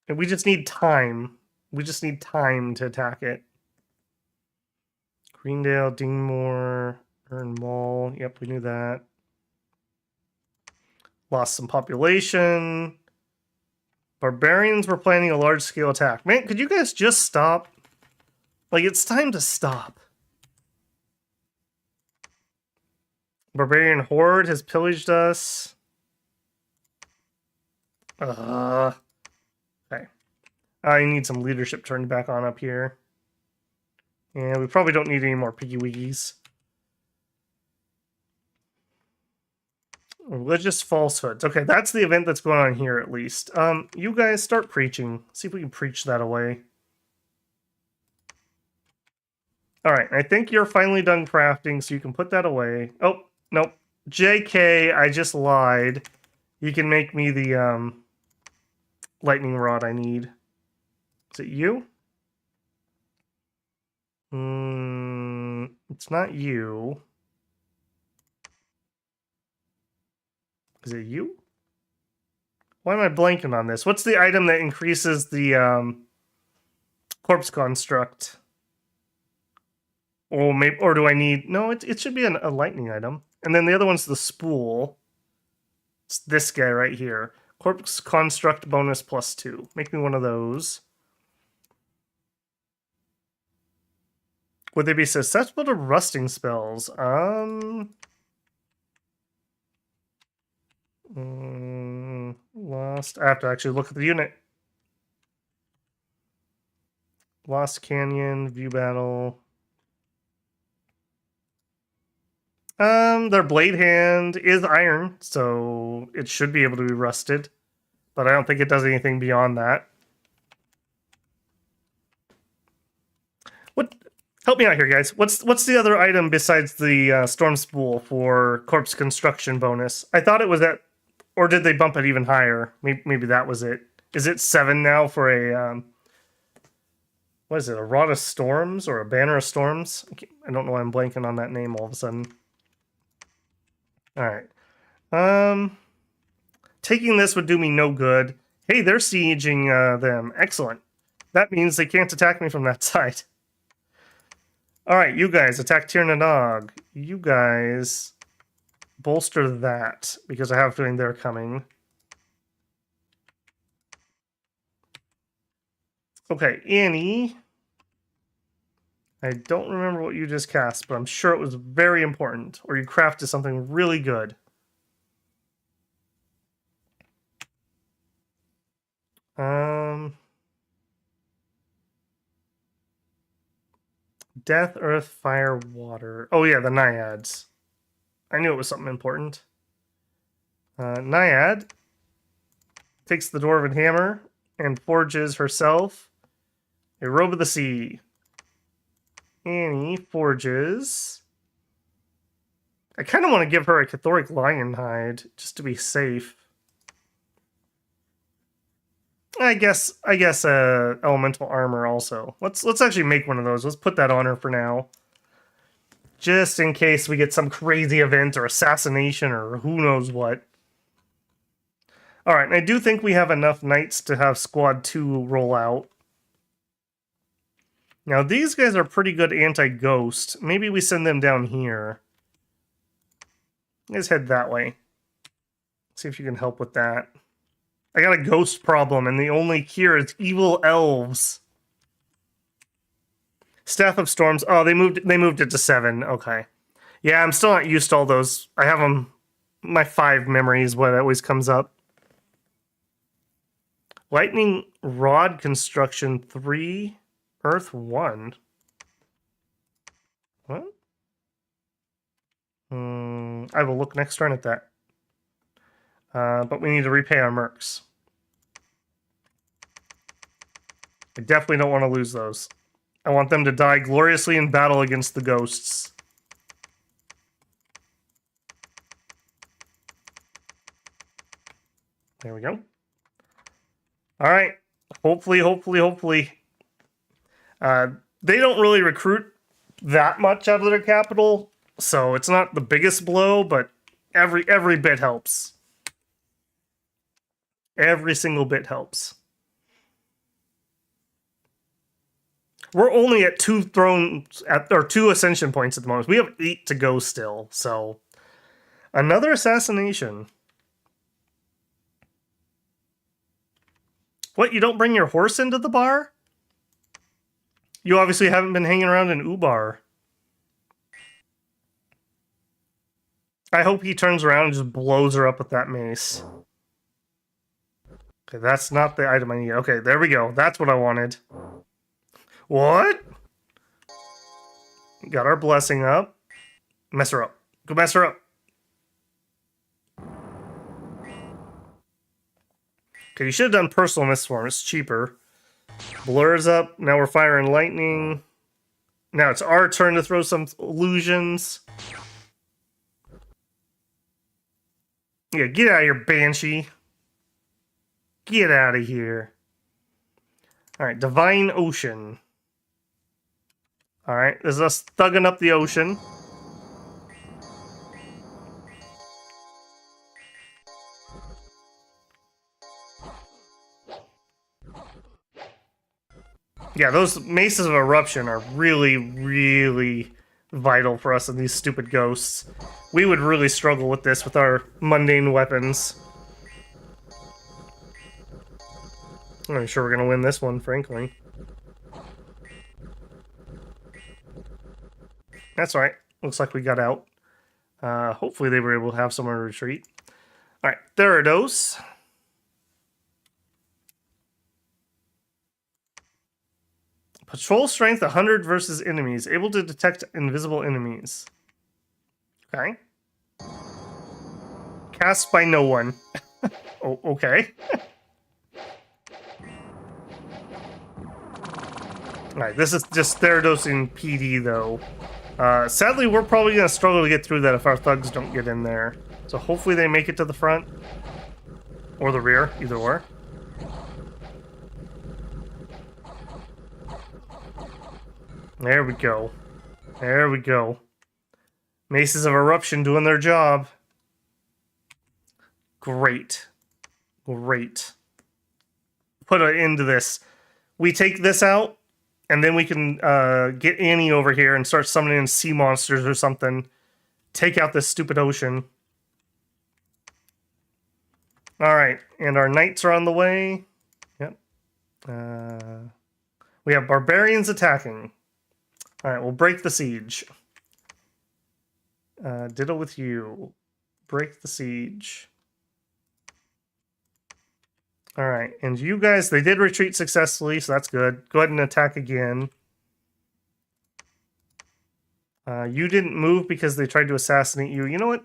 And we just need time. We just need time to attack it. Greendale, Dingmore, Earn Mall. Yep, we knew that. Lost some population. Barbarians were planning a large-scale attack. Man, could you guys just stop? Like, it's time to stop. Barbarian Horde has pillaged us. Okay. I need some leadership turned back on up here. And we probably don't need any more piggy wiggies. Religious falsehoods. Okay, that's the event that's going on here at least. You guys start preaching. See if we can preach that away. Alright, I think you're finally done crafting, so you can put that away. Oh, nope. JK, I just lied. You can make me the lightning rod I need. Is it you? It's not you. Is it you? Why am I blanking on this? What's the item that increases the corpse construct? Or maybe, or do I need... No, it should be a lightning item. And then the other one's the spool. It's this guy right here. Corpse construct bonus +2. Make me one of those. Would they be susceptible to rusting spells? Lost. I have to actually look at the unit. Lost Canyon, view battle. Their blade hand is iron, so it should be able to be rusted. But I don't think it does anything beyond that. What? Help me out here, guys. What's the other item besides the storm spool for corpse construction bonus? I thought it was that, or did they bump it even higher? Maybe that was it. Is it 7 now for a what is it? A Rod of Storms or a Banner of Storms? I don't know why I'm blanking on that name all of a sudden. All right. Taking this would do me no good. Hey, they're sieging them. Excellent. That means they can't attack me from that side. All right, you guys attack Tirnanog. You guys bolster that because I have a feeling they're coming. Okay, Annie. I don't remember what you just cast, but I'm sure it was very important, or you crafted something really good. Death, Earth, Fire, Water. Oh yeah, the Naiads. I knew it was something important. Naiad takes the Dwarven Hammer and forges herself a Robe of the Sea. Annie forges... I kind of want to give her a Cathoric Lion Hide, just to be safe. I guess elemental armor also. Let's actually make one of those. Let's put that on her for now. Just in case we get some crazy event or assassination or who knows what. Alright, and I do think we have enough knights to have Squad 2 roll out. Now, these guys are pretty good anti-ghost. Maybe we send them down here. Let's head that way. See if you can help with that. I got a ghost problem, and the only cure is evil elves. Staff of Storms. Oh, they moved it to 7. Okay. Yeah, I'm still not used to all those. I have them. My 5 memories, what always comes up. Lightning Rod Construction 3. Earth 1. What? I will look next turn at that. But we need to repay our mercs. I definitely don't want to lose those. I want them to die gloriously in battle against the ghosts. There we go. Alright. Hopefully. They don't really recruit that much out of their capital, so it's not the biggest blow, but every bit helps. Every single bit helps. We're only at 2 thrones or 2 ascension points at the moment. We have 8 to go still, so another assassination. What, you don't bring your horse into the bar? You obviously haven't been hanging around in Ubar. I hope he turns around and just blows her up with that mace. Okay, that's not the item I need. Okay, there we go. That's what I wanted. What? Got our blessing up. Mess her up. Go mess her up. Okay, you should have done personal in this form. It's cheaper. Blurs up. Now we're firing lightning. Now it's our turn to throw some illusions. Yeah, get out of here, Banshee. Get out of here. All right, Divine Ocean. All right, this is us thugging up the ocean. Yeah, those Maces of Eruption are really, really vital for us in these stupid ghosts. We would really struggle with this with our mundane weapons. I'm not sure we're going to win this one, frankly. That's all right. Looks like we got out. Hopefully they were able to have somewhere to retreat. All right, Therados. Patrol strength 100 versus enemies. Able to detect invisible enemies. Okay. Cast by no one. Oh, okay. Alright, this is just Therados in PD, though. Sadly, we're probably going to struggle to get through that if our thugs don't get in there. So hopefully they make it to the front. Or the rear, either or. There we go. There we go. Maces of Eruption doing their job. Great. Great. Put an end to this. We take this out, and then we can get Annie over here and start summoning sea monsters or something. Take out this stupid ocean. Alright, and our knights are on the way. Yep. We have barbarians attacking. Alright, we'll break the siege. Ditto with you. Break the siege. Alright, and you guys, they did retreat successfully, so that's good. Go ahead and attack again. You didn't move because they tried to assassinate you. You know what?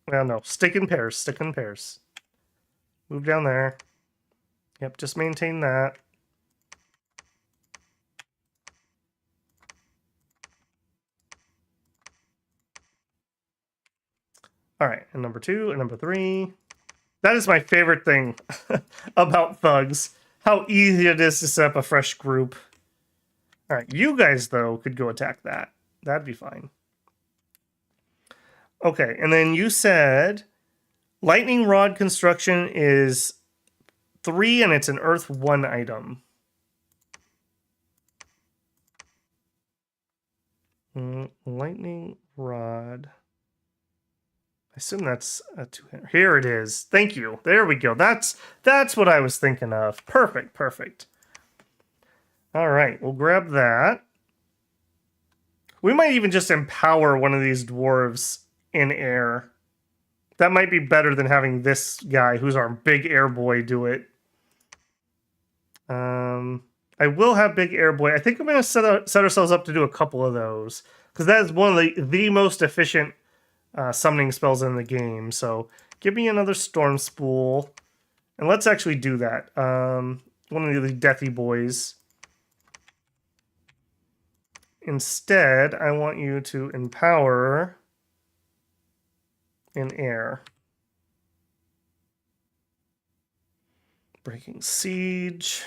Well, no. Stick in pairs. Stick in pairs. Move down there. Yep, just maintain that. Alright, and number 2 and number 3. That is my favorite thing about thugs. How easy it is to set up a fresh group. Alright, you guys, though, could go attack that. That'd be fine. Okay, and then you said lightning rod construction is 3 and it's an earth 1 item. Lightning rod. I assume that's a 2-hander. Here it is. Thank you. There we go. That's what I was thinking of. Perfect, perfect. All right, we'll grab that. We might even just empower one of these dwarves in air. That might be better than having this guy, who's our big air boy, do it. I will have big air boy. I think I'm going to set ourselves up to do a couple of those, because that is one of the most efficient summoning spells in the game. So give me another storm spool, and let's actually do that. One of the deathy boys. Instead, I want you to empower in air. Breaking siege.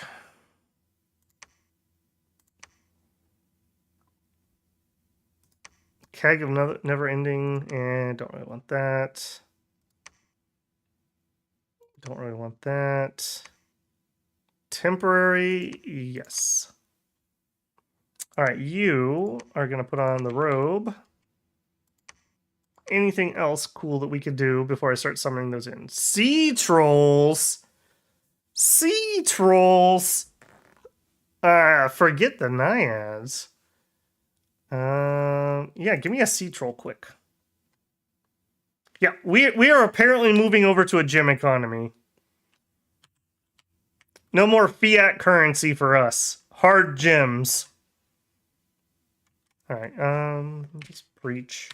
Keg of never ending, and don't really want that. Don't really want that. Temporary, yes. All right, you are going to put on the robe. Anything else cool that we could do before I start summoning those in? Sea trolls! Sea trolls! Forget the naiads. Yeah, give me a sea troll quick. Yeah, we are apparently moving over to a gem economy. No more fiat currency for us. Hard gems. Alright, let's preach.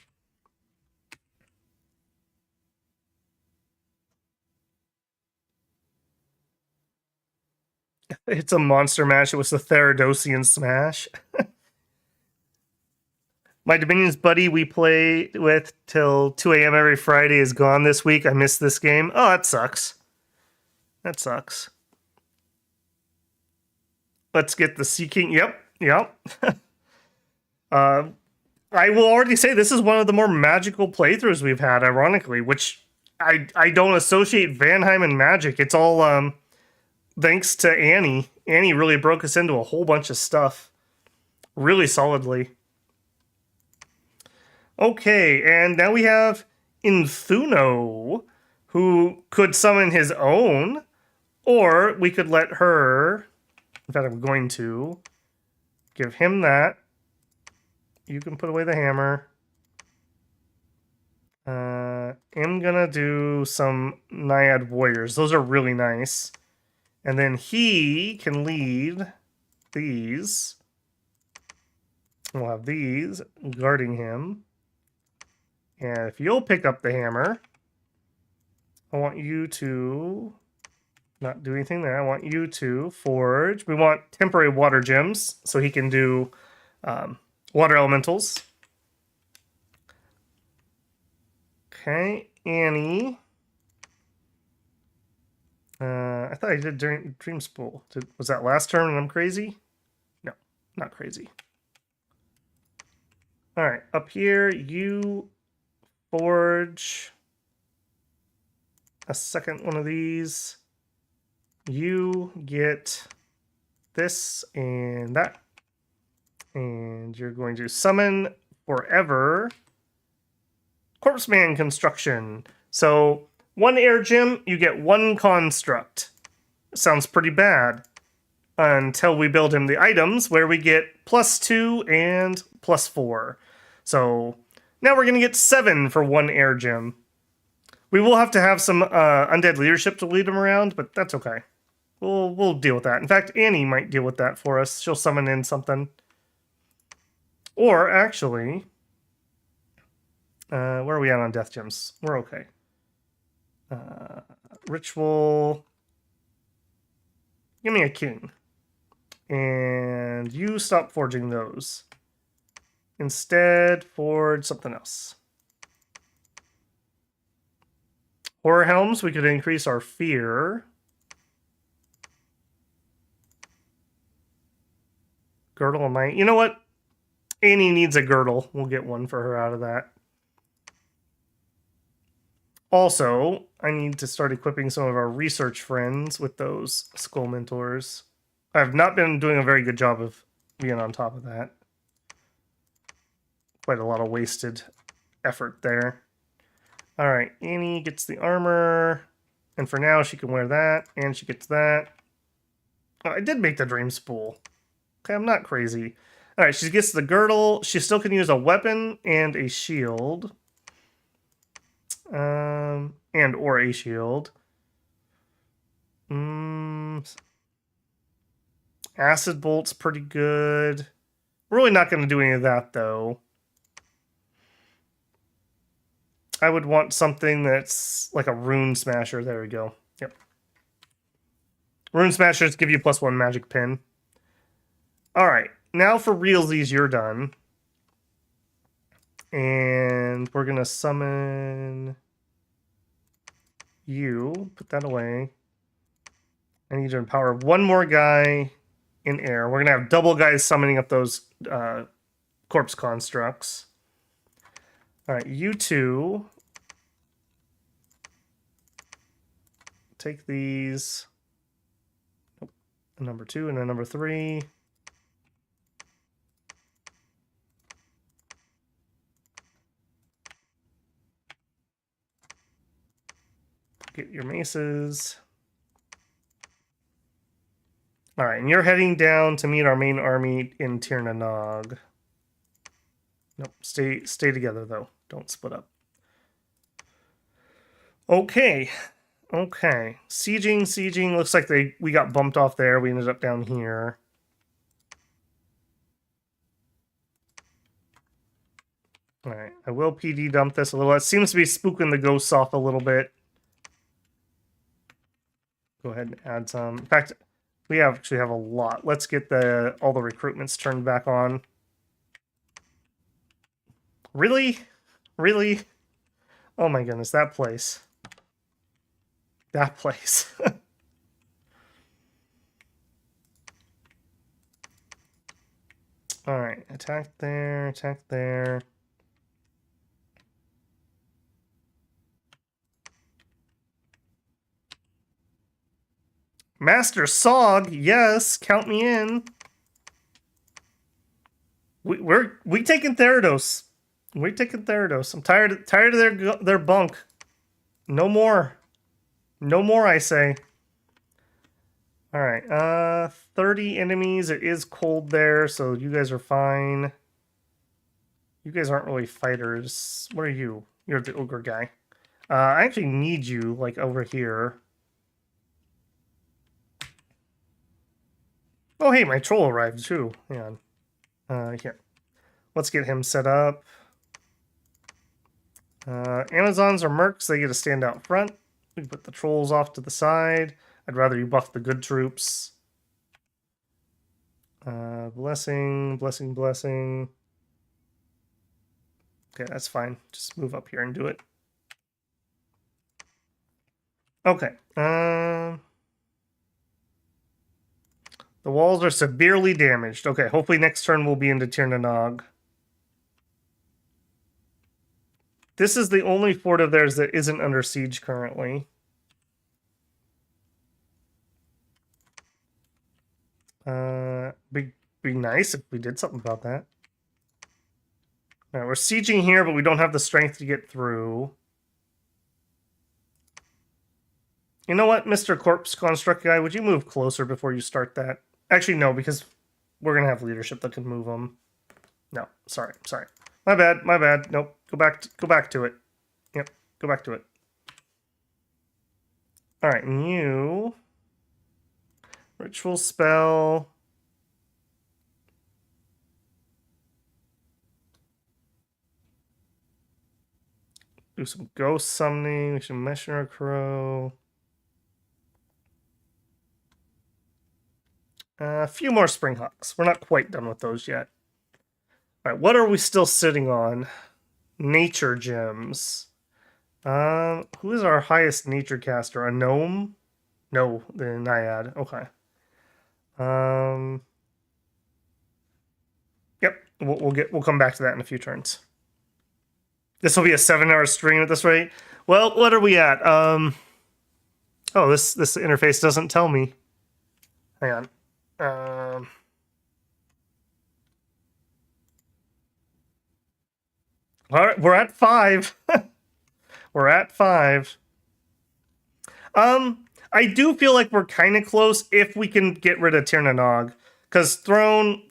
It's a monster mash. It was the Theradosian smash. My Dominions buddy we play with till 2 a.m. every Friday is gone this week. I missed this game. Oh, that sucks. That sucks. Let's get the Sea King. Yep. I will already say this is one of the more magical playthroughs we've had, ironically, which I don't associate Vanheim and magic. It's all thanks to Annie. Annie really broke us into a whole bunch of stuff really solidly. Okay, and now we have Inthuno, who could summon his own, or we could let her. In fact, I'm going to give him that. You can put away the hammer. I'm gonna do some Naiad Warriors. Those are really nice. And then he can lead these. We'll have these guarding him. And if you'll pick up the hammer, I want you to not do anything there. I want you to forge. We want temporary water gems so he can do water elementals. Okay, Annie. I thought I did during Dream Spool. Was that last turn and I'm crazy? No, not crazy. All right, up here, you forge a second one of these. You get this and that. And you're going to summon forever Corpse Man construction. So 1 air gem, you get 1 construct. Sounds pretty bad. Until we build him the items where we get +2 and +4. So now we're going to get 7 for 1 air gem. We will have to have some undead leadership to lead him around, but that's okay. We'll deal with that. In fact, Annie might deal with that for us. She'll summon in something. Or actually, where are we at on death gems? We're okay. Ritual. Give me a king. And you stop forging those. Instead, forge something else. Horror helms, we could increase our fear. Girdle of might. You know what? Annie needs a girdle. We'll get one for her out of that. Also, I need to start equipping some of our research friends with those skull mentors. I've not been doing a very good job of being on top of that. Quite a lot of wasted effort there. All right, Annie gets the armor. And for now, she can wear that. And she gets that. Oh, I did make the dream spool. Okay, I'm not crazy. All right, she gets the girdle. She still can use a weapon and a shield. And or a shield. Acid bolt's pretty good. We're really not going to do any of that, though. I would want something that's like a rune smasher. There we go. Yep. Rune smashers give you +1 magic pin. All right. Now for realsies, you're done. And we're going to summon you. Put that away. I need to empower 1 more guy in air. We're going to have double guys summoning up those corpse constructs. All right, you two. Take these. Nope. A number 2 and a number 3. Get your maces. All right, and you're heading down to meet our main army in Tir na Nog. Nope, stay together, though. Don't split up. Okay. Sieging. Looks like we got bumped off there. We ended up down here. All right, I will PD dump this a little. It seems to be spooking the ghosts off a little bit. Go ahead and add some. In fact, we actually have a lot. Let's get all the recruitments turned back on. Really? Oh my goodness, that place. attack there, attack there. Master Sog, yes, count me in. We taking Therados. We're taking Therados. I'm tired of their bunk. No more. No more, I say. Alright, 30 enemies. It is cold there, so you guys are fine. You guys aren't really fighters. What are you? You're the ogre guy. I actually need you, like, over here. Oh, hey, my troll arrived, too. Hang on. Here. Let's get him set up. Amazons are mercs. They get to stand out front. We can put the trolls off to the side. I'd rather you buff the good troops. Blessing, blessing, blessing. Okay, that's fine. Just move up here and do it. Okay. The walls are severely damaged. Okay, hopefully next turn we'll be into Tirnanog. This is the only fort of theirs that isn't under siege currently. Be nice if we did something about that. All right, we're sieging here, but we don't have the strength to get through. You know what, Mr. Corpse Construct guy, would you move closer before you start that? Actually, no, because we're going to have leadership that can move them. No, sorry. My bad. Nope, go back to it. Yep, go back to it. All right, and you... Ritual spell... Do some ghost summoning, some Messenger Crow. A few more Springhawks. We're not quite done with those yet. Alright, what are we still sitting on? Nature gems. Who is our highest nature caster? A gnome? No, the Naiad. Okay. Yep, we'll come back to that in a few turns. This will be a 7-hour stream at this rate. Well, what are we at? Oh, this interface doesn't tell me. Hang on. All right, we're at 5. We're at 5. I do feel like we're kind of close if we can get rid of Tirnanog. Because throne.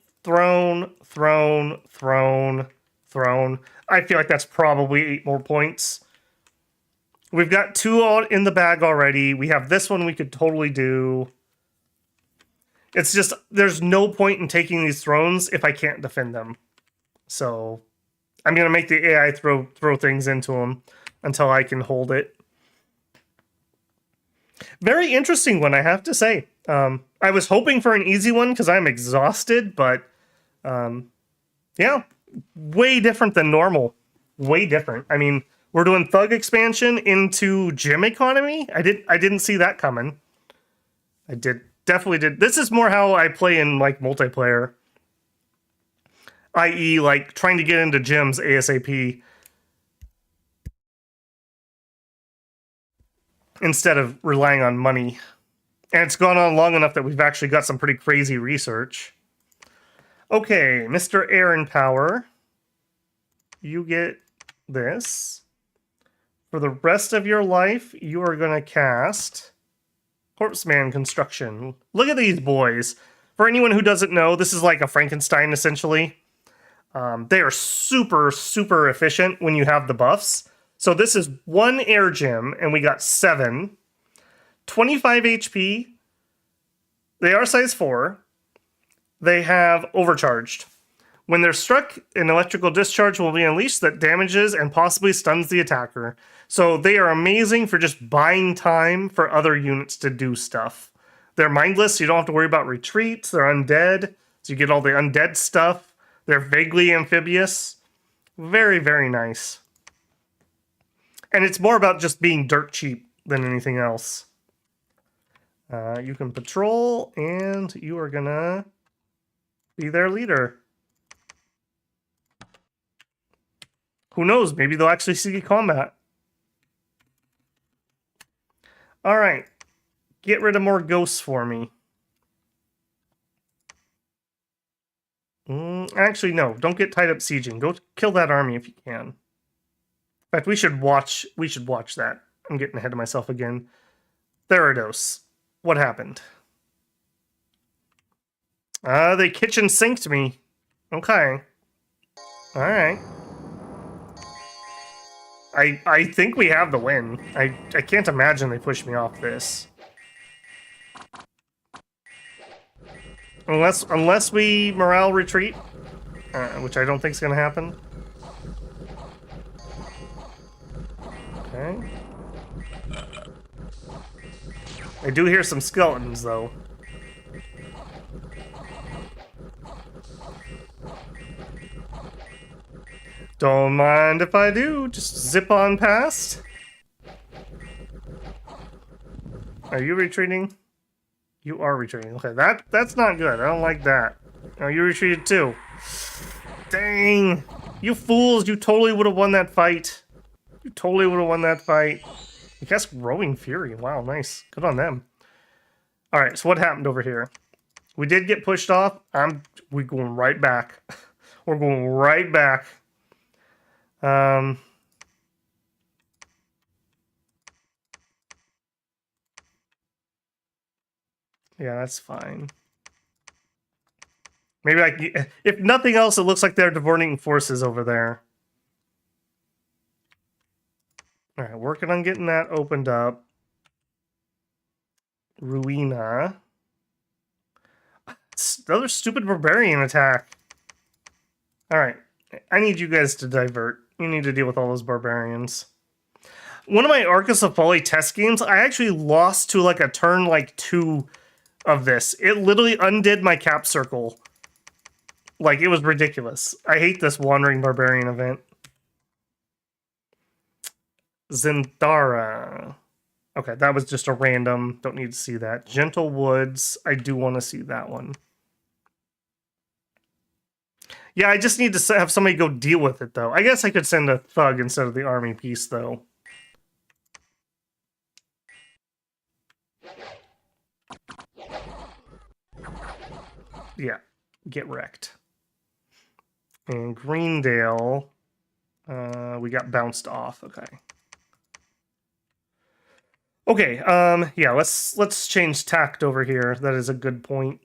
I feel like that's probably 8 more points. We've got 2 in the bag already. We have this one we could totally do. It's just, there's no point in taking these thrones if I can't defend them. So, I'm going to make the AI throw things into them until I can hold it. Very interesting one, I have to say. I was hoping for an easy one because I'm exhausted, but yeah, way different than normal. Way different. I mean, we're doing Thug expansion into gym economy. I didn't see that coming. I definitely did. This is more how I play in like multiplayer, i.e., like trying to get into gyms ASAP instead of relying on money. And it's gone on long enough that we've actually got some pretty crazy research. Okay, Mr. Aaron Power, you get this. For the rest of your life, you are going to cast Corpseman Construction. Look at these boys. For anyone who doesn't know, this is like a Frankenstein, essentially. They are super, super efficient when you have the buffs. So this is 1 air gem, and we got 7. 25 HP. They are size 4. They have overcharged. When they're struck, an electrical discharge will be unleashed that damages and possibly stuns the attacker. So they are amazing for just buying time for other units to do stuff. They're mindless, so you don't have to worry about retreats. They're undead, so you get all the undead stuff. They're vaguely amphibious. Very, very nice. And it's more about just being dirt cheap than anything else. You can patrol, and you are gonna be their leader. Who knows? Maybe they'll actually see combat. All right. Get rid of more ghosts for me. Actually, no. Don't get tied up sieging. Go kill that army if you can. In fact, we should watch that. I'm getting ahead of myself again. Therados. What happened? They kitchen sinked me. Okay. Alright. I think we have the win. I can't imagine they pushed me off this. Unless we morale retreat, which I don't think is going to happen. Okay. I do hear some skeletons, though. Don't mind if I do. Just zip on past. Are you retreating? You are retreating. Okay, that's not good. I don't like that. Oh, you retreated too. Dang. You fools. You totally would have won that fight. You totally would have won that fight. I guess Growing Fury. Wow, nice. Good on them. Alright, so what happened over here? We did get pushed off. We're going right back. We're going right back. Yeah, that's fine. Maybe if nothing else, it looks like they're diverting forces over there. Alright, working on getting that opened up. Ruina. It's another stupid barbarian attack. Alright, I need you guys to divert. You need to deal with all those barbarians. One of my Arcus of Folly test games, I actually lost to like a turn 2 of this. It literally undid my cap circle. Like, it was ridiculous. I hate this Wandering Barbarian event. Zendara. Okay, that was just a random. Don't need to see that. Gentle Woods. I do want to see that one. Yeah, I just need to have somebody go deal with it, though. I guess I could send a thug instead of the army piece, though. Yeah, get wrecked. And Greendale, we got bounced off. Okay. Okay, yeah, let's change tact over here. That is a good point.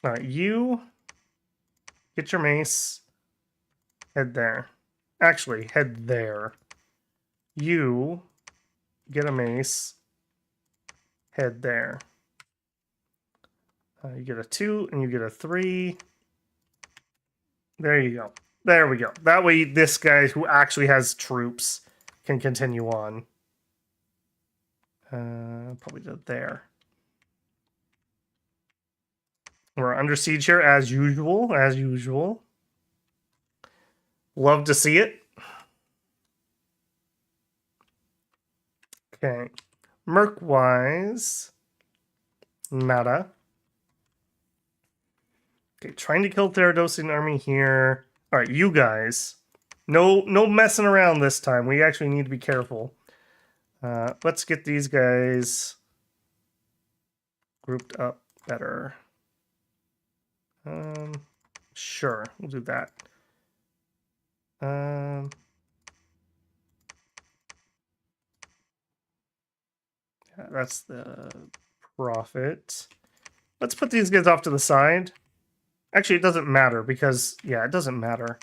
All right, you get your mace. Head there. Actually, head there. You get a mace. Head there. You get a 2 and you get a 3. There you go. There we go. That way this guy who actually has troops can continue on. Probably to there. We're under siege here as usual. As usual. Love to see it. Okay. Merc-wise. Nada. Okay, trying to kill Theodosian army here. Alright, you guys. No messing around this time. We actually need to be careful. Let's get these guys grouped up better. Sure, we'll do that. Yeah, that's the profit. Let's put these guys off to the side. Actually, it doesn't matter because, yeah, it doesn't matter.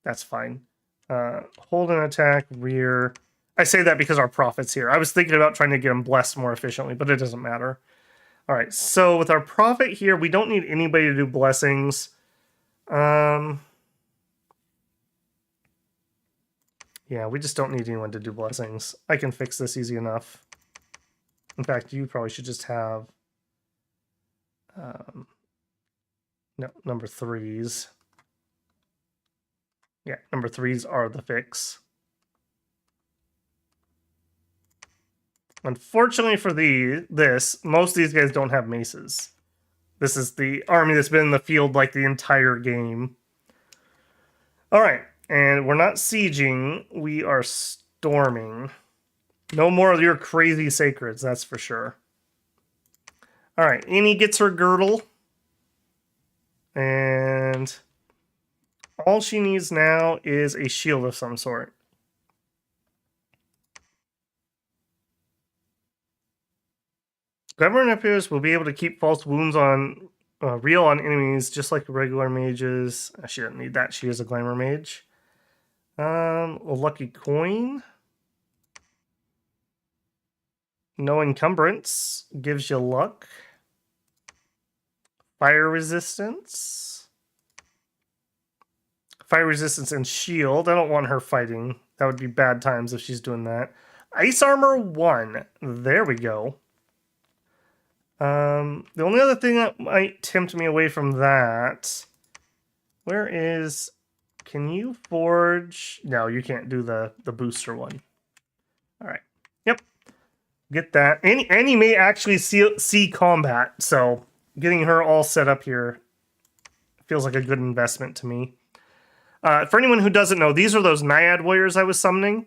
That's fine. Hold an attack, rear. I say that because our profit's here. I was thinking about trying to get them blessed more efficiently, but it doesn't matter. All right, so with our profit here, we don't need anybody to do blessings. Yeah, we just don't need anyone to do blessings. I can fix this easy enough. In fact, you probably should just have... no, number 3s. Yeah, number 3s are the fix. Unfortunately for this, most of these guys don't have maces. This is the army that's been in the field like the entire game. All right, and we're not sieging. We are storming. No more of your crazy sacreds, that's for sure. All right, Annie gets her girdle. And all she needs now is a shield of some sort. Glamour Nepios will be able to keep false wounds on real on enemies, just like regular mages. She doesn't need that. She is a glamour mage. A lucky coin. No encumbrance gives you luck. Fire resistance. Fire resistance and shield. I don't want her fighting. That would be bad times if she's doing that. Ice armor 1. There we go. The only other thing that might tempt me away from that... Where is... Can you forge... No, you can't do the booster one. Alright. Yep. Get that. Annie may actually see combat, so getting her all set up here feels like a good investment to me. For anyone who doesn't know, these are those Naiad warriors I was summoning.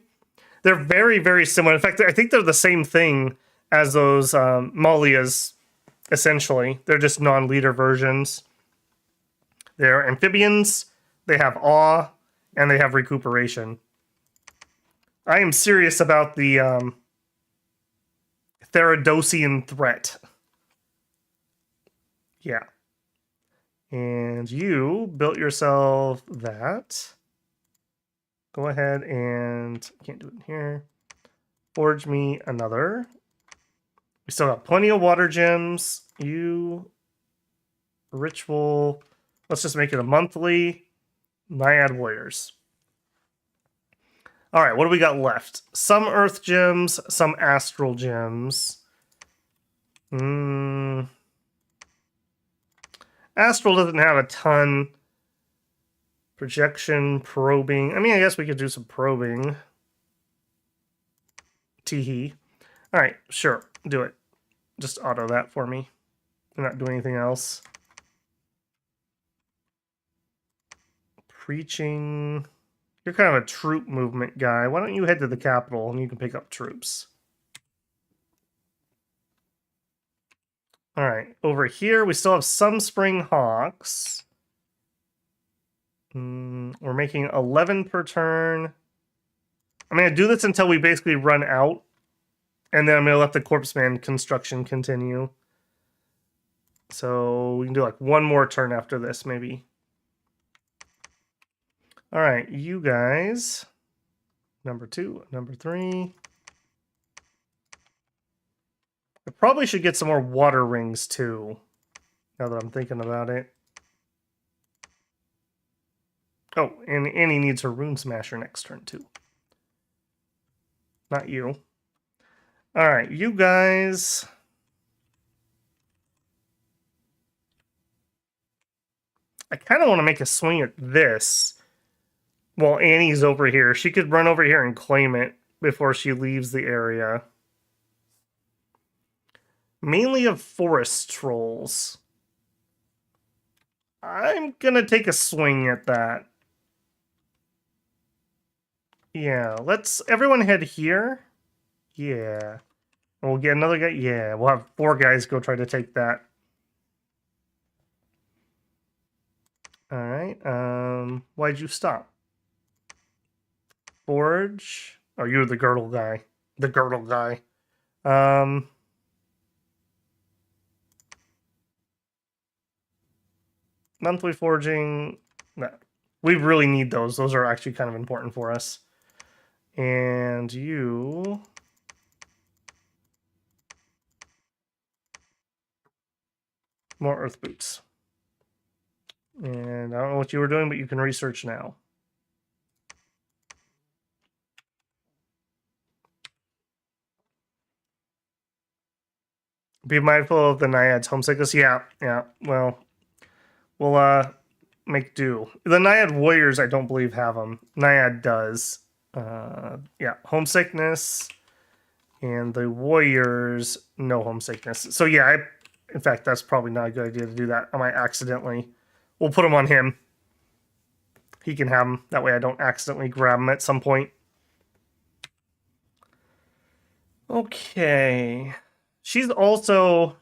They're very, very similar. In fact, I think they're the same thing as those Malias, essentially. They're just non-leader versions. They're amphibians, they have awe, and they have recuperation. I am serious about the Theradosian threat. Yeah. And you built yourself that. Go ahead and... Can't do it in here. Forge me another. We still got plenty of water gems. You... Ritual... Let's just make it a monthly. Naiad Warriors. Alright, what do we got left? Some Earth gems, some Astral gems. Astral doesn't have a ton. Projection, probing. I mean, I guess we could do some probing. Teehee. Alright, sure. Do it. Just auto that for me. I'm not doing anything else. Preaching. You're kind of a troop movement guy. Why don't you head to the capital and you can pick up troops? Alright, over here we still have some Spring Hawks. We're making 11 per turn. I'm going to do this until we basically run out. And then I'm going to let the Corpseman construction continue. So we can do like one more turn after this, maybe. Alright, you guys. Number 2, number 3. I probably should get some more water rings, too. Now that I'm thinking about it. Oh, and Annie needs her Rune Smasher next turn, too. Not you. Alright, you guys... I kind of want to make a swing at this. While Annie's over here. She could run over here and claim it before she leaves the area. Mainly of forest trolls. I'm gonna take a swing at that. Yeah, let's everyone head here. Yeah. We'll get another guy. Yeah, we'll have 4 guys go try to take that. Alright, why'd you stop? Forge. Oh, you're the girdle guy. The girdle guy. Monthly forging. No. We really need those. Those are actually kind of important for us. And you... More earth boots. And I don't know what you were doing, but you can research now. Be mindful of the Naiad's homesickness. Yeah, well, we'll make do. The Naiad Warriors, I don't believe, have them. Naiad does. Yeah, homesickness. And the Warriors, no homesickness. So yeah, In fact, that's probably not a good idea to do that. I might accidentally. We'll put him on him. He can have him. That way I don't accidentally grab him at some point. Okay. She's also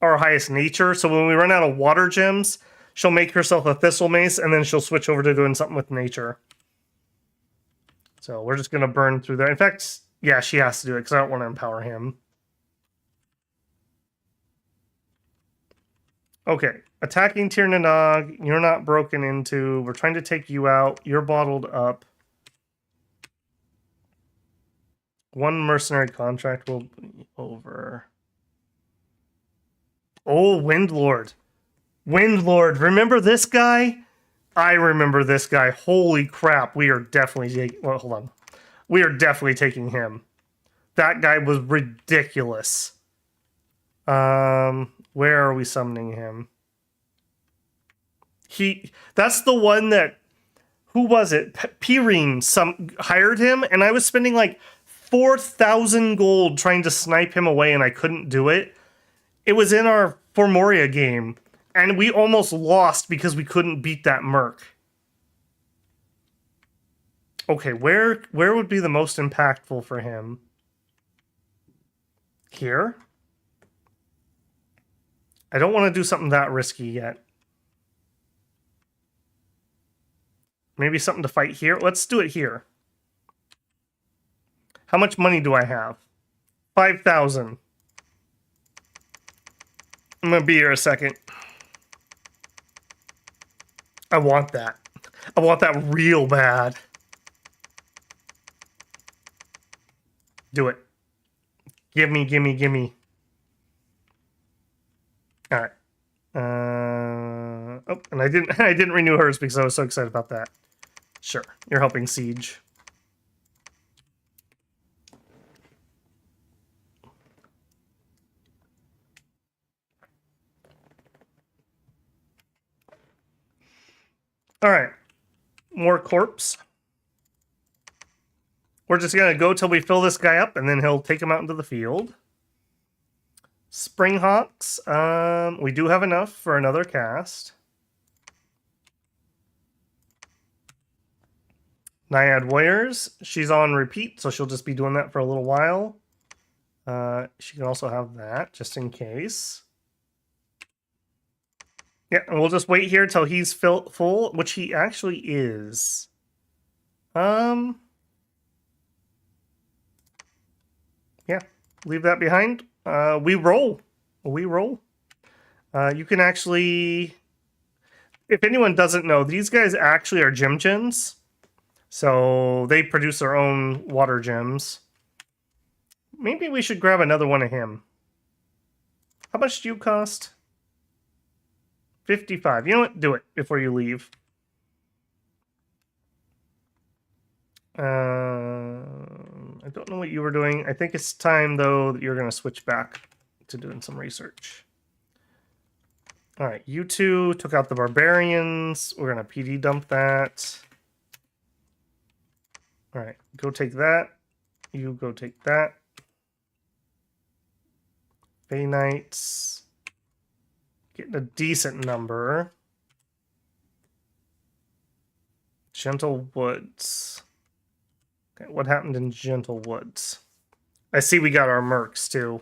our highest nature, so when we run out of water gems, she'll make herself a thistle mace, and then she'll switch over to doing something with nature. So we're just going to burn through there. In fact, yeah, she has to do it, because I don't want to empower him. Okay, attacking Tirnanog, you're not broken into. We're trying to take you out. You're bottled up. One mercenary contract will be over. Oh, Windlord. Windlord, remember this guy? I remember this guy. Holy crap, we are definitely taking... Well, hold on. We are definitely taking him. That guy was ridiculous. Where are we summoning him? That's the one that... Who was it? Pirine hired him, and I was spending like 4,000 gold trying to snipe him away, and I couldn't do it. It was in our Formoria game, and we almost lost because we couldn't beat that merc. Okay, where would be the most impactful for him? Here? I don't want to do something that risky yet. Maybe something to fight here? Let's do it here. How much money do I have? 5,000. I'm going to be here a second. I want that. I want that real bad. Do it. Gimme, gimme, gimme. All right. Oh, and I didn't renew hers because I was so excited about that. Sure, you're helping Siege. All right, more corpse. We're just gonna go till we fill this guy up, and then he'll take him out into the field. Springhawks. We do have enough for another cast. Naiad Warriors. She's on repeat, so she'll just be doing that for a little while. She can also have that, just in case. Yeah, and we'll just wait here till he's full, which he actually is. Yeah, leave that behind. We roll. We roll. You can actually... If anyone doesn't know, these guys actually are gem gens. So they produce their own water gems. Maybe we should grab another one of him. How much do you cost? 55. You know what? Do it before you leave. I don't know what you were doing. I think it's time, though, that you're going to switch back to doing some research. All right, you two took out the barbarians. We're going to PD dump that. All right, go take that. You go take that. Bay Knights. Getting a decent number. Gentle Woods. Okay, what happened in Gentle Woods? I see we got our mercs, too.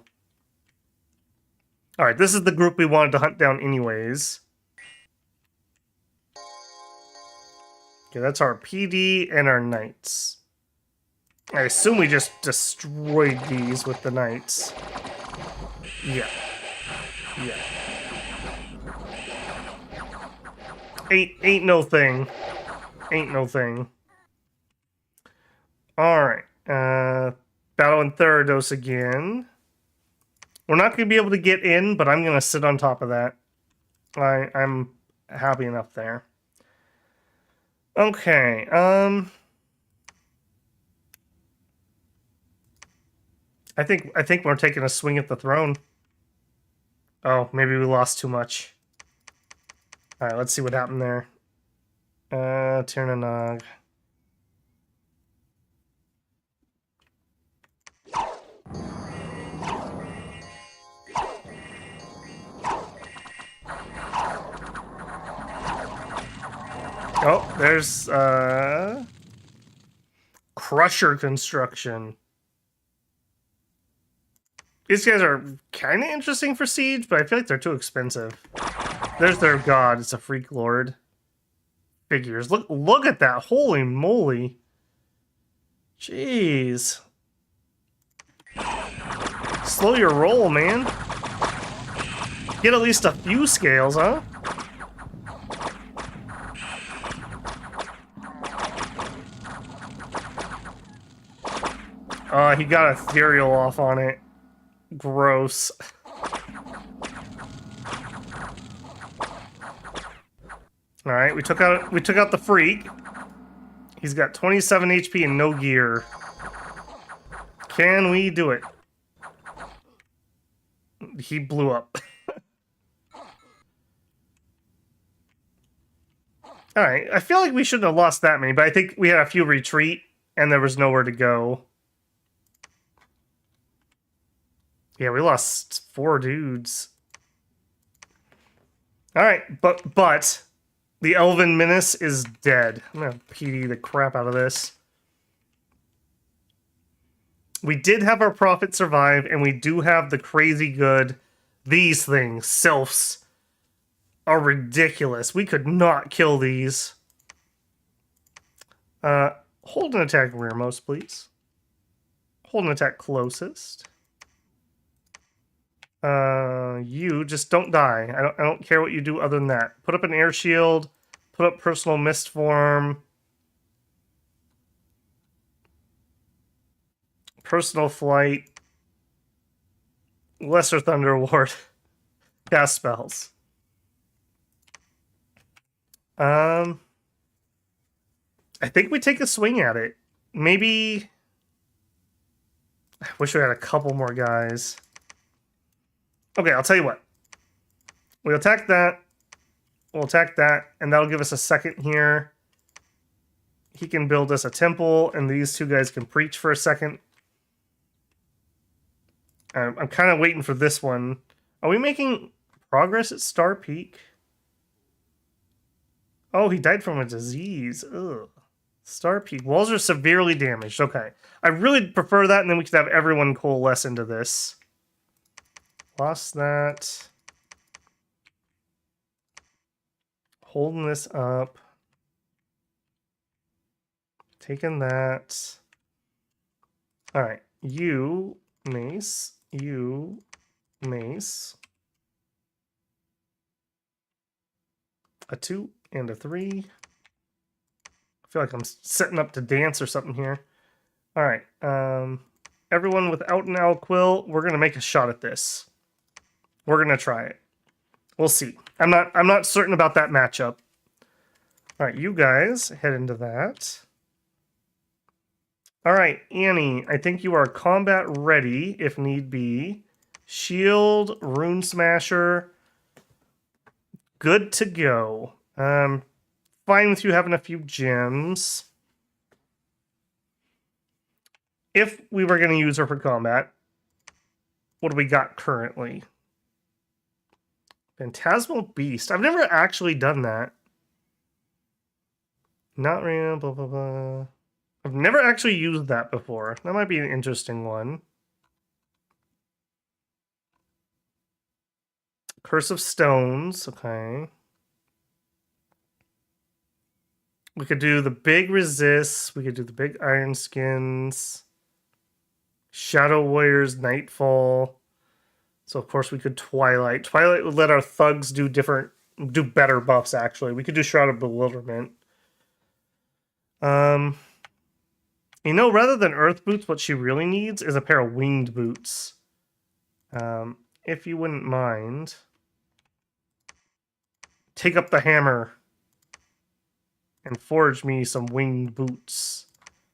Alright, this is the group we wanted to hunt down anyways. Okay, that's our PD and our Knights. I assume we just destroyed these with the Knights. Yeah. Yeah. Ain't no thing. Ain't no thing. Alright. Battle in Therados again. We're not going to be able to get in, but I'm going to sit on top of that. I'm happy enough there. Okay. I think we're taking a swing at the throne. Oh, maybe we lost too much. Alright, let's see what happened there. Tirnanog. Oh, there's Crusher construction. These guys are kind of interesting for siege, but I feel like they're too expensive. There's their god. It's a freak lord. Figures. Look at that. Holy moly. Jeez. Slow your roll, man. Get at least a few scales, huh? He got ethereal off on it. Gross. All right, we took out the freak. He's got 27 HP and no gear. Can we do it? He blew up. All right, I feel like we shouldn't have lost that many, but I think we had a few retreat and there was nowhere to go. Yeah, we lost 4 dudes. All right, but the Elven Menace is dead. I'm gonna PD the crap out of this. We did have our Prophet survive, and we do have the crazy good. These things, sylphs, are ridiculous. We could not kill these. Hold an attack rearmost, please. Hold an attack closest. You just don't die. I don't care what you do other than that. Put up an air shield. Put up personal mist form. Personal flight. Lesser thunder ward. Cast spells. I think we take a swing at it. Maybe. I wish we had a couple more guys. Okay, I'll tell you what. We'll attack that. We'll attack that, and that'll give us a second here. He can build us a temple, and these two guys can preach for a second. I'm kind of waiting for this one. Are we making progress at Star Peak? Oh, he died from a disease. Ugh. Star Peak. Walls are severely damaged. Okay. I really prefer that, and then we could have everyone coalesce into this. Lost that. Holding this up. Taking that. Alright. You, mace. You, mace. A 2 and a 3. I feel like I'm setting up to dance or something here. Alright. Everyone without an Alquill, we're going to make a shot at this. We're going to try it. We'll see. I'm not certain about that matchup. All right, you guys head into that. All right, Annie, I think you are combat ready if need be. Shield, Rune Smasher. Good to go. Fine with you having a few gems. If we were going to use her for combat, what do we got currently? Phantasmal Beast. I've never actually done that. Not real, blah, blah, blah. I've never actually used that before. That might be an interesting one. Curse of Stones. Okay. We could do the big resists. We could do the big iron skins. Shadow Warriors, Nightfall. So of course we could Twilight. Twilight would let our thugs do better buffs actually. We could do Shroud of Bewilderment. You know, rather than Earth Boots, what she really needs is a pair of winged boots. If you wouldn't mind. Take up the hammer. And forge me some winged boots.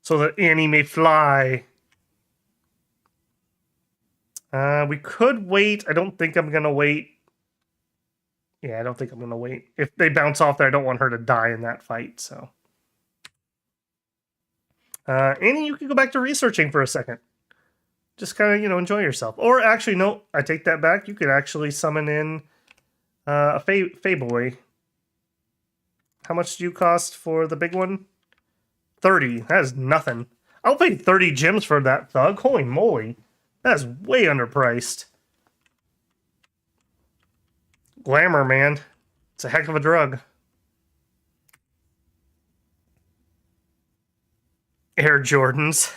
So that Annie may fly. We could wait. I don't think I'm going to wait. Yeah, I don't think I'm going to wait. If they bounce off there, I don't want her to die in that fight, so. Annie, you can go back to researching for a second. Just kind of, enjoy yourself. Or actually, no, I take that back. You could actually summon in a Fey Boy. How much do you cost for the big one? 30. That is nothing. I'll pay 30 gems for that thug. Holy moly. That is way underpriced. Glamour, man. It's a heck of a drug. Air Jordans.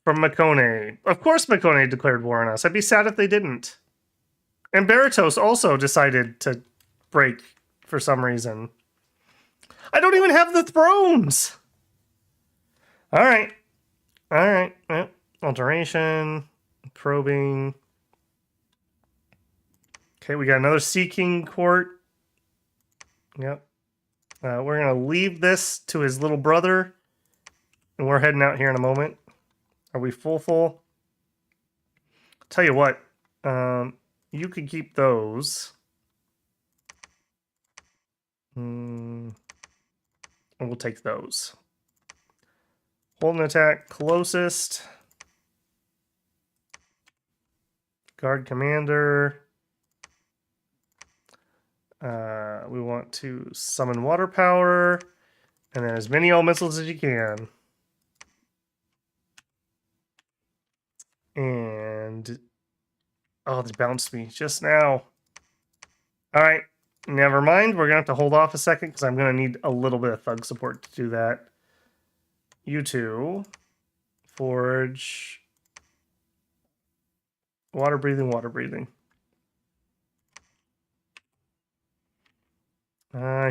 From Makone. Of course Makone declared war on us. I'd be sad if they didn't. And Baratos also decided to break for some reason. I don't even have the thrones! Alright. Alright. Yep. Alteration. Probing. Okay, we got another Sea King court. Yep. We're going to leave this to his little brother. And we're heading out here in a moment. Are we full? Tell you what. You can keep those. And we'll take those. Hold an attack closest. Guard commander. We want to summon water power. And then as many all missiles as you can. And... oh, they bounced me just now. Alright. Never mind. We're going to have to hold off a second because I'm going to need a little bit of thug support to do that. You two. Forge. Water breathing.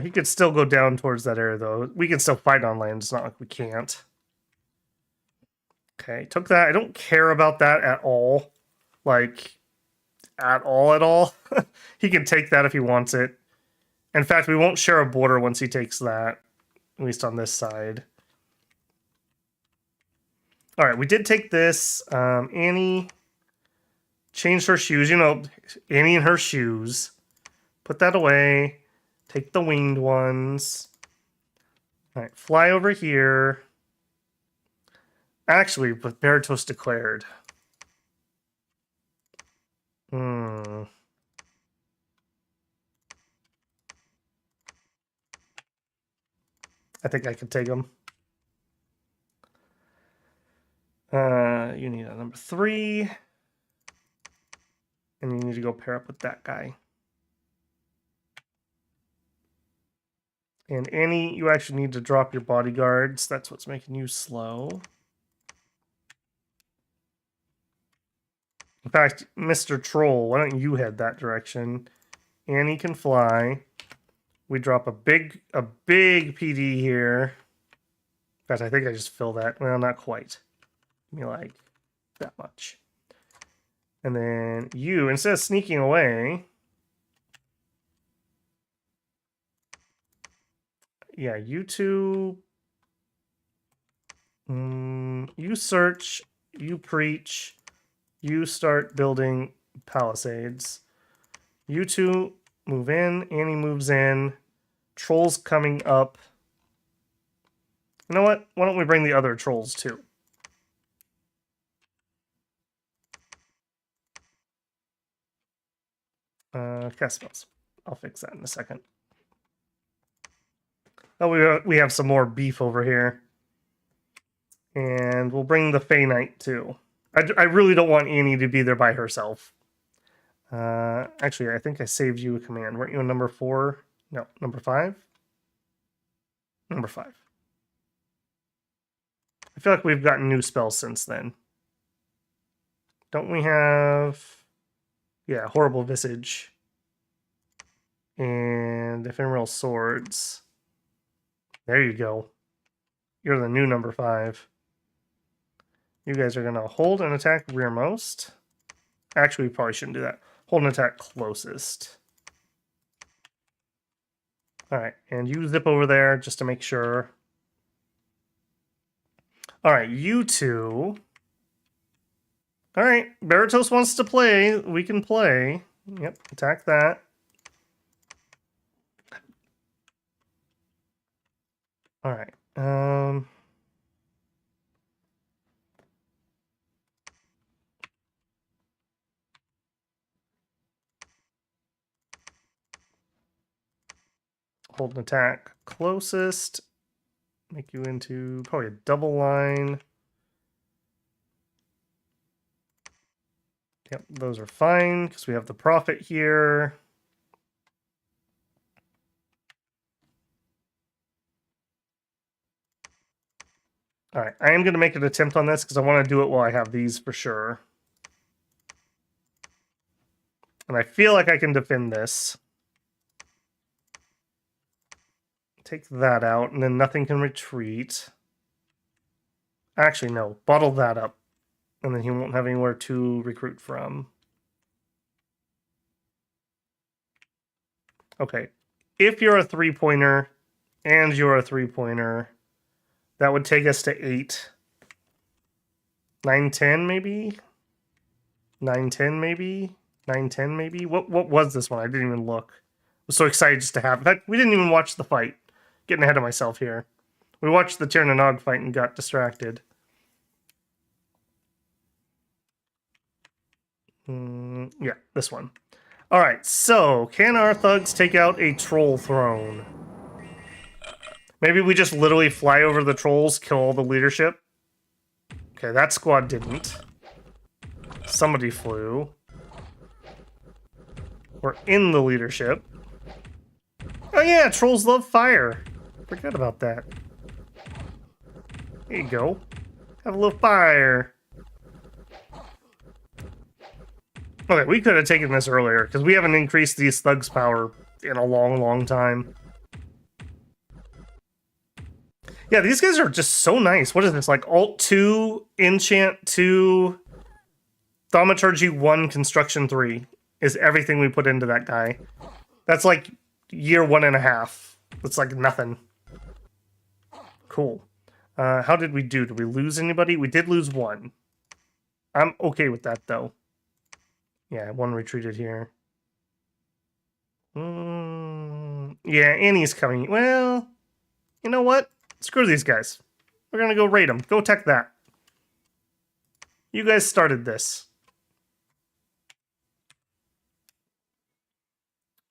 He could still go down towards that area, though. We can still fight on land. It's not like we can't. Okay, took that. I don't care about that at all. Like, at all. He can take that if he wants it. In fact, we won't share a border once he takes that. At least on this side. Alright, we did take this. Annie changed her shoes. You know, Annie and her shoes. Put that away. Take the winged ones. Alright, fly over here. Actually, with Baratos declared. I think I could take him. You need a number 3. And you need to go pair up with that guy. And Annie, you actually need to drop your bodyguards. That's what's making you slow. In fact, Mr. Troll, why don't you head that direction? Annie can fly. We drop a big PD here. In fact, I think I just fill that. Well, not quite. Give me like that much. And then you, instead of sneaking away, yeah, you two, you search, you preach, you start building palisades. You two move in, Annie moves in, Troll's coming up. You know what? Why don't we bring the other trolls too? Cast spells. I'll fix that in a second. Oh, we have some more beef over here. And we'll bring the Fey Knight too. I really don't want Annie to be there by herself. Actually, I think I saved you a command. Weren't you a number 4? No, number 5? Number 5. I feel like we've gotten new spells since then. Don't we have... yeah, Horrible Visage. And Ephemeral Swords. There you go. You're the new number 5. You guys are going to hold and attack rearmost. Actually, we probably shouldn't do that. Hold and attack closest. Alright, and you zip over there just to make sure. Alright, you two. Alright, Baratos wants to play. We can play. Yep, attack that. Alright, hold an attack closest. Make you into probably a double line. Yep, those are fine because we have the profit here. All right, I am going to make an attempt on this because I want to do it while I have these for sure. And I feel like I can defend this. Take that out, and then nothing can retreat. Actually, no. Bottle that up. And then he won't have anywhere to recruit from. Okay. If you're a three-pointer, and you're a three-pointer, that would take us to 8. 9, 10, maybe? 9, 10, maybe? 9, 10, maybe? What was this one? I didn't even look. I was so excited just to have it. In fact, we didn't even watch the fight. Getting ahead of myself here. We watched the Tyr and Nog fight and got distracted. Yeah, this one. Alright, so can our thugs take out a troll throne? Maybe we just literally fly over the trolls, kill all the leadership? Okay, that squad didn't. Somebody flew. We're in the leadership. Oh yeah, trolls love fire. Forget about that. There you go. Have a little fire. Okay, we could have taken this earlier, because we haven't increased these thugs' power in a long, long time. Yeah, these guys are just so nice. What is this, like Alt 2, Enchant 2, Thaumaturgy 1, Construction 3 is everything we put into that guy. That's like year 1.5. That's like nothing. Cool. How did we do? Did we lose anybody? We did lose 1. I'm okay with that, though. Yeah, 1 retreated here. Yeah, Annie's coming. Well, you know what? Screw these guys. We're gonna go raid them. Go tech that. You guys started this.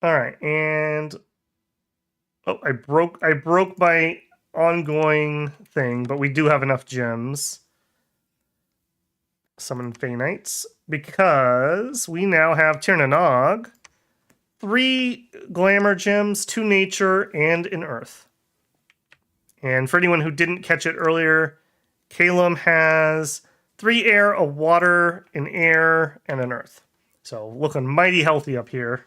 Alright, and... Oh, I broke my ongoing thing, but we do have enough gems. Summon Fey Knights, because we now have Tyr and Nog, 3 glamour gems, 2 nature, and an earth. And for anyone who didn't catch it earlier, Calum has 3 air, a water, an air, and an earth. So looking mighty healthy up here.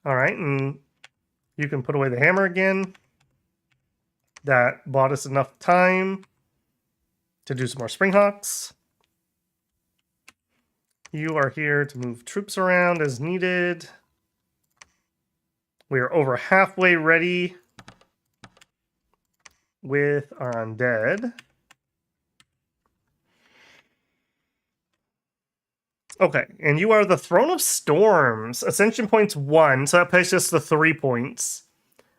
Alright, and you can put away the hammer again. That bought us enough time to do some more Springhawks. You are here to move troops around as needed. We are over halfway ready with our undead. Okay, and you are the Throne of Storms. Ascension points 1, so that places us to 3 points.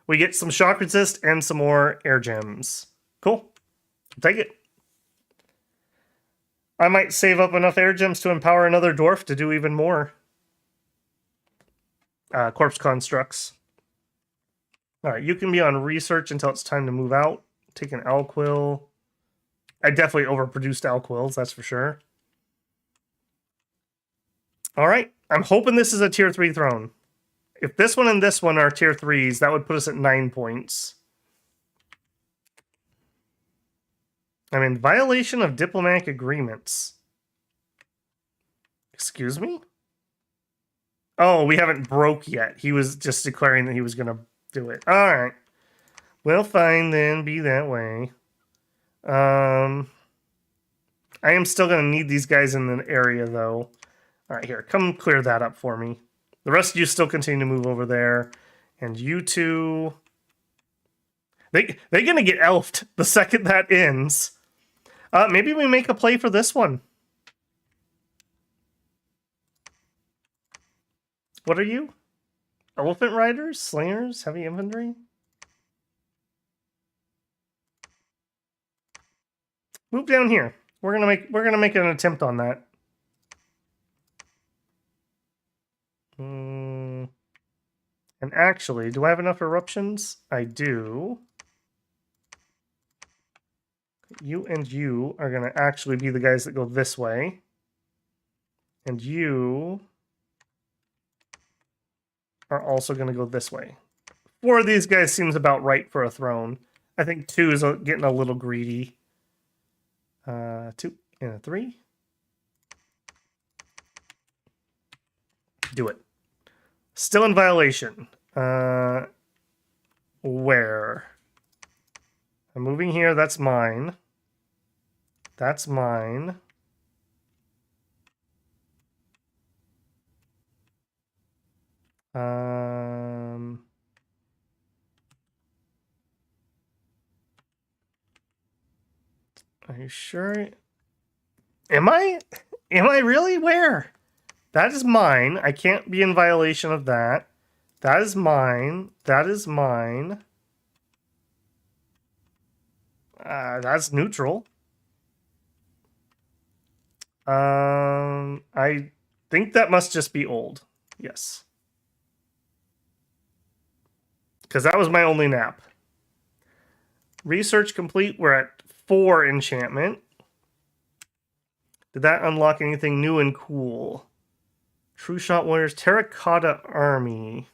We get some shock resist and some more air gems. Cool. Take it. I might save up enough air gems to empower another dwarf to do even more. Corpse constructs. Alright, you can be on research until it's time to move out. Take an Alquill. I definitely overproduced Alquills, that's for sure. Alright, I'm hoping this is a tier 3 throne. If this one and this one are tier 3s, that would put us at 9 points. I'm in violation of diplomatic agreements. Excuse me? Oh, we haven't broke yet. He was just declaring that he was going to do it. Alright. Well, fine then. Be that way. I am still going to need these guys in the area, though. Alright, here. Come clear that up for me. The rest of you still continue to move over there. And you two... They're going to get elfed the second that ends. Maybe we make a play for this one. What are you? Elephant riders? Slingers? Heavy infantry? Move down here. We're gonna make an attempt on that. And actually, do I have enough eruptions? I do. You and you are going to actually be the guys that go this way. And you are also going to go this way. 4 of these guys seems about right for a throne. I think 2 is getting a little greedy. 2 and a 3. Do it. Still in violation. Where? I'm moving here. That's mine. That's mine. Are you sure? Am I? Am I really? Where? That is mine. I can't be in violation of that. That is mine. That is mine. That's neutral. I think that must just be old. Yes. Because that was my only nap. Research complete. We're at 4 enchantment. Did that unlock anything new and cool? True Shot Warriors, Terracotta Army.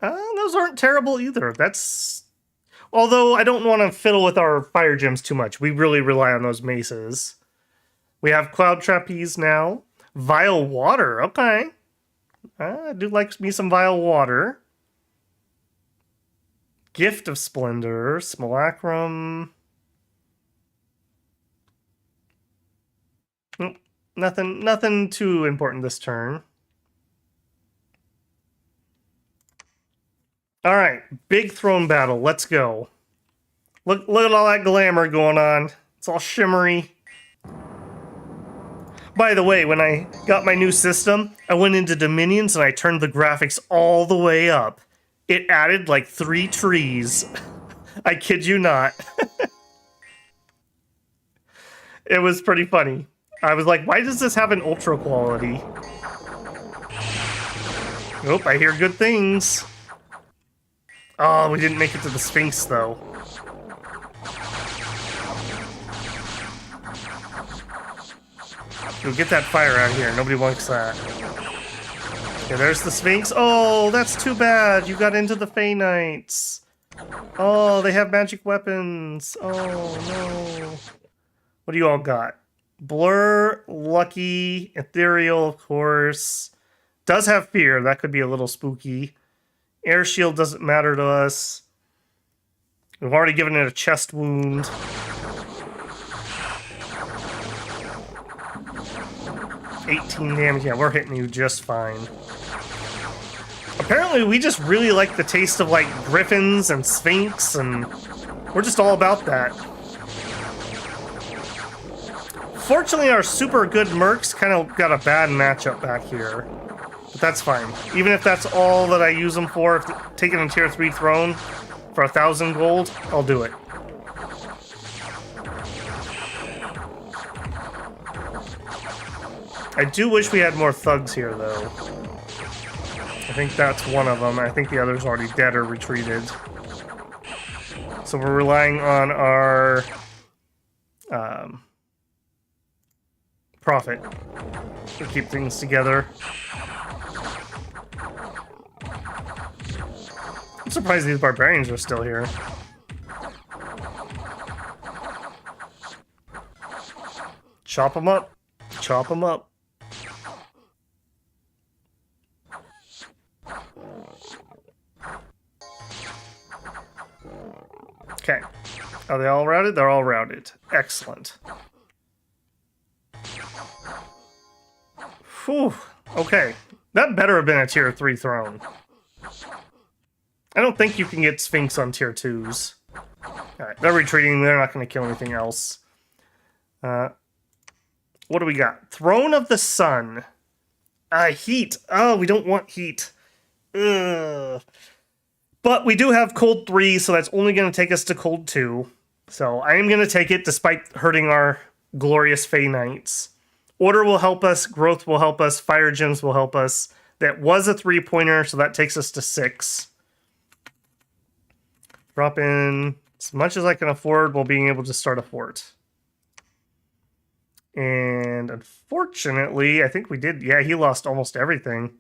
Those aren't terrible either. That's... Although I don't want to fiddle with our fire gems too much. We really rely on those maces. We have Cloud Trapeze now. Vile Water, okay. I do like me some Vile Water. Gift of Splendor, Simulacrum. Nothing too important this turn. All right, big throne battle. Let's go. Look at all that glamour going on. It's all shimmery. By the way, when I got my new system, I went into Dominions and I turned the graphics all the way up. It added like 3 trees. I kid you not. It was pretty funny. I was like, why does this have an ultra quality? Nope, I hear good things. Oh, we didn't make it to the Sphinx, though. We'll get that fire out here. Nobody wants that. Okay, there's the Sphinx. Oh, that's too bad. You got into the Fey Knights. Oh, they have magic weapons. Oh, no. What do you all got? Blur, Lucky, Ethereal, of course. Does have Fear. That could be a little spooky. Air Shield doesn't matter to us. We've already given it a chest wound. $18 damage. Yeah, we're hitting you just fine. Apparently, we just really like the taste of, like, griffins and sphinx, and we're just all about that. Fortunately, our super good mercs kind of got a bad matchup back here. But that's fine. Even if that's all that I use them for, if taking a tier 3 throne for 1,000 gold, I'll do it. I do wish we had more thugs here, though. I think that's one of them. I think the other's already dead or retreated. So we're relying on our profit to keep things together. I'm surprised these barbarians are still here. Chop them up. Chop them up. Okay. Are they all routed? They're all routed. Excellent. Whew. Okay. That better have been a tier 3 throne. I don't think you can get Sphinx on tier 2s. Alright, they're retreating. They're not going to kill anything else. What do we got? Throne of the Sun. Heat. Oh, we don't want heat. Ugh. But we do have cold 3, so that's only going to take us to cold 2. So I am going to take it despite hurting our glorious Fey Knights. Order will help us. Growth will help us. Fire gems will help us. That was a 3-pointer, so that takes us to 6. Drop in as much as I can afford while being able to start a fort. And unfortunately, I think we did. Yeah, he lost almost everything.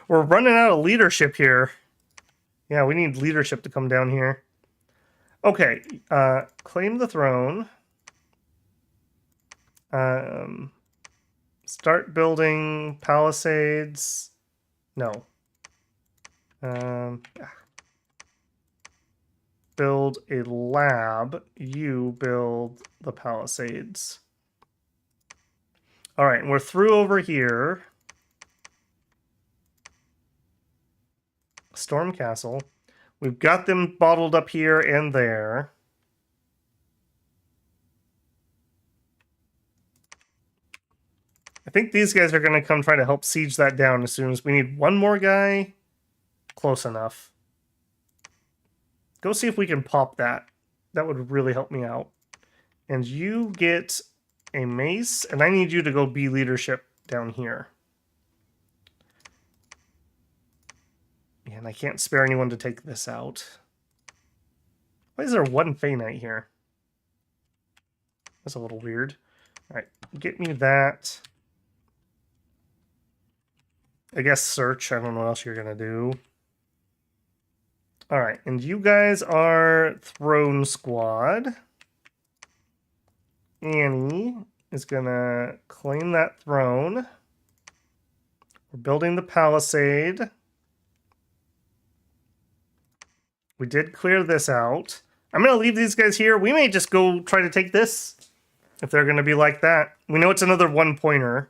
We're running out of leadership here. Yeah, we need leadership to come down here. Okay, claim the throne. Start building palisades. No. Build a lab. You build the palisades. All right, and we're through over here. Storm Castle. We've got them bottled up here and there. I think these guys are going to come try to help siege that down as soon as we need one more guy. Close enough. Go see if we can pop that. That would really help me out. And you get a mace, and I need you to go be leadership down here. And I can't spare anyone to take this out. Why is there one Fey Knight here? That's a little weird. All right, get me that. I guess search. I don't know what else you're going to do. All right, and you guys are Throne Squad. Annie is going to claim that throne. We're building the palisade. We did clear this out. I'm going to leave these guys here. We may just go try to take this if they're going to be like that. We know it's another 1-pointer.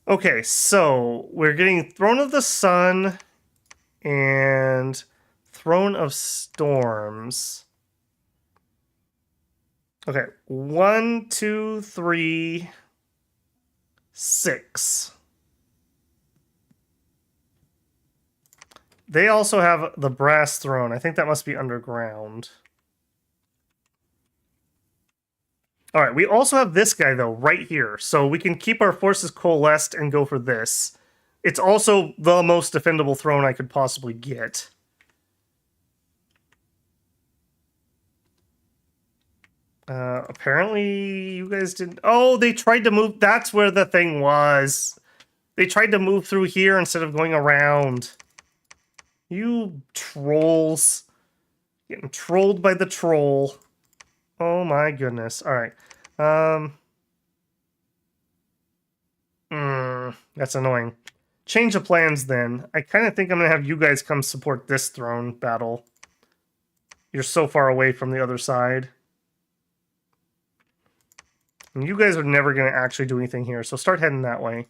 Okay, so we're getting Throne of the Sun and Throne of Storms. Okay, 1, 2, 3, 6. They also have the brass throne. I think that must be underground. All right, we also have this guy, though, right here. So we can keep our forces coalesced and go for this. It's also the most defendable throne I could possibly get. Apparently, you guys didn't... Oh, they tried to move... That's where the thing was. They tried to move through here instead of going around. You trolls. Getting trolled by the troll. Oh my goodness. Alright. That's annoying. Change of plans then. I kind of think I'm going to have you guys come support this throne battle. You're so far away from the other side. And you guys are never going to actually do anything here, so start heading that way.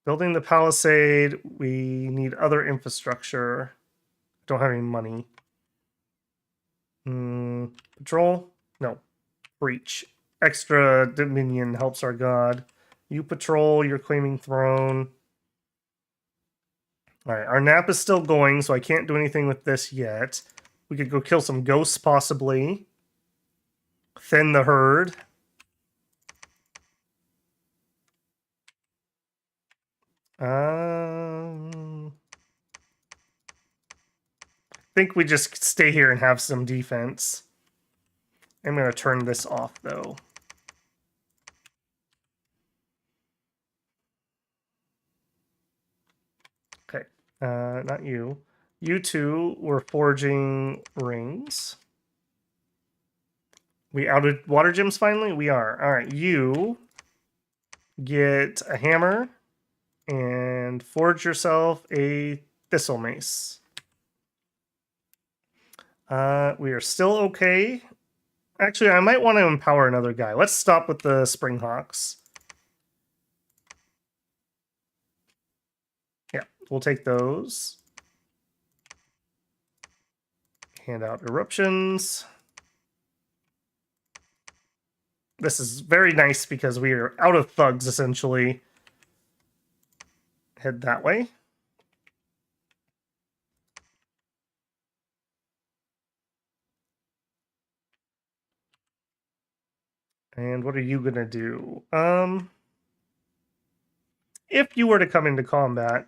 Building the palisade. We need other infrastructure. Don't have any money. Patrol? No. Breach. Extra dominion helps our god. You patrol, you're claiming throne. Alright, our nap is still going, so I can't do anything with this yet. We could go kill some ghosts, possibly. Thin the herd. I think we just stay here and have some defense. I'm going to turn this off, though. Okay, not you. You two were forging rings. We outed water gems finally? We are. All right, you get a hammer and forge yourself a thistle mace. We are still okay. Actually, I might want to empower another guy. Let's stop with the Springhawks. Yeah, we'll take those. Hand out eruptions. This is very nice because we are out of thugs, essentially. Head that way. And what are you gonna do? If you were to come into combat,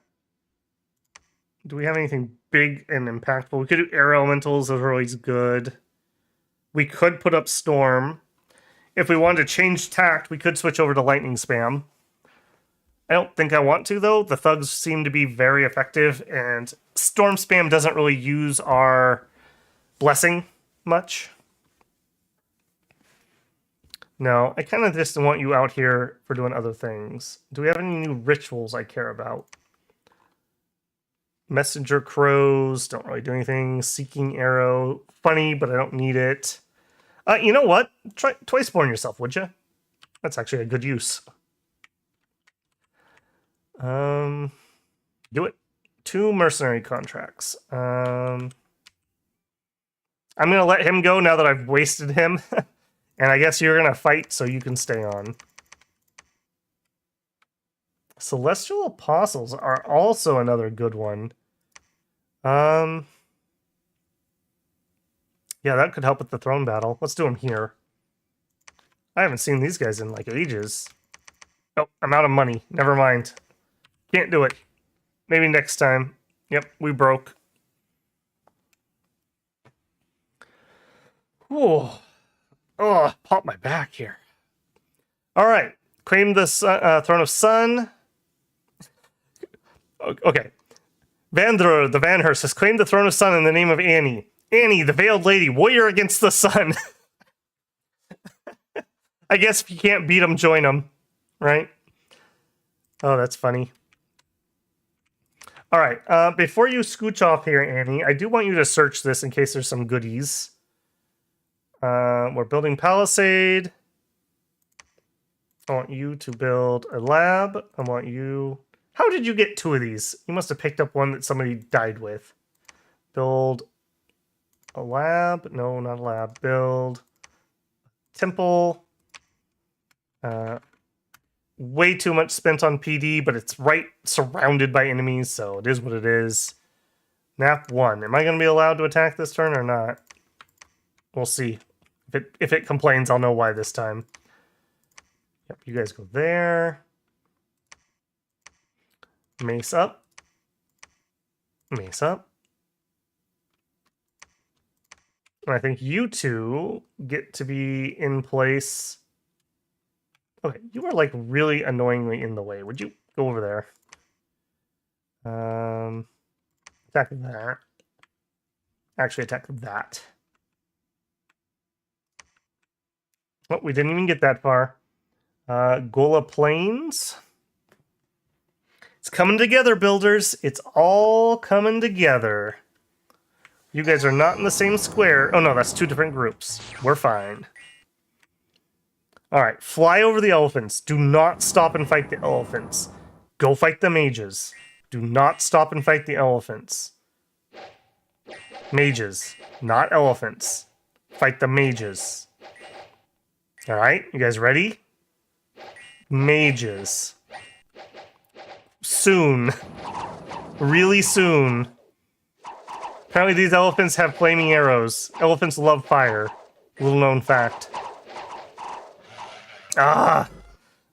do we have anything big and impactful? We could do air elementals, those are always good. We could put up storm. If we wanted to change tact, we could switch over to lightning spam. I don't think I want to, though. The thugs seem to be very effective, and storm spam doesn't really use our blessing much. No, I kind of just want you out here for doing other things. Do we have any new rituals I care about? Messenger crows, don't really do anything. Seeking arrow, funny, but I don't need it. You know what? Try twice-born yourself, would you? That's actually a good use. Do it. 2 mercenary contracts. I'm gonna let him go now that I've wasted him. And I guess you're gonna fight so you can stay on. Celestial Apostles are also another good one. Yeah, that could help with the throne battle. Let's do them here. I haven't seen these guys in like ages. Oh, I'm out of money. Never mind. Can't do it. Maybe next time. Yep, we broke. Oh, pop my back here. All right, claim the throne of Sun. Okay, Vandro, the Vanhurst, has claimed the throne of Sun in the name of Annie. Annie, the veiled lady, warrior against the sun. I guess if you can't beat them, join them, right? Oh, that's funny. All right, before you scooch off here, Annie, I do want you to search this in case there's some goodies. We're building Palisade. I want you to build a lab. I want you... How did you get 2 of these? You must have picked up one that somebody died with. Build a lab. No, not a lab. Build temple. Way too much spent on PD, but it's right surrounded by enemies, so it is what it is. Nap 1. Am I going to be allowed to attack this turn or not? We'll see. If it complains, I'll know why this time. Yep, you guys go there. Mace up. Mace up. And I think you two get to be in place. Okay, you are like really annoyingly in the way. Would you go over there? Attack that. Actually, attack that. Oh, we didn't even get that far. Gola Plains. It's coming together, builders. It's all coming together. You guys are not in the same square. Oh, no, that's 2 different groups. We're fine. All right, fly over the elephants. Do not stop and fight the elephants. Go fight the mages. Do not stop and fight the elephants. Mages, not elephants. Fight the mages. All right, you guys ready? Mages. Soon. Really soon. Apparently these elephants have flaming arrows. Elephants love fire. Little known fact. Ah!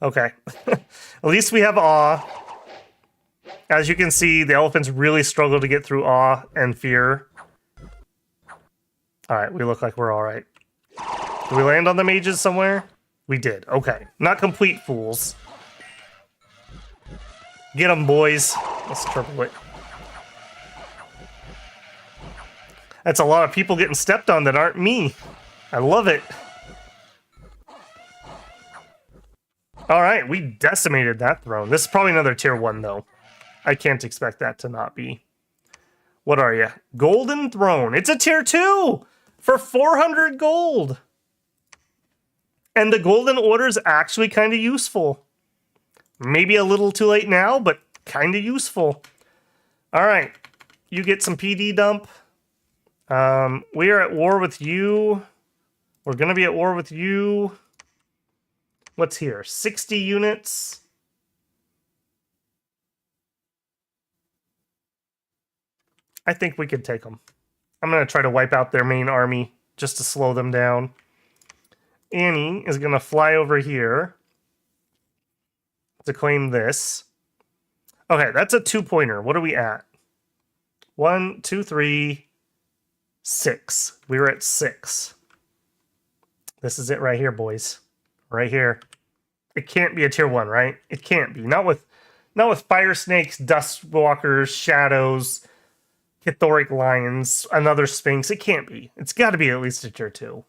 Okay. At least we have awe. As you can see, the elephants really struggle to get through awe and fear. Alright, we look like we're alright. Did we land on the mages somewhere? We did. Okay. Not complete fools. Get them, boys. Let's triple it. That's a lot of people getting stepped on that aren't me. I love it. Alright, we decimated that throne. This is probably another tier 1, though. I can't expect that to not be. What are you? Golden Throne. It's a tier 2! For 400 gold! And the Golden Order's actually kind of useful. Maybe a little too late now, but kind of useful. Alright, you get some PD dump. We are at war with you. We're going to be at war with you. What's here? 60 units. I think we could take them. I'm going to try to wipe out their main army just to slow them down. Annie is going to fly over here to claim this. Okay, that's a 2-pointer. What are we at? 1, 2, 3, 6. We were at 6. This is it right here, boys. Right here. It can't be a tier 1, right? It can't be. Not with fire snakes, dust walkers, shadows, Chthoric lions, another sphinx. It can't be. It's got to be at least a tier 2.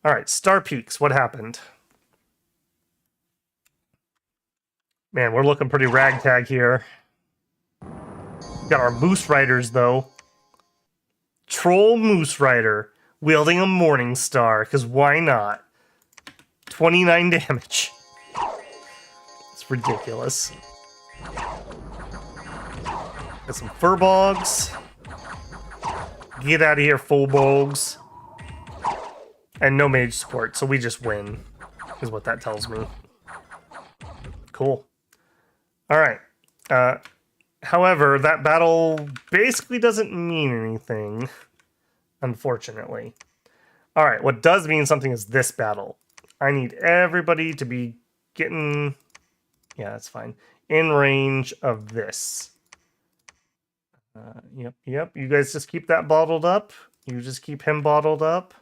All right, Star Peaks. What happened? Man, we're looking pretty ragtag here. Got our Moose Riders, though. Troll Moose Rider wielding a Morning Star, because why not? 29 damage. It's ridiculous. Got some Furbogs. Get out of here, Fullbogs. And no mage support, so we just win, is what that tells me. Cool. Alright. However, that battle basically doesn't mean anything, unfortunately. Alright, what does mean something is this battle. I need everybody to be getting... Yeah, that's fine. In range of this. Yep. You guys just keep that bottled up. You just keep him bottled up.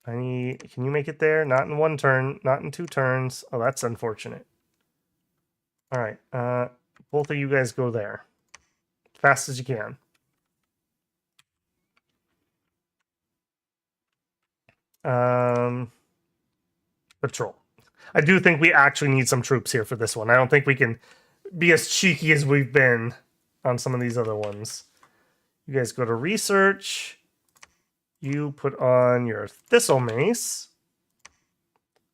Can you make it there? Not in 1 turn, not in 2 turns. Oh, that's unfortunate. All right, both of you guys go there. Fast as you can. Patrol. I do think we actually need some troops here for this one. I don't think we can be as cheeky as we've been on some of these other ones. You guys go to research. You put on your Thistle Mace.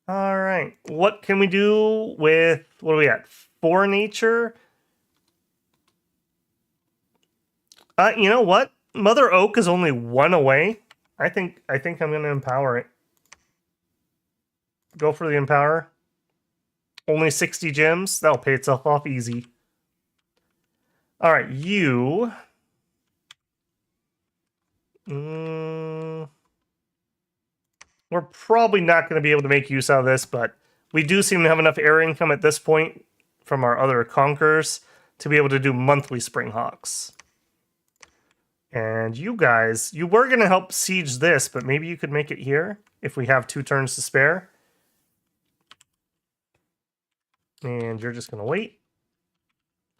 All right. What can we do with, what are we at? 4 nature? You know what? Mother Oak is only 1 away. I think I'm going to empower it. Go for the empower. Only 60 gems. That'll pay itself off easy. All right, you... We're probably not going to be able to make use out of this, but we do seem to have enough air income at this point from our other conquerors to be able to do monthly Springhawks. And you guys, you were going to help siege this, but maybe you could make it here if we have 2 turns to spare. And you're just going to wait.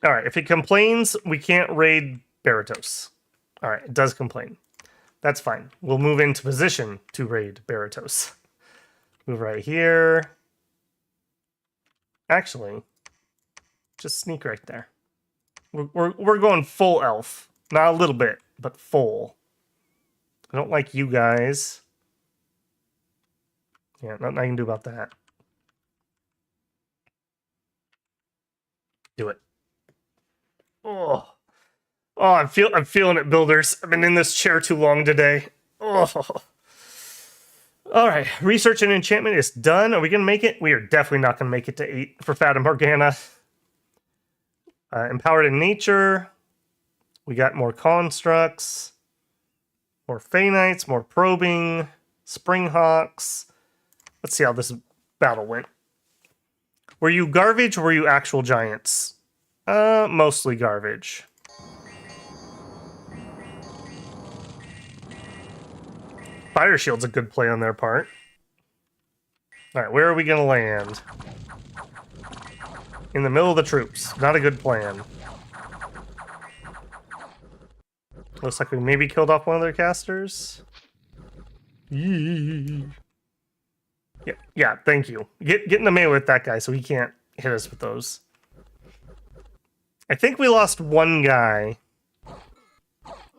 All right, if it complains, we can't raid Baratos. All right, it does complain. That's fine. We'll move into position to raid Baratos. Move right here. Actually, just sneak right there. We're going full elf. Not a little bit, but full. I don't like you guys. Yeah, nothing I can do about that. Do it. Oh. Oh, I'm feeling it, builders. I've been in this chair too long today. Oh. All right, research and enchantment is done. Are we gonna make it? We are definitely not gonna make it to 8 for Fata Morgana. Empowered in nature. We got more constructs, more Fey Knights, more probing, Springhawks. Let's see how this battle went. Were you garbage or were you actual giants? Mostly garbage. Fire Shield's a good play on their part. Alright, where are we going to land? In the middle of the troops. Not a good plan. Looks like we maybe killed off one of their casters. Yeah, thank you. Get in the melee with that guy so he can't hit us with those. I think we lost 1 guy.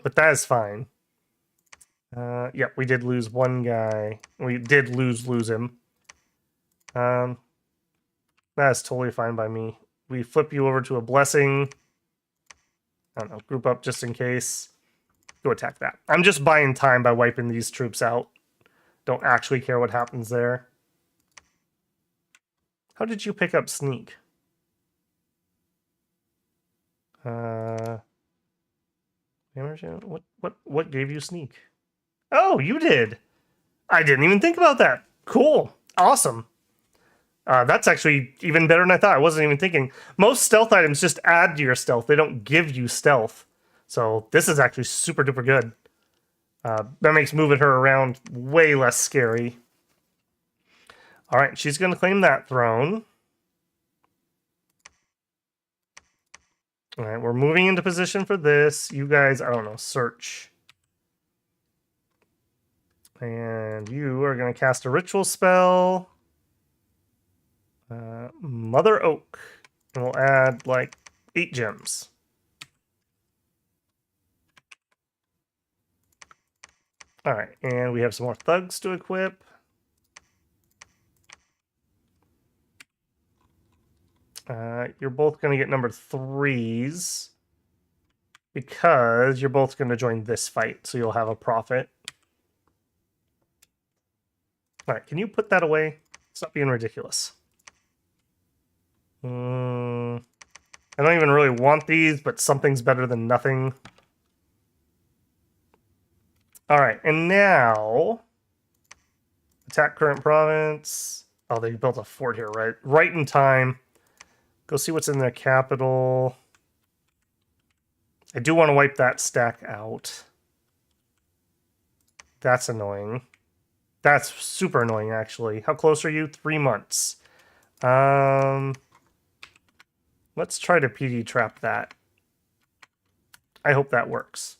But that is fine. Yep, we did lose 1 guy. We did lose him. That is totally fine by me. We flip you over to a blessing. I don't know, group up just in case. Go attack that. I'm just buying time by wiping these troops out. Don't actually care what happens there. How did you pick up sneak? What gave you sneak? Oh, you did. I didn't even think about that. Cool. Awesome. That's actually even better than I thought. I wasn't even thinking. Most stealth items just add to your stealth. They don't give you stealth. So this is actually super duper good. That makes moving her around way less scary. All right, she's going to claim that throne. All right, we're moving into position for this. You guys, I don't know, search. And you are going to cast a ritual spell. Mother Oak. And we'll add like 8 gems. All right, and we have some more thugs to equip. You're both going to get number 3s because you're both going to join this fight, so you'll have a profit. All right, can you put that away? Stop being ridiculous. I don't even really want these, but something's better than nothing. All right, and now attack current province. Oh, they built a fort here, right? Right in time. Go see what's in their capital. I do want to wipe that stack out. That's annoying. That's super annoying, actually. How close are you? 3 months. Let's try to PD trap that. I hope that works.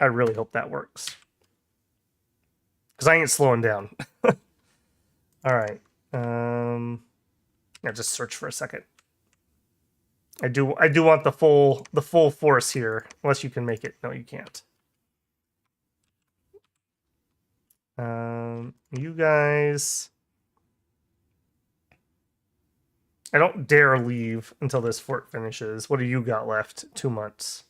I really hope that works. Because I ain't slowing down. All right. Yeah, just search for a second. I do want the full force here, unless you can make it. No, you can't. You guys, I don't dare leave until this fort finishes. What do you got left? 2 months.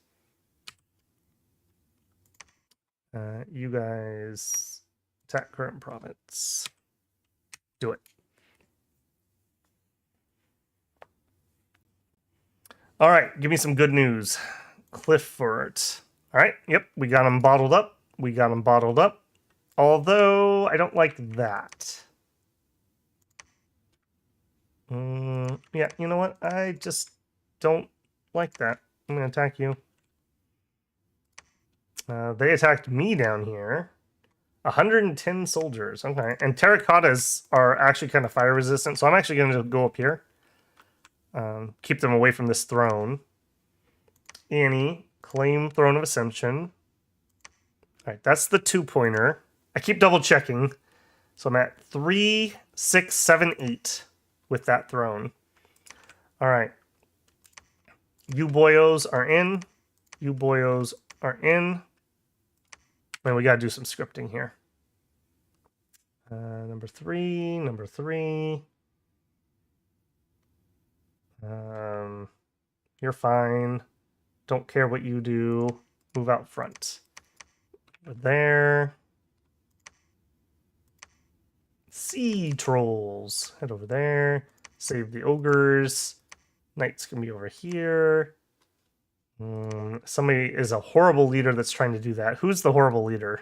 You guys attack current province. Do it. All right, give me some good news. Cliff Fort. All right, yep, we got him bottled up. We got him bottled up. Although, I don't like that. Yeah, you know what? I just don't like that. I'm going to attack you. They attacked me down here. 110 soldiers. Okay. And terracottas are actually kind of fire resistant, so I'm actually going to go up here. Keep them away from this throne. Annie, claim Throne of Ascension. All right, that's the 2-pointer. I keep double checking. So I'm at 3, 6, 7, 8 with that throne. All right. You boyos are in. You boyos are in. And we got to do some scripting here. Number 3, number 3. You're fine. Don't care what you do. Move out front. Over there. Sea trolls. Head over there. Save the ogres. Knights can be over here. Somebody is a horrible leader that's trying to do that. Who's the horrible leader?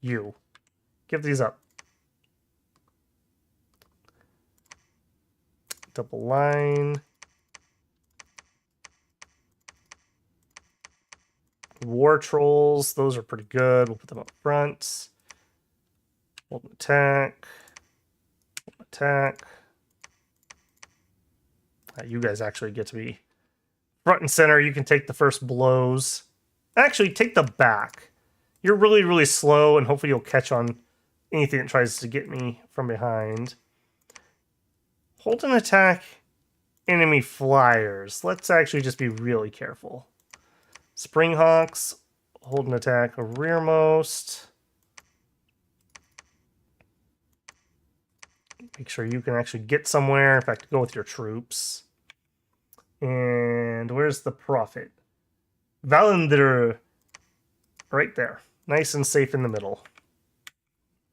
You. Give these up. Double line. War trolls. Those are pretty good. We'll put them up front. Hold an attack. Hold attack. You guys actually get to be front and center. You can take the first blows. Actually, take the back. You're really, really slow, and hopefully you'll catch on anything that tries to get me from behind. Hold an attack. Enemy flyers. Let's actually just be really careful. Springhawks. Hold an attack. Rearmost. Make sure you can actually get somewhere. In fact, go with your troops. And where's the prophet? Valendir. Right there. Nice and safe in the middle.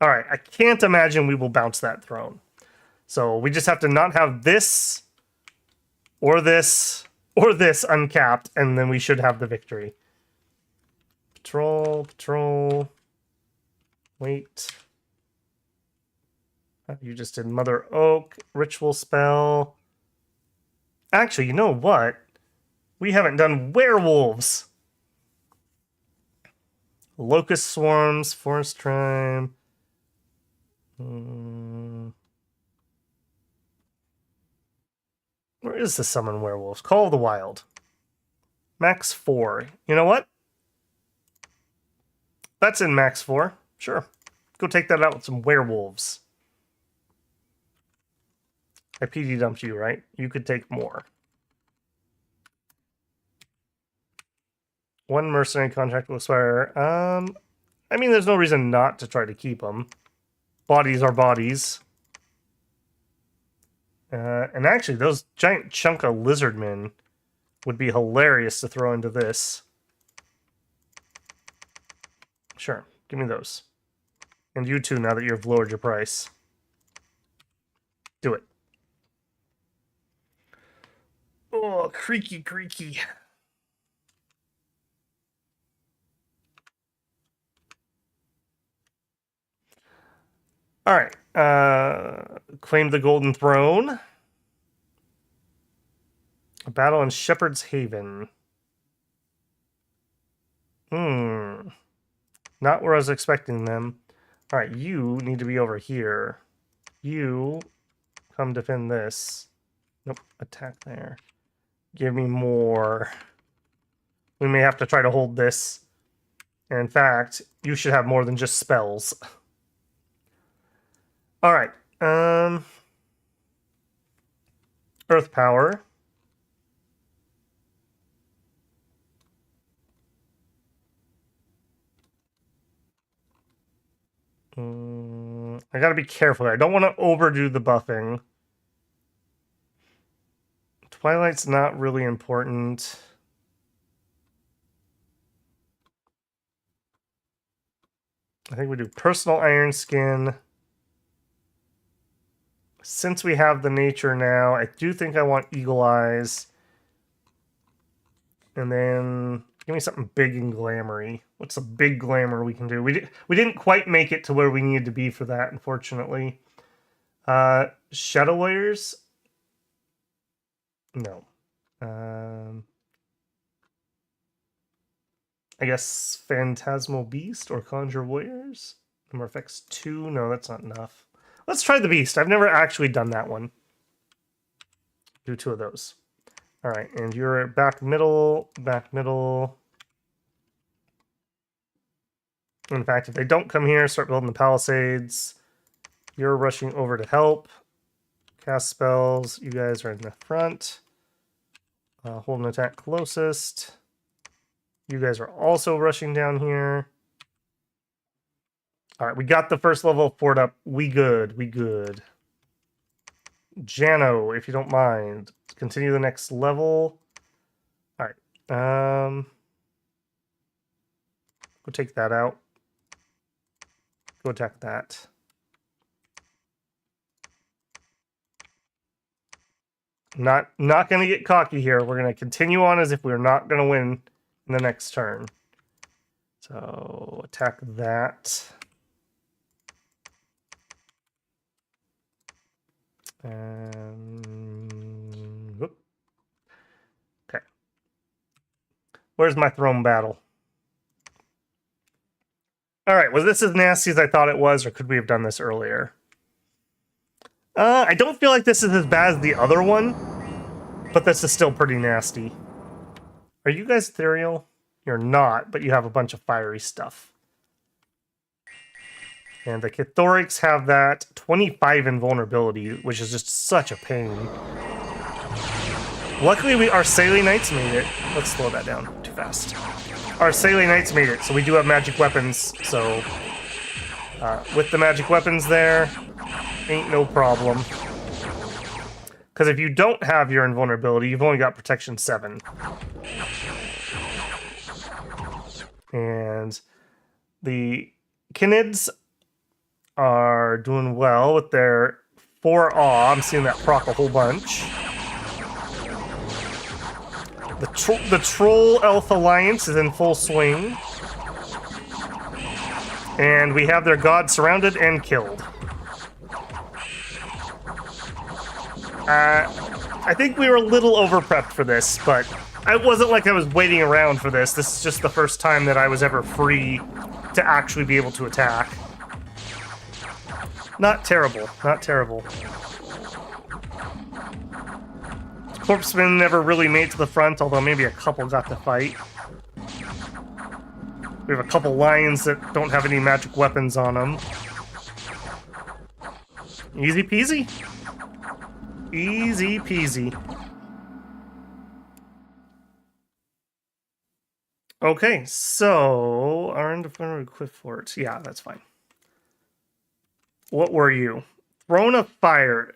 All right, I can't imagine we will bounce that throne. So we just have to not have this or this or this uncapped, and then we should have the victory. Patrol, patrol. Wait. You just did Mother Oak, ritual spell. Actually, you know what? We haven't done werewolves. Locust swarms, forest tribe. Where is the summon werewolves? Call of the Wild. Max 4. You know what? That's in max 4. Sure. Go take that out with some werewolves. I PD dumped you, right? You could take more. One mercenary contract will expire. I mean, there's no reason not to try to keep them. Bodies are bodies. And actually, those giant chunk of lizardmen would be hilarious to throw into this. Sure, give me those. And you too, now that you've lowered your price. Do it. Oh, creaky, creaky. All right. Claim the Golden Throne. A battle in Shepherd's Haven. Not where I was expecting them. All right, you need to be over here. You come defend this. Nope, attack there. Give me more. We may have to try to hold this. And in fact, you should have more than just spells. All right. Earth power. I gotta be careful. I don't want to overdo the buffing. Twilight's not really important. I think we do personal iron skin. Since we have the nature now, I do think I want eagle eyes. And then give me something big and glamoury. What's a big glamour we can do? We didn't quite make it to where we needed to be for that, unfortunately. Shadow Warriors? No. I guess Phantasmal Beast or Conjure Warriors? Number effects 2? No, that's not enough. Let's try the Beast. I've never actually done that one. Do 2 of those. All right, and you're back middle, back middle. In fact, if they don't come here, start building the palisades. You're rushing over to help. Cast spells. You guys are in the front. Hold an attack closest. You guys are also rushing down here. All right, we got the first level of fort up. We good. We good. Jano, if you don't mind, continue the next level. All right. Go take that out. Go attack that. Not going to get cocky here. We're going to continue on as if we're not going to win in the next turn. So attack that. Whoop. Okay. Where's my throne battle? All right, was this as nasty as I thought it was, or could we have done this earlier? I don't feel like this is as bad as the other one, but this is still pretty nasty. Are you guys ethereal? You're not, but you have a bunch of fiery stuff. And the Cathorics have that 25 invulnerability, which is just such a pain. Luckily, our Sailor Knights made it. Let's slow that down. Too fast. Our Sailor Knights made it, so we do have magic weapons. So, with the magic weapons there, ain't no problem. Because if you don't have your invulnerability, you've only got protection 7. And the Kinids are doing well with their 4 awe. I'm seeing that proc a whole bunch. The Troll Elf Alliance is in full swing. And we have their god surrounded and killed. I think we were a little over-prepped for this, but it wasn't like I was waiting around for this. This is just the first time that I was ever free to actually be able to attack. Not terrible, not terrible. Corpsemen never really made it to the front, although maybe a couple got to fight. We have a couple lions that don't have any magic weapons on them. Easy peasy. Easy peasy. Okay, so our independent equip fort. Yeah, that's fine. What were you? Throne of Fire.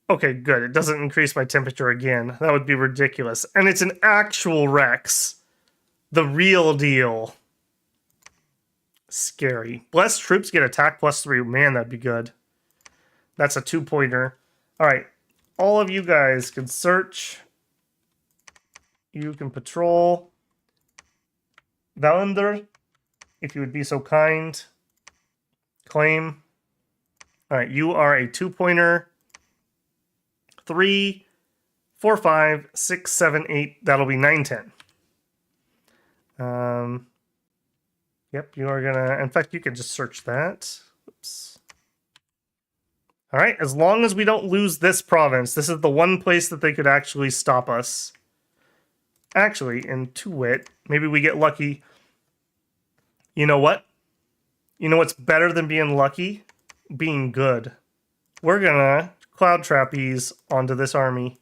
Okay, good. It doesn't increase my temperature again. That would be ridiculous. And it's an actual Rex. The real deal. Scary. Blessed troops get attack +3. Man, that'd be good. That's a 2-pointer. Alright. All of you guys can search. You can patrol. Valander, if you would be so kind. Claim. Alright, you are a 2-pointer. 3, 4, 5, 6, 7, 8. That'll be 9, 10. Yep, you are gonna... In fact, you can just search that. Oops. Alright, as long as we don't lose this province, this is the one place that they could actually stop us. Actually, in Two-Wit, maybe we get lucky. You know what? You know what's better than being lucky? Being good. We're gonna cloud trapeze onto this army.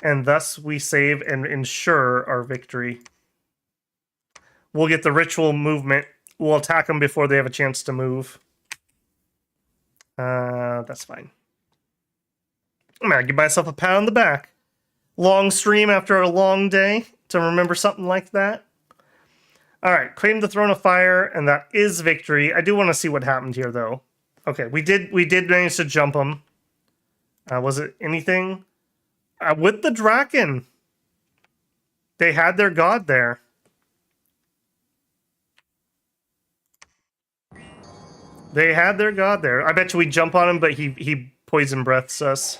And thus we save and ensure our victory. We'll get the ritual movement. We'll attack them before they have a chance to move. That's fine. I'm gonna give myself a pat on the back. Long stream after a long day to remember something like that. Alright, claim the Throne of Fire, and that is victory. I do want to see what happened here, though. Okay, we did manage to jump them. Was it anything? With the Draken. They had their god there. They had their god there. I bet you we jump on him, but he poison breaths us.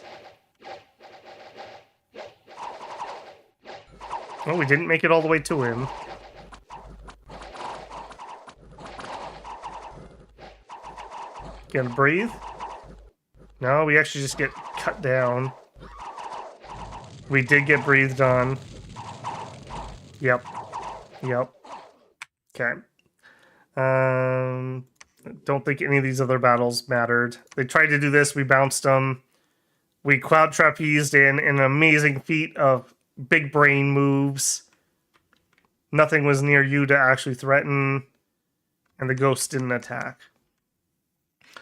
Oh, we didn't make it all the way to him. Gonna breathe? No, we actually just get cut down. We did get breathed on. Yep. Yep. Okay. Don't think any of these other battles mattered. They tried to do this, we bounced them. We cloud trapezed in an amazing feat of big brain moves. Nothing was near you to actually threaten. And the ghost didn't attack.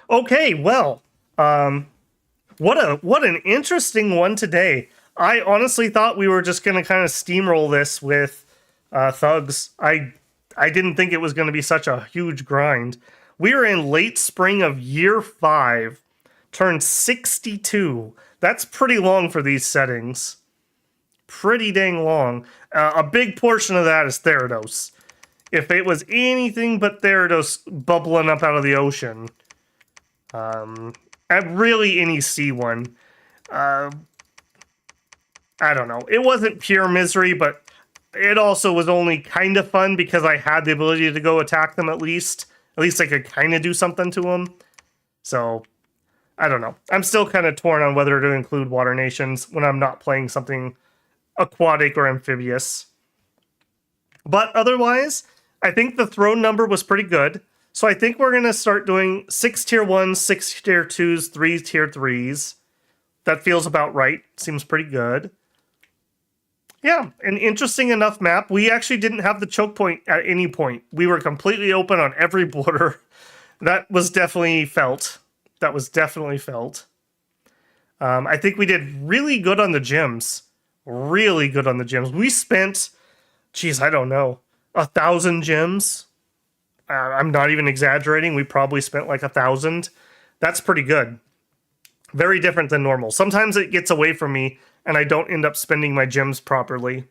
Okay, well, what an interesting one today. I honestly thought we were just going to kind of steamroll this with thugs. I didn't think it was going to be such a huge grind. We are in late spring of year 5, turned 62. That's pretty long for these settings. Pretty dang long. A big portion of that is Therados. If it was anything but Therados bubbling up out of the ocean, really any sea one, I don't know. It wasn't pure misery, but it also was only kind of fun because I had the ability to go attack them at least. At least I could kind of do something to them. So, I don't know. I'm still kind of torn on whether to include Water Nations when I'm not playing something aquatic or amphibious. But otherwise, I think the throne number was pretty good. So I think we're going to start doing 6 tier 1s, 6 tier 2s, 3 tier 3s. That feels about right. Seems pretty good. Yeah, an interesting enough map. We actually didn't have the choke point at any point. We were completely open on every border. That was definitely felt. That was definitely felt. I think we did really good on the gyms. Really good on the gyms. We spent, geez, I don't know, 1,000 gyms. I'm not even exaggerating. We probably spent like 1,000. That's pretty good. Very different than normal. Sometimes it gets away from me and I don't end up spending my gems properly.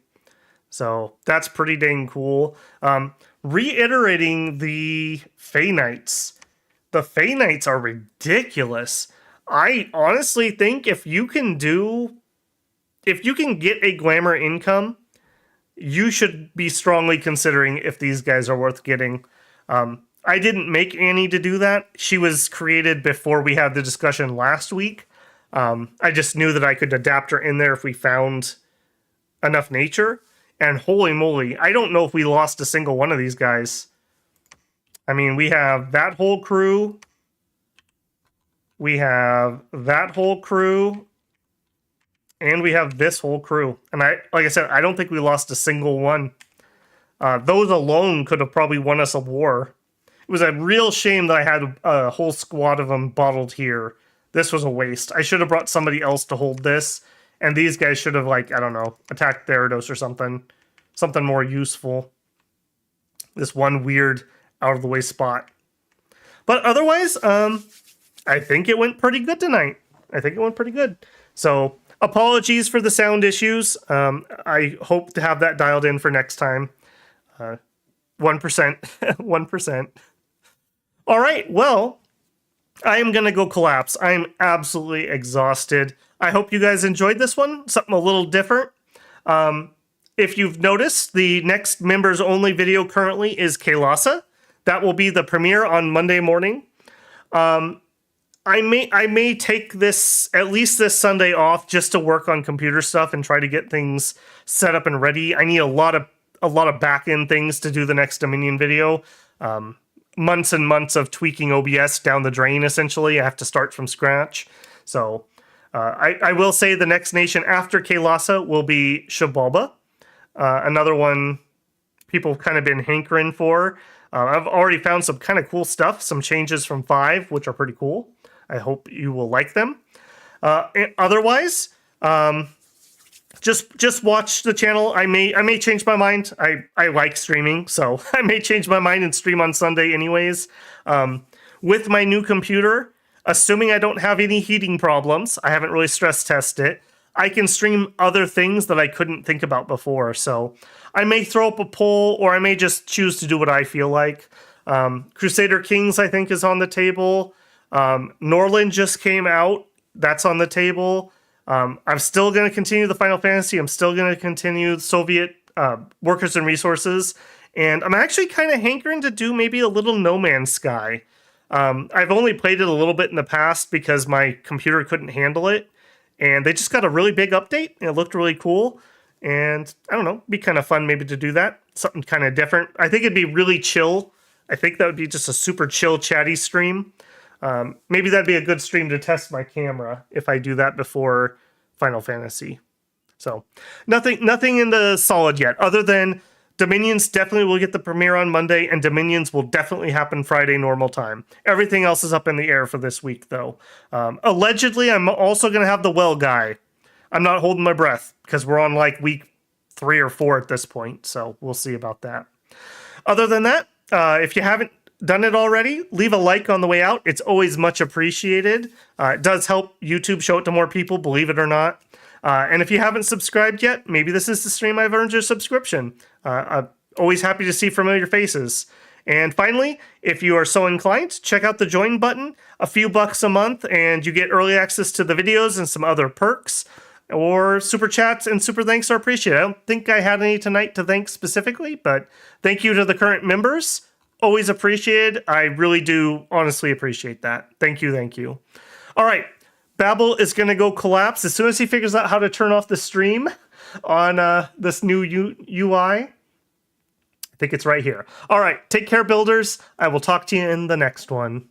So that's pretty dang cool. reiterating the Fey Knights. The Fey Knights are ridiculous. I honestly think if you can get a glamour income, you should be strongly considering if these guys are worth getting. I didn't make Annie to do that. She was created before we had the discussion last week. I just knew that I could adapt her in there if we found enough nature. And holy moly, I don't know if we lost a single one of these guys. I mean, we have that whole crew. We have that whole crew. And we have this whole crew. And like I said, I don't think we lost a single one. Those alone could have probably won us a war. It was a real shame that I had a whole squad of them bottled here. This was a waste. I should have brought somebody else to hold this. And these guys should have, like, I don't know, attacked Therados or something. Something more useful. This one weird out-of-the-way spot. But otherwise, I think it went pretty good tonight. I think it went pretty good. So, apologies for the sound issues. I hope to have that dialed in for next time. 1%. 1%. All right, well, I am going to go collapse. I am absolutely exhausted. I hope you guys enjoyed this one. Something a little different. If you've noticed, the next members-only video currently is Kailasa. That will be the premiere on Monday morning. I may take this, at least this Sunday, off just to work on computer stuff and try to get things set up and ready. I need a lot of back-end things to do the next Dominion video. Months and months of tweaking OBS down the drain, essentially. I have to start from scratch. So I will say the next nation after Kailasa will be Xibalba. Another one people have kind of been hankering for. I've already found some kind of cool stuff, some changes from 5, which are pretty cool. I hope you will like them. Otherwise, just watch the channel. I may change my mind. I like streaming, so I may change my mind and stream on Sunday anyways. With my new computer, assuming I don't have any heating problems, I haven't really stress tested it, I can stream other things that I couldn't think about before. So I may throw up a poll, or I may just choose to do what I feel like. Crusader Kings, I think, is on the table. Norland just came out. That's on the table. I'm still going to continue the Final Fantasy. I'm still going to continue Soviet Workers and Resources. And I'm actually kind of hankering to do maybe a little No Man's Sky. I've only played it a little bit in the past because my computer couldn't handle it. And they just got a really big update. And it looked really cool. And I don't know, it'd be kind of fun maybe to do that. Something kind of different. I think it'd be really chill. I think that would be just a super chill, chatty stream. Maybe that'd be a good stream to test my camera if I do that before Final Fantasy. So nothing in the solid yet, other than Dominions definitely will get the premiere on Monday, and Dominions will definitely happen Friday normal time. Everything else is up in the air for this week, though. Allegedly, I'm also going to have the Well guy. I'm not holding my breath because we're on like week 3 or 4 at this point, so we'll see about that. Other than that, if you haven't done it already, leave a like on the way out. It's always much appreciated. It does help YouTube show it to more people, believe it or not. And if you haven't subscribed yet, maybe this is the stream I've earned your subscription. I'm always happy to see familiar faces. And finally, if you are so inclined, check out the join button. A few bucks a month, and you get early access to the videos and some other perks. Or super chats and super thanks are appreciated. I don't think I had any tonight to thank specifically, but thank you to the current members. Always appreciated. I really do honestly appreciate that. Thank you, thank you. All right. Babel is going to go collapse as soon as he figures out how to turn off the stream on this new UI. I think it's right here. All right. Take care, builders. I will talk to you in the next one.